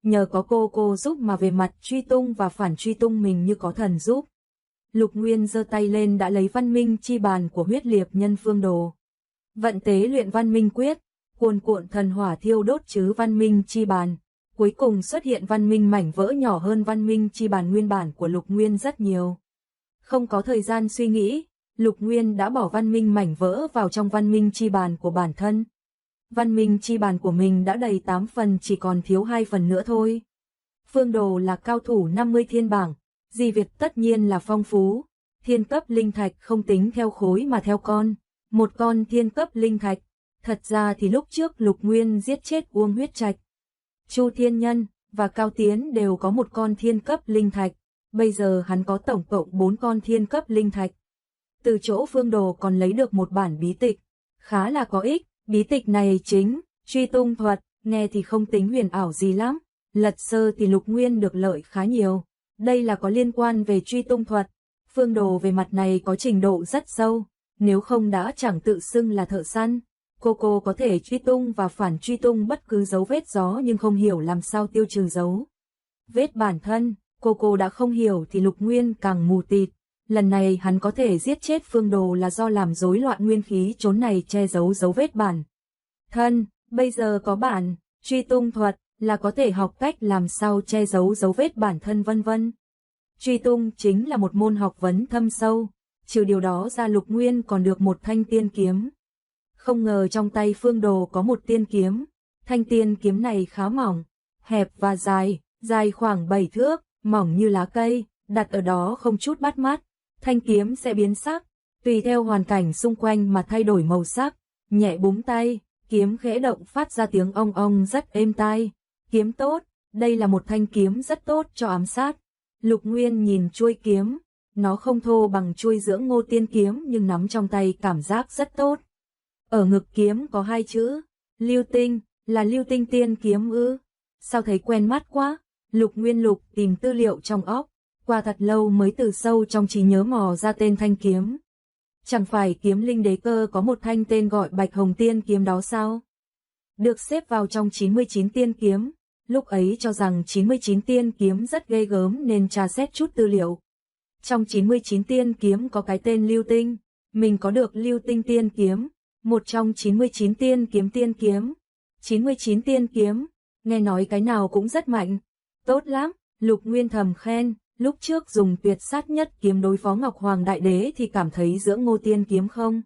P: Nhờ có cô giúp mà về mặt truy tung và phản truy tung mình như có thần giúp. Lục Nguyên giơ tay lên đã lấy văn minh chi bàn của huyết liệt nhân Phương Đồ. Vận tế luyện văn minh quyết, cuồn cuộn thần hỏa thiêu đốt chứ văn minh chi bàn. Cuối cùng xuất hiện văn minh mảnh vỡ nhỏ hơn văn minh chi bàn nguyên bản của Lục Nguyên rất nhiều. Không có thời gian suy nghĩ, Lục Nguyên đã bỏ văn minh mảnh vỡ vào trong văn minh chi bàn của bản thân. Văn minh chi bàn của mình đã đầy 8 phần, chỉ còn thiếu 2 phần nữa thôi. Phương Đồ là cao thủ 50 thiên bảng, di Việt tất nhiên là phong phú. Thiên cấp linh thạch không tính theo khối mà theo con. Một con thiên cấp linh thạch. Thật ra thì lúc trước Lục Nguyên giết chết Uông Huyết Trạch, Chu Thiên Nhân và Cao Tiến đều có một con thiên cấp linh thạch. Bây giờ hắn có tổng cộng 4 con thiên cấp linh thạch. Từ chỗ Phương Đồ còn lấy được một bản bí tịch, khá là có ích. Bí tịch này chính truy tung thuật, nghe thì không tính huyền ảo gì lắm. Lật sơ thì Lục Nguyên được lợi khá nhiều. Đây là có liên quan về truy tung thuật. Phương Đồ về mặt này có trình độ rất sâu, nếu không đã chẳng tự xưng là thợ săn. Cô có thể truy tung và phản truy tung bất cứ dấu vết gió, nhưng không hiểu làm sao tiêu trừ dấu vết bản thân. Cô đã không hiểu thì Lục Nguyên càng mù tịt. Lần này hắn có thể giết chết Phương Đồ là do làm rối loạn nguyên khí chốn này, che giấu dấu vết bản thân. Bây giờ có bản truy tung thuật là có thể học cách làm sao che giấu dấu vết bản thân vân vân. Truy tung chính là một môn học vấn thâm sâu. Trừ điều đó ra, Lục Nguyên còn được một thanh tiên kiếm. Không ngờ trong tay Phương Đồ có một tiên kiếm. Thanh tiên kiếm này khá mỏng, hẹp và dài khoảng 7 thước, mỏng như lá cây, đặt ở đó không chút bắt mắt, thanh kiếm sẽ biến sắc, tùy theo hoàn cảnh xung quanh mà thay đổi màu sắc, nhẹ búng tay, kiếm khẽ động phát ra tiếng ong ong rất êm tai. Kiếm tốt, đây là một thanh kiếm rất tốt cho ám sát. Lục Nguyên nhìn chuôi kiếm, nó không thô bằng chuôi Dưỡng Ngô Tiên kiếm nhưng nắm trong tay cảm giác rất tốt. Ở ngực kiếm có 2 chữ, Lưu Tinh, là Lưu Tinh Tiên kiếm ư? Sao thấy quen mắt quá? Lục Nguyên lục tìm tư liệu trong óc, qua thật lâu mới từ sâu trong trí nhớ mò ra tên thanh kiếm. Chẳng phải kiếm linh đế cơ có một thanh tên gọi Bạch Hồng Tiên kiếm đó sao? Được xếp vào trong 99 tiên kiếm, lúc ấy cho rằng 99 tiên kiếm rất ghê gớm nên tra xét chút tư liệu. Trong 99 tiên kiếm có cái tên Lưu Tinh, mình có được Lưu Tinh tiên kiếm, một trong 99 tiên kiếm tiên kiếm. 99 tiên kiếm, nghe nói cái nào cũng rất mạnh. Tốt lắm, Lục Nguyên thầm khen, lúc trước dùng tuyệt sát nhất kiếm đối phó Ngọc Hoàng Đại Đế thì cảm thấy Dưỡng Ngô Tiên kiếm không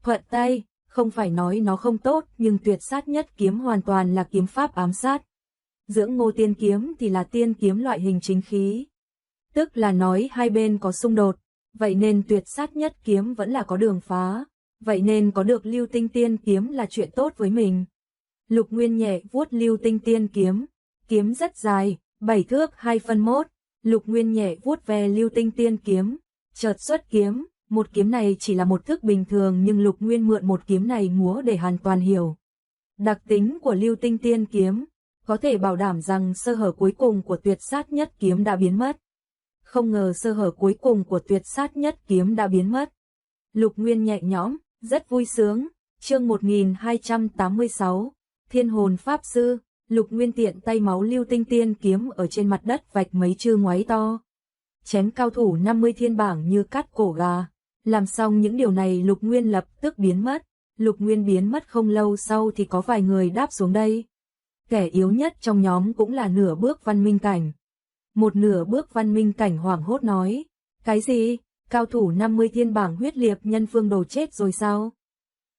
P: thuận tay, không phải nói nó không tốt nhưng tuyệt sát nhất kiếm hoàn toàn là kiếm pháp ám sát. Dưỡng Ngô Tiên kiếm thì là tiên kiếm loại hình chính khí. Tức là nói hai bên có xung đột, vậy nên tuyệt sát nhất kiếm vẫn là có đường phá, vậy nên có được Lưu Tinh tiên kiếm là chuyện tốt với mình. Lục Nguyên nhẹ vuốt Lưu Tinh tiên kiếm, kiếm rất dài, 7 thước 2/1, Lục Nguyên nhẹ vuốt ve Lưu Tinh tiên kiếm, chợt xuất kiếm, một kiếm này chỉ là một thức bình thường nhưng Lục Nguyên mượn một kiếm này múa để hoàn toàn hiểu. Đặc tính của Lưu Tinh tiên kiếm, có thể bảo đảm rằng sơ hở cuối cùng của tuyệt sát nhất kiếm đã biến mất. Không ngờ sơ hở cuối cùng của tuyệt sát nhất kiếm đã biến mất. Lục Nguyên nhẹ nhõm, rất vui sướng. Chương 1286, Thiên hồn pháp sư. Lục Nguyên tiện tay máu Lưu Tinh tiên kiếm ở trên mặt đất vạch mấy chữ ngoáy to. Chém cao thủ 50 thiên bảng như cắt cổ gà. Làm xong những điều này Lục Nguyên lập tức biến mất. Lục Nguyên biến mất không lâu sau thì có vài người đáp xuống đây. Kẻ yếu nhất trong nhóm cũng là nửa bước văn minh cảnh. Một nửa bước văn minh cảnh hoảng hốt nói. Cái gì? Cao thủ 50 thiên bảng huyết liệt nhân Phương Đồ chết rồi sao?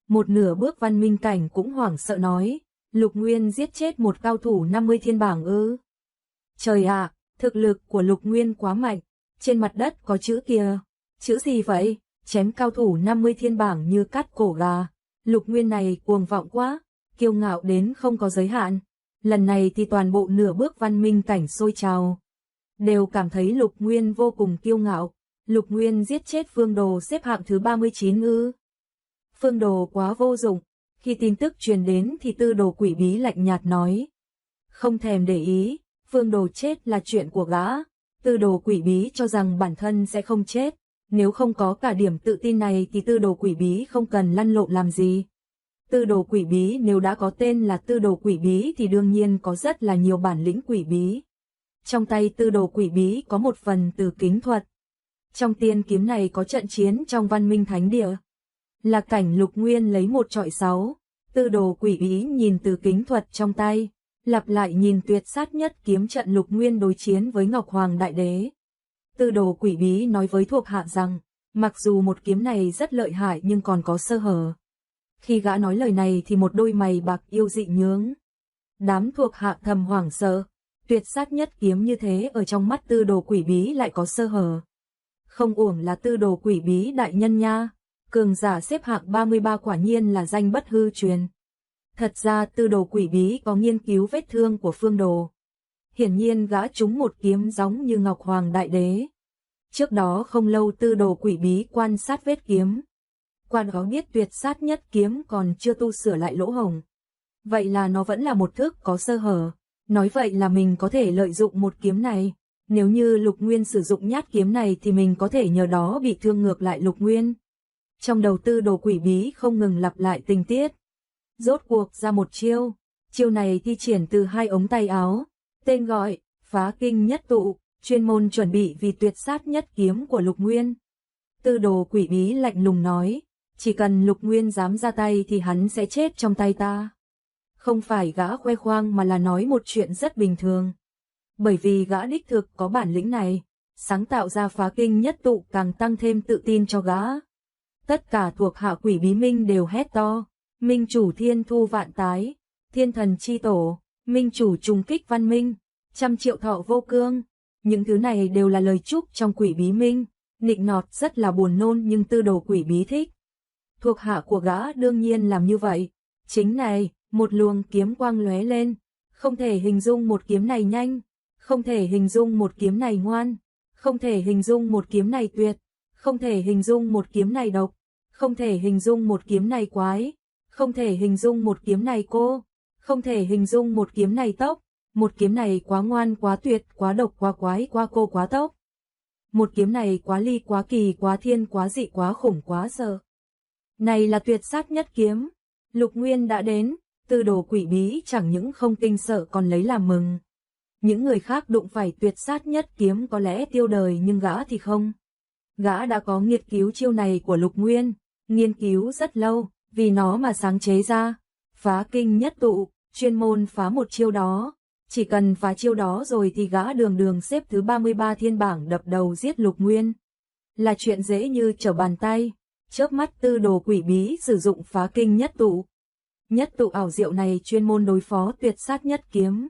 P: Một nửa bước văn minh cảnh cũng hoảng sợ nói. Lục Nguyên giết chết một cao thủ 50 thiên bảng ư? Trời ạ, thực lực của Lục Nguyên quá mạnh. Trên mặt đất có chữ kia. Chữ gì vậy? Chém cao thủ 50 thiên bảng như cắt cổ gà. Lục Nguyên này cuồng vọng quá, kiêu ngạo đến không có giới hạn. Lần này thì toàn bộ nửa bước văn minh cảnh sôi trào. Đều cảm thấy Lục Nguyên vô cùng kiêu ngạo. Lục Nguyên giết chết Phương Đồ xếp hạng thứ 39 ư? Phương Đồ quá vô dụng. Khi tin tức truyền đến thì Tư Đồ Quỷ Bí lạnh nhạt nói. Không thèm để ý, Phương Đồ chết là chuyện của gã. Tư Đồ Quỷ Bí cho rằng bản thân sẽ không chết. Nếu không có cả điểm tự tin này thì Tư Đồ Quỷ Bí không cần lăn lộn làm gì. Tư Đồ Quỷ Bí nếu đã có tên là Tư Đồ Quỷ Bí thì đương nhiên có rất là nhiều bản lĩnh quỷ bí. Trong tay Tư Đồ Quỷ Bí có một phần từ kính thuật. Trong tiên kiếm này có trận chiến trong văn minh thánh địa. Là cảnh Lục Nguyên lấy 1 chọi 6. Tư Đồ Quỷ Bí nhìn từ kính thuật trong tay, lặp lại nhìn tuyệt sát nhất kiếm trận Lục Nguyên đối chiến với Ngọc Hoàng Đại Đế. Tư Đồ Quỷ Bí nói với thuộc hạ rằng, mặc dù một kiếm này rất lợi hại nhưng còn có sơ hở. Khi gã nói lời này thì một đôi mày bạc yêu dị nhướng. Đám thuộc hạ thầm hoảng sợ, tuyệt sát nhất kiếm như thế ở trong mắt Tư Đồ Quỷ Bí lại có sơ hở. Không uổng là Tư Đồ Quỷ Bí đại nhân nha, cường giả xếp hạng 33 quả nhiên là danh bất hư truyền. Thật ra Tư Đồ Quỷ Bí có nghiên cứu vết thương của Phương Đồ. Hiển nhiên gã trúng một kiếm giống như Ngọc Hoàng Đại Đế. Trước đó không lâu Tư Đồ Quỷ Bí quan sát vết kiếm. Quan đó biết tuyệt sát nhất kiếm còn chưa tu sửa lại lỗ hổng. Vậy là nó vẫn là một thức có sơ hở. Nói vậy là mình có thể lợi dụng một kiếm này. Nếu như Lục Nguyên sử dụng nhát kiếm này thì mình có thể nhờ đó bị thương ngược lại Lục Nguyên. Trong đầu Tư Đồ Quỷ Bí không ngừng lặp lại tình tiết. Rốt cuộc ra một chiêu. Chiêu này thi triển từ 2 ống tay áo. Tên gọi, Phá Kinh Nhất Tụ, chuyên môn chuẩn bị vì tuyệt sát nhất kiếm của Lục Nguyên. Tư Đồ Quỷ Bí lạnh lùng nói, chỉ cần Lục Nguyên dám ra tay thì hắn sẽ chết trong tay ta. Không phải gã khoe khoang mà là nói một chuyện rất bình thường. Bởi vì gã đích thực có bản lĩnh này, sáng tạo ra Phá Kinh Nhất Tụ càng tăng thêm tự tin cho gã. Tất cả thuộc hạ Quỷ Bí Minh đều hét to, Minh chủ thiên thu vạn tái, thiên thần chi tổ, Minh chủ trùng kích văn minh, 100 triệu thọ vô cương. Những thứ này đều là lời chúc trong quỷ bí minh, nịnh nọt rất là buồn nôn nhưng tư đồ quỷ bí thích. Thuộc hạ của gã đương nhiên làm như vậy. Chính này, một luồng kiếm quang lóe lên, không thể hình dung một kiếm này nhanh, không thể hình dung một kiếm này ngoan, không thể hình dung một kiếm này tuyệt, không thể hình dung một kiếm này độc, không thể hình dung một kiếm này quái, không thể hình dung một kiếm này cô, không thể hình dung một kiếm này tốc, một kiếm này quá ngoan quá tuyệt, quá độc quá quái quá cô quá tốc. Một kiếm này quá ly quá kỳ quá thiên quá dị quá khủng quá sợ. Này là tuyệt sát nhất kiếm. Lục Nguyên đã đến, tư đồ quỷ bí chẳng những không kinh sợ còn lấy làm mừng. Những người khác đụng phải tuyệt sát nhất kiếm có lẽ tiêu đời nhưng gã thì không. Gã đã có nghiên cứu chiêu này của Lục Nguyên, nghiên cứu rất lâu, vì nó mà sáng chế ra. Phá kinh nhất tụ, chuyên môn phá một chiêu đó. Chỉ cần phá chiêu đó rồi thì gã đường đường xếp thứ 33 thiên bảng đập đầu giết Lục Nguyên. Là chuyện dễ như trở bàn tay. Chớp mắt tư đồ quỷ bí sử dụng phá kinh nhất tụ. Nhất tụ ảo diệu này chuyên môn đối phó tuyệt sát nhất kiếm.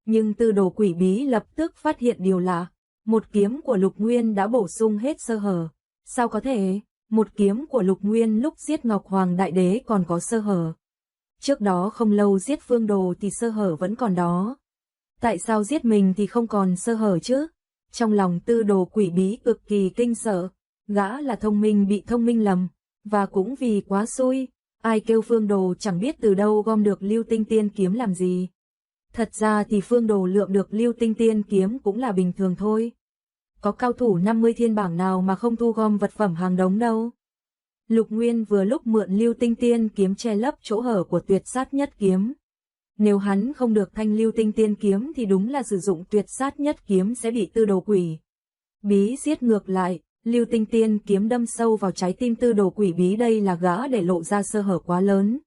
P: Nhưng tư đồ quỷ bí lập tức phát hiện điều lạ. Một kiếm của Lục Nguyên đã bổ sung hết sơ hở. Sao có thể? Một kiếm của Lục Nguyên lúc giết Ngọc Hoàng Đại Đế còn có sơ hở. Trước đó không lâu giết Phương Đồ thì sơ hở vẫn còn đó. Tại sao giết mình thì không còn sơ hở chứ? Trong lòng tư đồ quỷ bí cực kỳ kinh sợ. Gã là thông minh bị thông minh lầm, và cũng vì quá xui, ai kêu Phương Đồ chẳng biết từ đâu gom được lưu tinh tiên kiếm làm gì. Thật ra thì Phương Đồ lượm được lưu tinh tiên kiếm cũng là bình thường thôi. Có cao thủ 50 thiên bảng nào mà không thu gom vật phẩm hàng đống đâu. Lục Nguyên vừa lúc mượn lưu tinh tiên kiếm che lấp chỗ hở của tuyệt sát nhất kiếm. Nếu hắn không được thanh lưu tinh tiên kiếm thì đúng là sử dụng tuyệt sát nhất kiếm sẽ bị tư đồ quỷ bí giết ngược lại. Lưu tinh tiên kiếm đâm sâu vào trái tim tư đồ quỷ bí, đây là gã để lộ ra sơ hở quá lớn.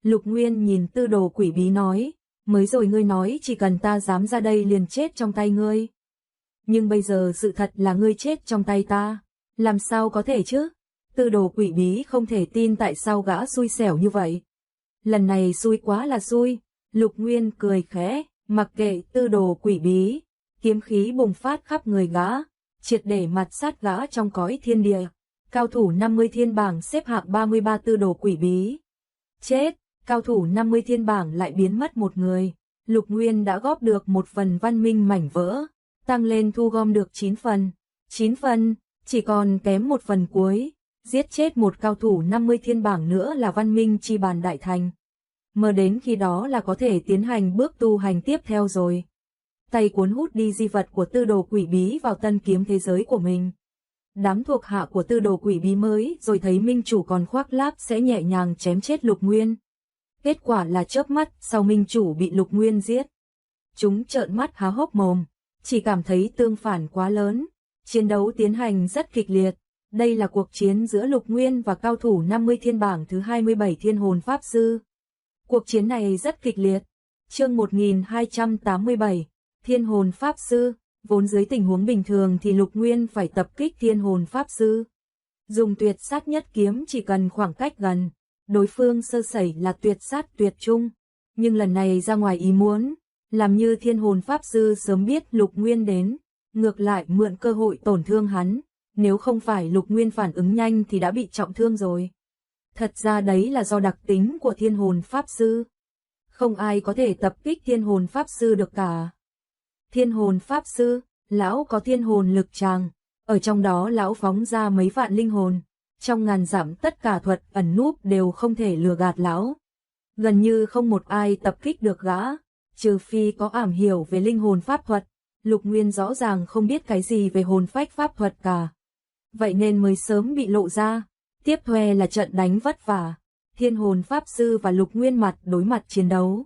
P: Lục Nguyên nhìn tư đồ quỷ bí nói, mới rồi ngươi nói chỉ cần ta dám ra đây liền chết trong tay ngươi. Nhưng bây giờ sự thật là ngươi chết trong tay ta, làm sao có thể chứ? Tư đồ quỷ bí không thể tin tại sao gã xui xẻo như vậy. Lần này xui quá là xui, Lục Nguyên cười khẽ, mặc kệ tư đồ quỷ bí, kiếm khí bùng phát khắp người gã. Triệt để mặt sát gã trong cõi thiên địa. Cao thủ 50 thiên bảng xếp hạng 33 tư đồ quỷ bí. Chết, cao thủ 50 thiên bảng lại biến mất một người. Lục Nguyên đã góp được một phần văn minh mảnh vỡ, tăng lên thu gom được 9 phần. 9 phần, chỉ còn kém một phần cuối. Giết chết một cao thủ 50 thiên bảng nữa là văn minh chi bàn đại thành. Mơ đến khi đó là có thể tiến hành bước tu hành tiếp theo rồi. Tay cuốn hút đi di vật của tư đồ quỷ bí vào tân kiếm thế giới của mình. Đám thuộc hạ của tư đồ quỷ bí mới rồi thấy minh chủ còn khoác lác sẽ nhẹ nhàng chém chết Lục Nguyên. Kết quả là chớp mắt sau minh chủ bị Lục Nguyên giết. Chúng trợn mắt há hốc mồm, chỉ cảm thấy tương phản quá lớn. Chiến đấu tiến hành rất kịch liệt. Đây là cuộc chiến giữa Lục Nguyên và cao thủ 50 thiên bảng thứ 27 thiên hồn pháp sư. Cuộc chiến này rất kịch liệt. Chương 1287 Thiên hồn pháp sư, vốn dưới tình huống bình thường thì Lục Nguyên phải tập kích thiên hồn pháp sư. Dùng tuyệt sát nhất kiếm chỉ cần khoảng cách gần, đối phương sơ sẩy là tuyệt sát tuyệt trung. Nhưng lần này ra ngoài ý muốn, làm như thiên hồn pháp sư sớm biết Lục Nguyên đến, ngược lại mượn cơ hội tổn thương hắn, nếu không phải Lục Nguyên phản ứng nhanh thì đã bị trọng thương rồi. Thật ra đấy là do đặc tính của thiên hồn pháp sư. Không ai có thể tập kích thiên hồn pháp sư được cả. Thiên hồn pháp sư, lão có thiên hồn lực tràng, ở trong đó lão phóng ra mấy vạn linh hồn, trong ngàn dặm tất cả thuật ẩn núp đều không thể lừa gạt lão. Gần như không một ai tập kích được gã, trừ phi có ảm hiểu về linh hồn pháp thuật. Lục Nguyên rõ ràng không biết cái gì về hồn phách pháp thuật cả. Vậy nên mới sớm bị lộ ra. Tiếp theo là trận đánh vất vả. Thiên hồn pháp sư và Lục Nguyên mặt đối mặt chiến đấu.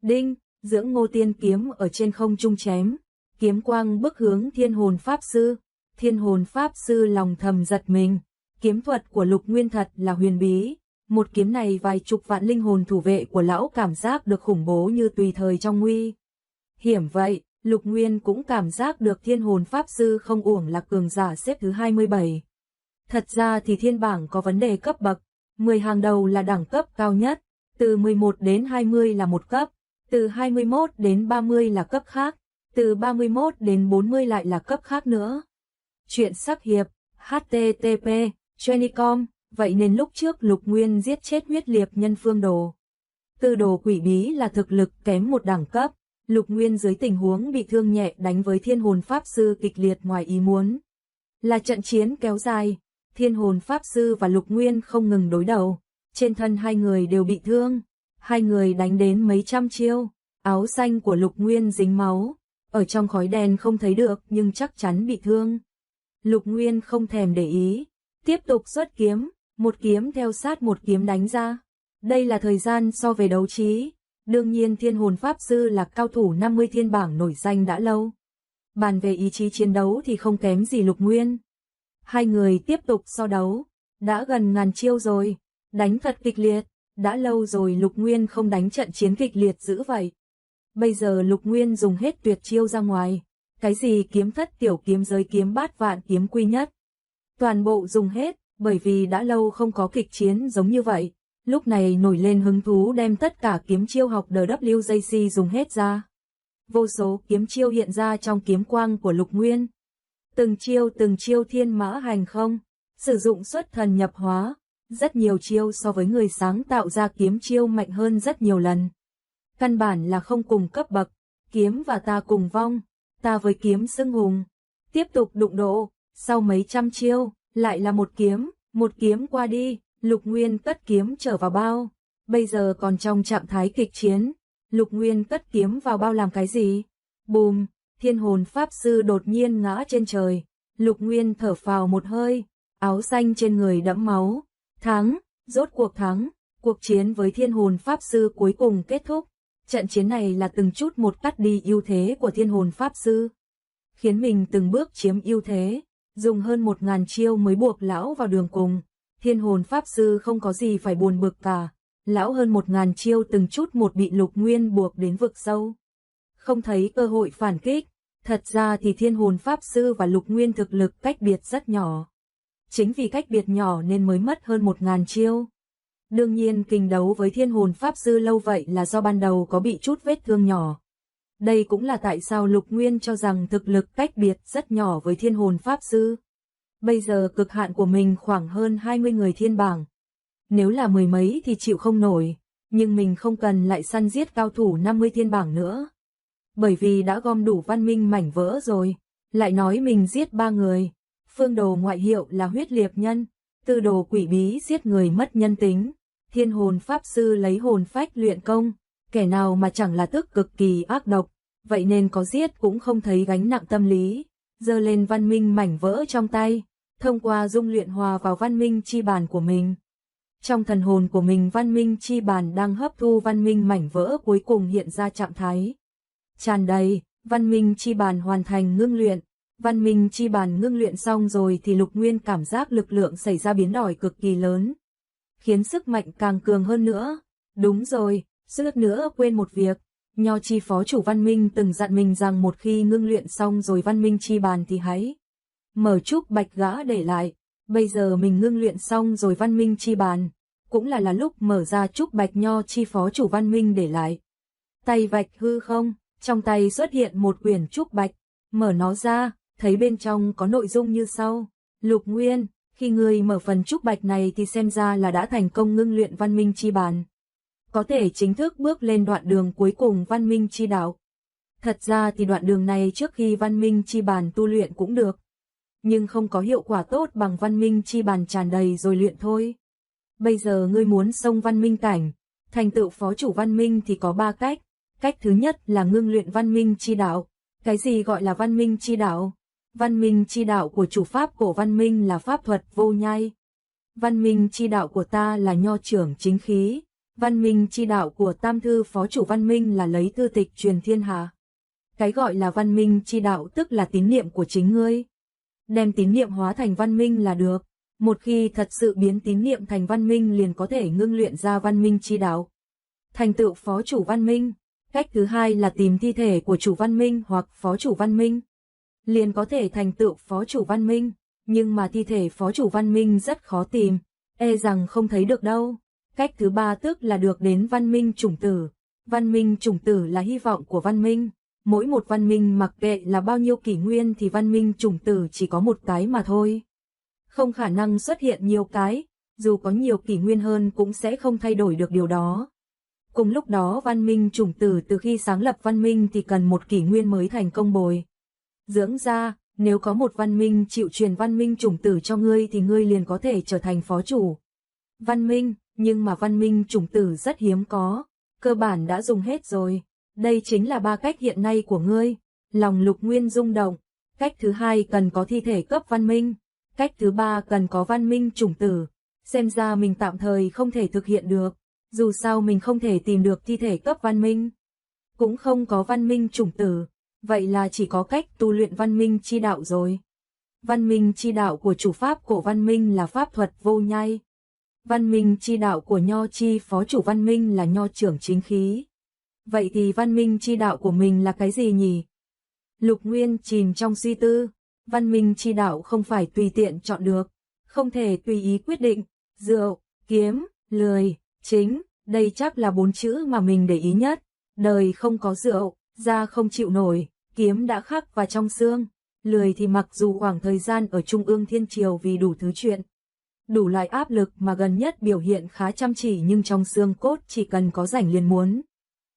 P: Đinh, dưỡng ngô tiên kiếm ở trên không trung chém. Kiếm quang bức hướng thiên hồn pháp sư. Thiên hồn pháp sư lòng thầm giật mình. Kiếm thuật của Lục Nguyên thật là huyền bí. Một kiếm này vài chục vạn linh hồn thủ vệ của lão cảm giác được khủng bố như tùy thời trong nguy hiểm vậy. Lục Nguyên cũng cảm giác được thiên hồn pháp sư không uổng là cường giả xếp thứ 27. Thật ra thì thiên bảng có vấn đề cấp bậc, 10 hàng đầu là đẳng cấp cao nhất, từ 11 đến 20 là một cấp, từ 21 đến 30 là cấp khác, Từ 31 đến 40 lại là cấp khác nữa. Chuyện sắc hiệp, http, Genicom, vậy nên lúc trước Lục Nguyên giết chết huyết liệt nhân Phương Đồ. Tư đồ quỷ bí là thực lực kém một đẳng cấp, Lục Nguyên dưới tình huống bị thương nhẹ đánh với thiên hồn pháp sư kịch liệt ngoài ý muốn. Là trận chiến kéo dài, thiên hồn pháp sư và Lục Nguyên không ngừng đối đầu, trên thân hai người đều bị thương, hai người đánh đến mấy trăm chiêu, áo xanh của Lục Nguyên dính máu, ở trong khói đen không thấy được nhưng chắc chắn bị thương. Lục Nguyên không thèm để ý, tiếp tục xuất kiếm, một kiếm theo sát một kiếm đánh ra. Đây là thời gian so về đấu trí, đương nhiên thiên hồn pháp sư là cao thủ 50 thiên bảng nổi danh đã lâu. Bàn về ý chí chiến đấu thì không kém gì Lục Nguyên. Hai người tiếp tục so đấu, đã gần ngàn chiêu rồi, đánh thật kịch liệt, đã lâu rồi Lục Nguyên không đánh trận chiến kịch liệt dữ vậy. Bây giờ Lục Nguyên dùng hết tuyệt chiêu ra ngoài, cái gì kiếm thất tiểu kiếm giới kiếm bát vạn kiếm quy nhất. Toàn bộ dùng hết, bởi vì đã lâu không có kịch chiến giống như vậy, lúc này nổi lên hứng thú đem tất cả kiếm chiêu học WJC dùng hết ra. Vô số kiếm chiêu hiện ra trong kiếm quang của Lục Nguyên. Từng chiêu thiên mã hành không, sử dụng xuất thần nhập hóa, rất nhiều chiêu so với người sáng tạo ra kiếm chiêu mạnh hơn rất nhiều lần. Căn bản là không cùng cấp bậc, kiếm và ta cùng vong, ta với kiếm xưng hùng. Tiếp tục đụng độ, sau mấy trăm chiêu, lại là một kiếm qua đi, Lục Nguyên cất kiếm trở vào bao. Bây giờ còn trong trạng thái kịch chiến, Lục Nguyên cất kiếm vào bao làm cái gì? Bùm, thiên hồn pháp sư đột nhiên ngã trên trời, Lục Nguyên thở phào một hơi, áo xanh trên người đẫm máu. Thắng, rốt cuộc thắng, cuộc chiến với thiên hồn pháp sư cuối cùng kết thúc. Trận chiến này là từng chút một cắt đi ưu thế của thiên hồn pháp sư, khiến mình từng bước chiếm ưu thế, dùng hơn 1000 chiêu mới buộc lão vào đường cùng. Thiên hồn pháp sư không có gì phải buồn bực cả, lão hơn 1000 chiêu từng chút một bị Lục Nguyên buộc đến vực sâu. Không thấy cơ hội phản kích, thật ra thì thiên hồn pháp sư và Lục Nguyên thực lực cách biệt rất nhỏ. Chính vì cách biệt nhỏ nên mới mất hơn 1000 chiêu. Đương nhiên kình đấu với thiên hồn pháp sư lâu vậy là do ban đầu có bị chút vết thương nhỏ. Đây cũng là tại sao Lục Nguyên cho rằng thực lực cách biệt rất nhỏ với thiên hồn pháp sư. Bây giờ cực hạn của mình khoảng hơn 20 người thiên bảng. Nếu là mười mấy thì chịu không nổi, nhưng mình không cần lại săn giết cao thủ 50 thiên bảng nữa. Bởi vì đã gom đủ văn minh mảnh vỡ rồi, lại nói mình giết 3 người. Phương Đồ ngoại hiệu là huyết liệt nhân, Tư đồ quỷ bí giết người mất nhân tính, thiên hồn pháp sư lấy hồn phách luyện công, kẻ nào mà chẳng là tức cực kỳ ác độc, vậy nên có giết cũng không thấy gánh nặng tâm lý, giơ lên văn minh mảnh vỡ trong tay, thông qua dung luyện hòa vào văn minh chi bàn của mình. Trong thần hồn của mình văn minh chi bàn đang hấp thu văn minh mảnh vỡ cuối cùng hiện ra trạng thái tràn đầy, văn minh chi bàn hoàn thành ngưng luyện. Văn minh chi bàn ngưng luyện xong rồi thì Lục Nguyên cảm giác lực lượng xảy ra biến đổi cực kỳ lớn, khiến sức mạnh càng cường hơn nữa. Đúng rồi, suýt nữa quên một việc, Nho Chi phó chủ văn minh từng dặn mình rằng một khi ngưng luyện xong rồi văn minh chi bàn thì hãy mở trúc bạch gã để lại. Bây giờ mình ngưng luyện xong rồi văn minh chi bàn, cũng là lúc mở ra trúc bạch Nho Chi phó chủ văn minh để lại. Tay vạch hư không, trong tay xuất hiện một quyển trúc bạch, mở nó ra, thấy bên trong có nội dung như sau. Lục Nguyên, khi người mở phần trúc bạch này thì xem ra là đã thành công ngưng luyện văn minh chi bàn, có thể chính thức bước lên đoạn đường cuối cùng văn minh chi đạo. Thật ra thì đoạn đường này trước khi văn minh chi bàn tu luyện cũng được, nhưng không có hiệu quả tốt bằng văn minh chi bàn tràn đầy rồi luyện thôi. Bây giờ ngươi muốn xông văn minh cảnh, thành tựu phó chủ văn minh thì có 3 cách. Cách thứ nhất là ngưng luyện văn minh chi đạo. Cái gì gọi là văn minh chi đạo? Văn minh chi đạo của chủ pháp cổ văn minh là pháp thuật vô nhai. Văn minh chi đạo của ta là nho trưởng chính khí. Văn minh chi đạo của tam thư phó chủ văn minh là lấy thư tịch truyền thiên hạ. Cái gọi là văn minh chi đạo tức là tín niệm của chính ngươi. Đem tín niệm hóa thành văn minh là được. Một khi thật sự biến tín niệm thành văn minh liền có thể ngưng luyện ra văn minh chi đạo, thành tựu phó chủ văn minh. Cách thứ hai là tìm thi thể của chủ văn minh hoặc phó chủ văn minh, liền có thể thành tựu phó chủ văn minh, nhưng mà thi thể phó chủ văn minh rất khó tìm, e rằng không thấy được đâu. Cách thứ ba tức là được đến văn minh chủng tử. Văn minh chủng tử là hy vọng của văn minh, Mỗi một văn minh mặc kệ là bao nhiêu kỷ nguyên thì văn minh chủng tử chỉ có một cái mà thôi. Không khả năng xuất hiện nhiều cái, dù có nhiều kỷ nguyên hơn cũng sẽ không thay đổi được điều đó. Cùng lúc đó văn minh chủng tử từ khi sáng lập văn minh thì cần một kỷ nguyên mới thành công bồi dưỡng ra, nếu có một văn minh chịu truyền văn minh chủng tử cho ngươi thì ngươi liền có thể trở thành phó chủ văn minh, nhưng mà văn minh chủng tử rất hiếm có, cơ bản đã dùng hết rồi. Đây chính là 3 cách hiện nay của ngươi. Lòng Lục Nguyên rung động. Cách thứ 2 cần có thi thể cấp văn minh. Cách thứ 3 cần có văn minh chủng tử. Xem ra mình tạm thời không thể thực hiện được. Dù sao mình không thể tìm được thi thể cấp văn minh. Cũng không có văn minh chủng tử. Vậy là chỉ có cách tu luyện văn minh chi đạo rồi. Văn minh chi đạo của chủ pháp cổ văn minh là pháp thuật vô nhai. Văn minh chi đạo của nho chi phó chủ văn minh là nho trưởng chính khí. Vậy thì văn minh chi đạo của mình là cái gì nhỉ? Lục Nguyên chìm trong suy tư. Văn minh chi đạo không phải tùy tiện chọn được, không thể tùy ý quyết định. Rượu, kiếm, lười, chính, đây chắc là 4 chữ mà mình để ý nhất. Đời không có rượu, da không chịu nổi, kiếm đã khắc vào trong xương. Lười thì mặc dù khoảng thời gian ở Trung ương Thiên Triều vì đủ thứ chuyện, đủ loại áp lực mà gần nhất biểu hiện khá chăm chỉ, nhưng trong xương cốt chỉ cần có rảnh liền muốn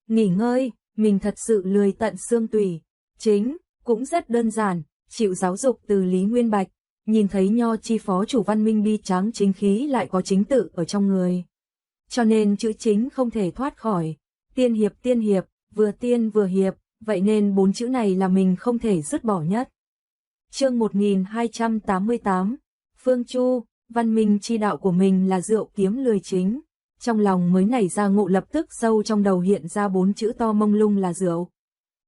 P: nghỉ ngơi, mình thật sự lười tận xương tủy. Chính, cũng rất đơn giản, chịu giáo dục từ Lý Nguyên Bạch, nhìn thấy nho chi phó chủ văn minh bi tráng chính khí lại có chính tự ở trong người. Cho nên chữ chính không thể thoát khỏi. Tiên hiệp, vừa tiên vừa hiệp, vậy nên 4 chữ này là mình không thể dứt bỏ nhất. Chương 1288, Phương Chu, văn minh chi đạo của mình là rượu kiếm lười chính. Trong lòng mới nảy ra ngộ, lập tức sâu trong đầu hiện ra 4 chữ to mông lung là rượu,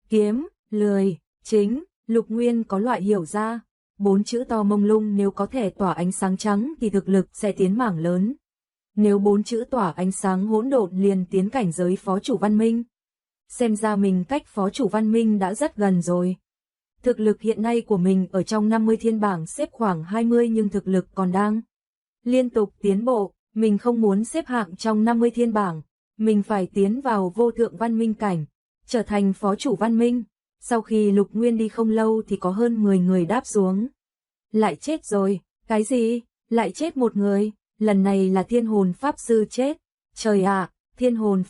P: kiếm, lười, chính. Lục Nguyên có loại hiểu ra, 4 chữ to mông lung nếu có thể tỏa ánh sáng trắng thì thực lực sẽ tiến mảng lớn. Nếu 4 chữ tỏa ánh sáng hỗn độn liền tiến cảnh giới phó chủ văn minh. Xem ra mình cách phó chủ văn minh đã rất gần rồi. Thực lực hiện nay của mình ở trong 50 thiên bảng xếp khoảng 20, nhưng thực lực còn đang liên tục tiến bộ. Mình không muốn xếp hạng trong 50 thiên bảng, mình phải tiến vào vô thượng văn minh cảnh, trở thành phó chủ văn minh. Sau khi Lục Nguyên đi không lâu thì có hơn 10 người đáp xuống. Lại chết rồi, cái gì? Lại chết một người, lần này là thiên hồn pháp sư chết. Trời ạ, thiên hồn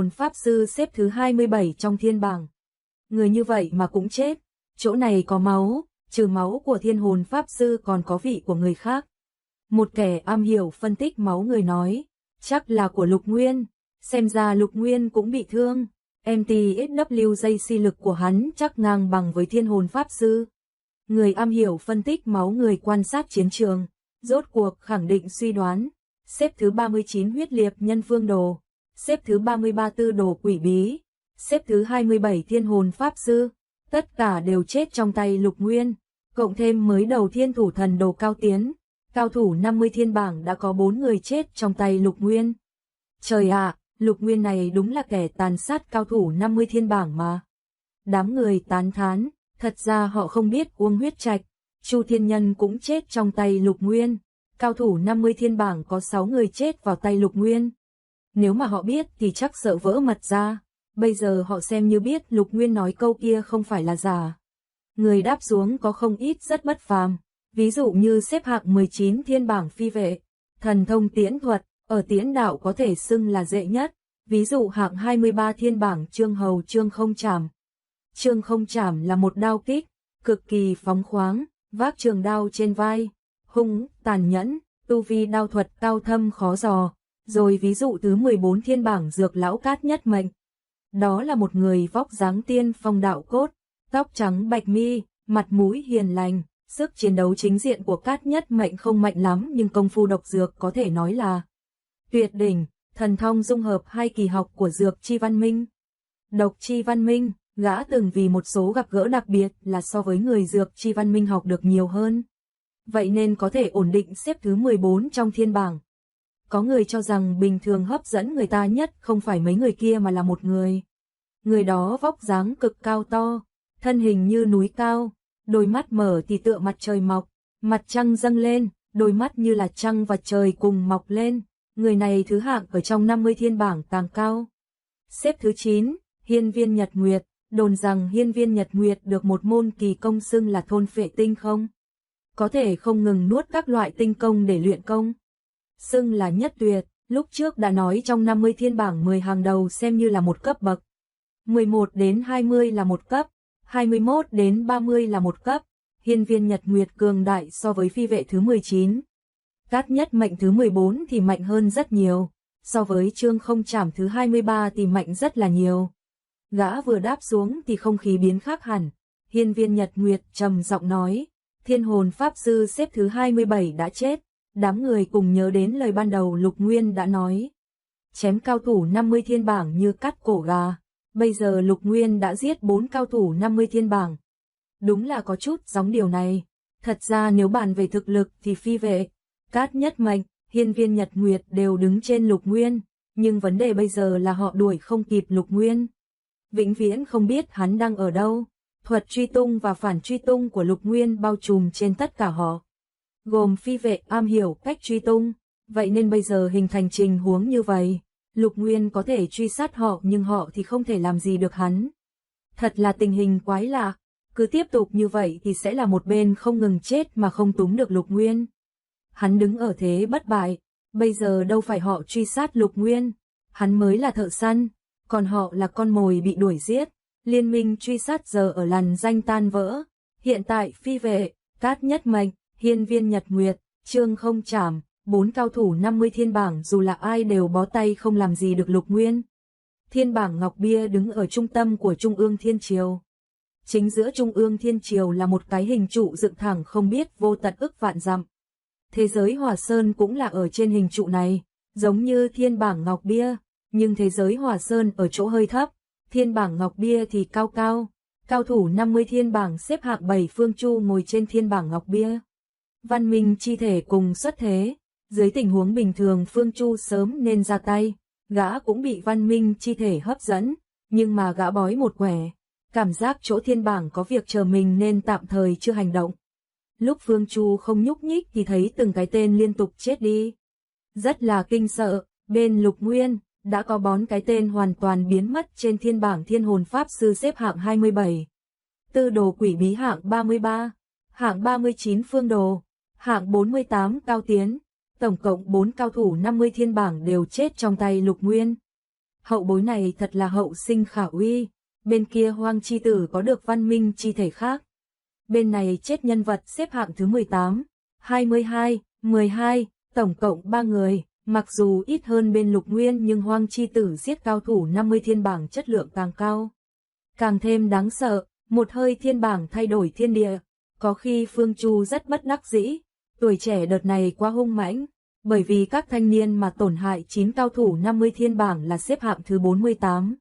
P: pháp sư xếp thứ 27 trong thiên bảng. Người như vậy mà cũng chết, chỗ này có máu, trừ máu của thiên hồn pháp sư còn có vị của người khác. Một kẻ am hiểu phân tích máu người nói, chắc là của Lục Nguyên, xem ra Lục Nguyên cũng bị thương. MTSWJC lực của hắn chắc ngang bằng với thiên hồn pháp sư. Người am hiểu phân tích máu người quan sát chiến trường, rốt cuộc khẳng định suy đoán. Xếp thứ 39 huyết liệt nhân phương đồ, xếp thứ 33 tư đồ quỷ bí, xếp thứ 27 thiên hồn pháp sư, tất cả đều chết trong tay Lục Nguyên, cộng thêm mới đầu thiên thủ thần đồ cao tiến. Cao thủ 50 thiên bảng đã có 4 người chết trong tay Lục Nguyên. Trời ạ, Lục Nguyên này đúng là kẻ tàn sát cao thủ 50 thiên bảng mà. Đám người tán thán, thật ra họ không biết Uông Huyết Trạch, Chu Thiên Nhân cũng chết trong tay Lục Nguyên. Cao thủ 50 thiên bảng có 6 người chết vào tay Lục Nguyên. Nếu mà họ biết thì chắc sợ vỡ mật ra. Bây giờ họ xem như biết Lục Nguyên nói câu kia không phải là giả. Người đáp xuống có không ít rất bất phàm. Ví dụ như xếp hạng 19 thiên bảng phi vệ, thần thông tiễn thuật, ở tiễn đạo có thể xưng là dễ nhất. Ví dụ hạng 23 thiên bảng Trương Hầu Trương Không Trảm. Trương Không Trảm là một đao kích, cực kỳ phóng khoáng, vác trường đao trên vai, hung, tàn nhẫn, tu vi đao thuật cao thâm khó dò. Rồi ví dụ thứ 14 thiên bảng Dược Lão Cát Nhất Mệnh. Đó là một người vóc dáng tiên phong đạo cốt, tóc trắng bạch mi, mặt mũi hiền lành. Sức chiến đấu chính diện của Cát Nhất Mệnh không mạnh lắm, nhưng công phu độc dược có thể nói là tuyệt đỉnh. Thần thông dung hợp 2 kỳ học của dược chi văn minh, độc chi văn minh. Gã từng vì một số gặp gỡ đặc biệt là so với người dược chi văn minh học được nhiều hơn. Vậy nên có thể ổn định xếp thứ 14 trong thiên bảng. Có người cho rằng bình thường hấp dẫn người ta nhất không phải mấy người kia mà là một người. Người đó vóc dáng cực cao to, thân hình như núi cao, đôi mắt mở thì tựa mặt trời mọc, mặt trăng dâng lên, đôi mắt như là trăng và trời cùng mọc lên. Người này thứ hạng ở trong 50 thiên bảng càng cao. Xếp thứ 9, Hiên Viên Nhật Nguyệt, đồn rằng hiên viên Nhật Nguyệt được một môn kỳ công xưng là thôn phệ tinh không? Có thể không ngừng nuốt các loại tinh công để luyện công. Xưng là nhất tuyệt, lúc trước đã nói trong 50 thiên bảng 10 hàng đầu xem như là một cấp bậc. 11 đến 20 là một cấp, 21 đến 30 là một cấp. Hiên viên Nhật Nguyệt cường đại so với phi vệ thứ 19. Cát nhất mệnh thứ 14 thì mạnh hơn rất nhiều, so với trương không trảm thứ 23 thì mạnh rất là nhiều. Gã vừa đáp xuống thì không khí biến khác hẳn. Hiên viên Nhật Nguyệt trầm giọng nói, thiên hồn pháp sư xếp thứ 27 đã chết. Đám người cùng nhớ đến lời ban đầu Lục Nguyên đã nói. Chém cao thủ 50 thiên bảng như cắt cổ gà. Bây giờ Lục Nguyên đã giết 4 cao thủ 50 thiên bảng. Đúng là có chút giống điều này. Thật ra nếu bàn về thực lực thì phi vệ, Cát Nhất Mệnh, hiên viên Nhật Nguyệt đều đứng trên Lục Nguyên. Nhưng vấn đề bây giờ là họ đuổi không kịp Lục Nguyên. Vĩnh viễn không biết hắn đang ở đâu. Thuật truy tung và phản truy tung của Lục Nguyên bao trùm trên tất cả họ. Gồm phi vệ am hiểu cách truy tung. Vậy nên bây giờ hình thành tình huống như vậy. Lục Nguyên có thể truy sát họ nhưng họ thì không thể làm gì được hắn. Thật là tình hình quái lạ. Cứ tiếp tục như vậy thì sẽ là một bên không ngừng chết mà không túm được Lục Nguyên. Hắn đứng ở thế bất bại. Bây giờ đâu phải họ truy sát Lục Nguyên. Hắn mới là thợ săn. Còn họ là con mồi bị đuổi giết. Liên minh truy sát giờ ở làn danh tan vỡ. Hiện tại phi vệ, Cát Nhất Mệnh, hiên viên Nhật Nguyệt, trương không trảm, 4 cao thủ 50 thiên bảng dù là ai đều bó tay không làm gì được Lục Nguyên. Thiên bảng Ngọc Bia đứng ở trung tâm của Trung ương Thiên Triều. Chính giữa Trung ương Thiên Triều là một cái hình trụ dựng thẳng không biết vô tận ức vạn dặm. Thế giới Hỏa Sơn cũng là ở trên hình trụ này, giống như thiên bảng Ngọc Bia, nhưng thế giới Hỏa Sơn ở chỗ hơi thấp, thiên bảng Ngọc Bia thì cao cao. Cao thủ 50 thiên bảng xếp hạng 7 Phương Chu ngồi trên thiên bảng Ngọc Bia. Văn Minh chi thể cùng xuất thế, dưới tình huống bình thường Phương Chu sớm nên ra tay, gã cũng bị Văn Minh chi thể hấp dẫn, nhưng mà gã bói một quẻ, cảm giác chỗ thiên bảng có việc chờ mình nên tạm thời chưa hành động. Lúc Phương Chu không nhúc nhích thì thấy từng cái tên liên tục chết đi. Rất là kinh sợ, bên Lục Nguyên, đã có 4 cái tên hoàn toàn biến mất trên thiên bảng thiên hồn pháp sư xếp hạng 27. Tư đồ quỷ bí hạng 33, hạng 39 Phương Đồ, hạng 48 Cao Tiến, tổng cộng 4 cao thủ 50 thiên bảng đều chết trong tay Lục Nguyên. Hậu bối này thật là hậu sinh khả uy, bên kia Hoang Chi Tử có được Văn Minh chi thể khác. Bên này chết nhân vật xếp hạng thứ 18, 22, 12, tổng cộng 3 người, mặc dù ít hơn bên Lục Nguyên nhưng Hoang Chi Tử giết cao thủ 50 thiên bảng chất lượng càng cao. Càng thêm đáng sợ, một hơi thiên bảng thay đổi thiên địa, có khi Phương Chu rất bất đắc dĩ, tuổi trẻ đợt này quá hung mãnh, bởi vì các thanh niên mà tổn hại 9 cao thủ 50 thiên bảng là xếp hạng thứ 48,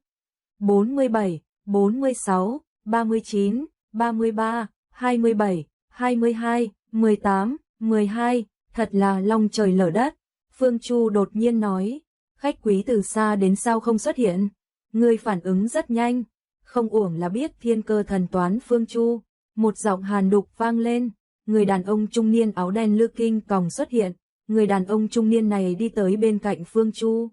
P: 47, 46, 39, 33, 27, 22, 18, 12, thật là long trời lở đất. Phương Chu đột nhiên nói, khách quý từ xa đến sao không xuất hiện, người phản ứng rất nhanh, không uổng là biết thiên cơ thần toán Phương Chu. Một giọng hàn đục vang lên, người đàn ông trung niên áo đen lư kinh còng xuất hiện, người đàn ông trung niên này đi tới bên cạnh Phương Chu.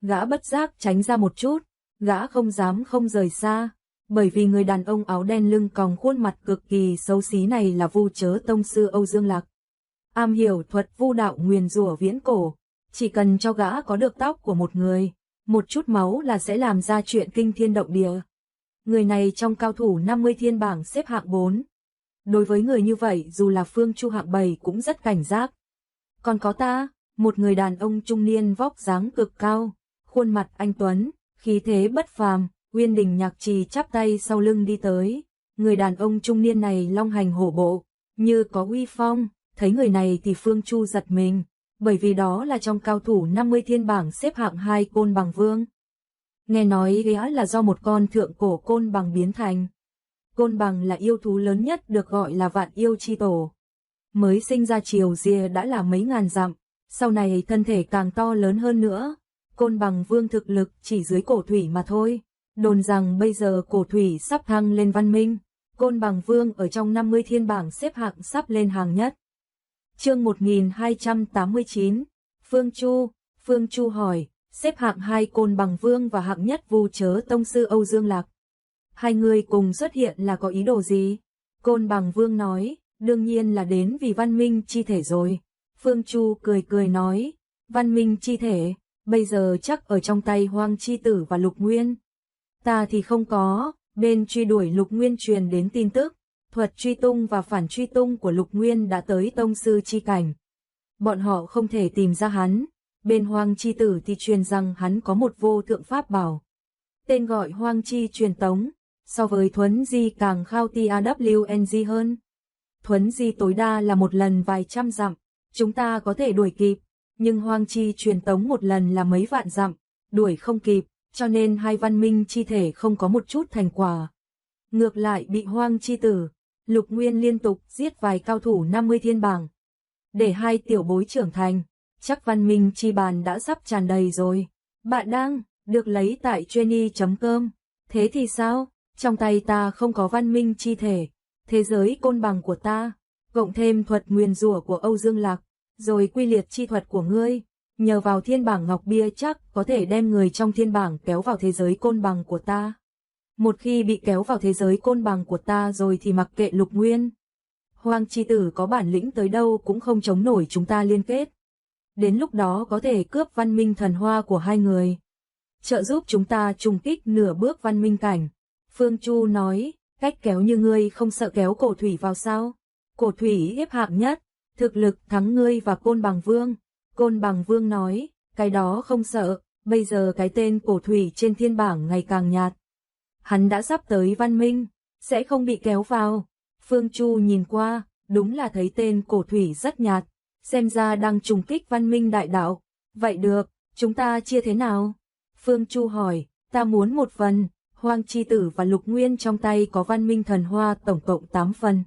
P: Gã bất giác tránh ra một chút, gã không dám không rời xa, bởi vì người đàn ông áo đen lưng còng khuôn mặt cực kỳ xấu xí này là Vu Chớ Tông sư Âu Dương Lạc. Am hiểu thuật vu đạo nguyền rủa viễn cổ, chỉ cần cho gã có được tóc của một người, một chút máu là sẽ làm ra chuyện kinh thiên động địa. Người này trong cao thủ 50 thiên bảng xếp hạng 4. Đối với người như vậy dù là Phương Chu hạng 7 cũng rất cảnh giác. Còn có ta, một người đàn ông trung niên vóc dáng cực cao, khuôn mặt anh tuấn, khí thế bất phàm, Uyên Đình Nhạc Trì chắp tay sau lưng đi tới. Người đàn ông trung niên này long hành hổ bộ, như có uy phong, thấy người này thì Phương Chu giật mình, bởi vì đó là trong cao thủ 50 thiên bảng xếp hạng 2 Côn Bằng Vương. Nghe nói gã là do một con thượng cổ côn bằng biến thành. Côn bằng là yêu thú lớn nhất được gọi là vạn yêu chi tổ. Mới sinh ra chiều rìa đã là mấy ngàn dặm, sau này thân thể càng to lớn hơn nữa. Côn bằng vương thực lực chỉ dưới cổ thủy mà thôi. Đồn rằng bây giờ cổ thủy sắp thăng lên văn minh. Côn bằng vương ở trong 50 thiên bảng xếp hạng sắp lên hàng nhất. Chương 1289, Phương Chu hỏi, xếp hạng 2 Côn bằng vương và hạng nhất Vu Chớ Tông sư Âu Dương Lạc. Hai người cùng xuất hiện là có ý đồ gì? Côn Bằng Vương nói, đương nhiên là đến vì văn minh chi thể rồi. Phương Chu cười cười nói, văn minh chi thể, bây giờ chắc ở trong tay Hoang Chi Tử và Lục Nguyên. Ta thì không có, bên truy đuổi Lục Nguyên truyền đến tin tức, thuật truy tung và phản truy tung của Lục Nguyên đã tới tông sư chi cảnh. Bọn họ không thể tìm ra hắn, bên Hoang Chi Tử thì truyền rằng hắn có một vô thượng pháp bảo. Tên gọi Hoang Chi truyền tống, so với thuấn di càng khao TAWNG hơn. Thuấn di tối đa là một lần vài trăm dặm, chúng ta có thể đuổi kịp, nhưng Hoang Chi truyền tống một lần là mấy vạn dặm, đuổi không kịp, cho nên hai văn minh chi thể không có một chút thành quả. Ngược lại bị Hoang Chi Tử, Lục Nguyên liên tục giết vài cao thủ 50 thiên bảng. Để hai tiểu bối trưởng thành, chắc văn minh chi bàn đã sắp tràn đầy rồi. Bạn đang được lấy tại Jenny.com. Thế thì sao? Trong tay ta không có văn minh chi thể, thế giới côn bằng của ta, cộng thêm thuật nguyền rủa của Âu Dương Lạc, rồi quy liệt chi thuật của ngươi, nhờ vào thiên bảng ngọc bia chắc có thể đem người trong thiên bảng kéo vào thế giới côn bằng của ta. Một khi bị kéo vào thế giới côn bằng của ta rồi thì mặc kệ Lục Nguyên. Hoang Chi Tử có bản lĩnh tới đâu cũng không chống nổi chúng ta liên kết. Đến lúc đó có thể cướp văn minh thần hoa của hai người, trợ giúp chúng ta trùng kích nửa bước văn minh cảnh. Phương Chu nói, cách kéo như ngươi không sợ kéo Cổ Thủy vào sao? Cổ Thủy hiếp hạng nhất, thực lực thắng ngươi và Côn Bằng Vương. Côn Bằng Vương nói, cái đó không sợ, bây giờ cái tên Cổ Thủy trên thiên bảng ngày càng nhạt. Hắn đã sắp tới văn minh, sẽ không bị kéo vào. Phương Chu nhìn qua, đúng là thấy tên Cổ Thủy rất nhạt, xem ra đang trùng kích văn minh đại đạo. Vậy được, chúng ta chia thế nào? Phương Chu hỏi, ta muốn một phần. Hoang Chi Tử và Lục Nguyên trong tay có văn minh thần hoa tổng cộng 8 phần.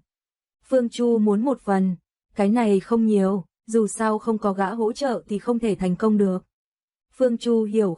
P: Phương Chu muốn một phần, cái này không nhiều, dù sao không có gã hỗ trợ thì không thể thành công được. Phương Chu hiểu